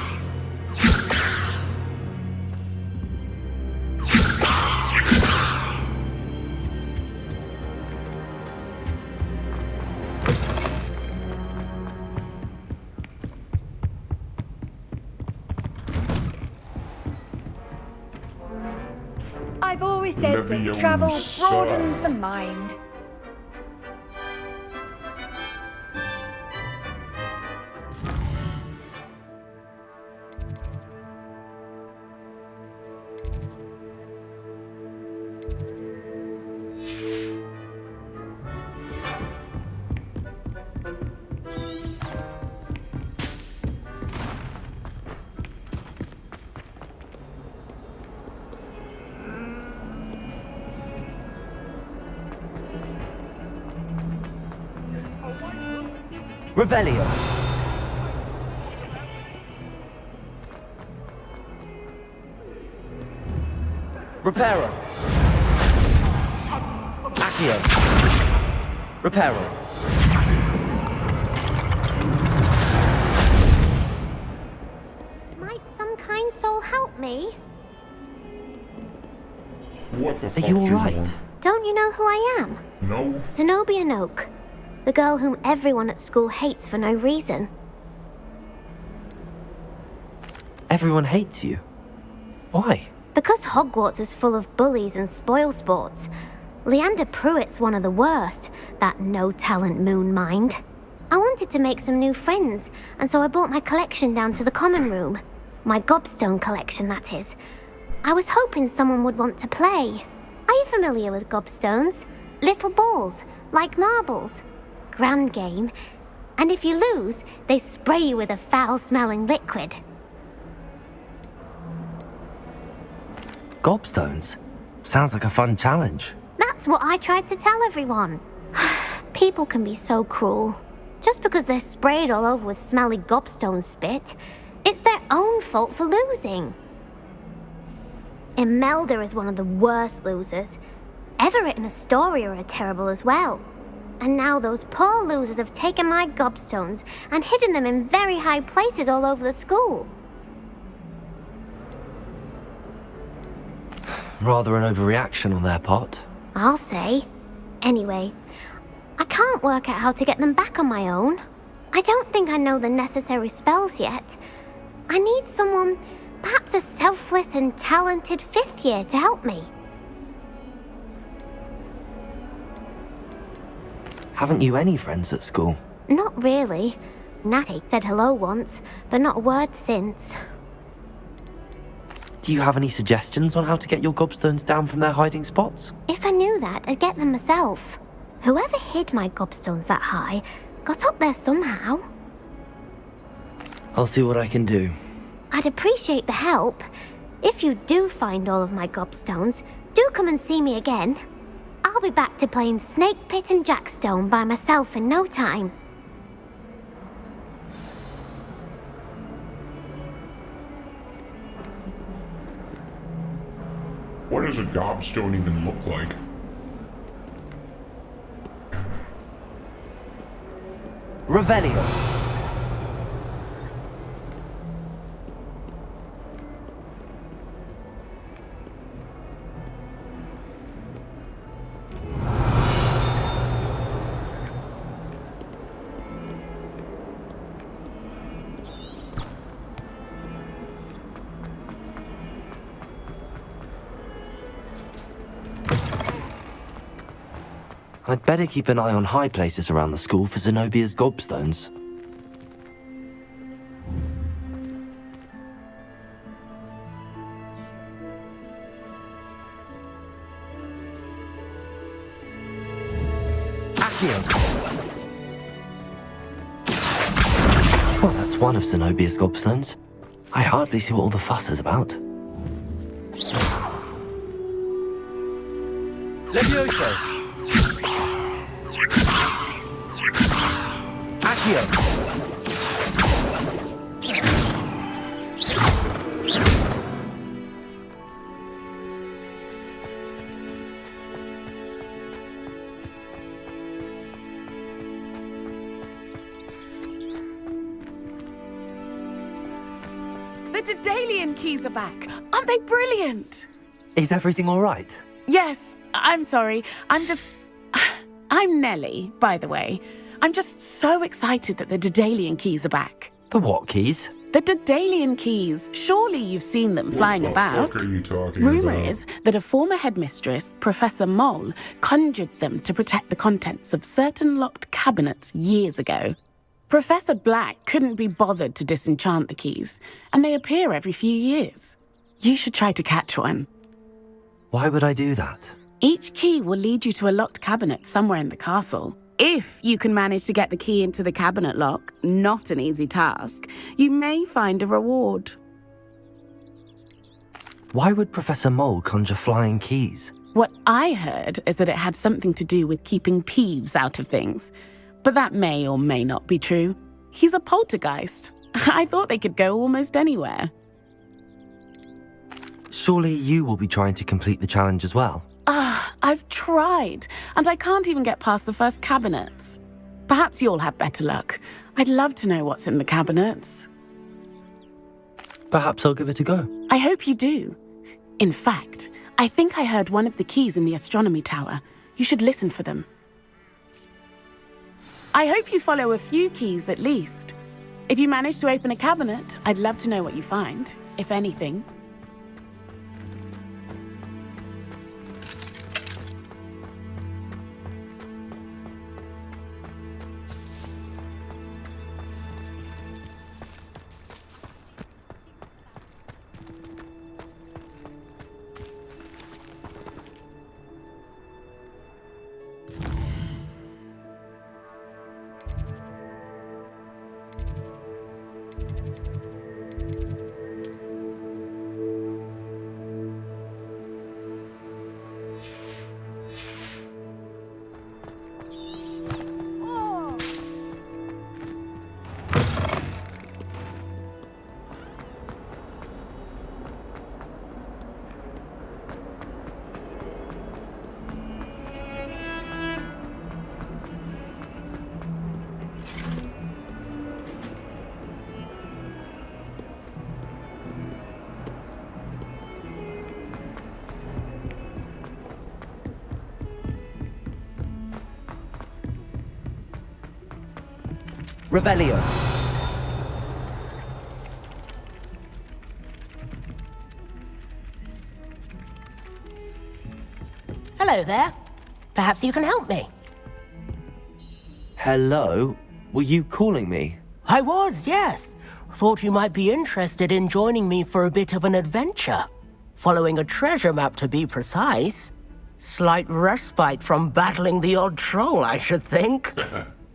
I've always said that travel broadens the mind. Revelio. Reparo. Accio. Reparo. Might some kind soul help me? What the fuck? Are you Juno? alright? Don't you know who I am? No. Zenobia Noak. The girl whom everyone at school hates for no reason. Everyone hates you. Why? Because Hogwarts is full of bullies and spoilsports. Leander Pruitt's one of the worst, that no-talent moon mind. I wanted to make some new friends, and so I brought my collection down to the common room. My gobstone collection, that is. I was hoping someone would want to play. Are you familiar with gobstones? Little balls, like marbles. Grand game. And if you lose, they spray you with a foul-smelling liquid. Gobstones? Sounds like a fun challenge. That's what I tried to tell everyone. People can be so cruel. Just because they're sprayed all over with smelly gobstone spit, it's their own fault for losing. Imelda is one of the worst losers. Everett and Astoria are terrible as well. And now those poor losers have taken my gobstones and hidden them in very high places all over the school. Rather an overreaction on their part. I'll say. Anyway, I can't work out how to get them back on my own. I don't think I know the necessary spells yet. I need someone, perhaps a selfless and talented fifth year to help me. Haven't you any friends at school? Not really. Natty said hello once, but not a word since. Do you have any suggestions on how to get your gobstones down from their hiding spots? If I knew that, I'd get them myself. Whoever hid my gobstones that high got up there somehow. I'll see what I can do. I'd appreciate the help. If you do find all of my gobstones, do come and see me again. I'll be back to playing Snake Pit and Jackstone by myself in no time. What does a gobstone even look like? Revelio. I'd better keep an eye on high places around the school for Zenobia's gobstones. Well, that's one of Zenobia's gobstones. I hardly see what all the fuss is about. Levioso. Accio. The Daedalian keys are back. Aren't they brilliant? Is everything all right? Yes, I'm sorry. I'm Nellie, by the way. I'm just so excited that the Daedalian keys are back. The what keys? The Daedalian keys. Surely you've seen them flying about. What are you talking Rumor about? is that a former headmistress, Professor Moll, conjured them to protect the contents of certain locked cabinets years ago. Professor Black couldn't be bothered to disenchant the keys, and they appear every few years. You should try to catch one. Why would I do that? Each key will lead you to a locked cabinet somewhere in the castle. If you can manage to get the key into the cabinet lock, not an easy task, you may find a reward. Why would Professor Mole conjure flying keys? What I heard is that it had something to do with keeping Peeves out of things. But that may or may not be true. He's a poltergeist. I thought they could go almost anywhere. Surely you will be trying to complete the challenge as well. I've tried, and I can't even get past the first cabinets. Perhaps you'll have better luck. I'd love to know what's in the cabinets. Perhaps I'll give it a go. I hope you do. In fact, I think I heard one of the keys in the astronomy tower. You should listen for them. I hope you follow a few keys at least. If you manage to open a cabinet, I'd love to know what you find, if anything. Revelio. Hello there. Perhaps you can help me. Hello? Were you calling me? I was, yes. Thought you might be interested in joining me for a bit of an adventure. Following a treasure map, to be precise. Slight respite from battling the odd troll, I should think.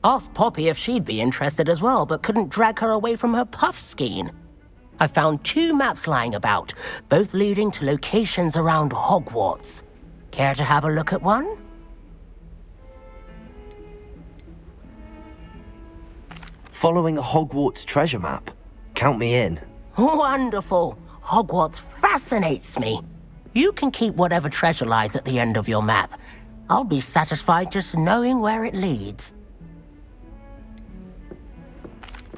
Asked Poppy if she'd be interested as well, but couldn't drag her away from her puff skein. I found 2 maps lying about, both leading to locations around Hogwarts. Care to have a look at one? Following a Hogwarts treasure map? Count me in. Wonderful. Hogwarts fascinates me. You can keep whatever treasure lies at the end of your map. I'll be satisfied just knowing where it leads.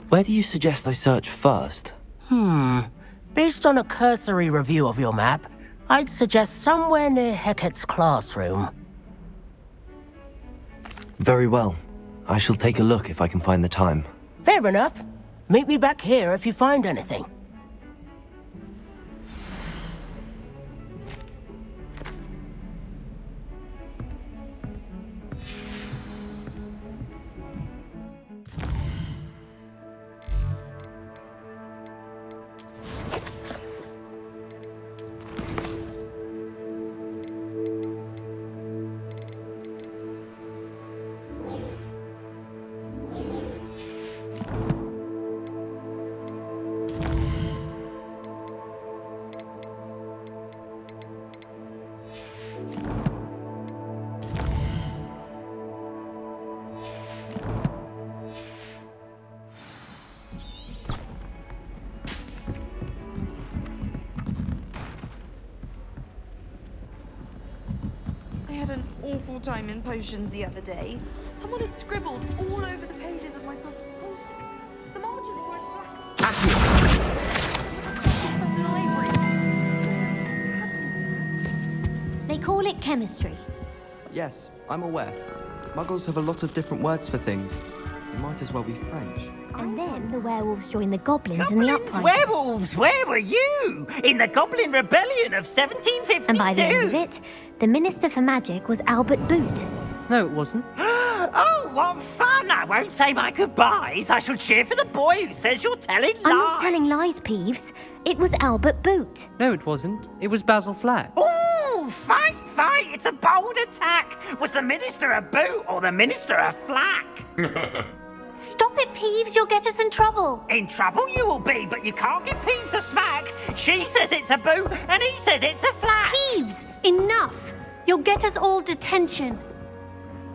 Where do you suggest I search first? Based on a cursory review of your map, I'd suggest somewhere near Hecat's classroom. Very well. I shall take a look if I can find the time. Fair enough. Meet me back here if you find anything. I had an awful time in potions the other day. Someone had scribbled all over the pages of my book. The margins were black. They call it chemistry. Yes, I'm aware. Muggles have a lot of different words for things. It might as well be French. And then the werewolves joined the goblins in the uprising. Werewolves, where were you? In the Goblin Rebellion of 1752? And by the end of it, the Minister for Magic was Albert Boot. No, it wasn't. Oh, what fun! I won't say my goodbyes. I shall cheer for the boy who says you're telling lies. I'm not telling lies, Peeves. It was Albert Boot. No, it wasn't. It was Basil Flack. Ooh, fight! It's a bold attack. Was the Minister a boot or the Minister a flack? Stop it, Peeves. You'll get us in trouble. In trouble you will be, but you can't give Peeves a smack. She says it's a boot and he says it's a flack. Peeves, enough. You'll get us all detention.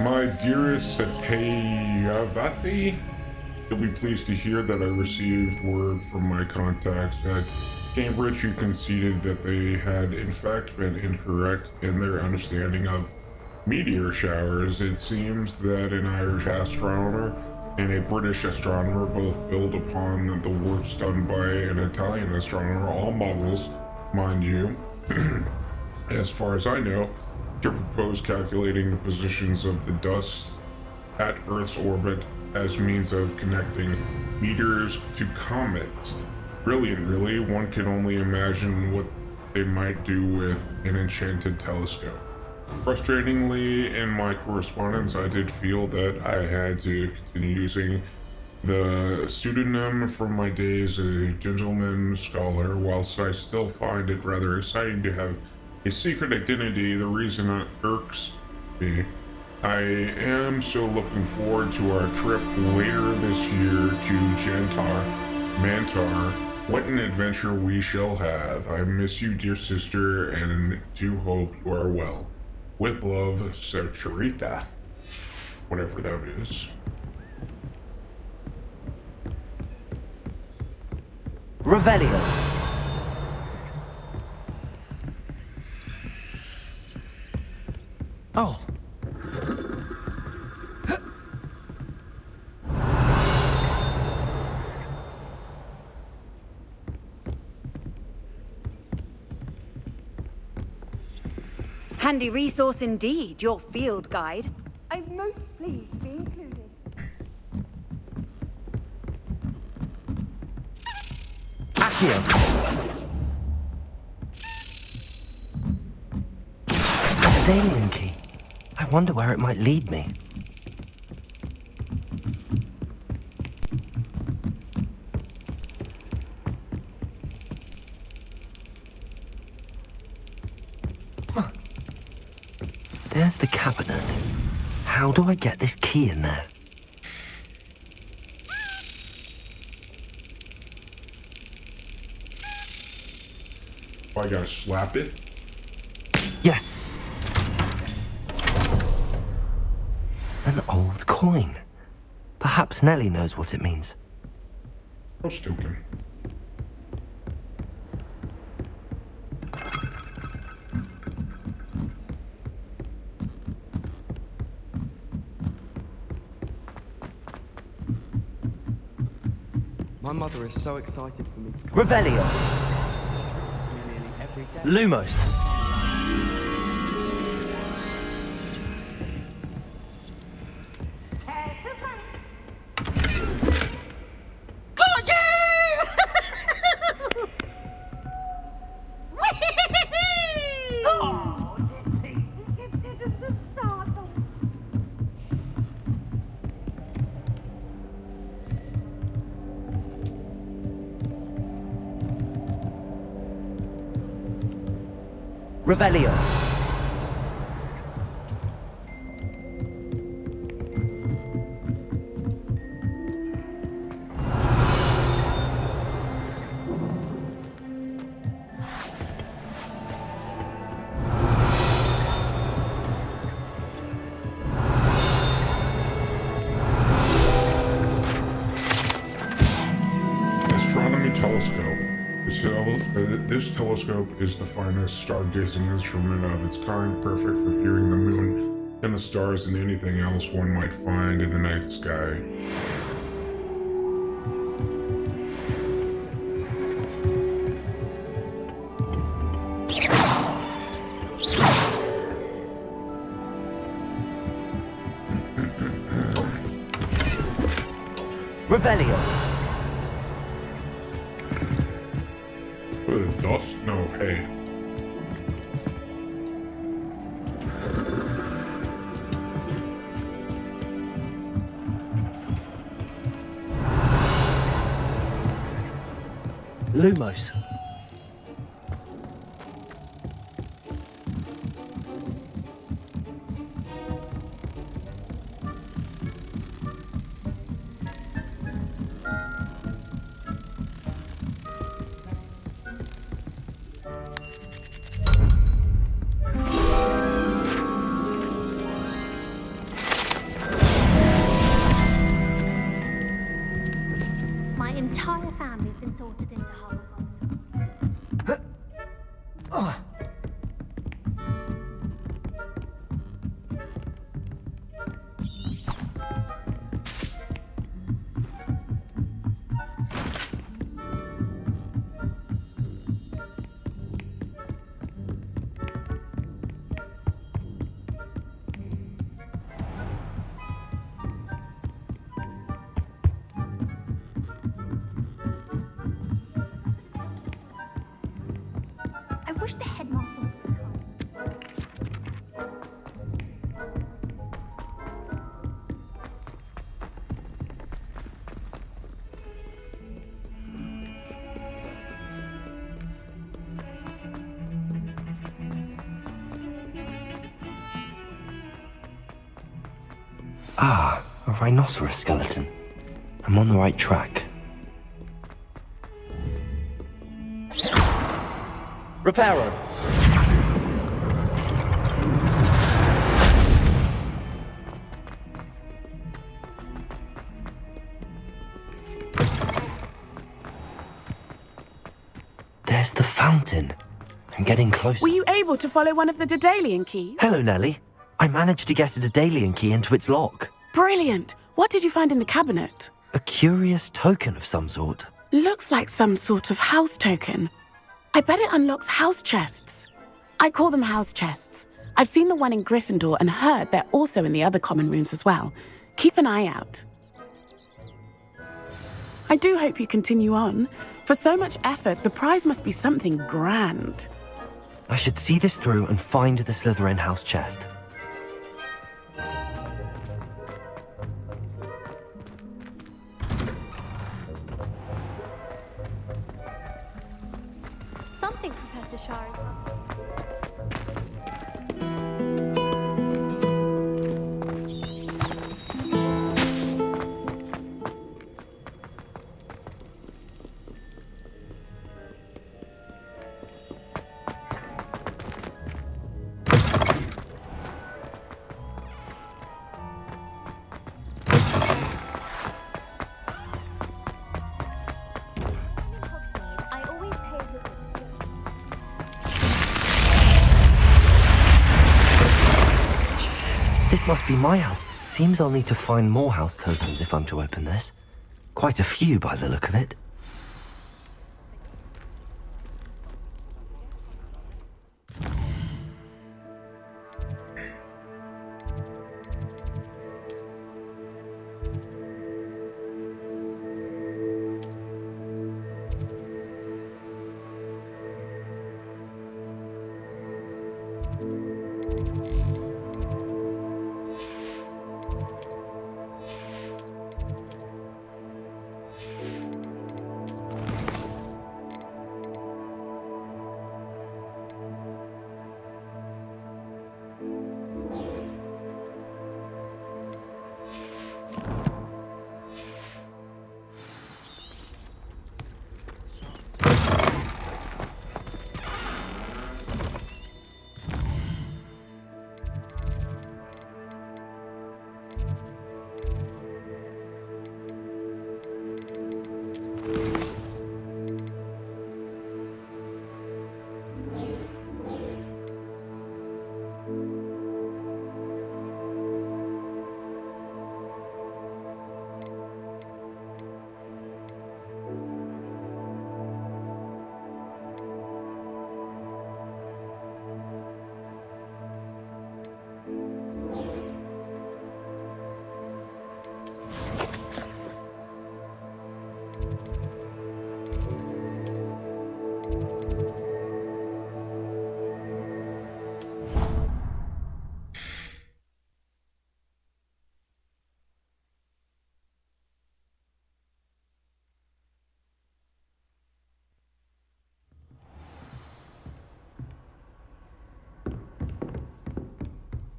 My dearest Satayavati, you'll be pleased to hear that I received word from my contacts at Cambridge who conceded that they had in fact been incorrect in their understanding of meteor showers. It seems that an Irish astronomer and a British astronomer both build upon the works done by an Italian astronomer, all muggles, mind you, as far as I know, to propose calculating the positions of the dust at Earth's orbit as means of connecting meteors to comets. Brilliant, really. One can only imagine what they might do with an enchanted telescope. Frustratingly, in my correspondence, I did feel that I had to continue using the pseudonym from my days as a gentleman scholar. Whilst I still find it rather exciting to have a secret identity, the reason it irks me. I am so looking forward to our trip later this year to Mantar. What an adventure we shall have. I miss you, dear sister, and do hope you are well. With love, Sarcharita. Whatever that is. Revelio. Oh. Handy resource indeed, your field guide. I'm most pleased to be included. Accio. It's an alien key. I wonder where it might lead me. There's the cabinet. How do I get this key in there? I gotta slap it? Yes. An old coin. Perhaps Nellie knows what it means. I'll stoke him. My mother is so excited for me to come. Revelio. Lumos. Got you! Oh, gifted as the startle. Revelio. Astronomy telescope. This telescope is the finest stargazing instrument of its kind, perfect for viewing the moon and the stars and anything else one might find in the night sky. Revelio. Dust? No, hay. Lumos. wish the headmaster would come. Ah, a rhinoceros skeleton. I'm on the right track. Reparo. There's the fountain. I'm getting closer. Were you able to follow one of the Daedalian keys? Hello, Nellie. I managed to get a Daedalian key into its lock. Brilliant. What did you find in the cabinet? A curious token of some sort. Looks like some sort of house token. I bet it unlocks house chests. I call them house chests. I've seen the one in Gryffindor and heard they're also in the other common rooms as well. Keep an eye out. I do hope you continue on. For so much effort, the prize must be something grand. I should see this through and find the Slytherin house chest. Something, Professor Shard. This must be my house. Seems I'll need to find more house tokens if I'm to open this. Quite a few by the look of it.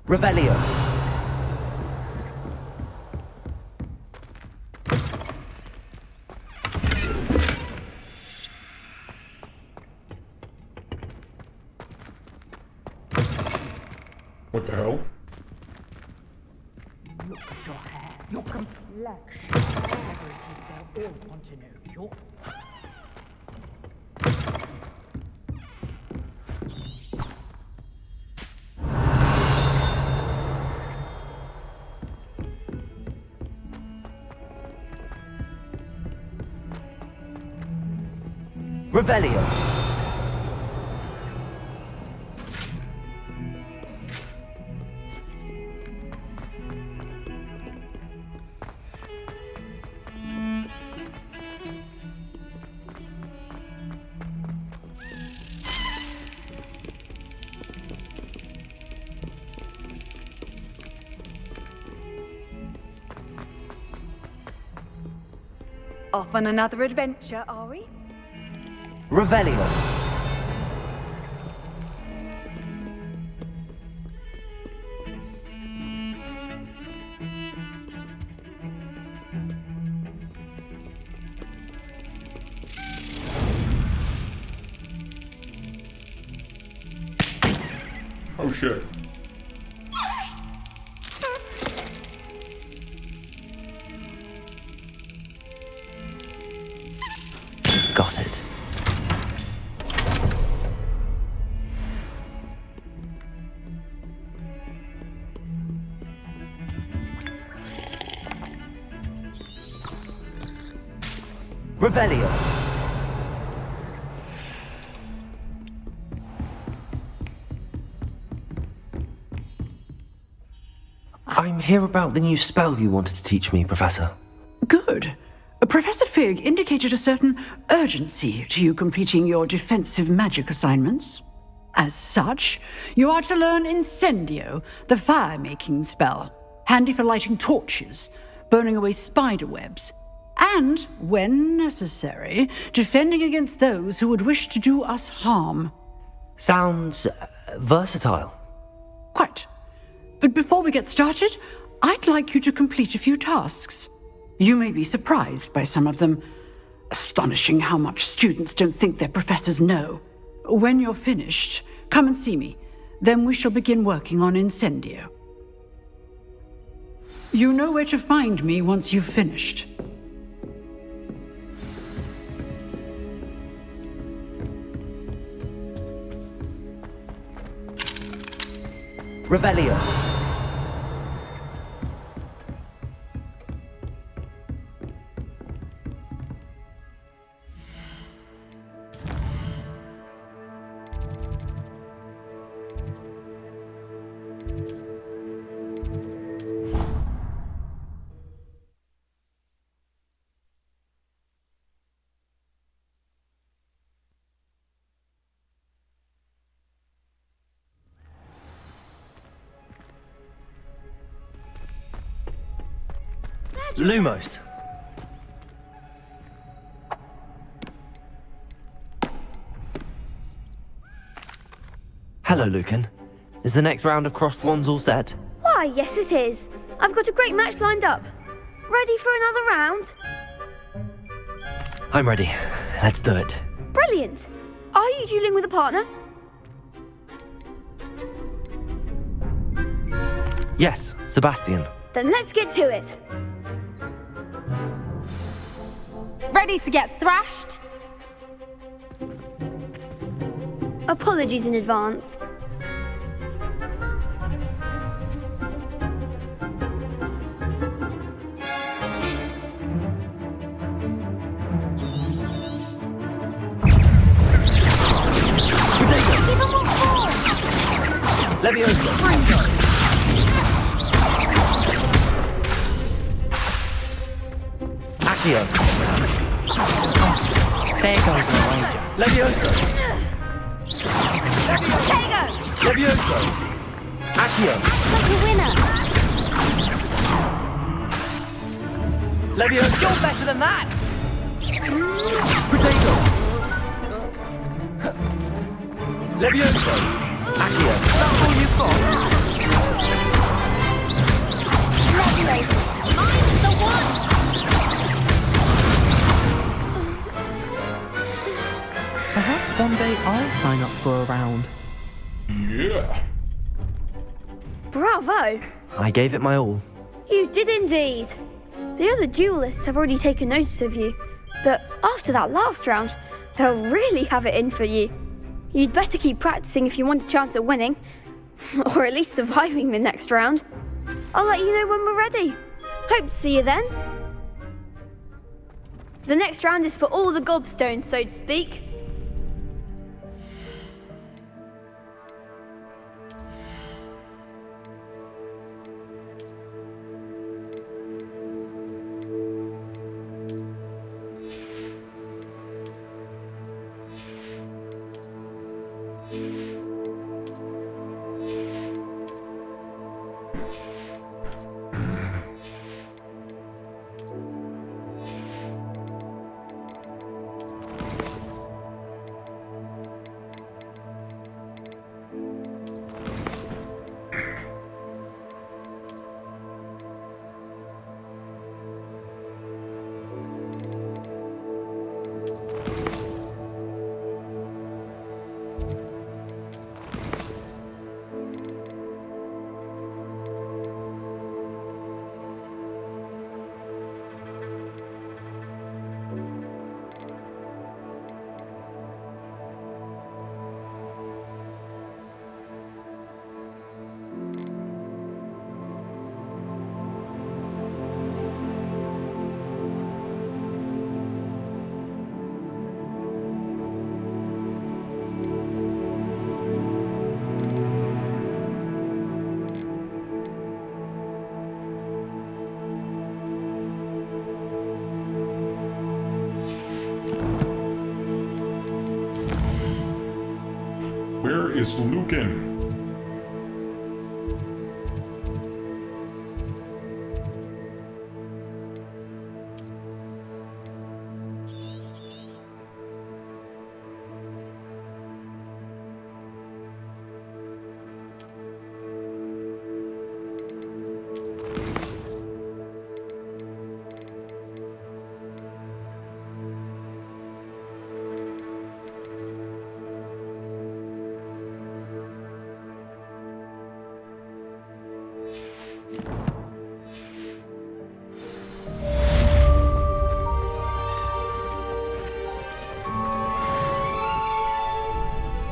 Revelio. What the hell? Look at your hair, your complexion. They'll all want to know your... Revelio. Off on another adventure, are we? Revelio. Oh shit. Got it. Revelio. I'm here about the new spell you wanted to teach me, Professor. Good. Professor Fig indicated a certain urgency to you completing your defensive magic assignments. As such, you are to learn Incendio, the fire-making spell, handy for lighting torches, burning away spider webs, and, when necessary, defending against those who would wish to do us harm. Sounds versatile. Quite. But before we get started, I'd like you to complete a few tasks. You may be surprised by some of them. Astonishing how much students don't think their professors know. When you're finished, come and see me. Then we shall begin working on Incendio. You know where to find me once you've finished. Revelio. Lumos. Hello, Lucan. Is the next round of crossed wands all set? Why, yes it is. I've got a great match lined up. Ready for another round? I'm ready. Let's do it. Brilliant. Are you dueling with a partner? Yes, Sebastian. Then let's get to it. Ready to get thrashed? Apologies in advance. Leviosa. Accio. There goes my wager. Leviosa. Leviosa. Accio. Like a winner. Leviosa. You're better than that! Potato. Leviosa. Accio. That's all you've got? Congratulations. I'm the one. Perhaps one day I'll sign up for a round. Yeah. Bravo. I gave it my all. You did indeed. The other duelists have already taken notice of you, but after that last round, they'll really have it in for you. You'd better keep practicing if you want a chance at winning, or at least surviving the next round. I'll let you know when we're ready. Hope to see you then. The next round is for all the gobstones, so to speak. is Lucan.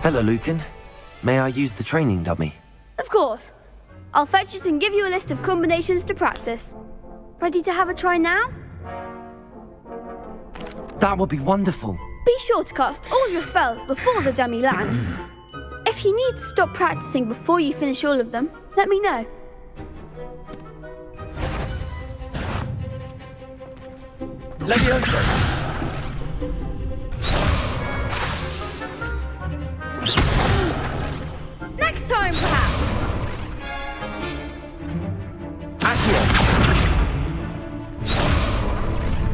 Hello, Lucan. May I use the training dummy? Of course. I'll fetch it and give you a list of combinations to practice. Ready to have a try now? That would be wonderful. Be sure to cast all your spells before the dummy lands. If you need to stop practicing before you finish all of them, let me know. Levioso! Next time, perhaps! Accio!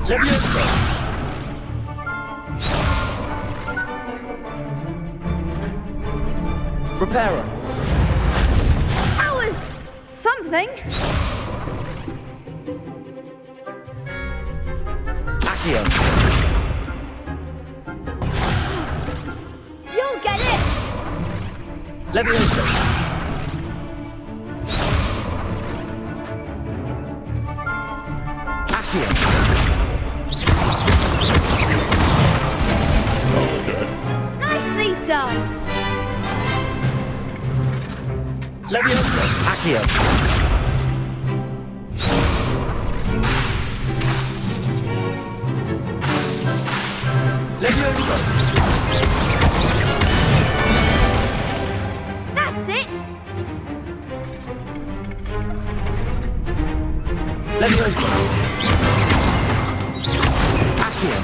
Levioso! Reparo! That was something. Accio! You'll get it! Levioso! Accio! Nicely done! Levioso! Accio! Levioso! That's it! Levioso! Accio!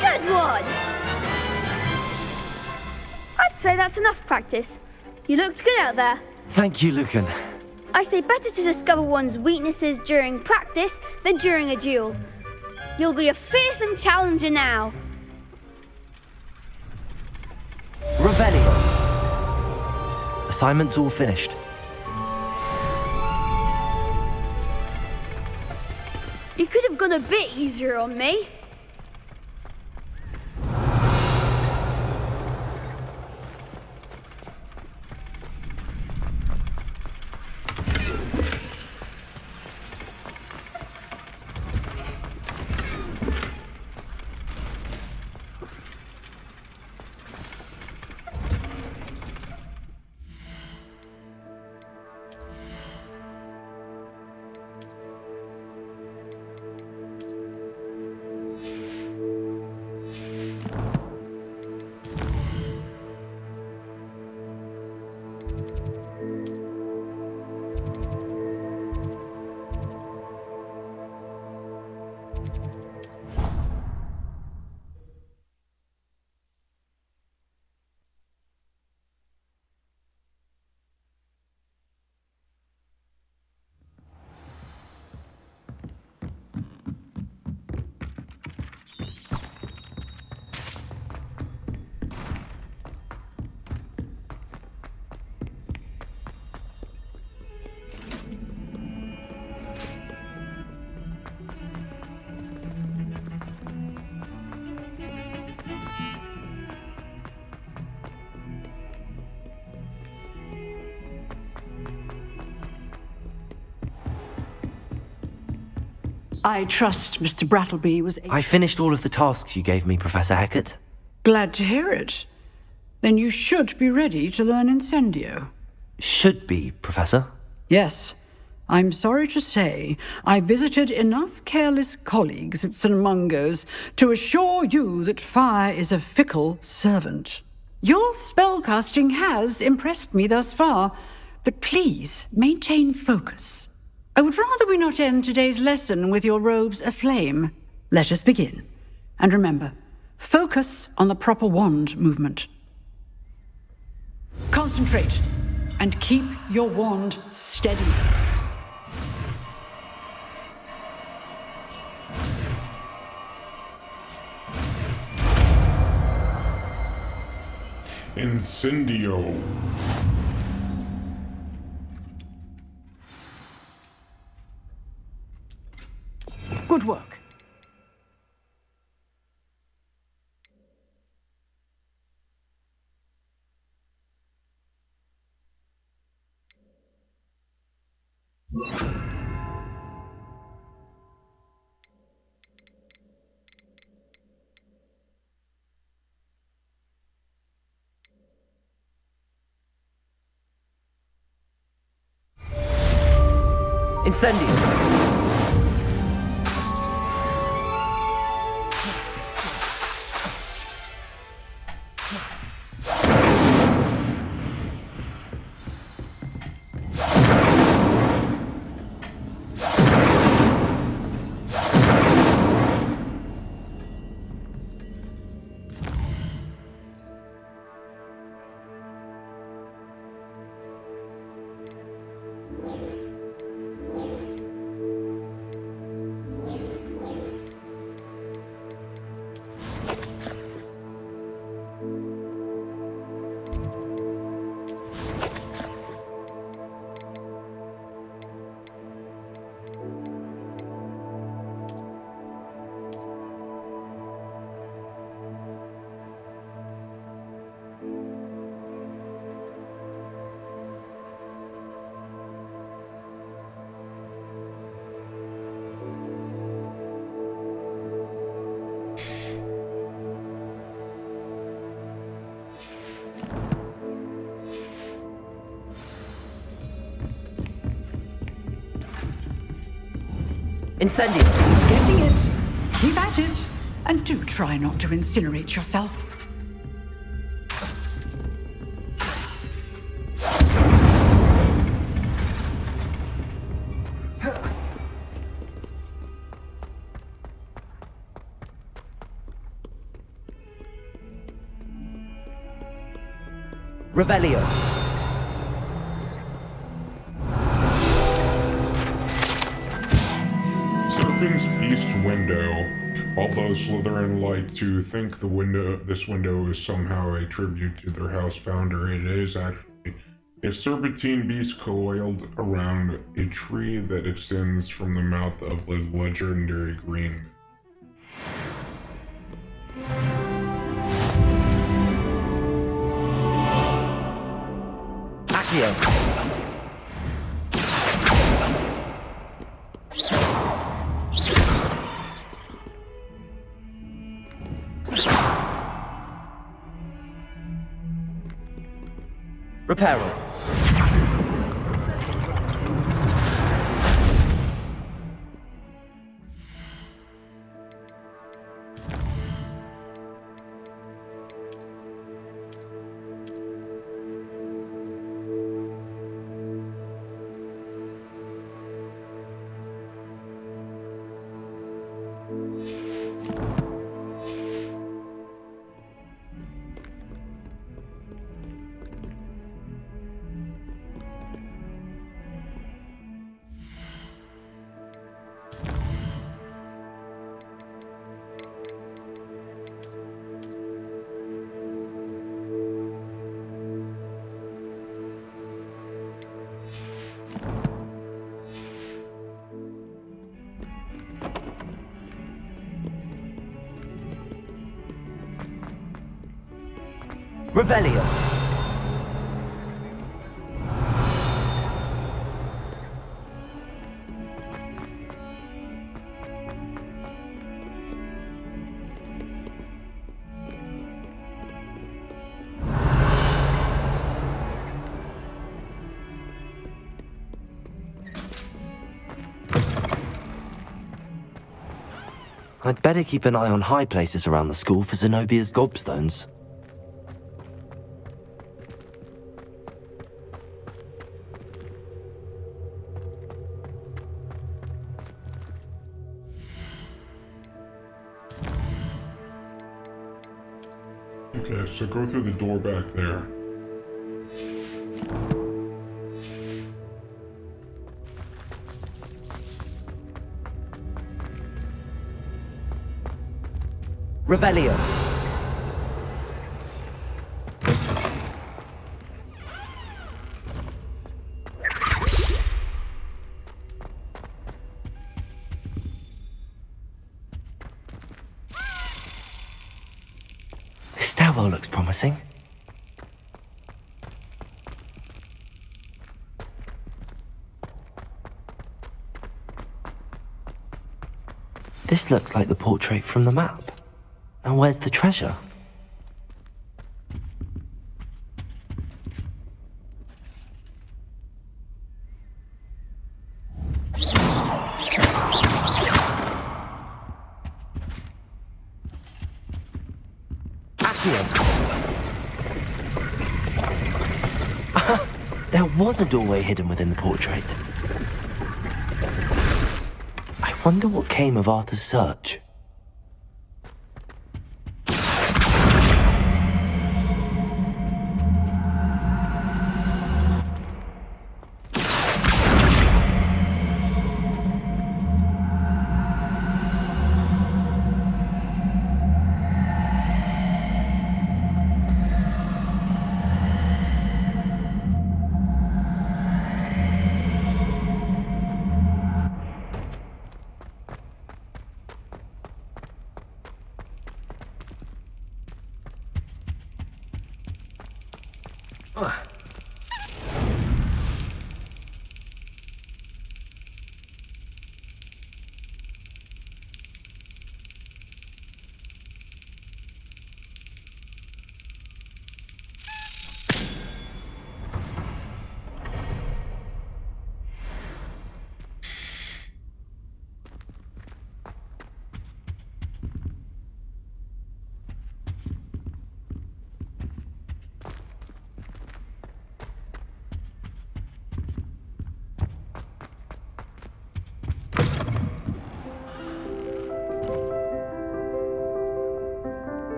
Good one! I'd say that's enough practice. You looked good out there. Thank you, Lucan. I say better to discover one's weaknesses during practice than during a duel. You'll be a fearsome challenger now. Revelio. Assignment's all finished. You could have gone a bit easier on me. I trust Mr. Brattleby was... I finished all of the tasks you gave me, Professor Hecat. Glad to hear it. Then you should be ready to learn Incendio. Should be, Professor. Yes. I'm sorry to say I visited enough careless colleagues at St. Mungo's to assure you that fire is a fickle servant. Your spellcasting has impressed me thus far, but please maintain focus. I would rather we not end today's lesson with your robes aflame. Let us begin. And remember, Focus on the proper wand movement. Concentrate and keep your wand steady. Incendio. Good work. Incendio. Incendio. Getting it. Keep at it. And do try not to incinerate yourself. Revelio. Serpent's Beast window. Although Slytherin like to think this window is somehow a tribute to their house founder, it is actually a serpentine beast coiled around a tree that extends from the mouth of the legendary green. Accio. Reparo. Revelio. I'd better keep an eye on high places around the school for Zenobia's gobstones. Okay, so go through the door back there. Revelio. This stairwell looks promising. This looks like the portrait from the map. Now where's the treasure? There was a doorway hidden within the portrait. I wonder what came of Arthur's search.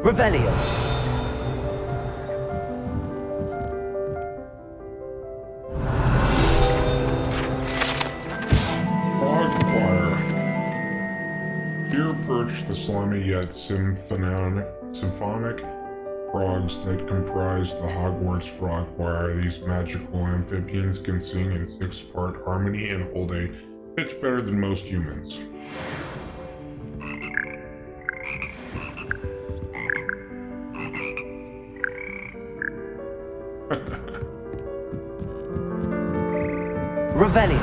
Revelio. Frog choir. Here perch the slimy yet symphonic frogs that comprise the Hogwarts Frog Choir. These magical amphibians can sing in 6-part harmony and hold a pitch better than most humans. Revelio.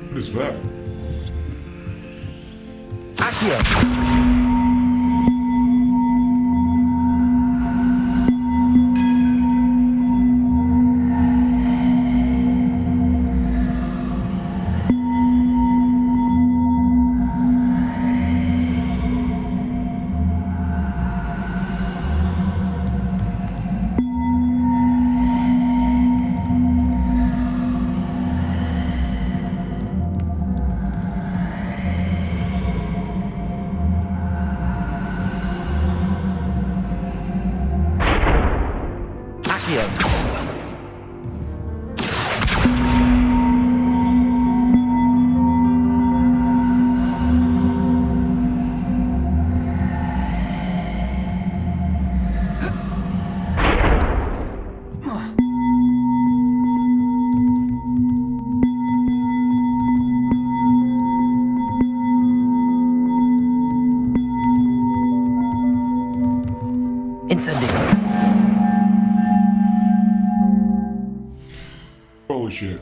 What is that? Accio. Holy shit.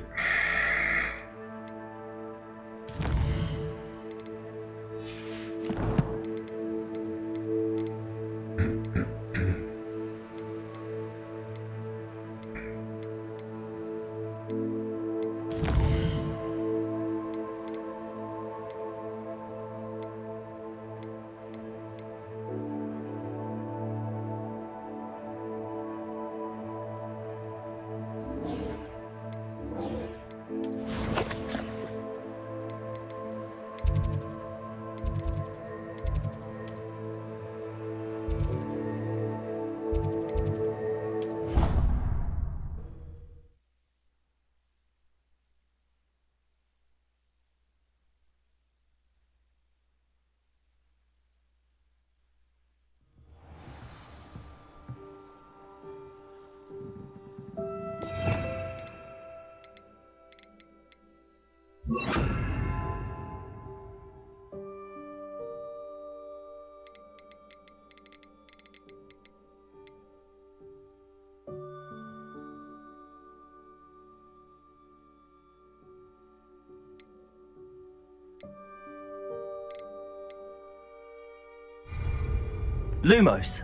Lumos.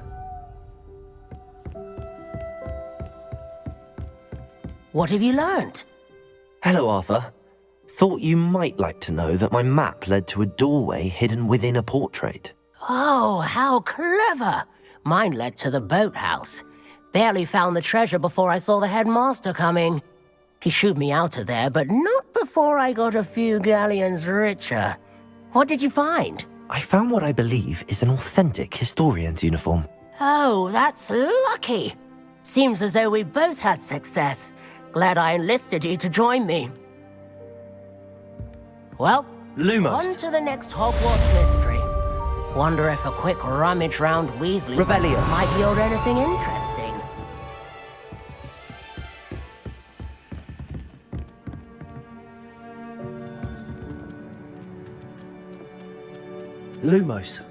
What have you learned? Hello, Arthur. Thought you might like to know that my map led to a doorway hidden within a portrait. Oh, how clever! Mine led to the boathouse. Barely found the treasure before I saw the headmaster coming. He shooed me out of there, but not before I got a few galleons richer. What did you find? I found what I believe is an authentic historian's uniform. Oh, that's lucky. Seems as though we both had success. Glad I enlisted you to join me. Well, Lumos. On to the next Hogwarts mystery. Wonder if a quick rummage round Weasley Revelio. might yield anything interesting. Lumos.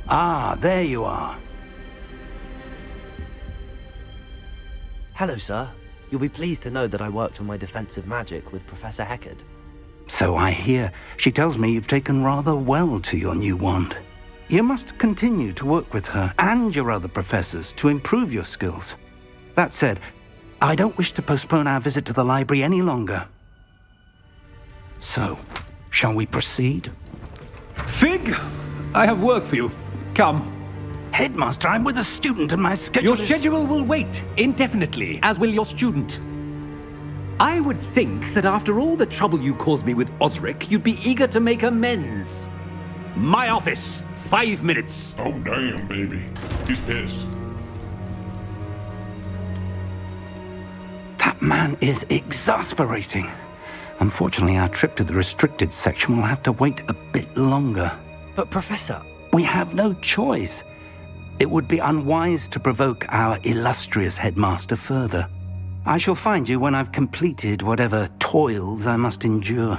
Ah, there you are. Hello, sir. You'll be pleased to know that I worked on my defensive magic with Professor Heckard. So I hear. She tells me you've taken rather well to your new wand. You must continue to work with her and your other professors to improve your skills. That said, I don't wish to postpone our visit to the library any longer. So, shall we proceed? Fig, I have work for you. Come. Headmaster, I'm with a student and my schedule Your schedule will wait indefinitely, as will your student. I would think that after all the trouble you caused me with Osric, you'd be eager to make amends. My office, 5 minutes. Oh, damn, baby. He's pissed. That man is exasperating. Unfortunately, our trip to the restricted section will have to wait a bit longer. But Professor... We have no choice. It would be unwise to provoke our illustrious headmaster further. I shall find you when I've completed whatever toils I must endure.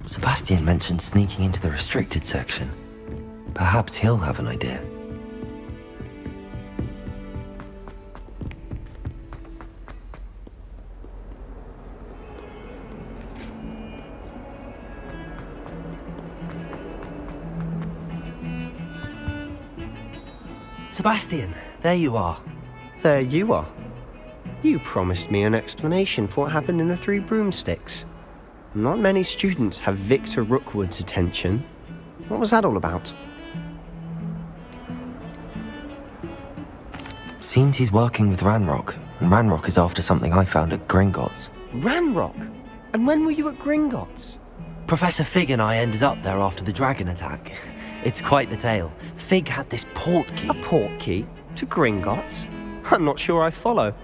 Sebastian mentioned sneaking into the restricted section. Perhaps he'll have an idea. Sebastian, there you are. There you are. You promised me an explanation for what happened in the Three Broomsticks. Not many students have Victor Rookwood's attention. What was that all about? Seems he's working with Ranrock, and Ranrock is after something I found at Gringotts. Ranrock? And when were you at Gringotts? Professor Fig and I ended up there after the dragon attack. It's quite the tale. Fig had this port key. A port key? To Gringotts? I'm not sure I follow.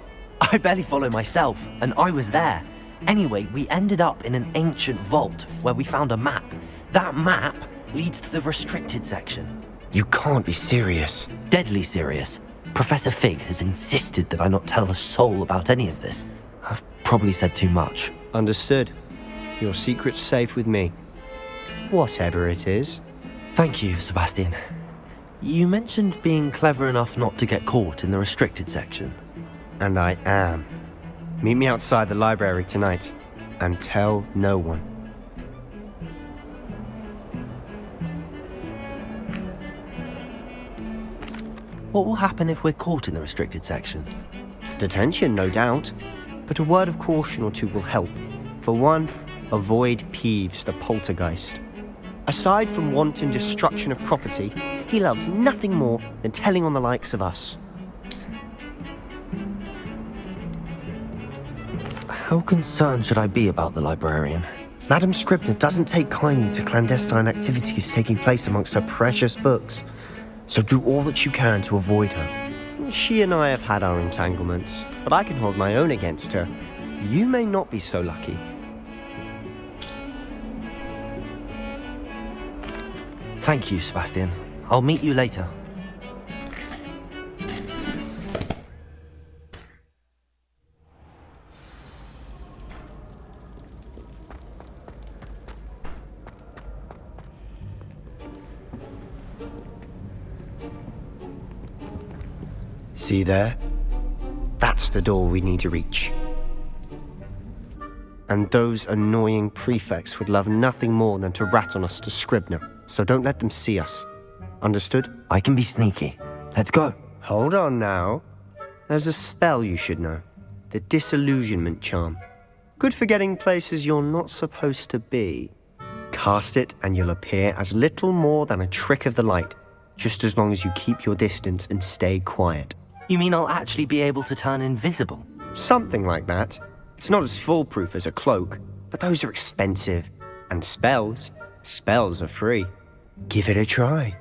I barely follow myself, and I was there. Anyway, we ended up in an ancient vault where we found a map. That map leads to the restricted section. You can't be serious. Deadly serious. Professor Fig has insisted that I not tell a soul about any of this. I've probably said too much. Understood. Your secret's safe with me. Whatever it is. Thank you, Sebastian. You mentioned being clever enough not to get caught in the restricted section. And I am. Meet me outside the library tonight, and tell no one. What will happen if we're caught in the restricted section? Detention, no doubt. But a word of caution or two will help. For one, avoid Peeves, the poltergeist. Aside from wanton destruction of property, he loves nothing more than telling on the likes of us. How concerned should I be about the librarian? Madam Scribner doesn't take kindly to clandestine activities taking place amongst her precious books, so do all that you can to avoid her. She and I have had our entanglements, but I can hold my own against her. You may not be so lucky. Thank you, Sebastian. I'll meet you later. See there? That's the door we need to reach. And those annoying prefects would love nothing more than to rat on us to Scribner, so don't let them see us. Understood? I can be sneaky. Let's go. Hold on now. There's a spell you should know. The Disillusionment Charm. Good for getting places you're not supposed to be. Cast it and you'll appear as little more than a trick of the light, just as long as you keep your distance and stay quiet. You mean I'll actually be able to turn invisible? Something like that. It's not as foolproof as a cloak, but those are expensive. And spells are free. Give it a try.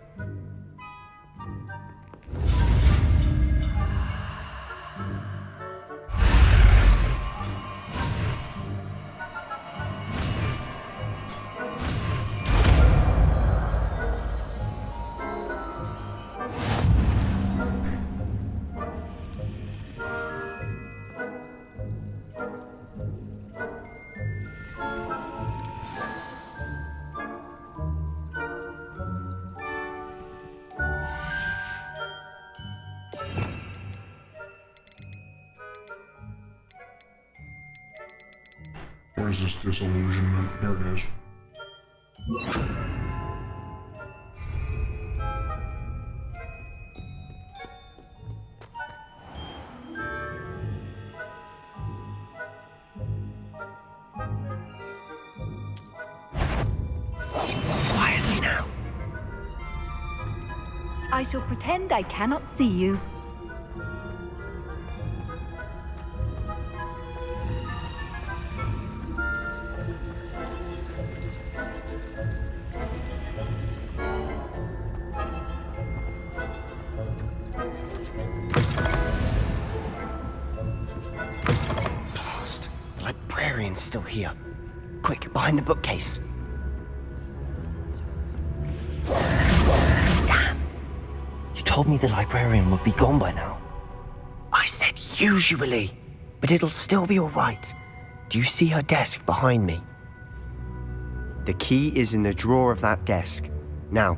Where's this disillusionment? Here it is. Quietly now. I shall pretend I cannot see you. Blast. The librarian's still here. Quick, behind the bookcase. Damn! You told me the librarian would be gone by now. I said usually, but it'll still be all right. Do you see her desk behind me? The key is in the drawer of that desk. Now,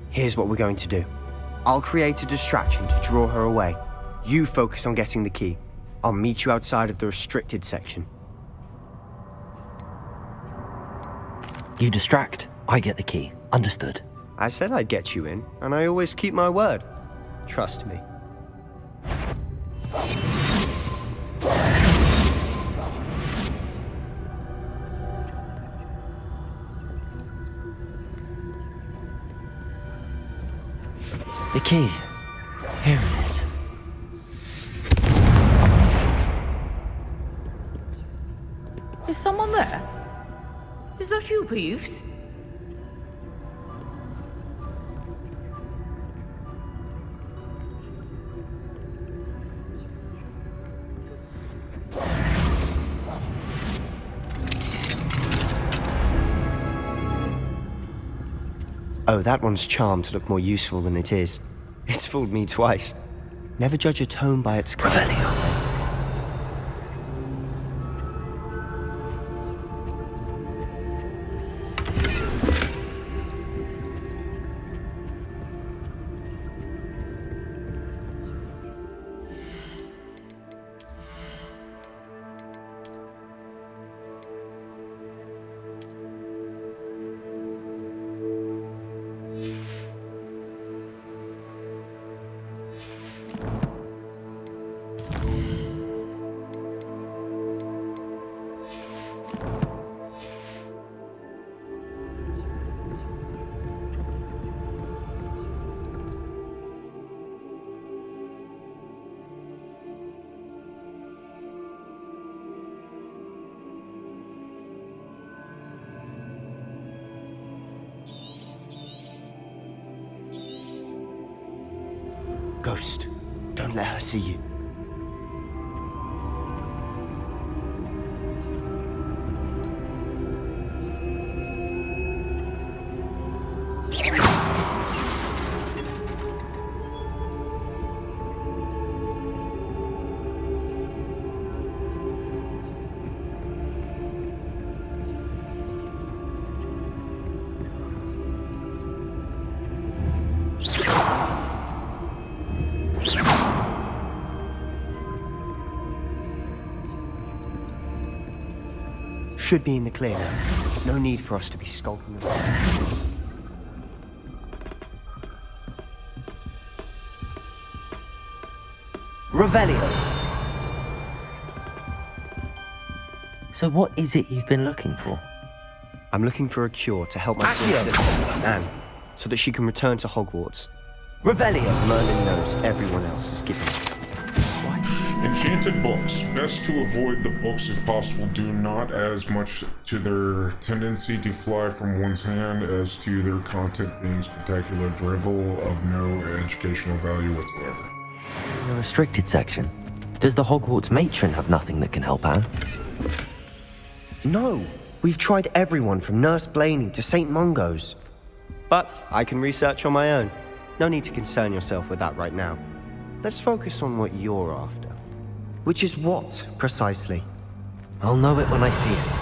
here's what we're going to do. I'll create a distraction to draw her away. You focus on getting the key. I'll meet you outside of the restricted section. You distract, I get the key. Understood. I said I'd get you in, and I always keep my word. Trust me. The key. Here it is. Is someone there? Is that you, Peeves? Oh, that one's charmed to look more useful than it is. It's fooled me twice. Never judge a tone by its colors. Ghost, don't let her see you. should be in the clear now. No need for us to be skulking around. Revelio. So what is it you've been looking for? I'm looking for a cure to help my twin sister, Anne, so that she can return to Hogwarts. Revelio. As Merlin knows everyone else is given. Enchanted books. Best to avoid the books if possible. Do not as much to their tendency to fly from one's hand as to their content being spectacular drivel of no educational value whatsoever. The restricted section. Does the Hogwarts matron have nothing that can help Anne? No, we've tried everyone from Nurse Blaney to St. Mungo's. But I can research on my own. No need to concern yourself with that right now. Let's focus on what you're after. Which is what, precisely? I'll know it when I see it.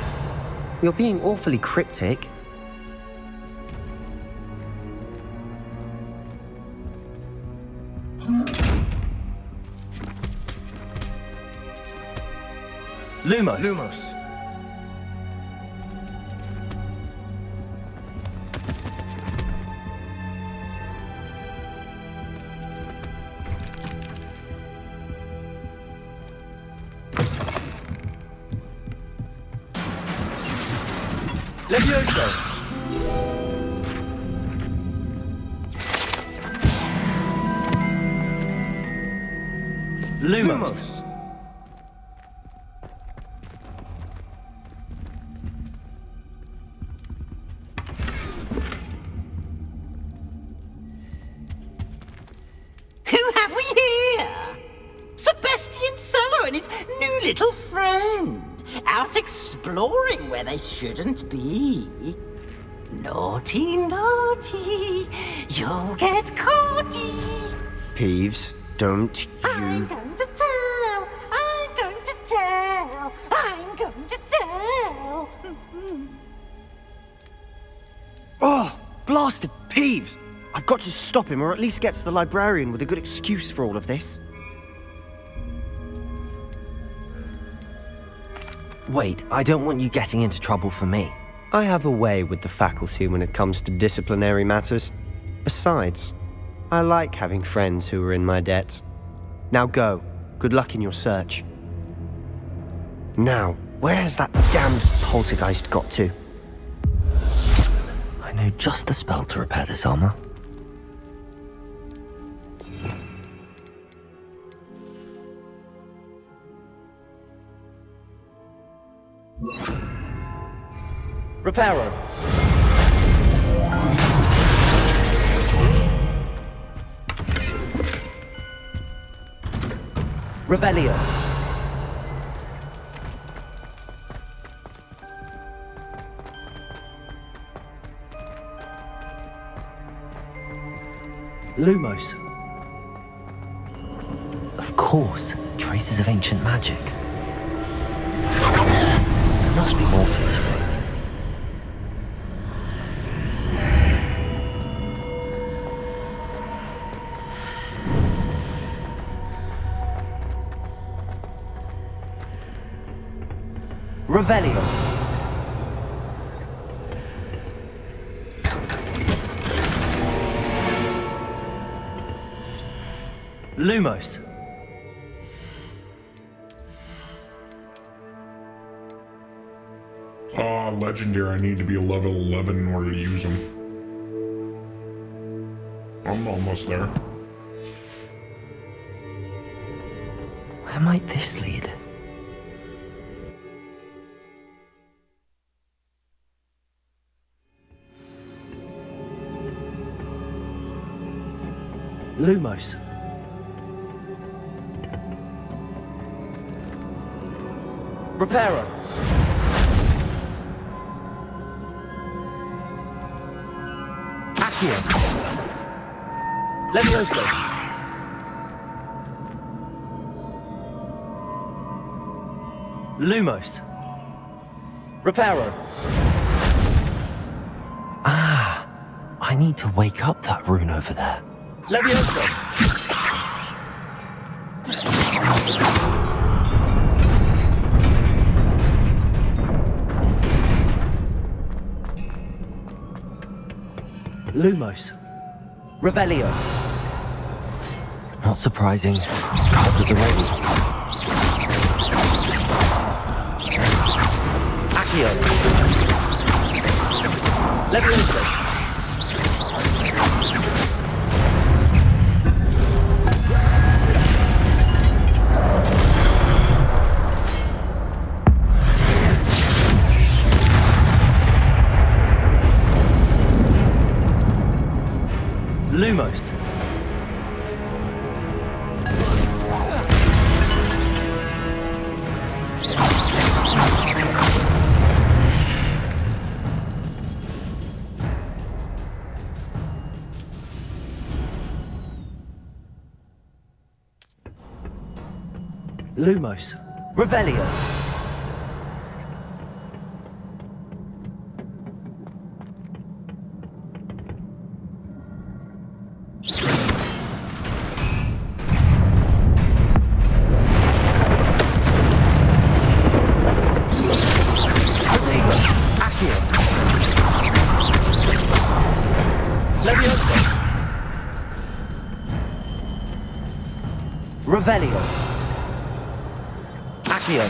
You're being awfully cryptic. Lumos. Lumos. Levioso! Lumos. Who have we here? Sebastian Solo and his new little friend. Out exploring where they shouldn't be. Naughty, naughty, you'll get caughty. Peeves, don't I'm you... going to tell, I'm going to tell, I'm going to tell. Oh, blasted Peeves! I've got to stop him, or at least get to the librarian with a good excuse for all of this. Wait, I don't want you getting into trouble for me. I have a way with the faculty when it comes to disciplinary matters. Besides, I like having friends who are in my debt. Now go. Good luck in your search. Now, where has that damned poltergeist got to? I know just the spell to repair this armor. Reparo. Revelio. Lumos. Of course, traces of ancient magic. There must be more to this book. Revelio. Lumos. Legendary. I need to be a level 11 in order to use them. I'm almost there. Where might this lead? Lumos. Reparo. Accio. Levioso. Lumos. Reparo. Ah, I need to wake up that rune over there. Levioso. Lumos. Revelio. Not surprising. Cards at the ready. Accio. Levioso. Lumos. Lumos. Revelio. Accio. Levioso. Revelio. Accio.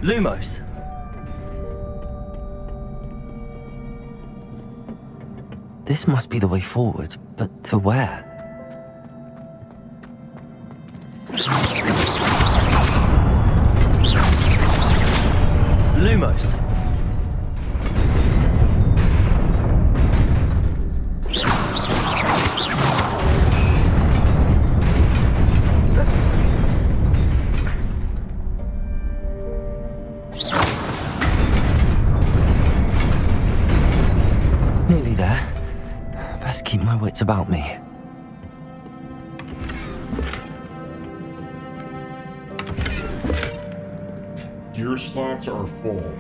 Lumos. This must be the way forward, but to where? Lumos. Nearly there. Best keep my wits about me. Gear slots are full.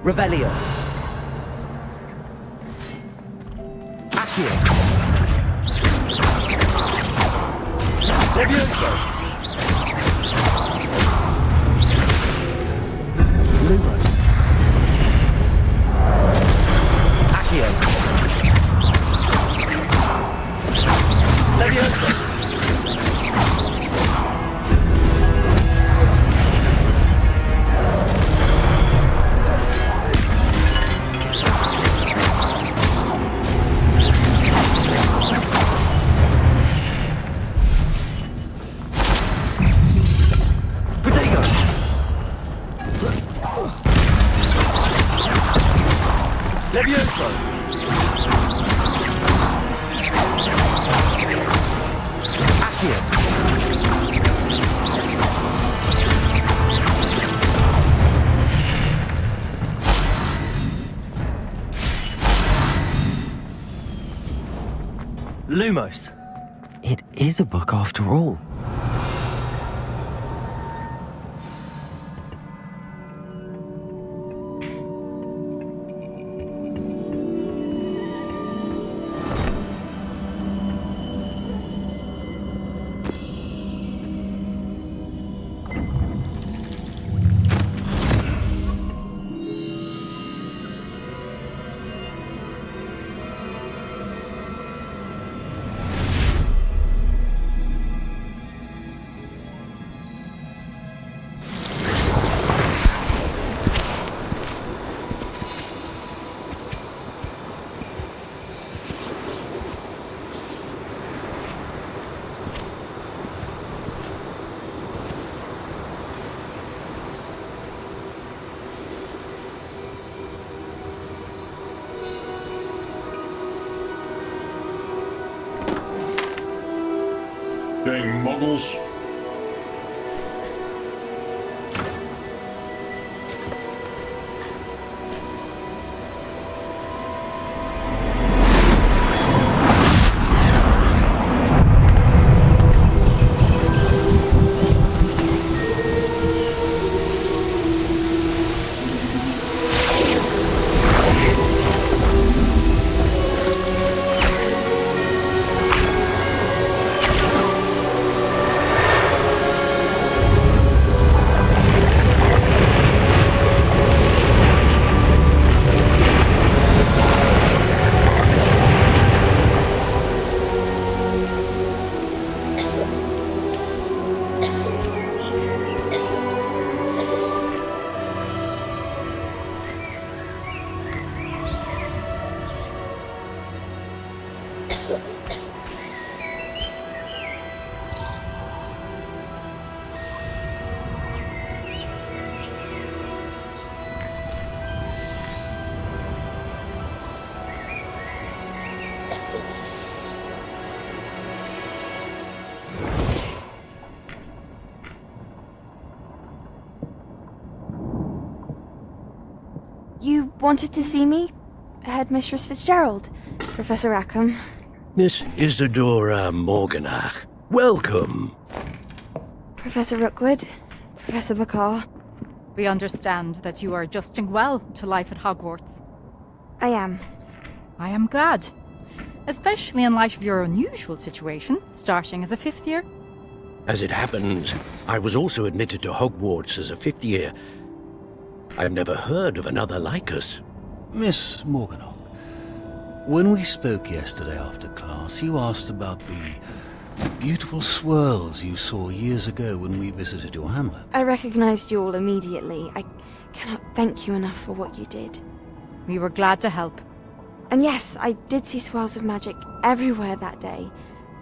Revelio. Accio. Levioso. Lumos. Accio. Levioso. Lumos. It is a book after all. Dang muggles. You wanted to see me? Headmistress Fitzgerald, Professor Rackham. Miss Isadora Morganach, welcome. Professor Rookwood, Professor Bakar. We understand that you are adjusting well to life at Hogwarts. I am. I am glad. Especially in light of your unusual situation, starting as a 5th year. As it happens, I was also admitted to Hogwarts as a 5th year. I've never heard of another like us. Miss Morganach, when we spoke yesterday after class, you asked about the beautiful swirls you saw years ago when we visited your hamlet. I recognized you all immediately. I cannot thank you enough for what you did. We were glad to help. And yes, I did see swirls of magic everywhere that day.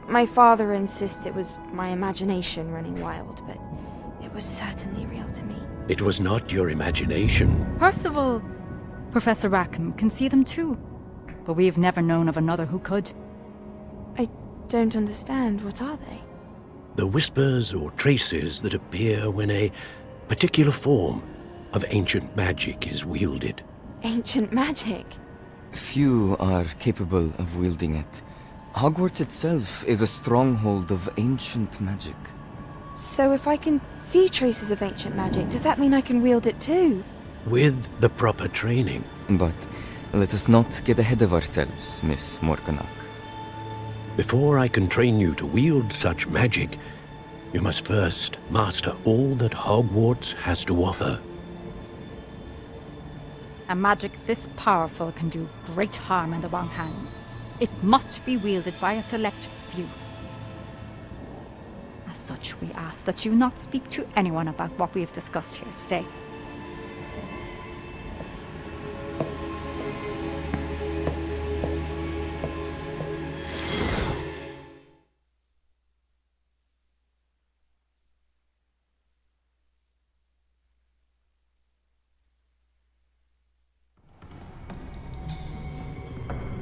My father insists it was my imagination running wild, but it was certainly real to me. It was not your imagination. Percival, Professor Rackham can see them too, but we have never known of another who could. I don't understand. What are they? The whispers or traces that appear when a particular form of ancient magic is wielded. Ancient magic? Few are capable of wielding it. Hogwarts itself is a stronghold of ancient magic. So if I can see traces of ancient magic, does that mean I can wield it too? With the proper training. But let us not get ahead of ourselves, Miss Morganach. Before I can train you to wield such magic, you must first master all that Hogwarts has to offer. A magic this powerful can do great harm in the wrong hands. It must be wielded by a select few. As such, we ask that you not speak to anyone about what we have discussed here today.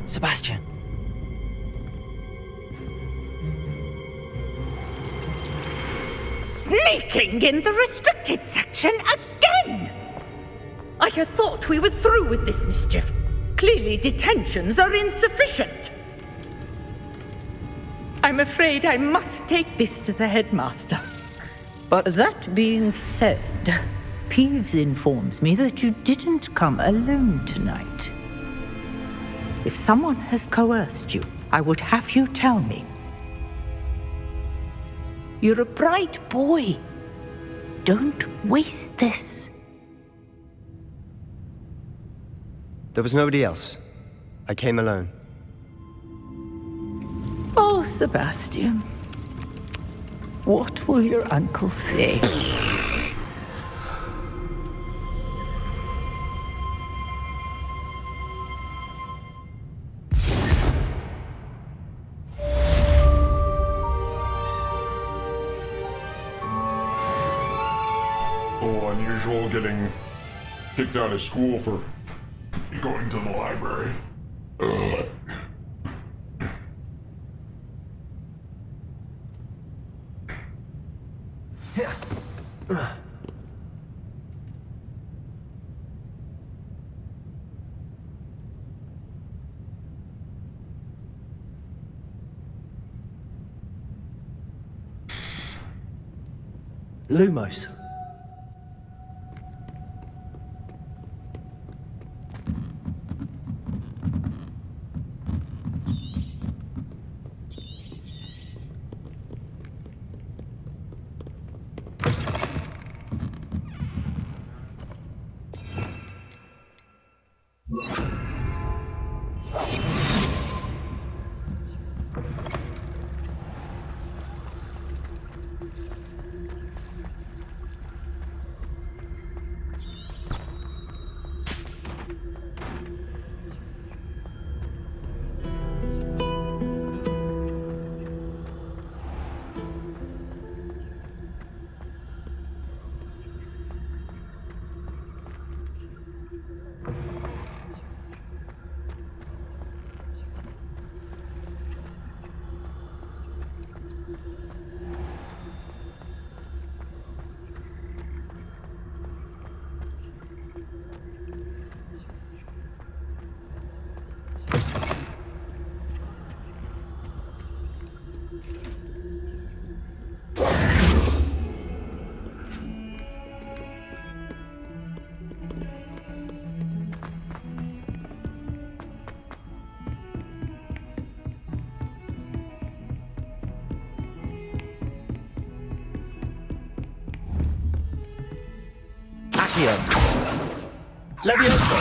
Sebastian. Sneaking in the restricted section again! I had thought we were through with this mischief. Clearly detentions are insufficient. I'm afraid I must take this to the headmaster. But that being said, Peeves informs me that you didn't come alone tonight. If someone has coerced you, I would have you tell me. You're a bright boy. Don't waste this. There was nobody else. I came alone. Oh, Sebastian. What will your uncle say? Unusual getting kicked out of school for going to the library. Ugh. Lumos. Accio. Levioso.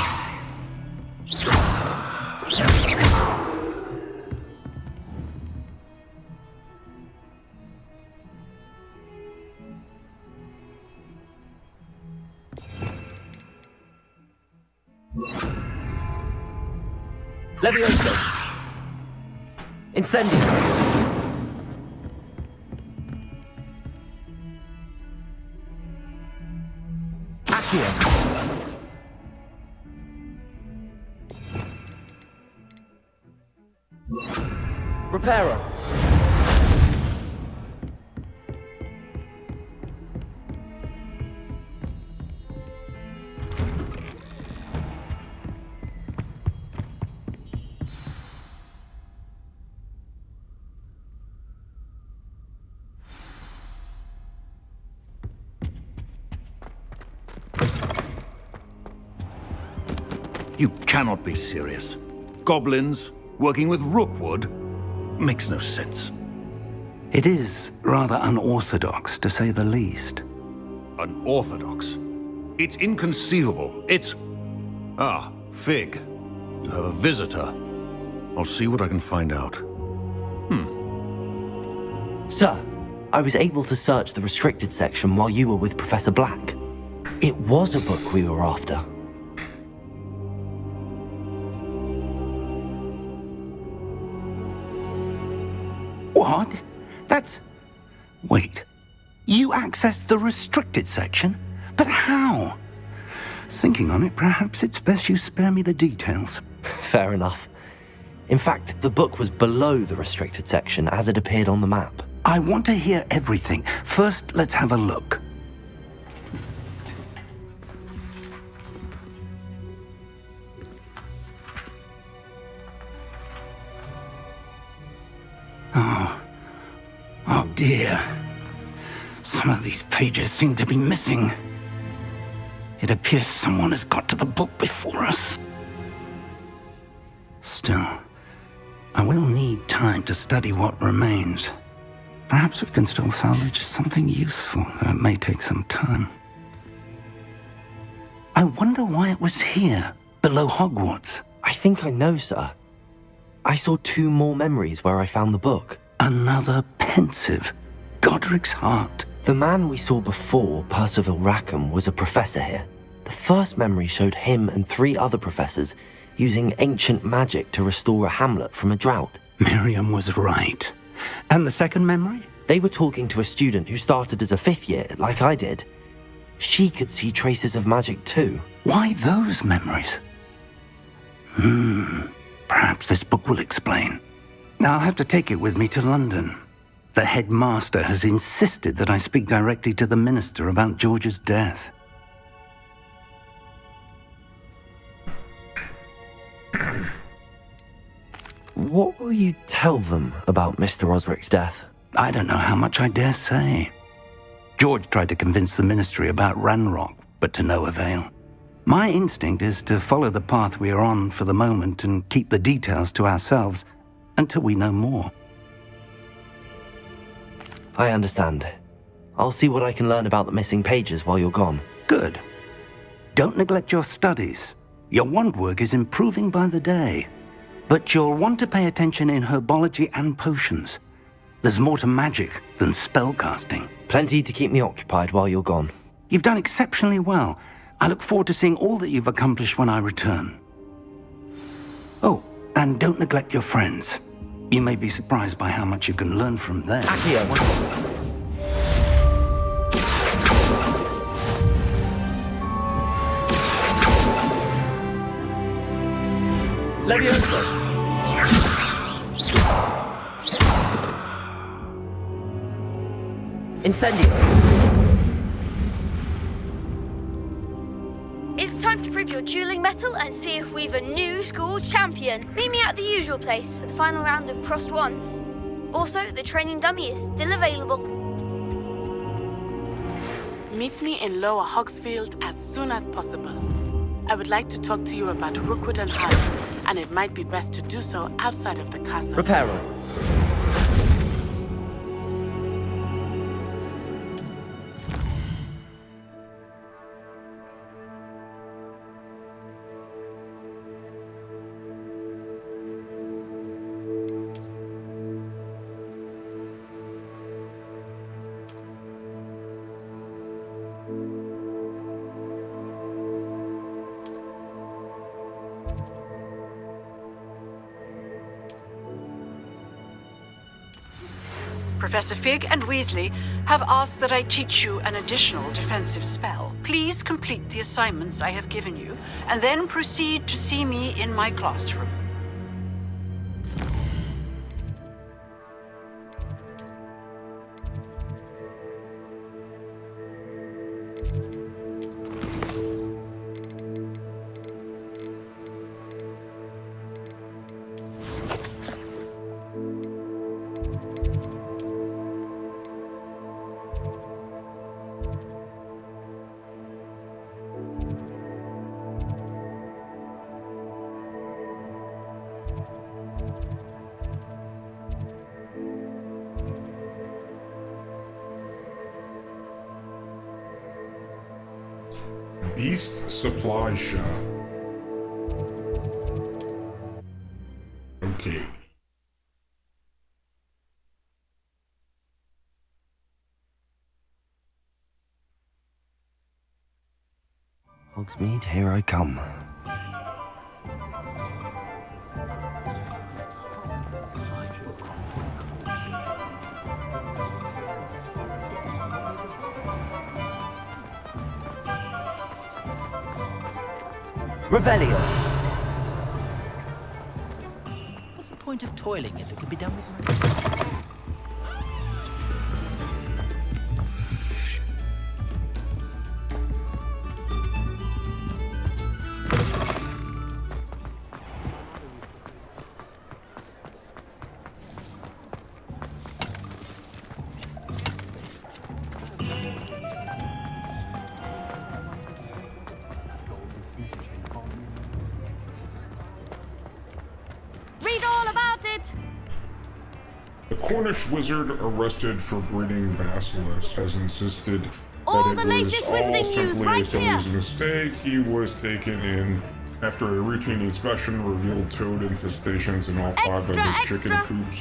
Levioso. Incendio. Reparo. You cannot be serious. Goblins working with Rookwood? Makes no sense. It is rather unorthodox, to say the least. Unorthodox? It's inconceivable. It's... Ah, Fig. You have a visitor. I'll see what I can find out. Sir, I was able to search the restricted section while you were with Professor Black. It was a book we were after. What? That's... Wait. You accessed the restricted section? But how? Thinking on it, perhaps it's best you spare me the details. Fair enough. In fact, the book was below the restricted section as it appeared on the map. I want to hear everything. First, let's have a look. Oh, dear. Some of these pages seem to be missing. It appears someone has got to the book before us. Still, I will need time to study what remains. Perhaps we can still salvage something useful, though it may take some time. I wonder why it was here, below Hogwarts. I think I know, sir. I saw 2 more memories where I found the book. Another pensive Godric's heart. The man we saw before, Percival Rackham, was a professor here. The first memory showed him and 3 other professors using ancient magic to restore a hamlet from a drought. Miriam was right. And the second memory? They were talking to a student who started as a 5th year, like I did. She could see traces of magic too. Why those memories? Perhaps this book will explain. Now I'll have to take it with me to London. The headmaster has insisted that I speak directly to the minister about George's death. What will you tell them about Mr. Osric's death? I don't know how much I dare say. George tried to convince the ministry about Ranrock, but to no avail. My instinct is to follow the path we are on for the moment and keep the details to ourselves until we know more. I understand. I'll see what I can learn about the missing pages while you're gone. Good. Don't neglect your studies. Your wand work is improving by the day. But you'll want to pay attention in herbology and potions. There's more to magic than spellcasting. Plenty to keep me occupied while you're gone. You've done exceptionally well. I look forward to seeing all that you've accomplished when I return. Oh, and don't neglect your friends. You may be surprised by how much you can learn from them. Levioso! Incendio! It's time to prove your dueling mettle and see if we've a new school champion. Meet me at the usual place for the final round of crossed wands. Also, the training dummy is still available. Meet me in Lower Hogsfield as soon as possible. I would like to talk to you about Rookwood and Hyde, and it might be best to do so outside of the castle. Reparo. Professor Fig and Weasley have asked that I teach you an additional defensive spell. Please complete the assignments I have given you, and then proceed to see me in my classroom. Beast Supply Shop. Okay. Hogsmeade, here I come. Revelio. What's the point of toiling if it can be done with magic? Cornish wizard arrested for breeding basilisks has insisted All that the it was latest all wizarding news simply right a Tilly's here. mistake. He was taken in after a routine inspection revealed toad infestations in all 5 of his chicken coops.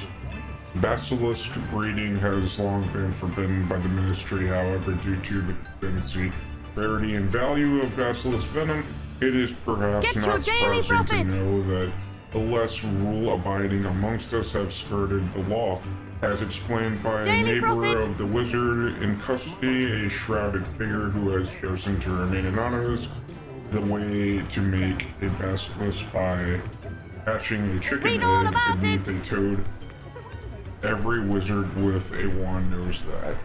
Basilisk breeding has long been forbidden by the ministry, however, due to the potency, rarity, and value of basilisk venom, it is perhaps Get your not daily surprising to profit. know that the less rule-abiding amongst us have skirted the law. As explained by a Daily neighbor profit. of the wizard in custody, a shrouded figure who has chosen to remain anonymous, the way to make a basilisk by hatching a chicken Read all egg about beneath a toad. Every wizard with a wand knows that.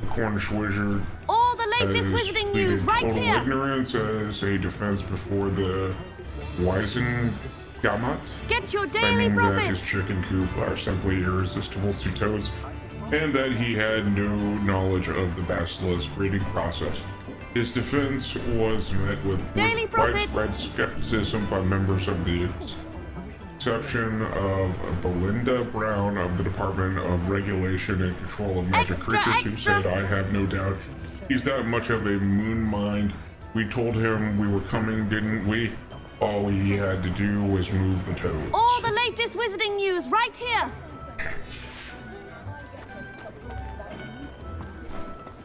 The Cornish wizard All the latest has wizarding pleaded news right total here. ignorance as a defense before the Wisengamot, Get your daily claiming that profit. his chicken coop are simply irresistible to toads, and that he had no knowledge of the basilisk breeding process. His defense was met with Daily profit. widespread skepticism by members of the exception of Belinda Brown of the Department of Regulation and Control of Magic Creatures, who said, "I have no doubt he's that much of a moon mind. We told him we were coming, didn't we? All he had to do was move the toads." All the latest wizarding news right here.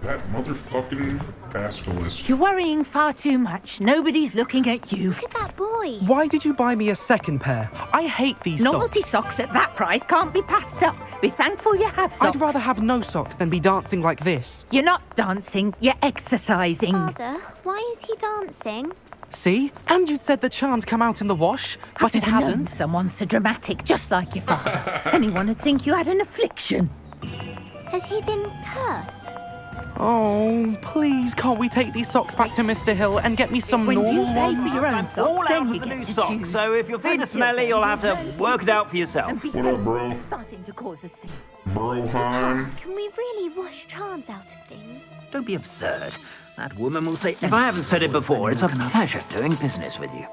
That motherfucking basilisk. You're worrying far too much. Nobody's looking at you. Look at that boy. Why did you buy me a second pair? I hate these Novelty socks. socks at that price can't be passed up. Be thankful you have socks. I'd rather have no socks than be dancing like this. You're not dancing, you're exercising. Father, why is he dancing? See? And you'd said the charm's come out in the wash, but I've it never known hasn't. someone so dramatic, just like your father. Anyone would think you had an affliction. Has he been cursed? Oh, please, can't we take these socks back to Mr. Hill and get me some When you normal pay ones? for your own I'm socks, all then out you of the get new to socks, choose. so if your feet are smelly, you'll have to work it out for yourself. What up, bro? Starting to cause a scene. Brohan. Can we really wash charms out of things? Don't be absurd. That woman will say... If I haven't said it before, it's a pleasure doing business with you.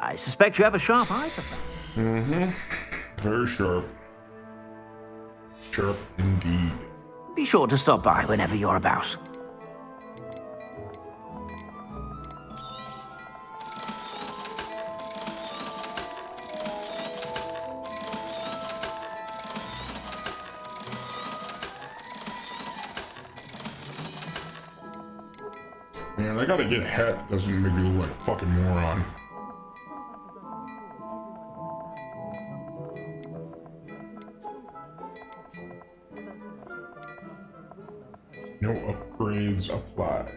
I suspect you have a sharp eye for that. Mm-hmm. Very sharp. Sharp indeed. Be sure to stop by whenever you're about. Man, I gotta get a hat that doesn't make me look like a fucking moron. No upgrades applied.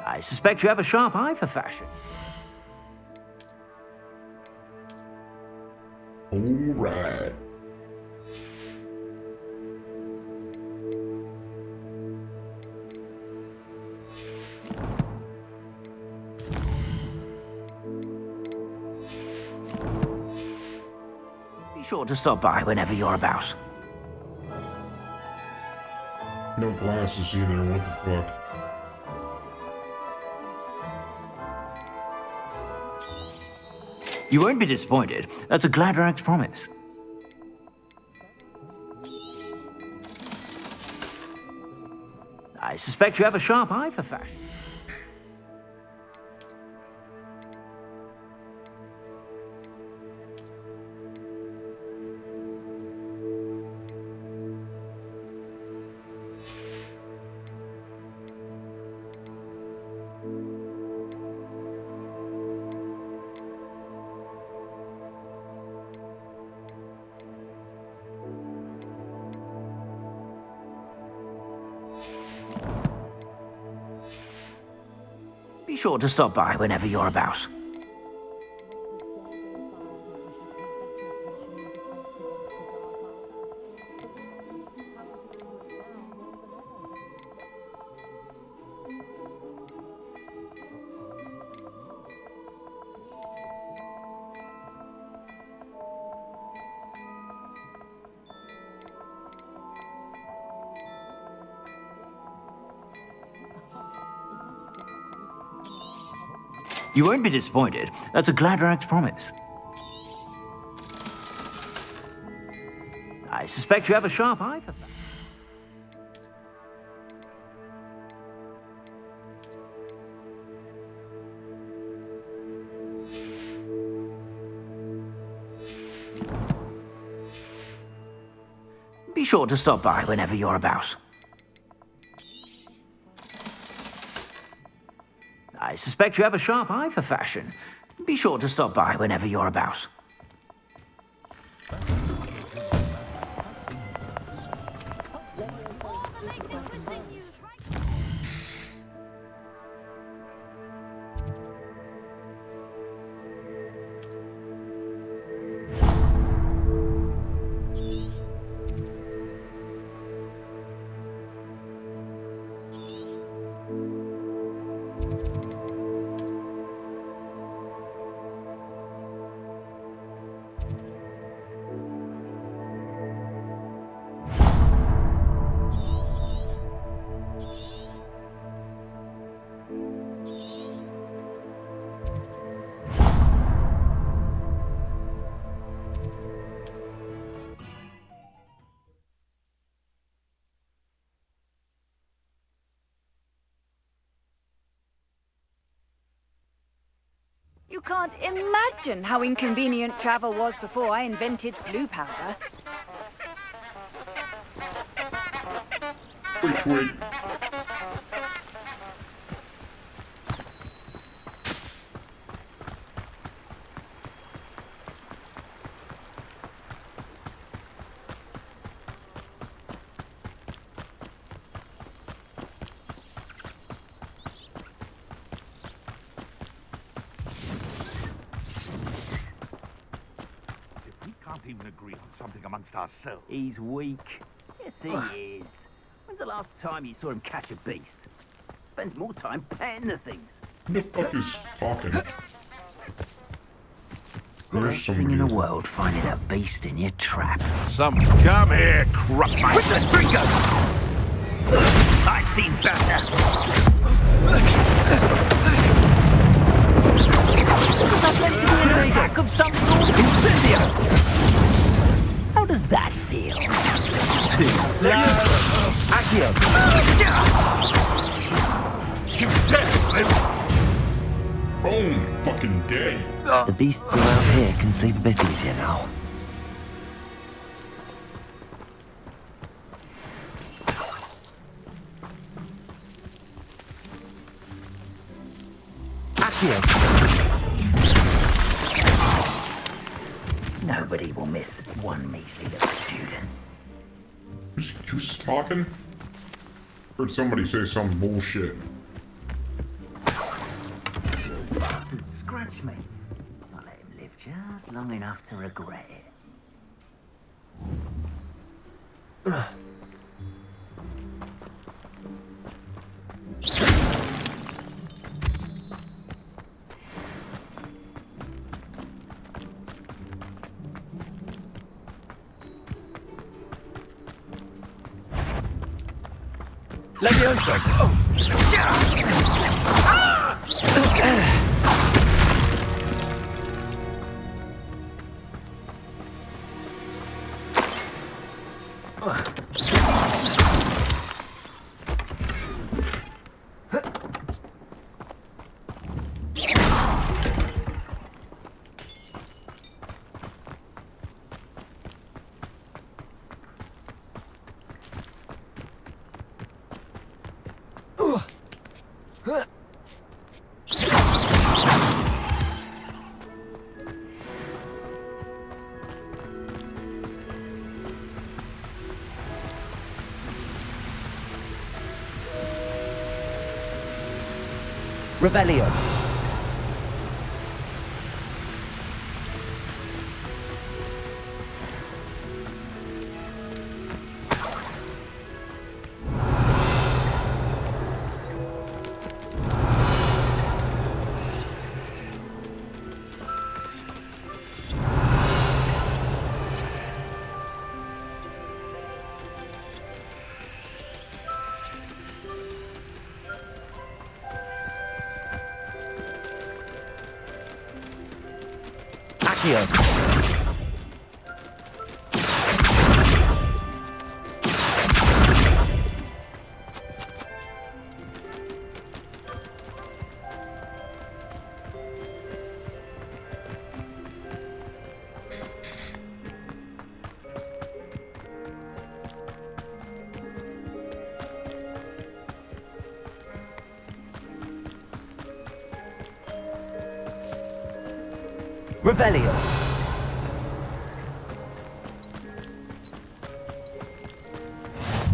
I suspect you have a sharp eye for fashion. Alright. Be sure to stop by whenever you're about. No glasses either, what the fuck? You won't be disappointed. That's a Gladrag's promise. I suspect you have a sharp eye for fashion. Be sure to stop by whenever you're about. You won't be disappointed. That's a Gladrax promise. I suspect you have a sharp eye for that. Be sure to stop by whenever you're about. I suspect you have a sharp eye for fashion. Be sure to stop by whenever you're about. You can't imagine how inconvenient travel was before I invented flu powder. Wait. Even agree on something amongst ourselves. He's weak. Yes, he is. When's the last time you saw him catch a beast? Spends more time petting the things. Who the fuck is talking? Worst thing in the world, finding a beast in your trap. Come here, crap my finger! I've seen better. Was that meant to be an attack of some sort? Incendio! How does that feel? Too slow. Accio! You dead, Slim! Boom! Fucking dead. The beasts around here can sleep a bit easier now. Nobody will miss one measly little student. Who's talking? Heard somebody say some bullshit. Scratch me. I'll let him live just long enough to regret it. Levioso! Revelio. Accio. Revelio.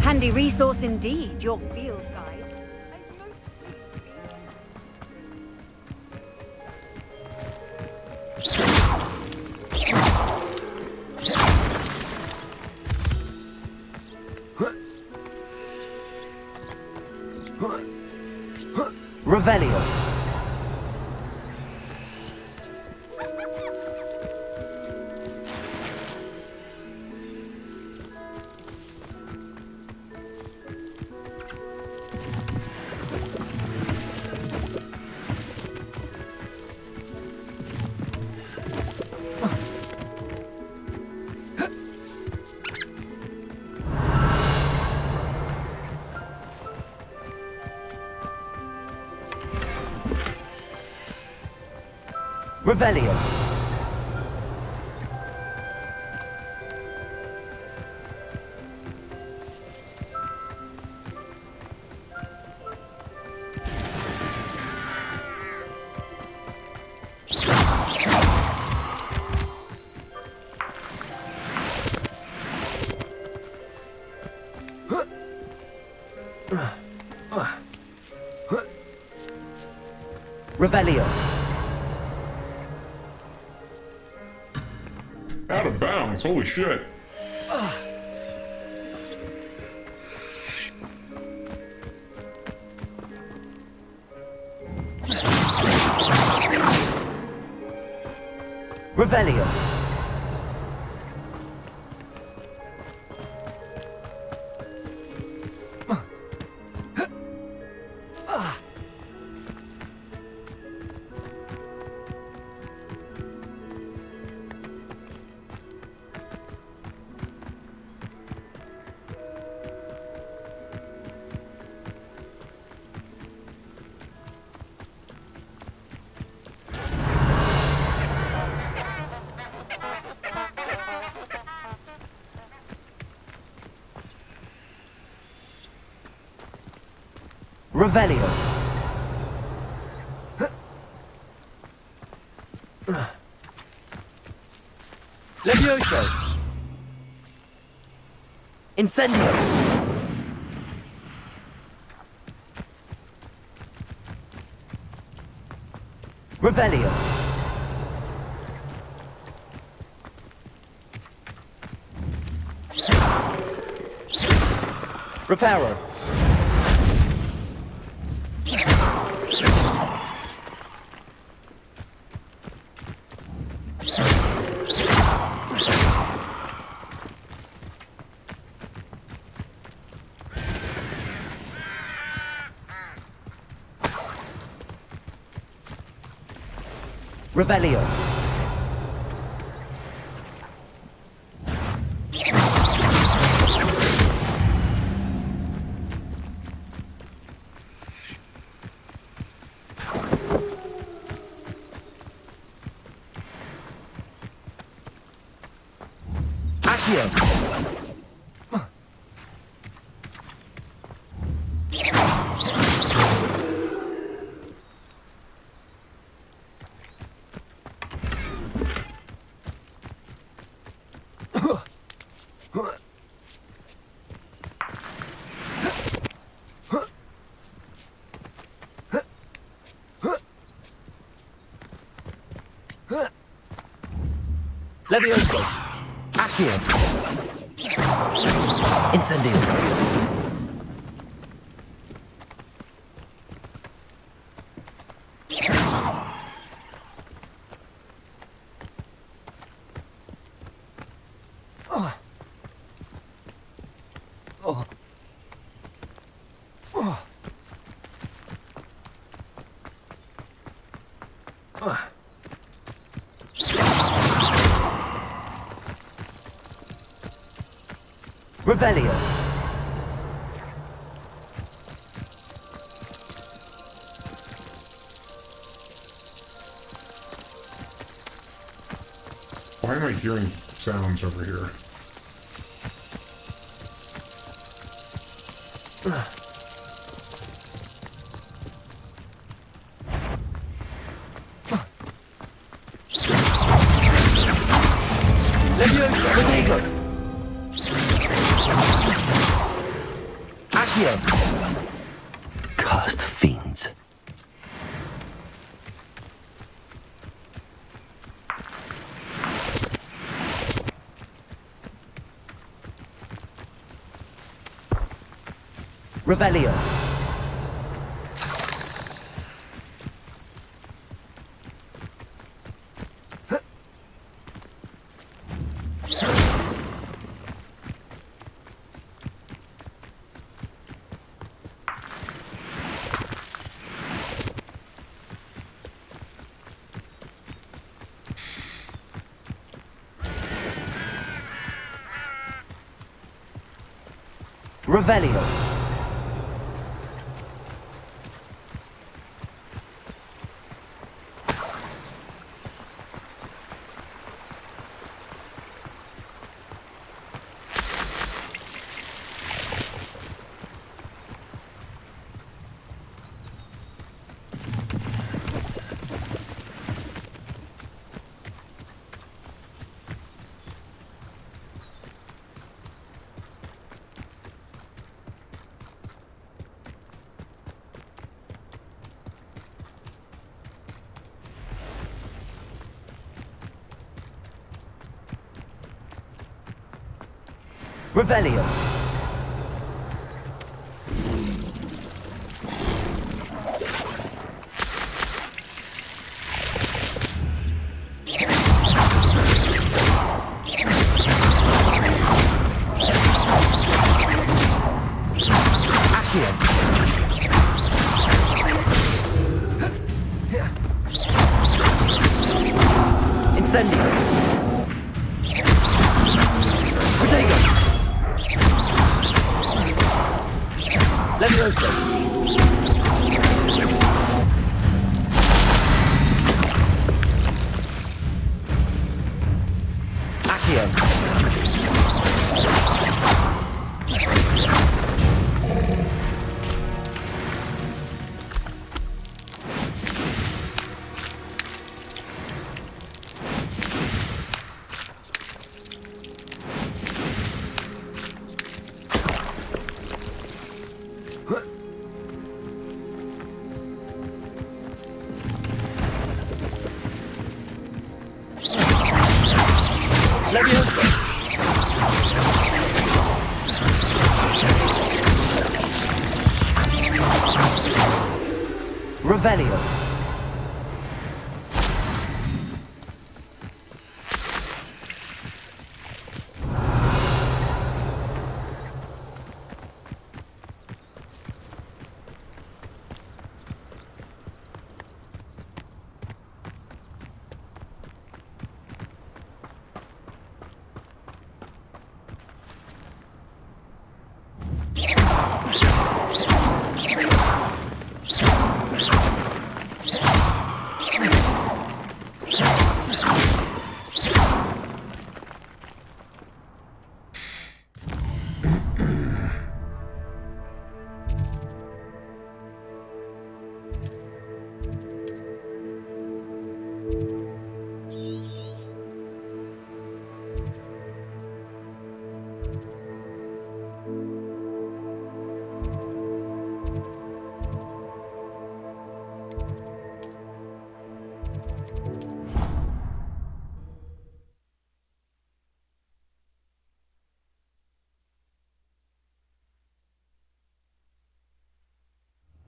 Handy resource indeed, your field guide. Revelio. Revelio. Revelio. Out of bounds, holy shit. Revelio. Revelio. Levioso. Incendio. Revelio. Reparo. Revelio. Accio. Levioso. Accio. Incendio. Revelio. Why am I hearing sounds over here? Leviosa. Protego. Accio. Cursed fiends. Revelio. Revelio. Revelio. Accio. Incendio. Protego. Leviosa. Accio. Leviosa. Revelio.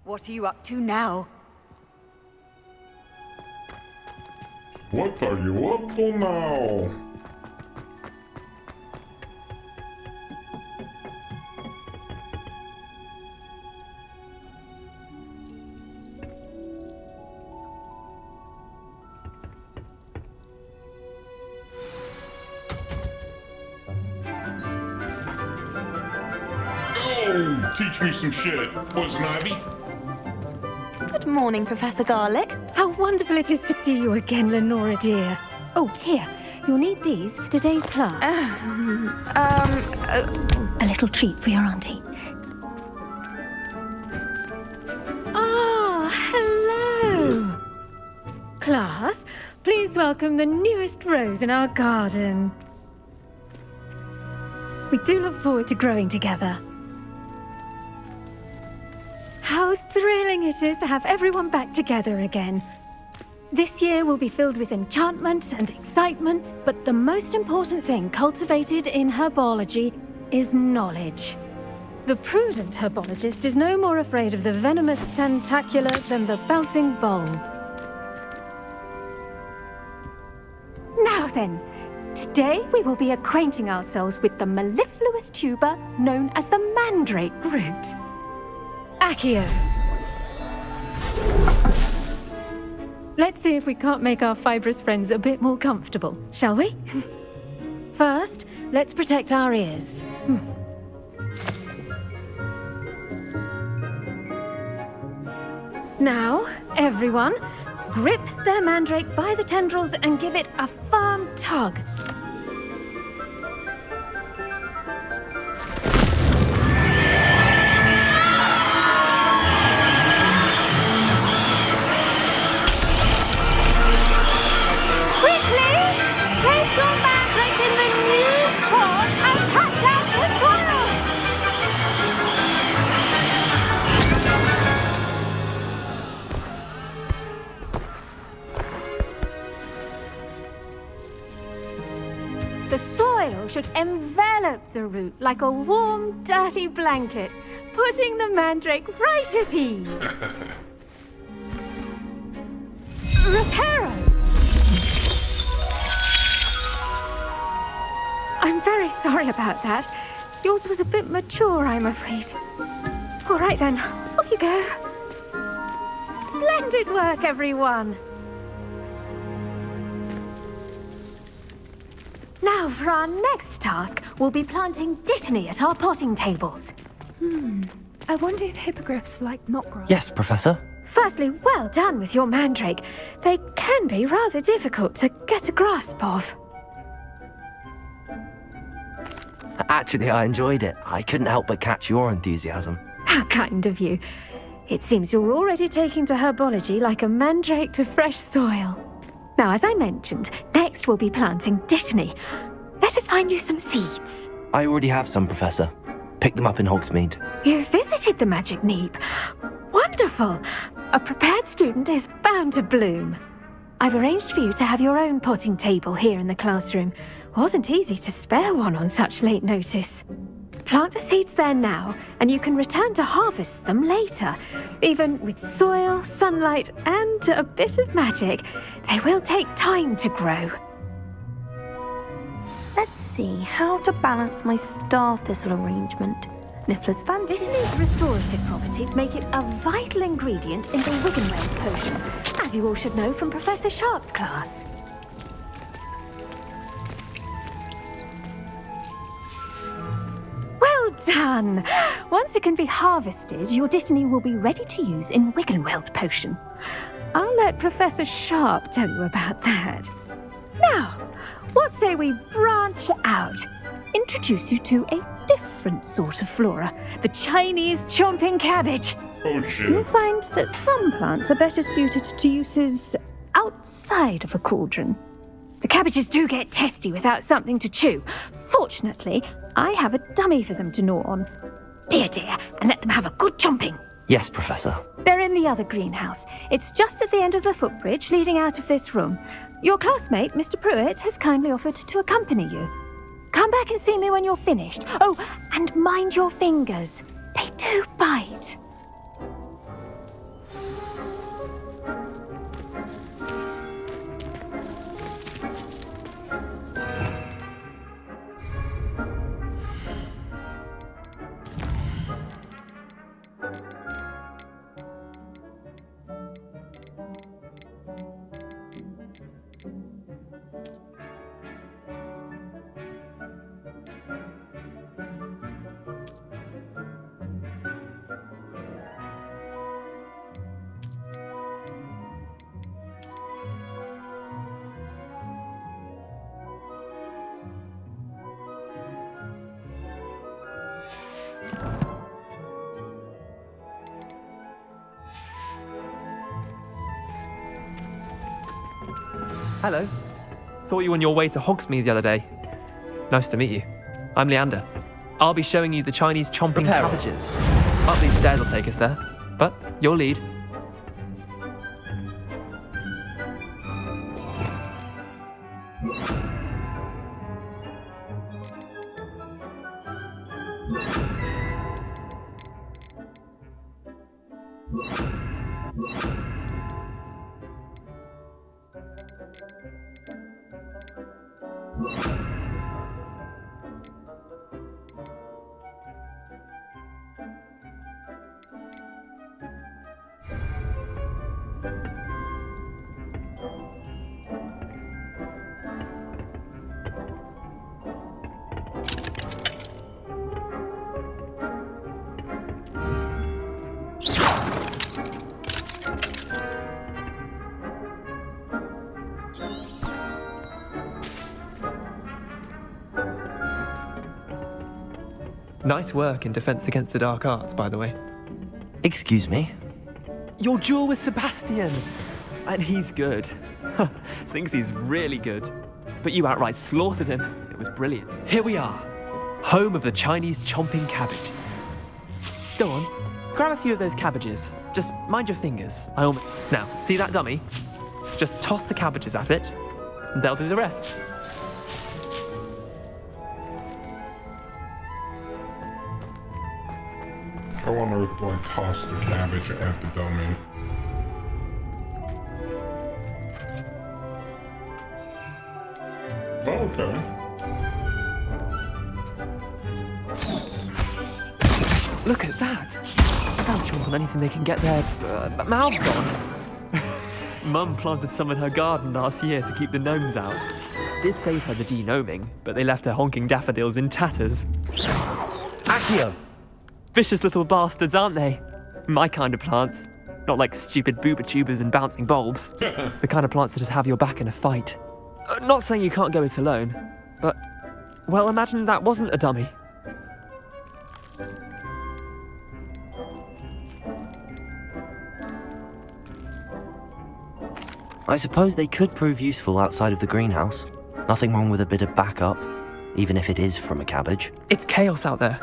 What are you up to now? What are you up to now? teach me some shit, Poison Ivy. Good morning, Professor Garlic. How wonderful it is to see you again, Lenora dear. Oh, here. You'll need these for today's class. A little treat for your auntie. Ah, hello. Class, please welcome the newest rose in our garden. We do look forward to growing together. How thrilling it is to have everyone back together again. This year will be filled with enchantment and excitement, but the most important thing cultivated in herbology is knowledge. The prudent herbologist is no more afraid of the venomous tentacula than the bouncing bulb. Now then, today we will be acquainting ourselves with the mellifluous tuber known as the mandrake root. Accio. Let's see if we can't make our fibrous friends a bit more comfortable, shall we? First, let's protect our ears. Now, everyone, grip their mandrake by the tendrils and give it a firm tug. The soil should envelop the root like a warm, dirty blanket, putting the mandrake right at ease. Reparo! I'm very sorry about that. Yours was a bit mature, I'm afraid. All right then, off you go. Splendid work, everyone. Now, for our next task, we'll be planting dittany at our potting tables. I wonder if hippogriffs like knot grass. Yes, Professor. Firstly, well done with your mandrake. They can be rather difficult to get a grasp of. Actually, I enjoyed it. I couldn't help but catch your enthusiasm. How kind of you. It seems you're already taking to herbology like a mandrake to fresh soil. Now, as I mentioned, next we'll be planting dittany. Let us find you some seeds. I already have some, Professor. Pick them up in Hogsmeade. You visited the Magic Neep. Wonderful. A prepared student is bound to bloom. I've arranged for you to have your own potting table here in the classroom. Wasn't easy to spare one on such late notice. Plant the seeds there now, and you can return to harvest them later. Even with soil, sunlight, and a bit of magic, they will take time to grow. Let's see how to balance my star thistle arrangement. Niffler's fancy. Dittany's restorative properties make it a vital ingredient in the Wiggenweld potion, as you all should know from Professor Sharp's class. Well done! Once it can be harvested, your dittany will be ready to use in Wiggenweld potion. I'll let Professor Sharp tell you about that. Now, what say we branch out? Introduce you to a different sort of flora, the Chinese chomping cabbage. Oh, shit. You'll find that some plants are better suited to uses outside of a cauldron. The cabbages do get testy without something to chew. Fortunately, I have a dummy for them to gnaw on. Here, dear, and let them have a good chomping. Yes, Professor. They're in the other greenhouse. It's just at the end of the footbridge leading out of this room. Your classmate, Mr. Pruitt, has kindly offered to accompany you. Come back and see me when you're finished. Oh, and mind your fingers. They do bite. Hello. Saw you on your way to Hogsmeade the other day. Nice to meet you. I'm Leander. I'll be showing you the Chinese chomping cabbages. Up these stairs will take us there. But your lead. Nice work in Defense Against the Dark Arts, by the way. Excuse me? Your duel with Sebastian! And he's good. Thinks he's really good. But you outright slaughtered him. It was brilliant. Here we are. Home of the Chinese chomping cabbage. Go on. Grab a few of those cabbages. Just mind your fingers. Now, see that dummy? Just toss the cabbages at it, and they'll do the rest. How on earth do I toss the cabbage at the dummy? Oh, okay. Look at that! They'll chomp on anything they can get their mouths on. Mum planted some in her garden last year to keep the gnomes out. Did save her the de-gnoming, but they left her honking daffodils in tatters. Accio! Vicious little bastards, aren't they? My kind of plants. Not like stupid booba tubers and bouncing bulbs. The kind of plants that just have your back in a fight. Not saying you can't go it alone, but, well, imagine that wasn't a dummy. I suppose they could prove useful outside of the greenhouse. Nothing wrong with a bit of backup, even if it is from a cabbage. It's chaos out there.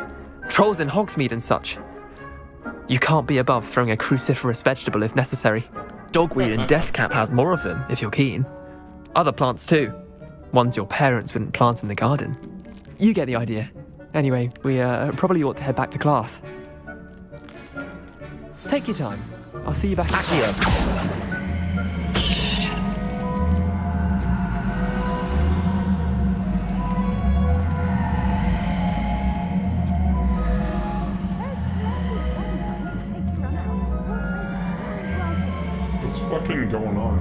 Trolls in Hogsmeade and such. You can't be above throwing a cruciferous vegetable if necessary. Dogweed and deathcap has more of them, if you're keen. Other plants too. Ones your parents wouldn't plant in the garden. You get the idea. Anyway, we probably ought to head back to class. Take your time. I'll see you back at here. What's fucking going on?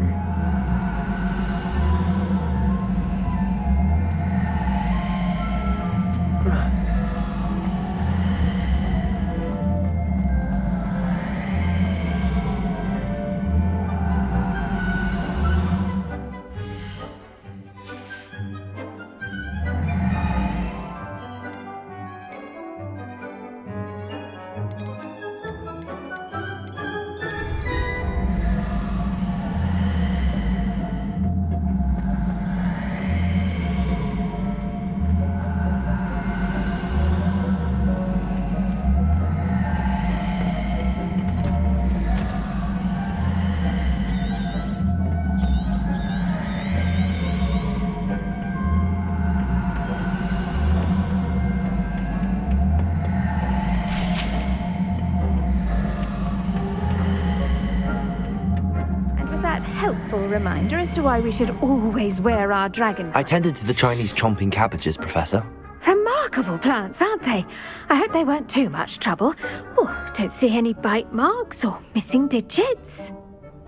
Helpful reminder as to why we should always wear our dragon. I tended to the Chinese chomping cabbages, Professor. Remarkable plants, aren't they? I hope they weren't too much trouble. Oh, don't see any bite marks or missing digits.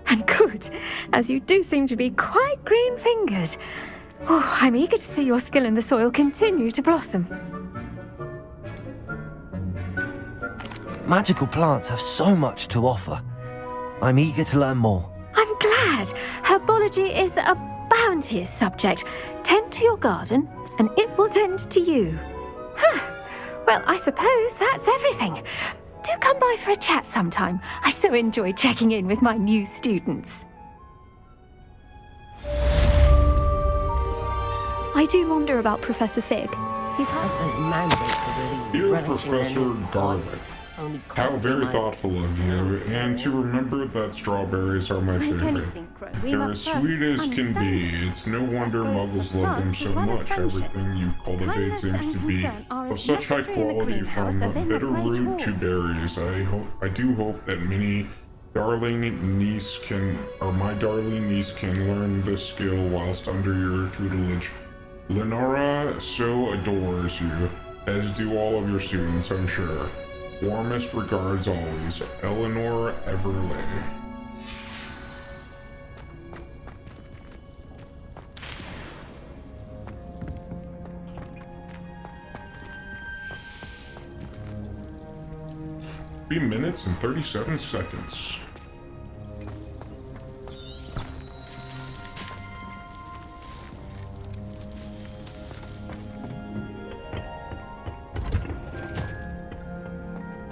And good, as you do seem to be quite green-fingered. Oh, I'm eager to see your skill in the soil continue to blossom. Magical plants have so much to offer. I'm eager to learn more. I'm glad. Herbology is a bounteous subject. Tend to your garden, and it will tend to you. Well, I suppose that's everything. Do come by for a chat sometime. I so enjoy checking in with my new students. I do wonder about Professor Fig. He's Those mandates are really Dear relishing their Professor new gods. Garlic, Only how costing very my- thoughtful of you, and to remember that strawberries are my favorite. They're as sweet as can be. It's no wonder muggles love them so much. Everything you cultivate seems to be of such high quality, from bitter root to berries. I do hope that my darling niece can learn this skill whilst under your tutelage. Lenora so adores you, as do all of your students, I'm sure. Warmest regards always, Eleanor Everley. Three minutes and 37 seconds.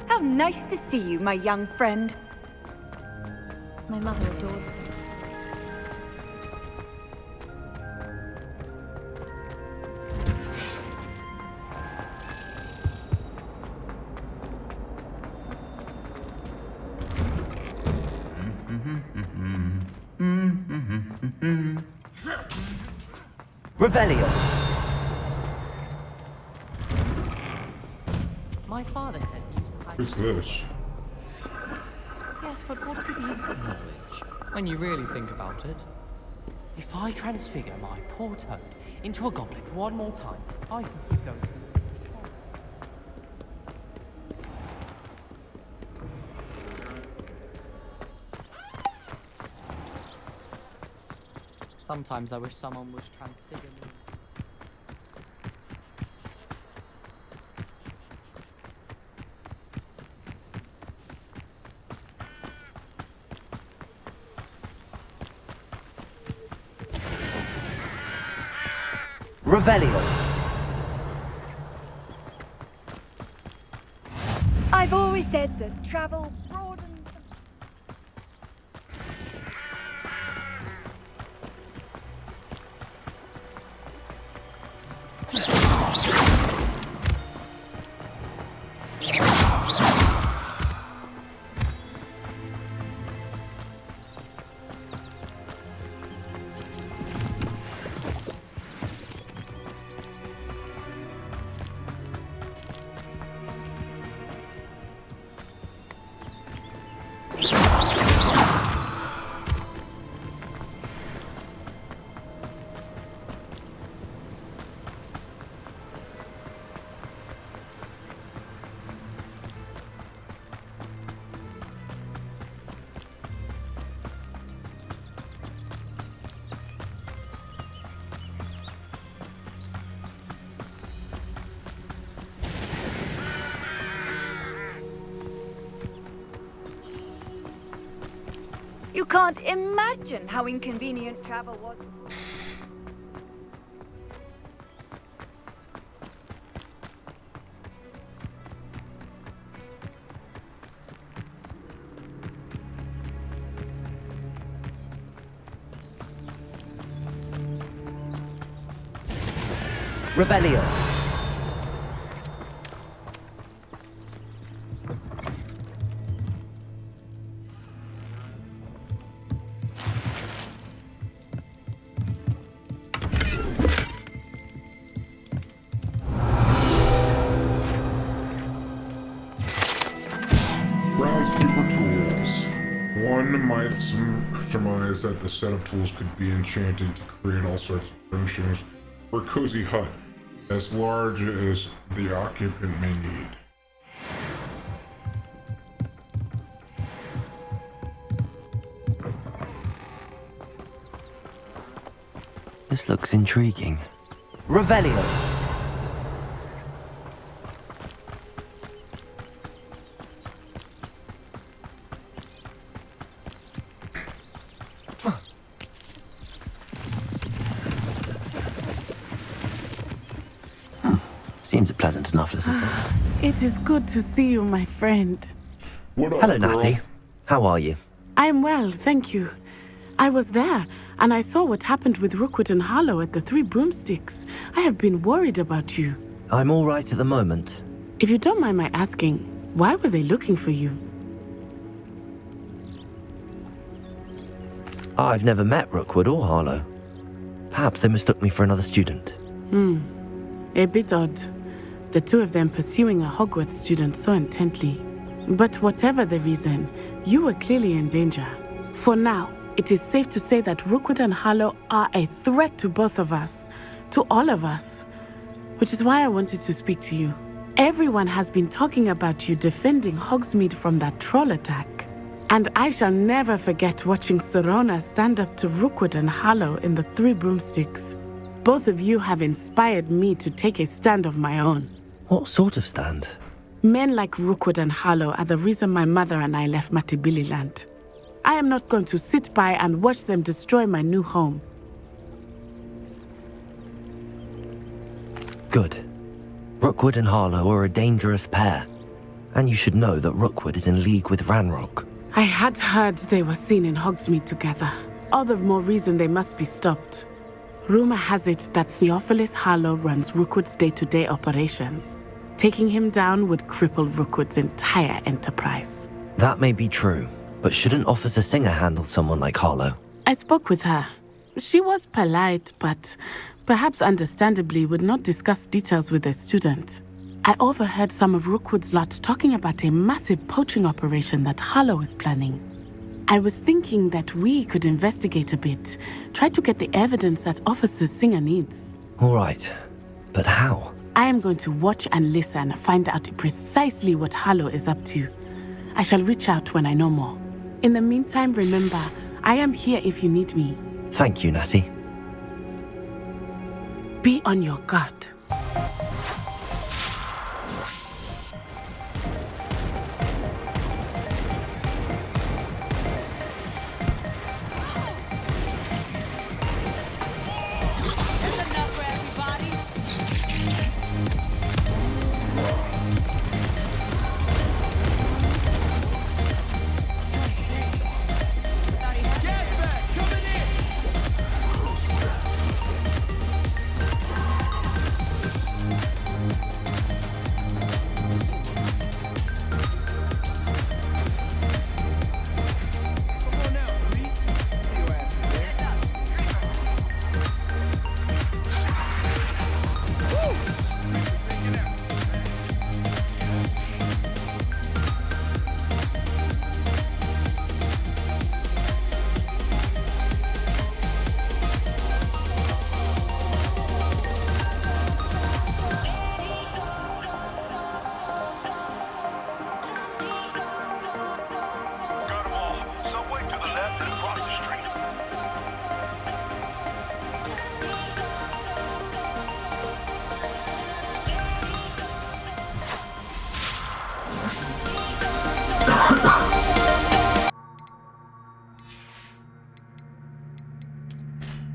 How nice to see you, my young friend. My mother adored me. Revelio. My father said he used to hide. Who's this? Yes, but what good is that knowledge when you really think about it? If I transfigure my poor toad into a goblin one more time, I think he's going to. Sometimes I wish someone was transfiguring me. Revelio. I've always said that travel broadens. You can't imagine how inconvenient travel was. Revelio. One might surmise that the set of tools could be enchanted to create all sorts of furnishings for a cozy hut, as large as the occupant may need. This looks intriguing. Revelio. Seems a pleasant enough little place. It is good to see you, my friend. What up, Hello, girl? Natty. How are you? I'm well, thank you. I was there. And I saw what happened with Rookwood and Harlow at the Three Broomsticks. I have been worried about you. I'm all right at the moment. If you don't mind my asking, why were they looking for you? I've never met Rookwood or Harlow. Perhaps they mistook me for another student. A bit odd. The two of them pursuing a Hogwarts student so intently. But whatever the reason, you were clearly in danger. For now, it is safe to say that Rookwood and Harlow are a threat to both of us, to all of us. Which is why I wanted to speak to you. Everyone has been talking about you defending Hogsmeade from that troll attack. And I shall never forget watching Serona stand up to Rookwood and Harlow in the Three Broomsticks. Both of you have inspired me to take a stand of my own. What sort of stand? Men like Rookwood and Harlow are the reason my mother and I left Matibili Land. I am not going to sit by and watch them destroy my new home. Good. Rookwood and Harlow are a dangerous pair. And you should know that Rookwood is in league with Ranrock. I had heard they were seen in Hogsmeade together. All the more reason they must be stopped. Rumor has it that Theophilus Harlow runs Rookwood's day-to-day operations. Taking him down would cripple Rookwood's entire enterprise. That may be true, but shouldn't Officer Singer handle someone like Harlow? I spoke with her. She was polite, but perhaps understandably would not discuss details with a student. I overheard some of Rookwood's lot talking about a massive poaching operation that Harlow is planning. I was thinking that we could investigate a bit, try to get the evidence that Officer Singer needs. All right, but how? I am going to watch and listen, find out precisely what Harlow is up to. I shall reach out when I know more. In the meantime, remember, I am here if you need me. Thank you, Natty. Be on your guard.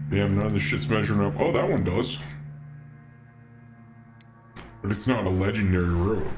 Damn, none of this shit's measuring up. Oh, that one does. But it's not a legendary road.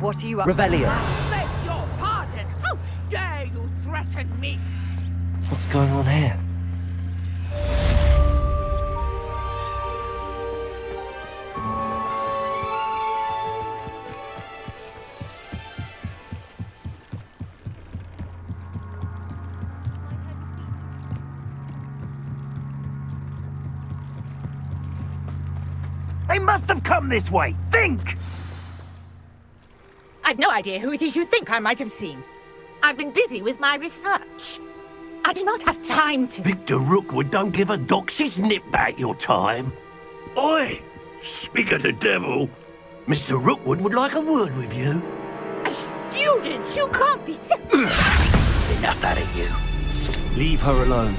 What are you up Revelio. Beg your pardon! How dare you threaten me? What's going on here? They must have come this way. Think! I've no idea who it is you think I might have seen. I've been busy with my research. I do not have time to... Victor Rookwood don't give a doxy's nip back your time. Oi! Speak of the devil. Mr. Rookwood would like a word with you. A student? You can't be so... Enough out of you. Leave her alone.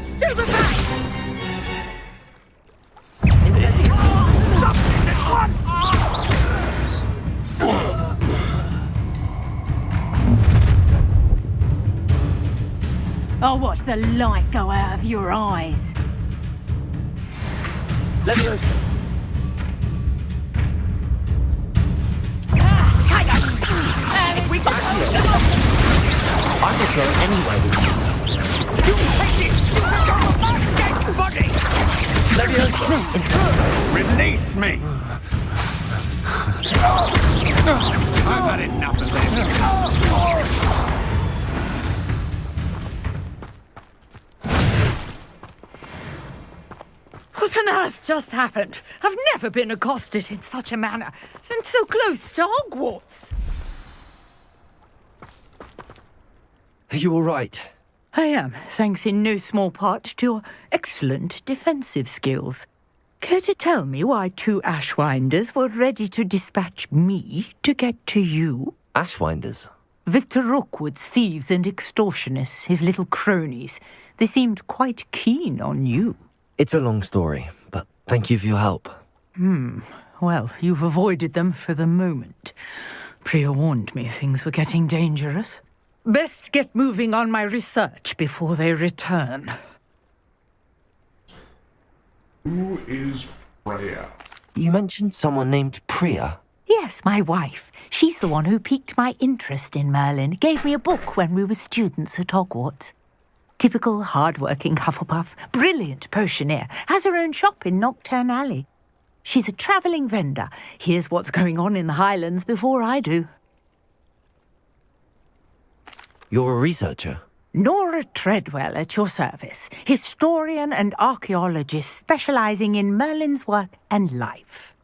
Stand aside! Stop this at once! I'll watch the light go out of your eyes. Leviosa. I could go anywhere with you. You take it! Dead body! Leviosa, inside. Release me! I've had enough of this. What on earth just happened? I've never been accosted in such a manner, and so close to Hogwarts. Are you all right? I am, thanks in no small part to your excellent defensive skills. Care to tell me why 2 Ashwinders were ready to dispatch me to get to you? Ashwinders? Victor Rookwood's thieves and extortionists, his little cronies. They seemed quite keen on you. It's a long story, but thank you for your help. Well, you've avoided them for the moment. Priya warned me things were getting dangerous. Best get moving on my research before they return. Who is Priya? You mentioned someone named Priya. Yes, my wife. She's the one who piqued my interest in Merlin. Gave me a book when we were students at Hogwarts. Typical hard-working Hufflepuff, brilliant potioneer, has her own shop in Nocturne Alley. She's a travelling vendor. Hears what's going on in the Highlands before I do. You're a researcher? Nora Treadwell at your service, historian and archaeologist specialising in Merlin's work and life.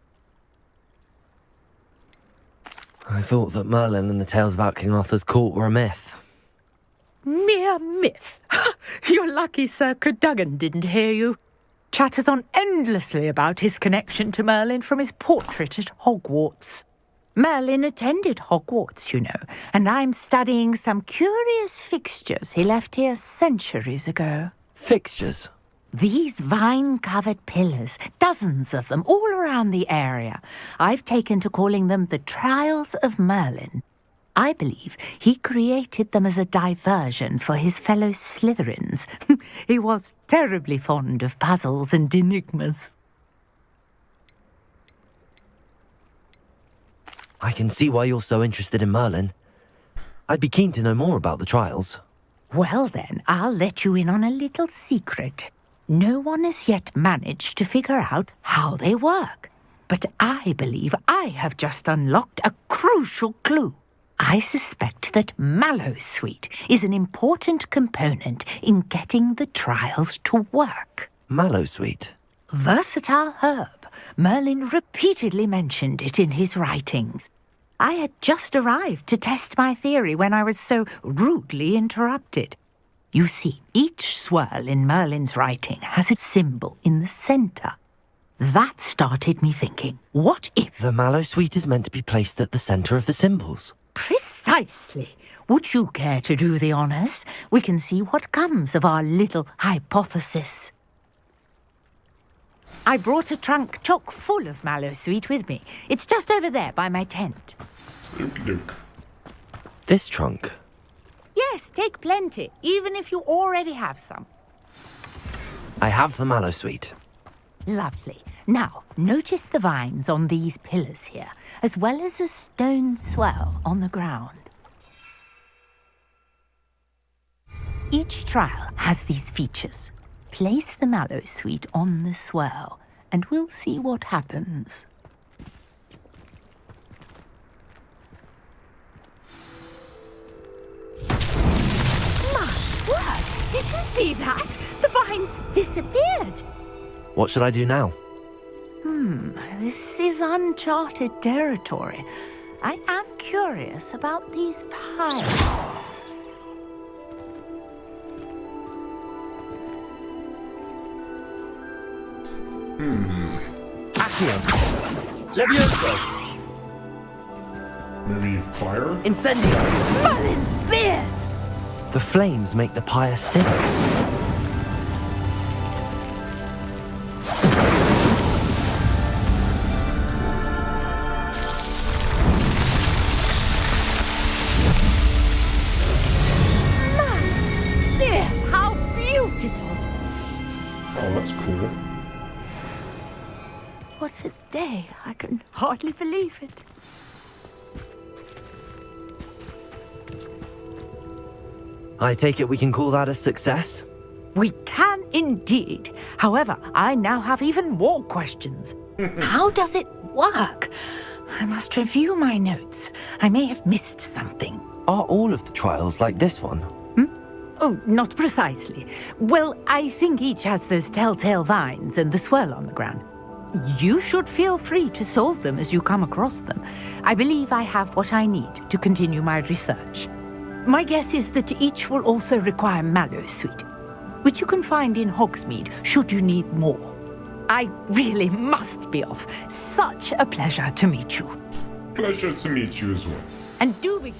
I thought that Merlin and the tales about King Arthur's court were a myth. Mere myth. You're lucky Sir Cadogan didn't hear you. Chatters on endlessly about his connection to Merlin from his portrait at Hogwarts. Merlin attended Hogwarts, you know, and I'm studying some curious fixtures he left here centuries ago. Fixtures? These vine-covered pillars, dozens of them, all around the area. I've taken to calling them the Trials of Merlin. I believe he created them as a diversion for his fellow Slytherins. He was terribly fond of puzzles and enigmas. I can see why you're so interested in Merlin. I'd be keen to know more about the trials. Well then, I'll let you in on a little secret. No one has yet managed to figure out how they work. But I believe I have just unlocked a crucial clue. I suspect that Mallowsweet is an important component in getting the trials to work. Mallowsweet? Versatile herb. Merlin repeatedly mentioned it in his writings. I had just arrived to test my theory when I was so rudely interrupted. You see, each swirl in Merlin's writing has a symbol in the centre. That started me thinking, what if... The Mallowsweet is meant to be placed at the centre of the symbols. Precisely. Would you care to do the honours? We can see what comes of our little hypothesis. I brought a trunk chock full of Mallowsweet with me. It's just over there by my tent. This trunk? Yes, take plenty, even if you already have some. I have the Mallowsweet. Lovely. Now, notice the vines on these pillars here, as well as a stone swell on the ground. Each trial has these features. Place the Mallowsweet on the swirl, and we'll see what happens. My word! Did you see that? The vines disappeared! What should I do now? This is uncharted territory. I am curious about these piles. Accio. Levioso. Maybe fire? Incendio. Merlin's beard! The flames make the pyre sink. Yes, how beautiful! Oh, that's cool. What a day. I can hardly believe it. I take it we can call that a success? We can indeed. However, I now have even more questions. How does it work? I must review my notes. I may have missed something. Are all of the trials like this one? Oh, not precisely. Well, I think each has those telltale vines and the swirl on the ground. You should feel free to solve them as you come across them. I believe I have what I need to continue my research. My guess is that each will also require mallow sweet, which you can find in Hogsmeade should you need more. I really must be off. Such a pleasure to meet you. Pleasure to meet you as well. And do be...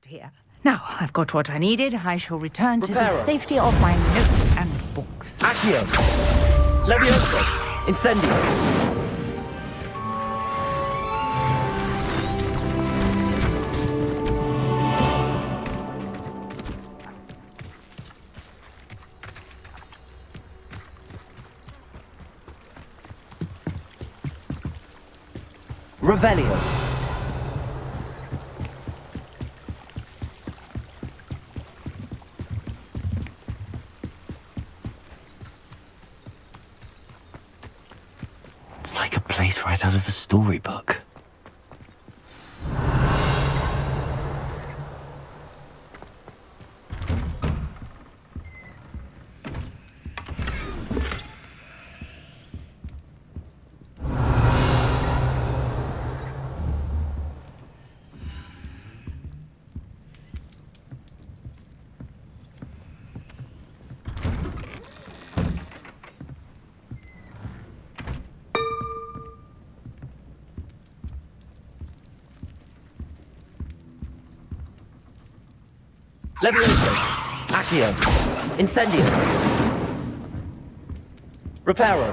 Here. Now, I've got what I needed. I shall return to the safety of my notes and books. Accio. Levioso. Incendio. Revelio. It's like a place right out of a storybook. Levioso. Accio. Incendio. Reparo.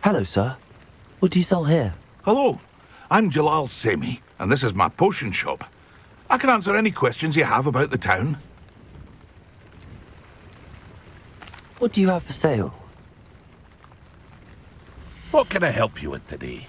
Hello, sir. What do you sell here? Hello, I'm Jalal Semi, and this is my potion shop. I can answer any questions you have about the town. What do you have for sale? What can I help you with today?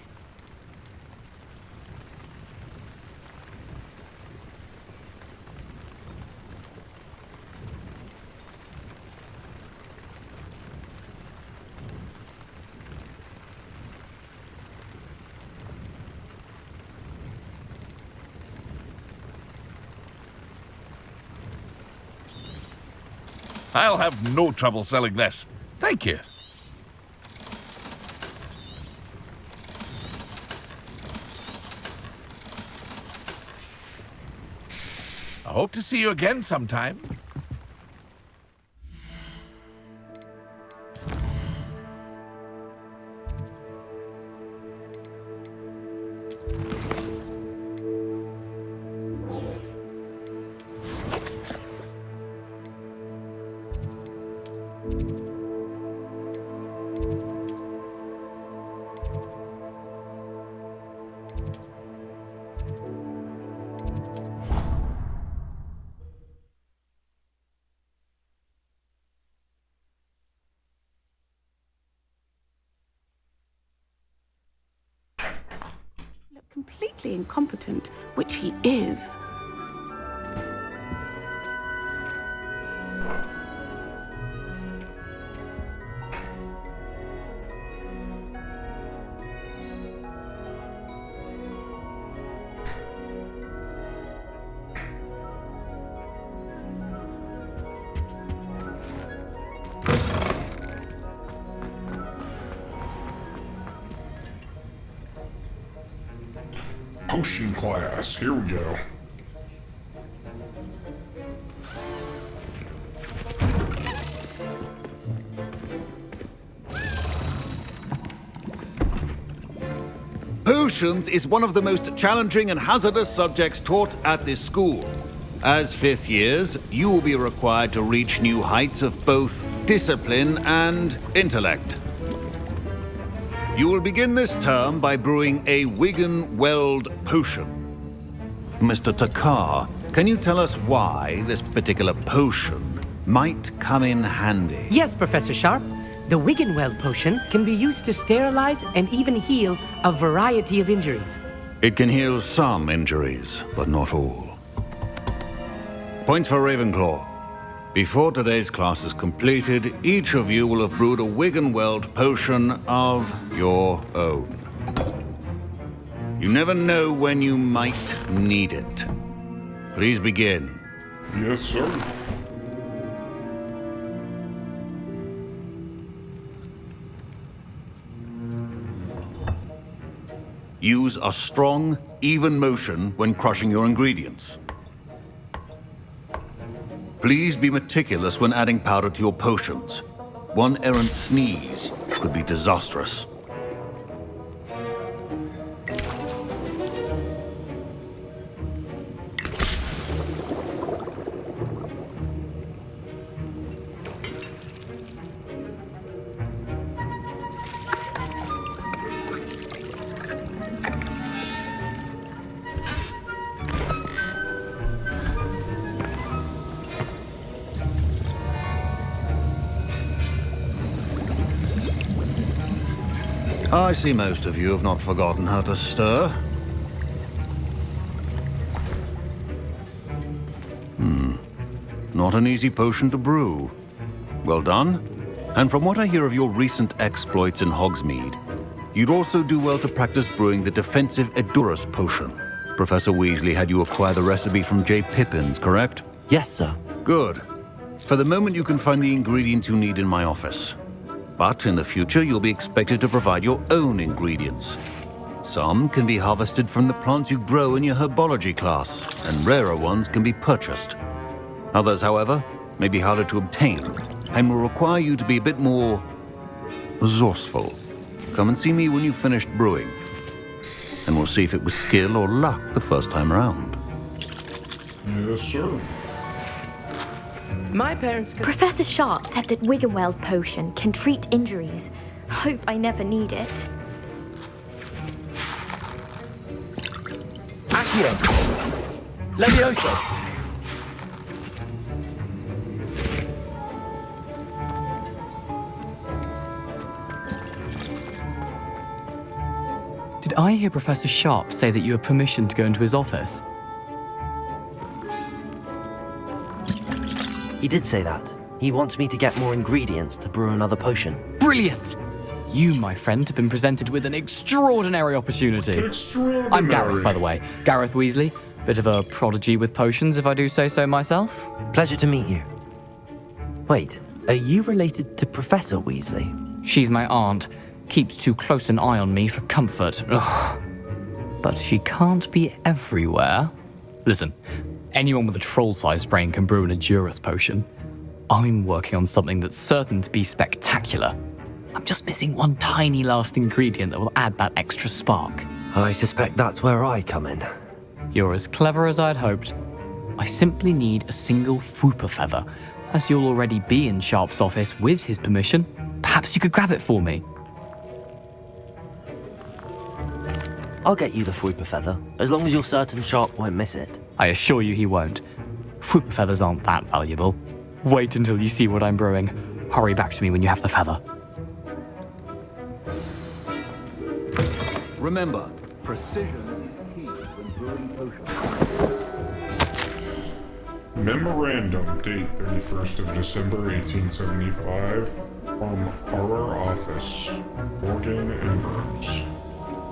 I'll have no trouble selling this. Thank you. I hope to see you again sometime. Completely incompetent, which he is. Potion class, here we go. Potions is one of the most challenging and hazardous subjects taught at this school. As fifth years, you will be required to reach new heights of both discipline and intellect. You will begin this term by brewing a Wigan-Weld potion. Mr. Takar, can you tell us why this particular potion might come in handy? Yes, Professor Sharp. The Wigan-Weld potion can be used to sterilize and even heal a variety of injuries. It can heal some injuries, but not all. Points for Ravenclaw. Before today's class is completed, each of you will have brewed a Wigan-Weld potion of your own. You never know when you might need it. Please begin. Yes, sir. Use a strong, even motion when crushing your ingredients. Please be meticulous when adding powder to your potions. One errant sneeze could be disastrous. I see most of you have not forgotten how to stir. Not an easy potion to brew. Well done. And from what I hear of your recent exploits in Hogsmeade, you'd also do well to practice brewing the defensive Edurus potion. Professor Weasley had you acquire the recipe from J. Pippins, correct? Yes, sir. Good. For the moment, you can find the ingredients you need in my office. But in the future, you'll be expected to provide your own ingredients. Some can be harvested from the plants you grow in your herbology class, and rarer ones can be purchased. Others, however, may be harder to obtain, and will require you to be a bit more resourceful. Come and see me when you've finished brewing, and we'll see if it was skill or luck the first time around. Yes, sir. My parents... Professor Sharp said that Wigan-Weld potion can treat injuries. Hope I never need it. Accio! Levioso! Did I hear Professor Sharp say that you have permission to go into his office? He did say that. He wants me to get more ingredients to brew another potion. Brilliant! You, my friend, have been presented with an extraordinary opportunity. I'm Gareth, by the way. Gareth Weasley. Bit of a prodigy with potions, if I do say so myself. Pleasure to meet you. Wait, are you related to Professor Weasley? She's my aunt. Keeps too close an eye on me for comfort. Ugh. But she can't be everywhere. Listen, anyone with a troll-sized brain can brew an Edurus potion. I'm working on something that's certain to be spectacular. I'm just missing one tiny last ingredient that will add that extra spark. I suspect that's where I come in. You're as clever as I'd hoped. I simply need a single Fwooper feather. As you'll already be in Sharp's office with his permission, perhaps you could grab it for me. I'll get you the Fwooper feather, as long as you're certain Sharp won't miss it. I assure you he won't. Fwooper feathers aren't that valuable. Wait until you see what I'm brewing. Hurry back to me when you have the feather. Remember, precision is key when brewing potions. Memorandum, date 31st of December 1875, from our office, Morgan and Burks.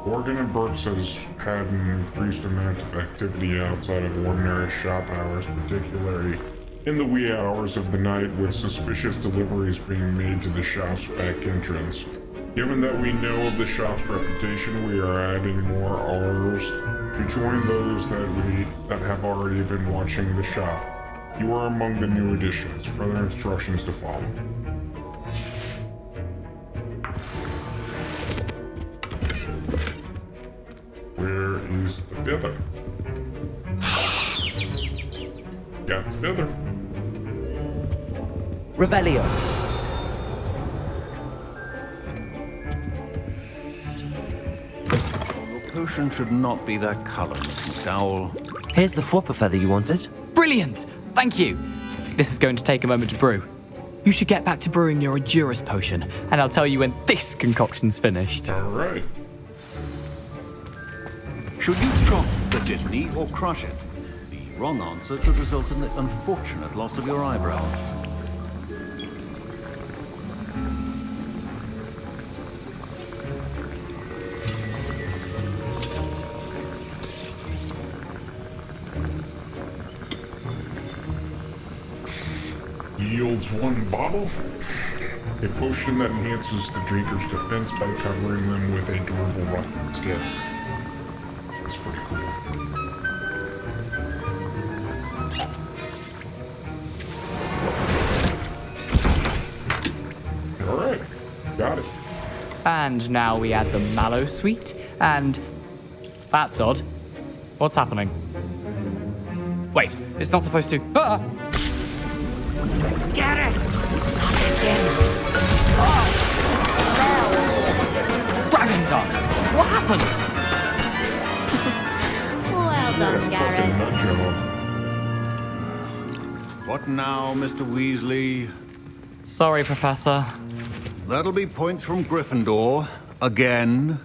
Morgan and Burks has had an increased amount of activity outside of ordinary shop hours, particularly in the wee hours of the night, with suspicious deliveries being made to the shop's back entrance. Given that we know of the shop's reputation, we are adding more hours to join those that have already been watching the shop. You are among the new additions. Further instructions to follow. Where is the feather? Got the feather. Revelio. Your potion should not be that color, Miss McDowell. Here's the Fwooper feather you wanted. Brilliant! Thank you! This is going to take a moment to brew. You should get back to brewing your Edurus potion, and I'll tell you when this concoction's finished. Alright. Should you chop the jitney or crush it? The wrong answer could result in the unfortunate loss of your eyebrow. Yields one bottle. A potion that enhances the drinker's defense by covering them with a durable rotten skin. That's pretty cool. Alright, got it. And now we add the mallow sweet, and... That's odd. What's happening? Wait, it's not supposed to... Ah! Get it! Dragon's tongue! What happened? Well done, Gareth. What now, Mr. Weasley? Sorry, Professor. That'll be points from Gryffindor. Again.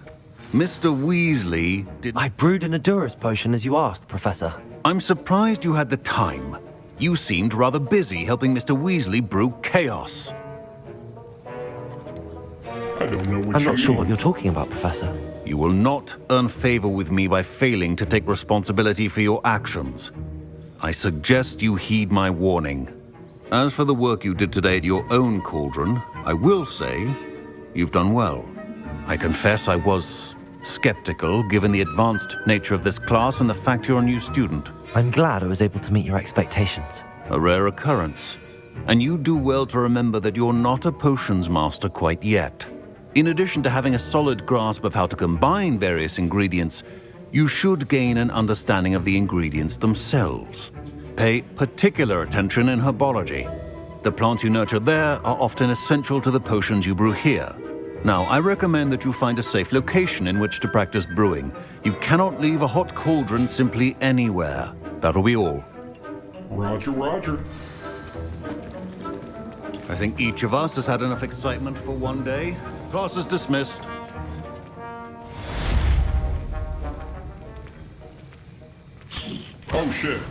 Mr. Weasley did... I brewed an Edurus potion as you asked, Professor. I'm surprised you had the time. You seemed rather busy helping Mr. Weasley brew chaos. I don't know what I'm not sure what you're talking about, Professor. You will not earn favor with me by failing to take responsibility for your actions. I suggest you heed my warning. As for the work you did today at your own cauldron, I will say you've done well. I confess I was skeptical given the advanced nature of this class and the fact you're a new student. I'm glad I was able to meet your expectations. A rare occurrence. And you do well to remember that you're not a potions master quite yet. In addition to having a solid grasp of how to combine various ingredients, you should gain an understanding of the ingredients themselves. Pay particular attention in herbology. The plants you nurture there are often essential to the potions you brew here. Now, I recommend that you find a safe location in which to practice brewing. You cannot leave a hot cauldron simply anywhere. That'll be all. Roger, roger. I think each of us has had enough excitement for one day. Class is dismissed. Oh shit.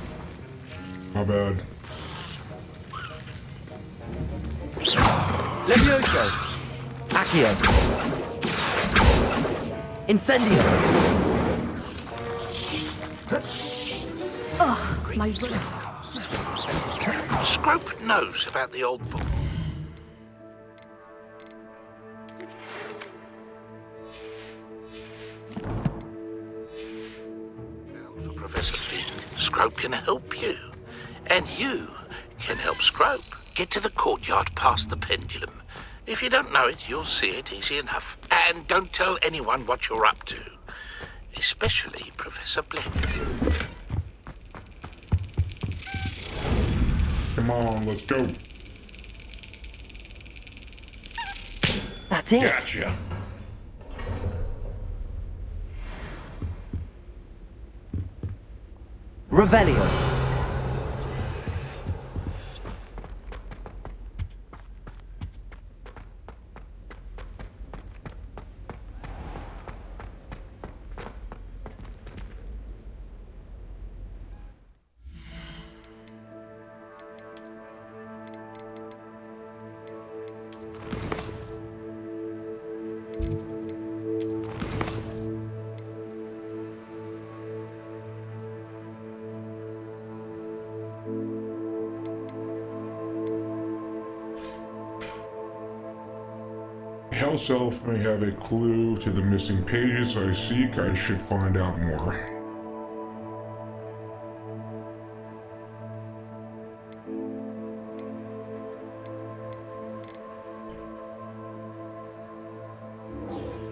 My bad. Levioso! Accio! Incendio! Oh, my roof. Scrope knows about the old book. For Professor Finn, Scrope can help you. And you can help Scrope. Get to the courtyard past the pendulum. If you don't know it, you'll see it easy enough. And don't tell anyone what you're up to. Especially Professor Black. Come on, let's go. That's it. Gotcha. Revelio. House Elf may have a clue to the missing pages I seek. I should find out more.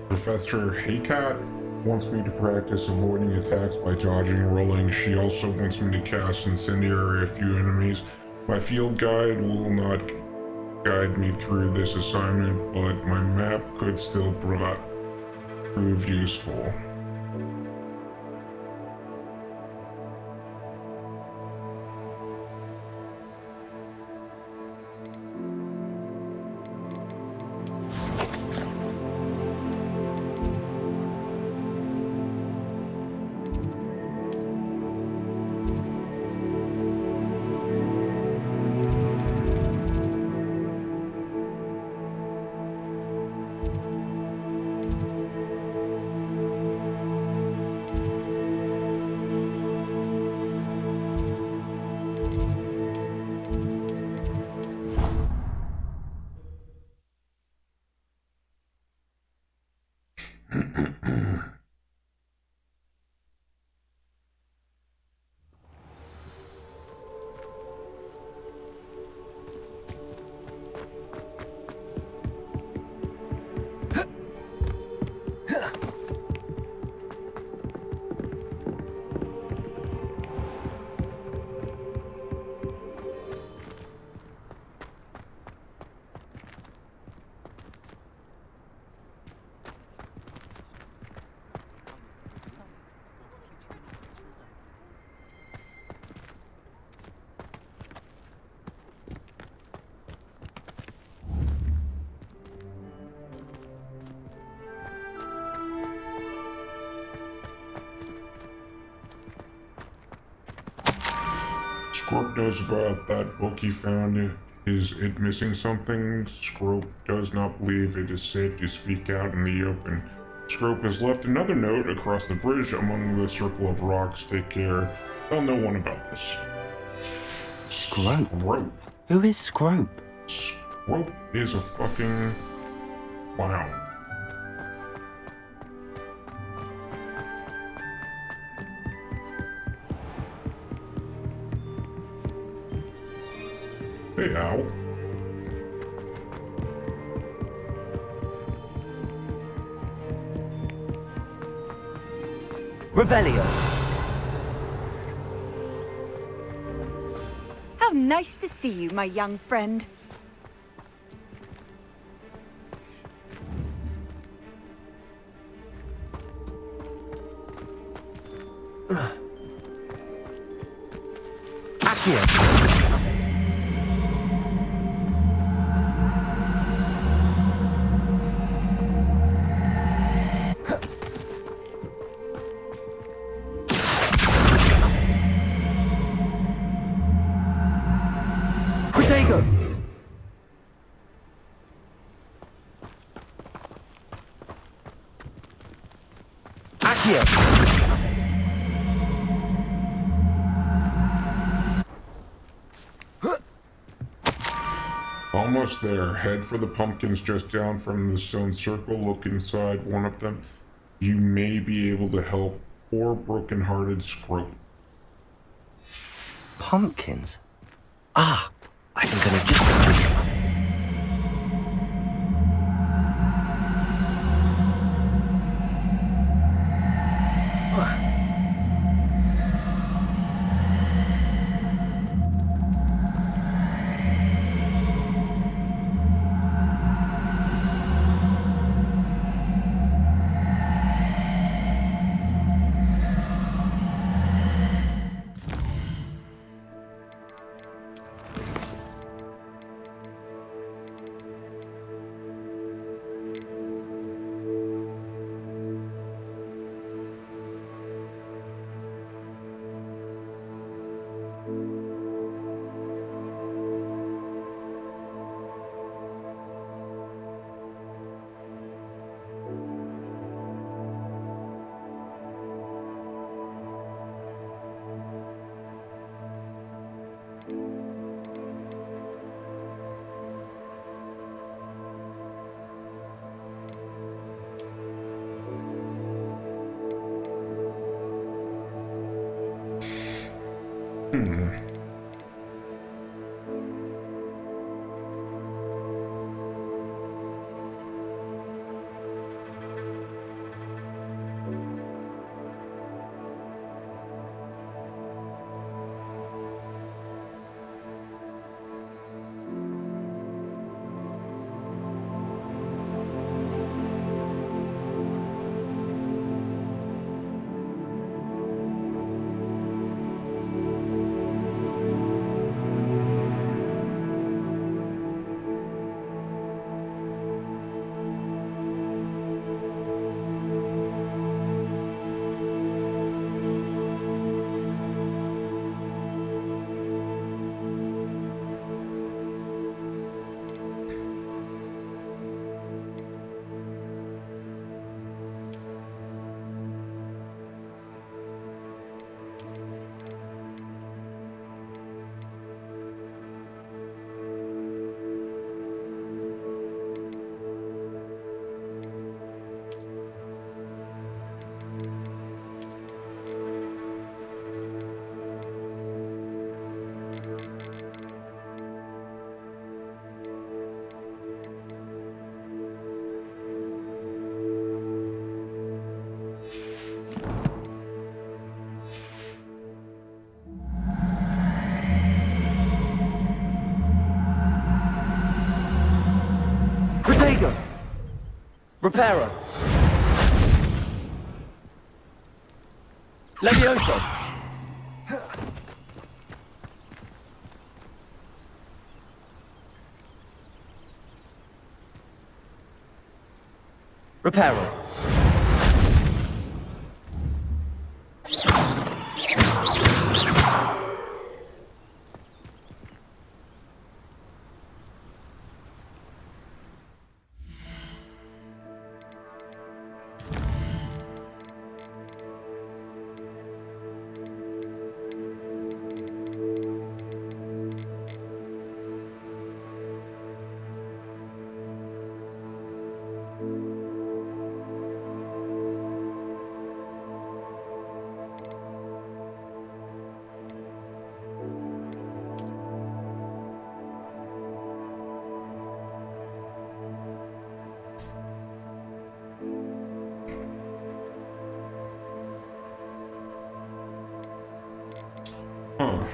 Professor Haycat wants me to practice avoiding attacks by dodging and rolling. She also wants me to cast Incendiary a few enemies. My field guide will not guide me through this assignment, but my map could still prove useful. Scrope knows about that book he found. Is it missing something? Scrope does not believe it is safe to speak out in the open. Scrope has left another note across the bridge among the circle of rocks. Take care. Tell no one about this. Scrope? Scrope. Who is Scrope? Scrope is a fucking clown. Hey, Owl. Revelio. How nice to see you, my young friend. Protego! Accio! Almost there. Head for the pumpkins just down from the stone circle. Look inside one of them. You may be able to help poor broken-hearted Scrope. Pumpkins? Ah, I think I know just the place. Protego! Reparo! Levioso! Reparo! Huh.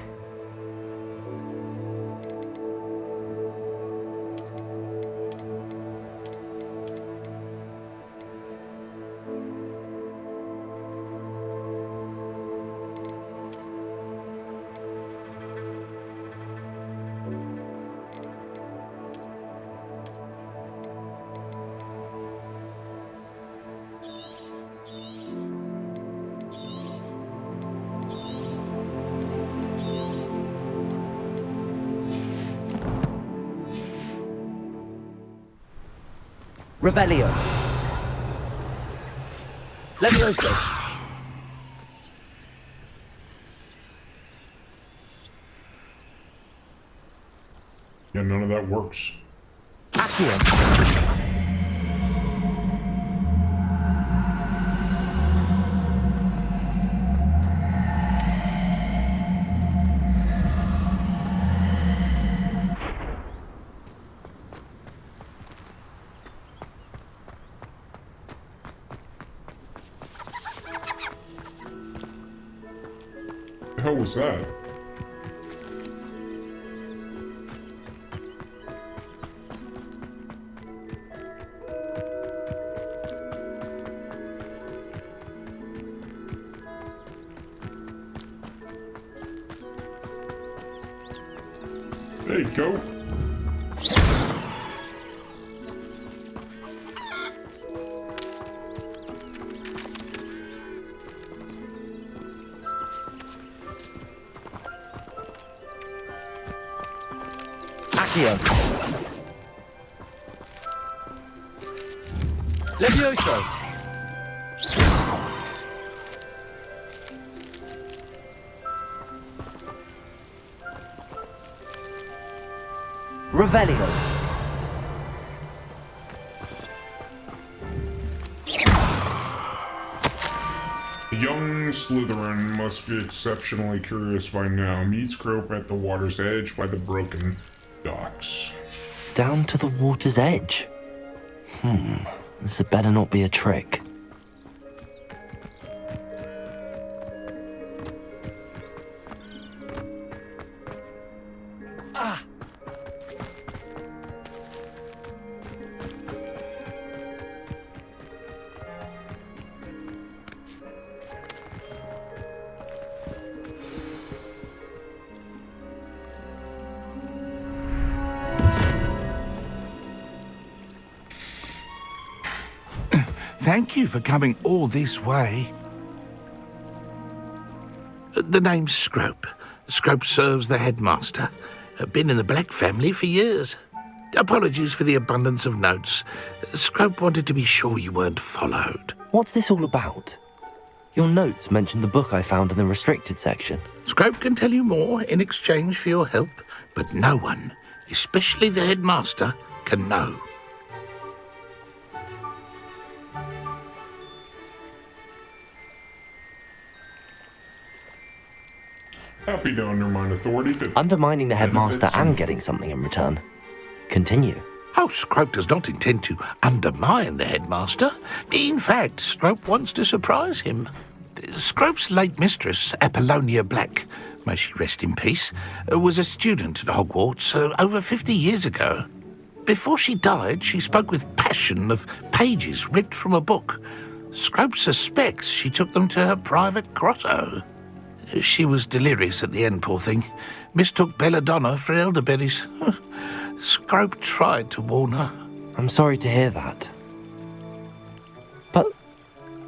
Revelio. Levioso. Yeah, none of that works. Accio. The hell was that? There you go. Accio. Levioso. Revelio. The young Slytherin must be exceptionally curious by now. Meets Crope at the water's edge by the broken docks. Down to the water's edge? This had better not be a trick. Thank you for coming all this way. The name's Scrope. Scrope serves the headmaster. Been in the Black family for years. Apologies for the abundance of notes. Scrope wanted to be sure you weren't followed. What's this all about? Your notes mentioned the book I found in the restricted section. Scrope can tell you more in exchange for your help, but no one, especially the headmaster, can know. Happy to undermine authority if it Undermining the headmaster benefits and you. getting something in return. Continue. Oh, Scrope does not intend to undermine the headmaster. In fact, Scrope wants to surprise him. Scrope's late mistress, Apollonia Black, may she rest in peace, was a student at Hogwarts over 50 years ago. Before she died, she spoke with passion of pages ripped from a book. Scrope suspects she took them to her private grotto. She was delirious at the end, poor thing. Mistook belladonna for elderberries. Scrope tried to warn her. I'm sorry to hear that. But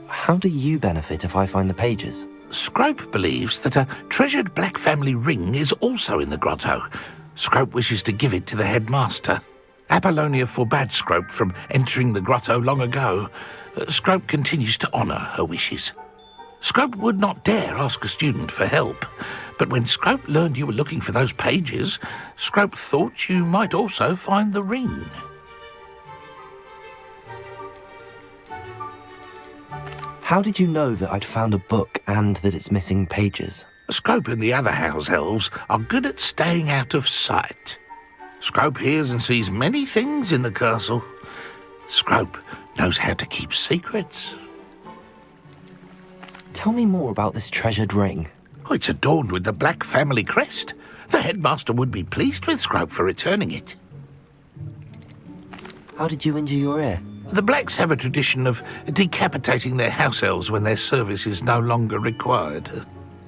how do you benefit if I find the pages? Scrope believes that a treasured Black family ring is also in the grotto. Scrope wishes to give it to the headmaster. Apollonia forbade Scrope from entering the grotto long ago. Scrope continues to honour her wishes. Scrope would not dare ask a student for help, but when Scrope learned you were looking for those pages, Scrope thought you might also find the ring. How did you know that I'd found a book and that it's missing pages? Scrope and the other house elves are good at staying out of sight. Scrope hears and sees many things in the castle. Scrope knows how to keep secrets. Tell me more about this treasured ring. Oh, it's adorned with the Black family crest. The headmaster would be pleased with Scrope for returning it. How did you injure your ear? The Blacks have a tradition of decapitating their house elves when their service is no longer required.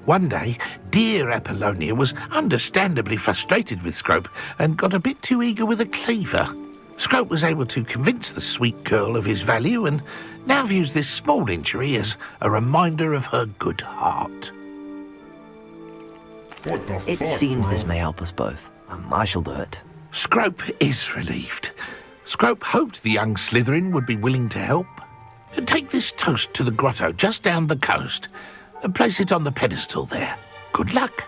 One day, dear Apollonia was understandably frustrated with Scrope and got a bit too eager with a cleaver. Scrope was able to convince the sweet girl of his value and now views this small injury as a reminder of her good heart. What the It fuck, seems bro? this may help us both. I shall do it. Scrope is relieved. Scrope hoped the young Slytherin would be willing to help. Take this toast to the grotto just down the coast. Place it on the pedestal there. Good luck.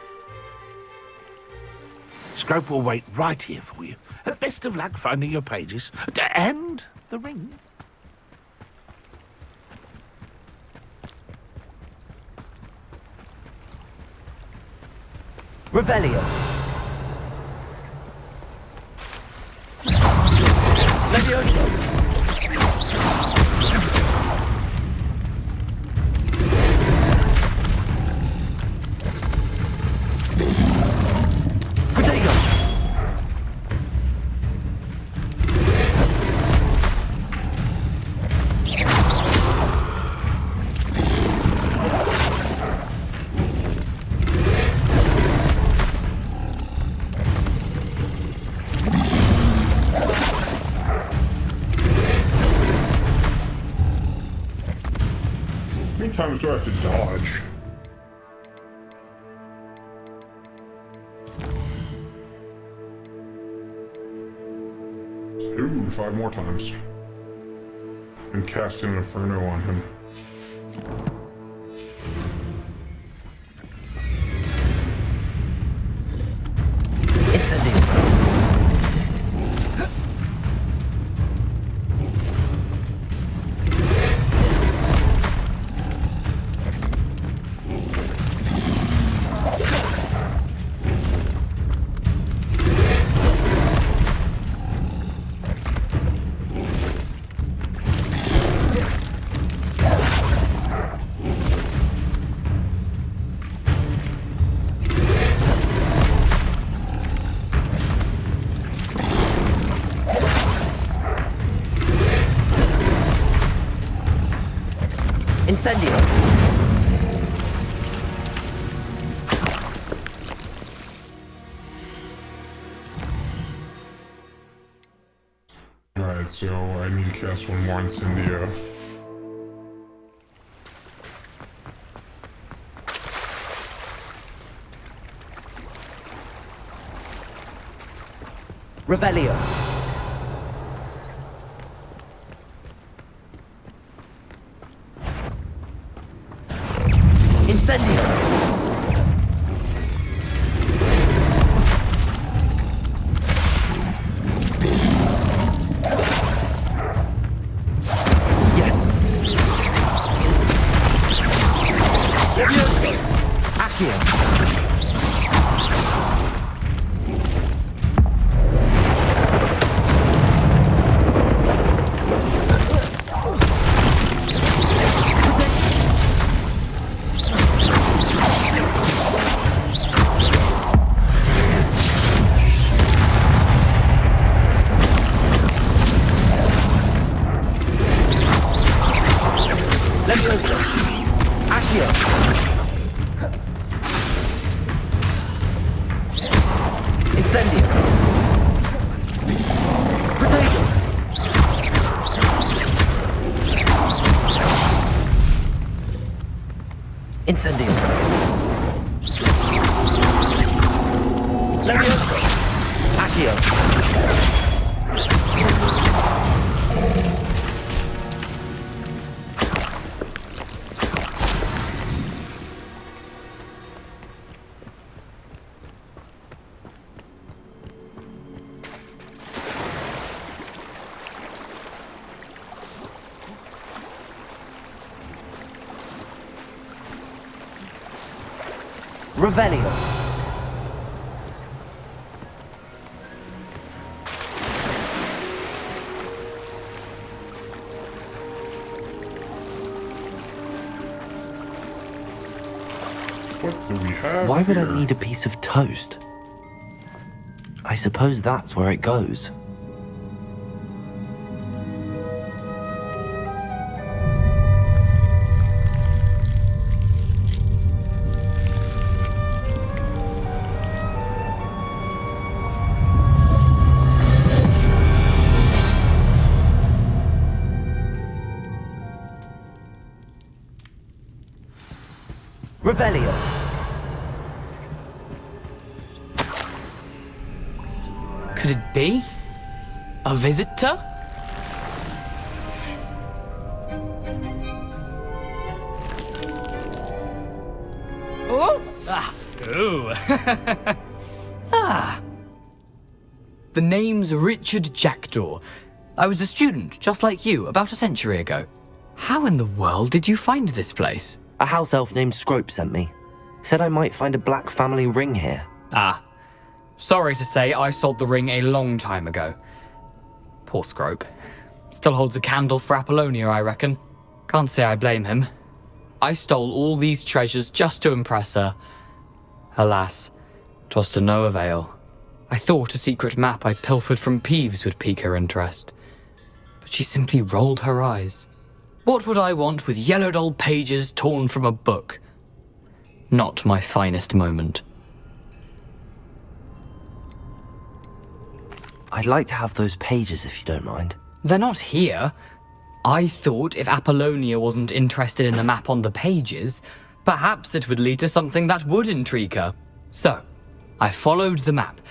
Scrope will wait right here for you. Best of luck finding your pages. And the ring. Revelio. Levioso. Protego. How many times do I have to dodge? Ooh, 5 more times. And cast an Inferno on him. Incendio. Incendio. Alright, so I need to cast one more Incendio. Revelio. Incendio. Yes. Levioso. Accio. Levioso. Accio. Incendio. Protego. Incendio. Levioso. Accio. Revelio. What do we have Why would here? I need a piece of toast? I suppose that's where it goes. Revelio. Could it be? A visitor? Ooh. The name's Richard Jackdaw. I was a student, just like you, about a century ago. How in the world did you find this place? A house elf named Scrope sent me. Said I might find a black family ring here. Ah. Sorry to say, I sold the ring a long time ago. Poor Scrope. Still holds a candle for Apollonia, I reckon. Can't say I blame him. I stole all these treasures just to impress her. Alas, 'twas to no avail. I thought a secret map I pilfered from Peeves would pique her interest. But she simply rolled her eyes. What would I want with yellowed old pages torn from a book? Not my finest moment. I'd like to have those pages if you don't mind. They're not here. I thought if Apollonia wasn't interested in the map on the pages, perhaps it would lead to something that would intrigue her. So, I followed the map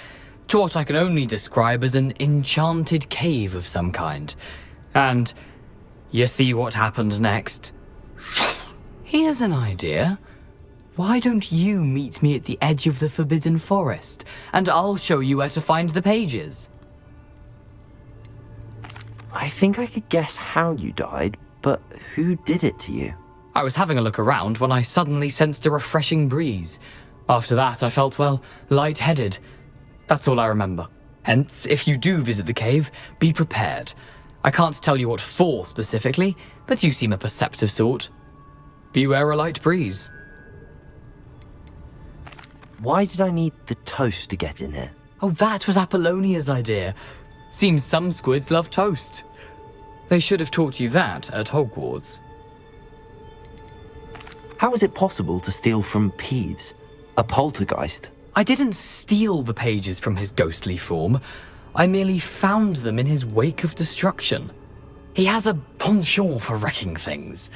to what I can only describe as an enchanted cave of some kind. And you see what happened next? Here's an idea. Why don't you meet me at the edge of the Forbidden Forest, and I'll show you where to find the pages? I think I could guess how you died, but who did it to you? I was having a look around when I suddenly sensed a refreshing breeze. After that, I felt, well, lightheaded. That's all I remember. Hence, if you do visit the cave, be prepared. I can't tell you what for specifically, but you seem a perceptive sort. Beware a light breeze. Why did I need the toast to get in here? Oh, that was Apollonia's idea. Seems some squids love toast. They should have taught you that at Hogwarts. How is it possible to steal from Peeves, a poltergeist? I didn't steal the pages from his ghostly form. I merely found them in his wake of destruction. He has a penchant for wrecking things.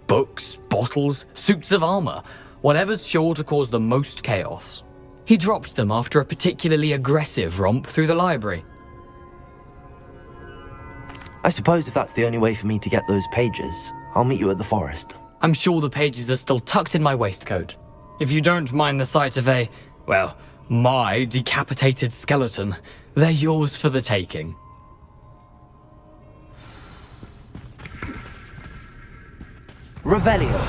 Books, bottles, suits of armor, whatever's sure to cause the most chaos. He dropped them after a particularly aggressive romp through the library. I suppose if that's the only way for me to get those pages, I'll meet you at the forest. I'm sure the pages are still tucked in my waistcoat. If you don't mind the sight of a, well, my decapitated skeleton, they're yours for the taking. Revelio.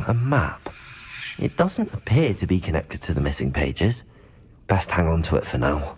A map. It doesn't appear to be connected to the missing pages. Best hang on to it for now.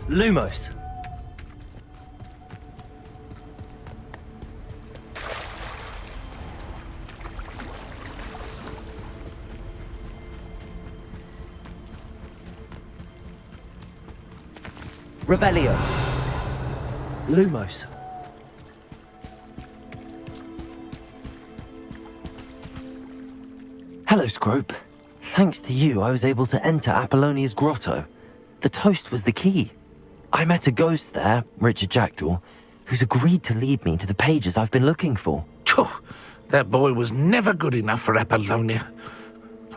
Lumos. Revelio. Lumos. Hello, Scrope. Thanks to you, I was able to enter Apollonia's grotto. The toast was the key. I met a ghost there, Richard Jackdaw, who's agreed to lead me to the pages I've been looking for. That boy was never good enough for Apollonia.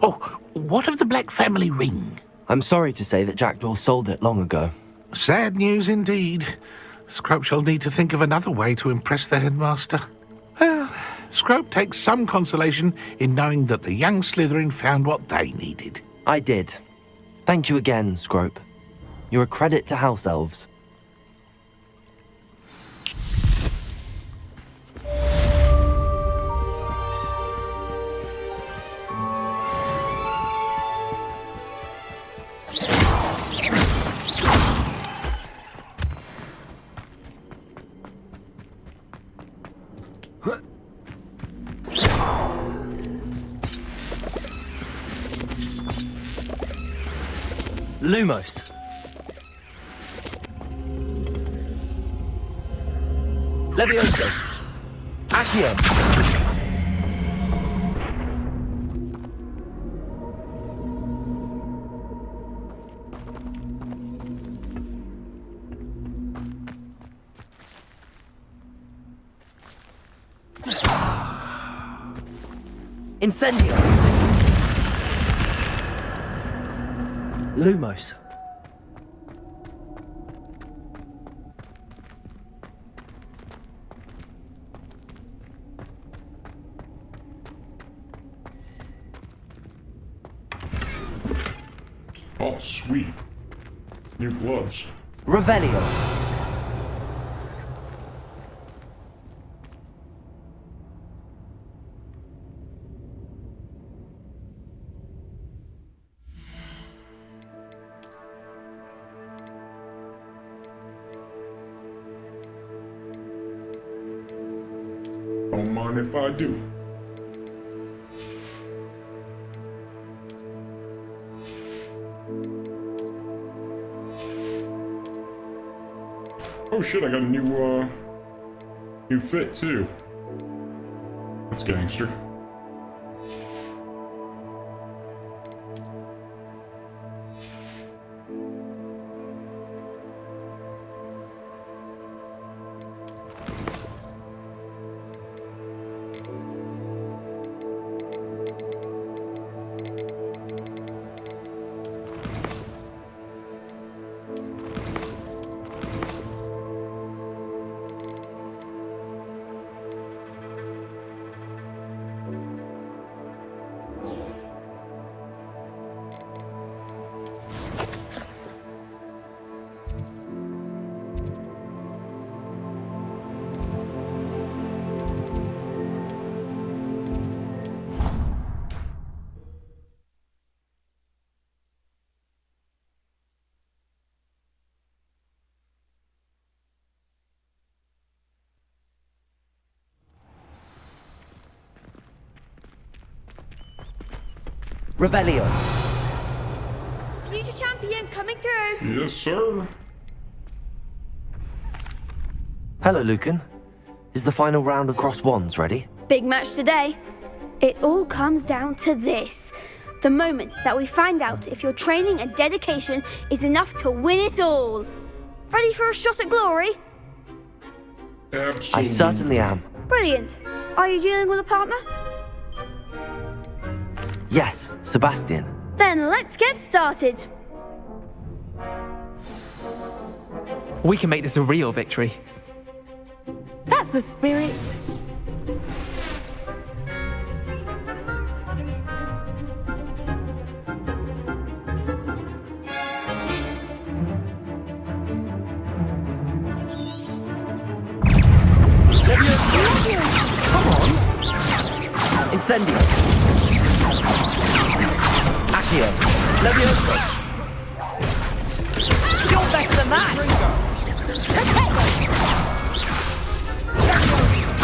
Oh, what of the Black family ring? I'm sorry to say that Jackdaw sold it long ago. Sad news indeed. Scrope shall need to think of another way to impress the headmaster. Well, Scrope takes some consolation in knowing that the young Slytherin found what they needed. I did. Thank you again, Scrope. You're a credit to house elves. Lumos. Levioso. Accio. Incendio. Lumos. Oh, sweet. New gloves. Revelio. Don't mind if I do. Oh shit, I got a new fit too. That's gangster. Revelio. Future champion coming through. Yes, sir. Hello, Lucan. Is the final round of Cross Wands ready? Big match today. It all comes down to this. The moment that we find out if your training and dedication is enough to win it all. Ready for a shot at glory? Absolutely. I certainly am. Brilliant. Are you dealing with a partner? Yes, Sebastian. Then let's get started. We can make this a real victory. That's the spirit. Come on. Incendio. Accio. Levioso. You're better than that!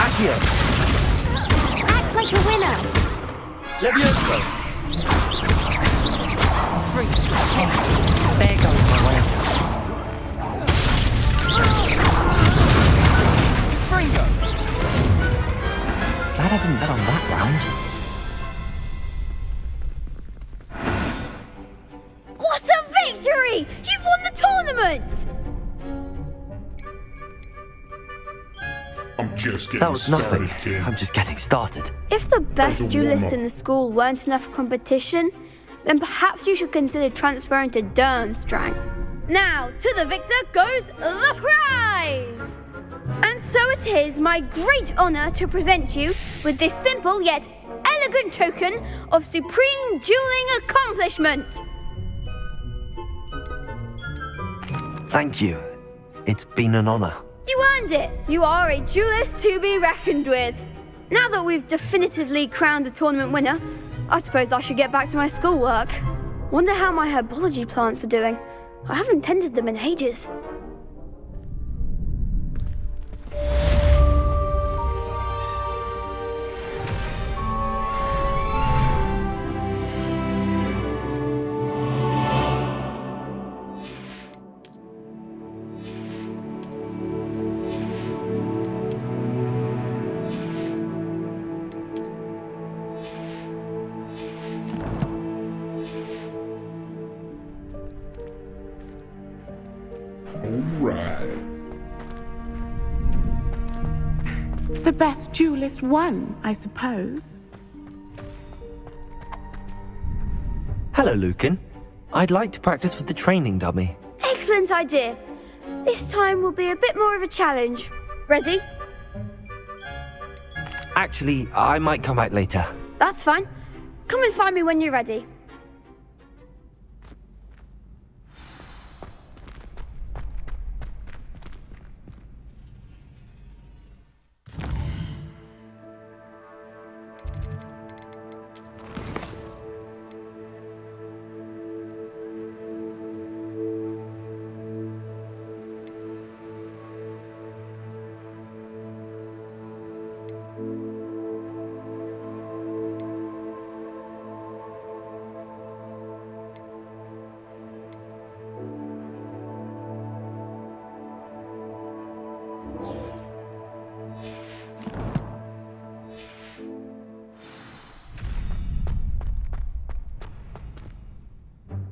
Accio. Act like a winner. Levioso. There goes my way. Fringo! Glad I didn't bet on that round. What a victory! You've won the tournament! I'm just getting That was nothing. started, kid. I'm just getting started. If the best That was a duelists warm-up. in the school weren't enough for competition, then perhaps you should consider transferring to Durmstrang. Now, to the victor goes the prize! And so it is my great honor to present you with this simple yet elegant token of supreme dueling accomplishment. Thank you. It's been an honor. You earned it! You are a duelist to be reckoned with. Now that we've definitively crowned the tournament winner, I suppose I should get back to my schoolwork. Wonder how my herbology plants are doing. I haven't tended them in ages. Alright. The best duelist won, I suppose. Hello, Lucan. I'd like to practice with the training dummy. Excellent idea. This time will be a bit more of a challenge. Ready? Actually, I might come back later. That's fine. Come and find me when you're ready.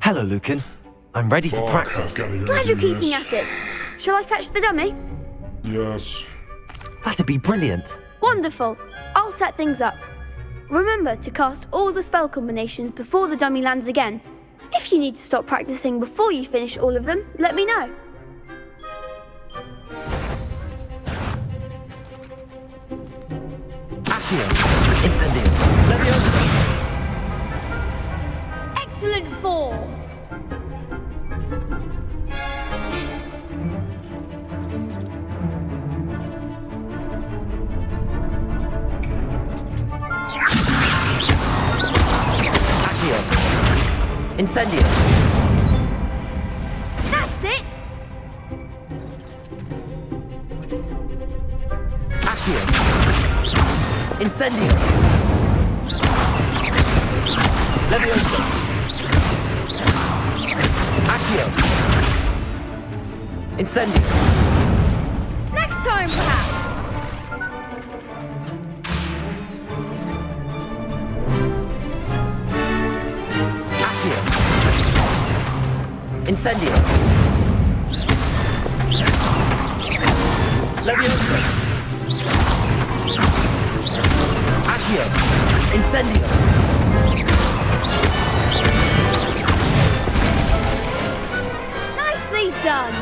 Hello, Lucan. I'm ready for practice. Glad you're keeping at it. Shall I fetch the dummy? Yes. That'd be brilliant. Wonderful. I'll set things up. Remember to cast all the spell combinations before the dummy lands again. If you need to stop practicing before you finish all of them, let me know. Accio. Incendio. Leviosa. Excellent form. Accio. Incendio. That's it. Accio. Incendio. Leviosa. Accio. Incendio. Next time, perhaps. Accio. Incendio. Leviosa. Accio. Incendio. Nicely done.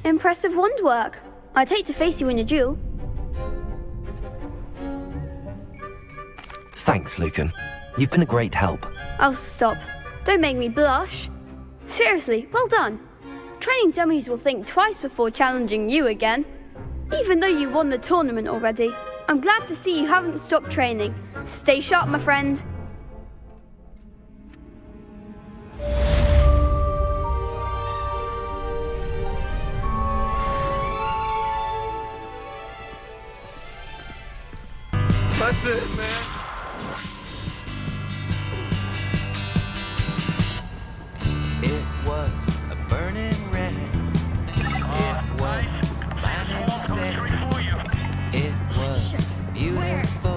Impressive wand work. I'd hate to face you in a duel. Thanks, Lucan. You've been a great help. Oh, stop. Don't make me blush. Seriously, well done. Training dummies will think twice before challenging you again. Even though you won the tournament already, I'm glad to see you haven't stopped training. Stay sharp, my friend. That's it, man. It was a burning red. It was fine and steady. It was beautiful.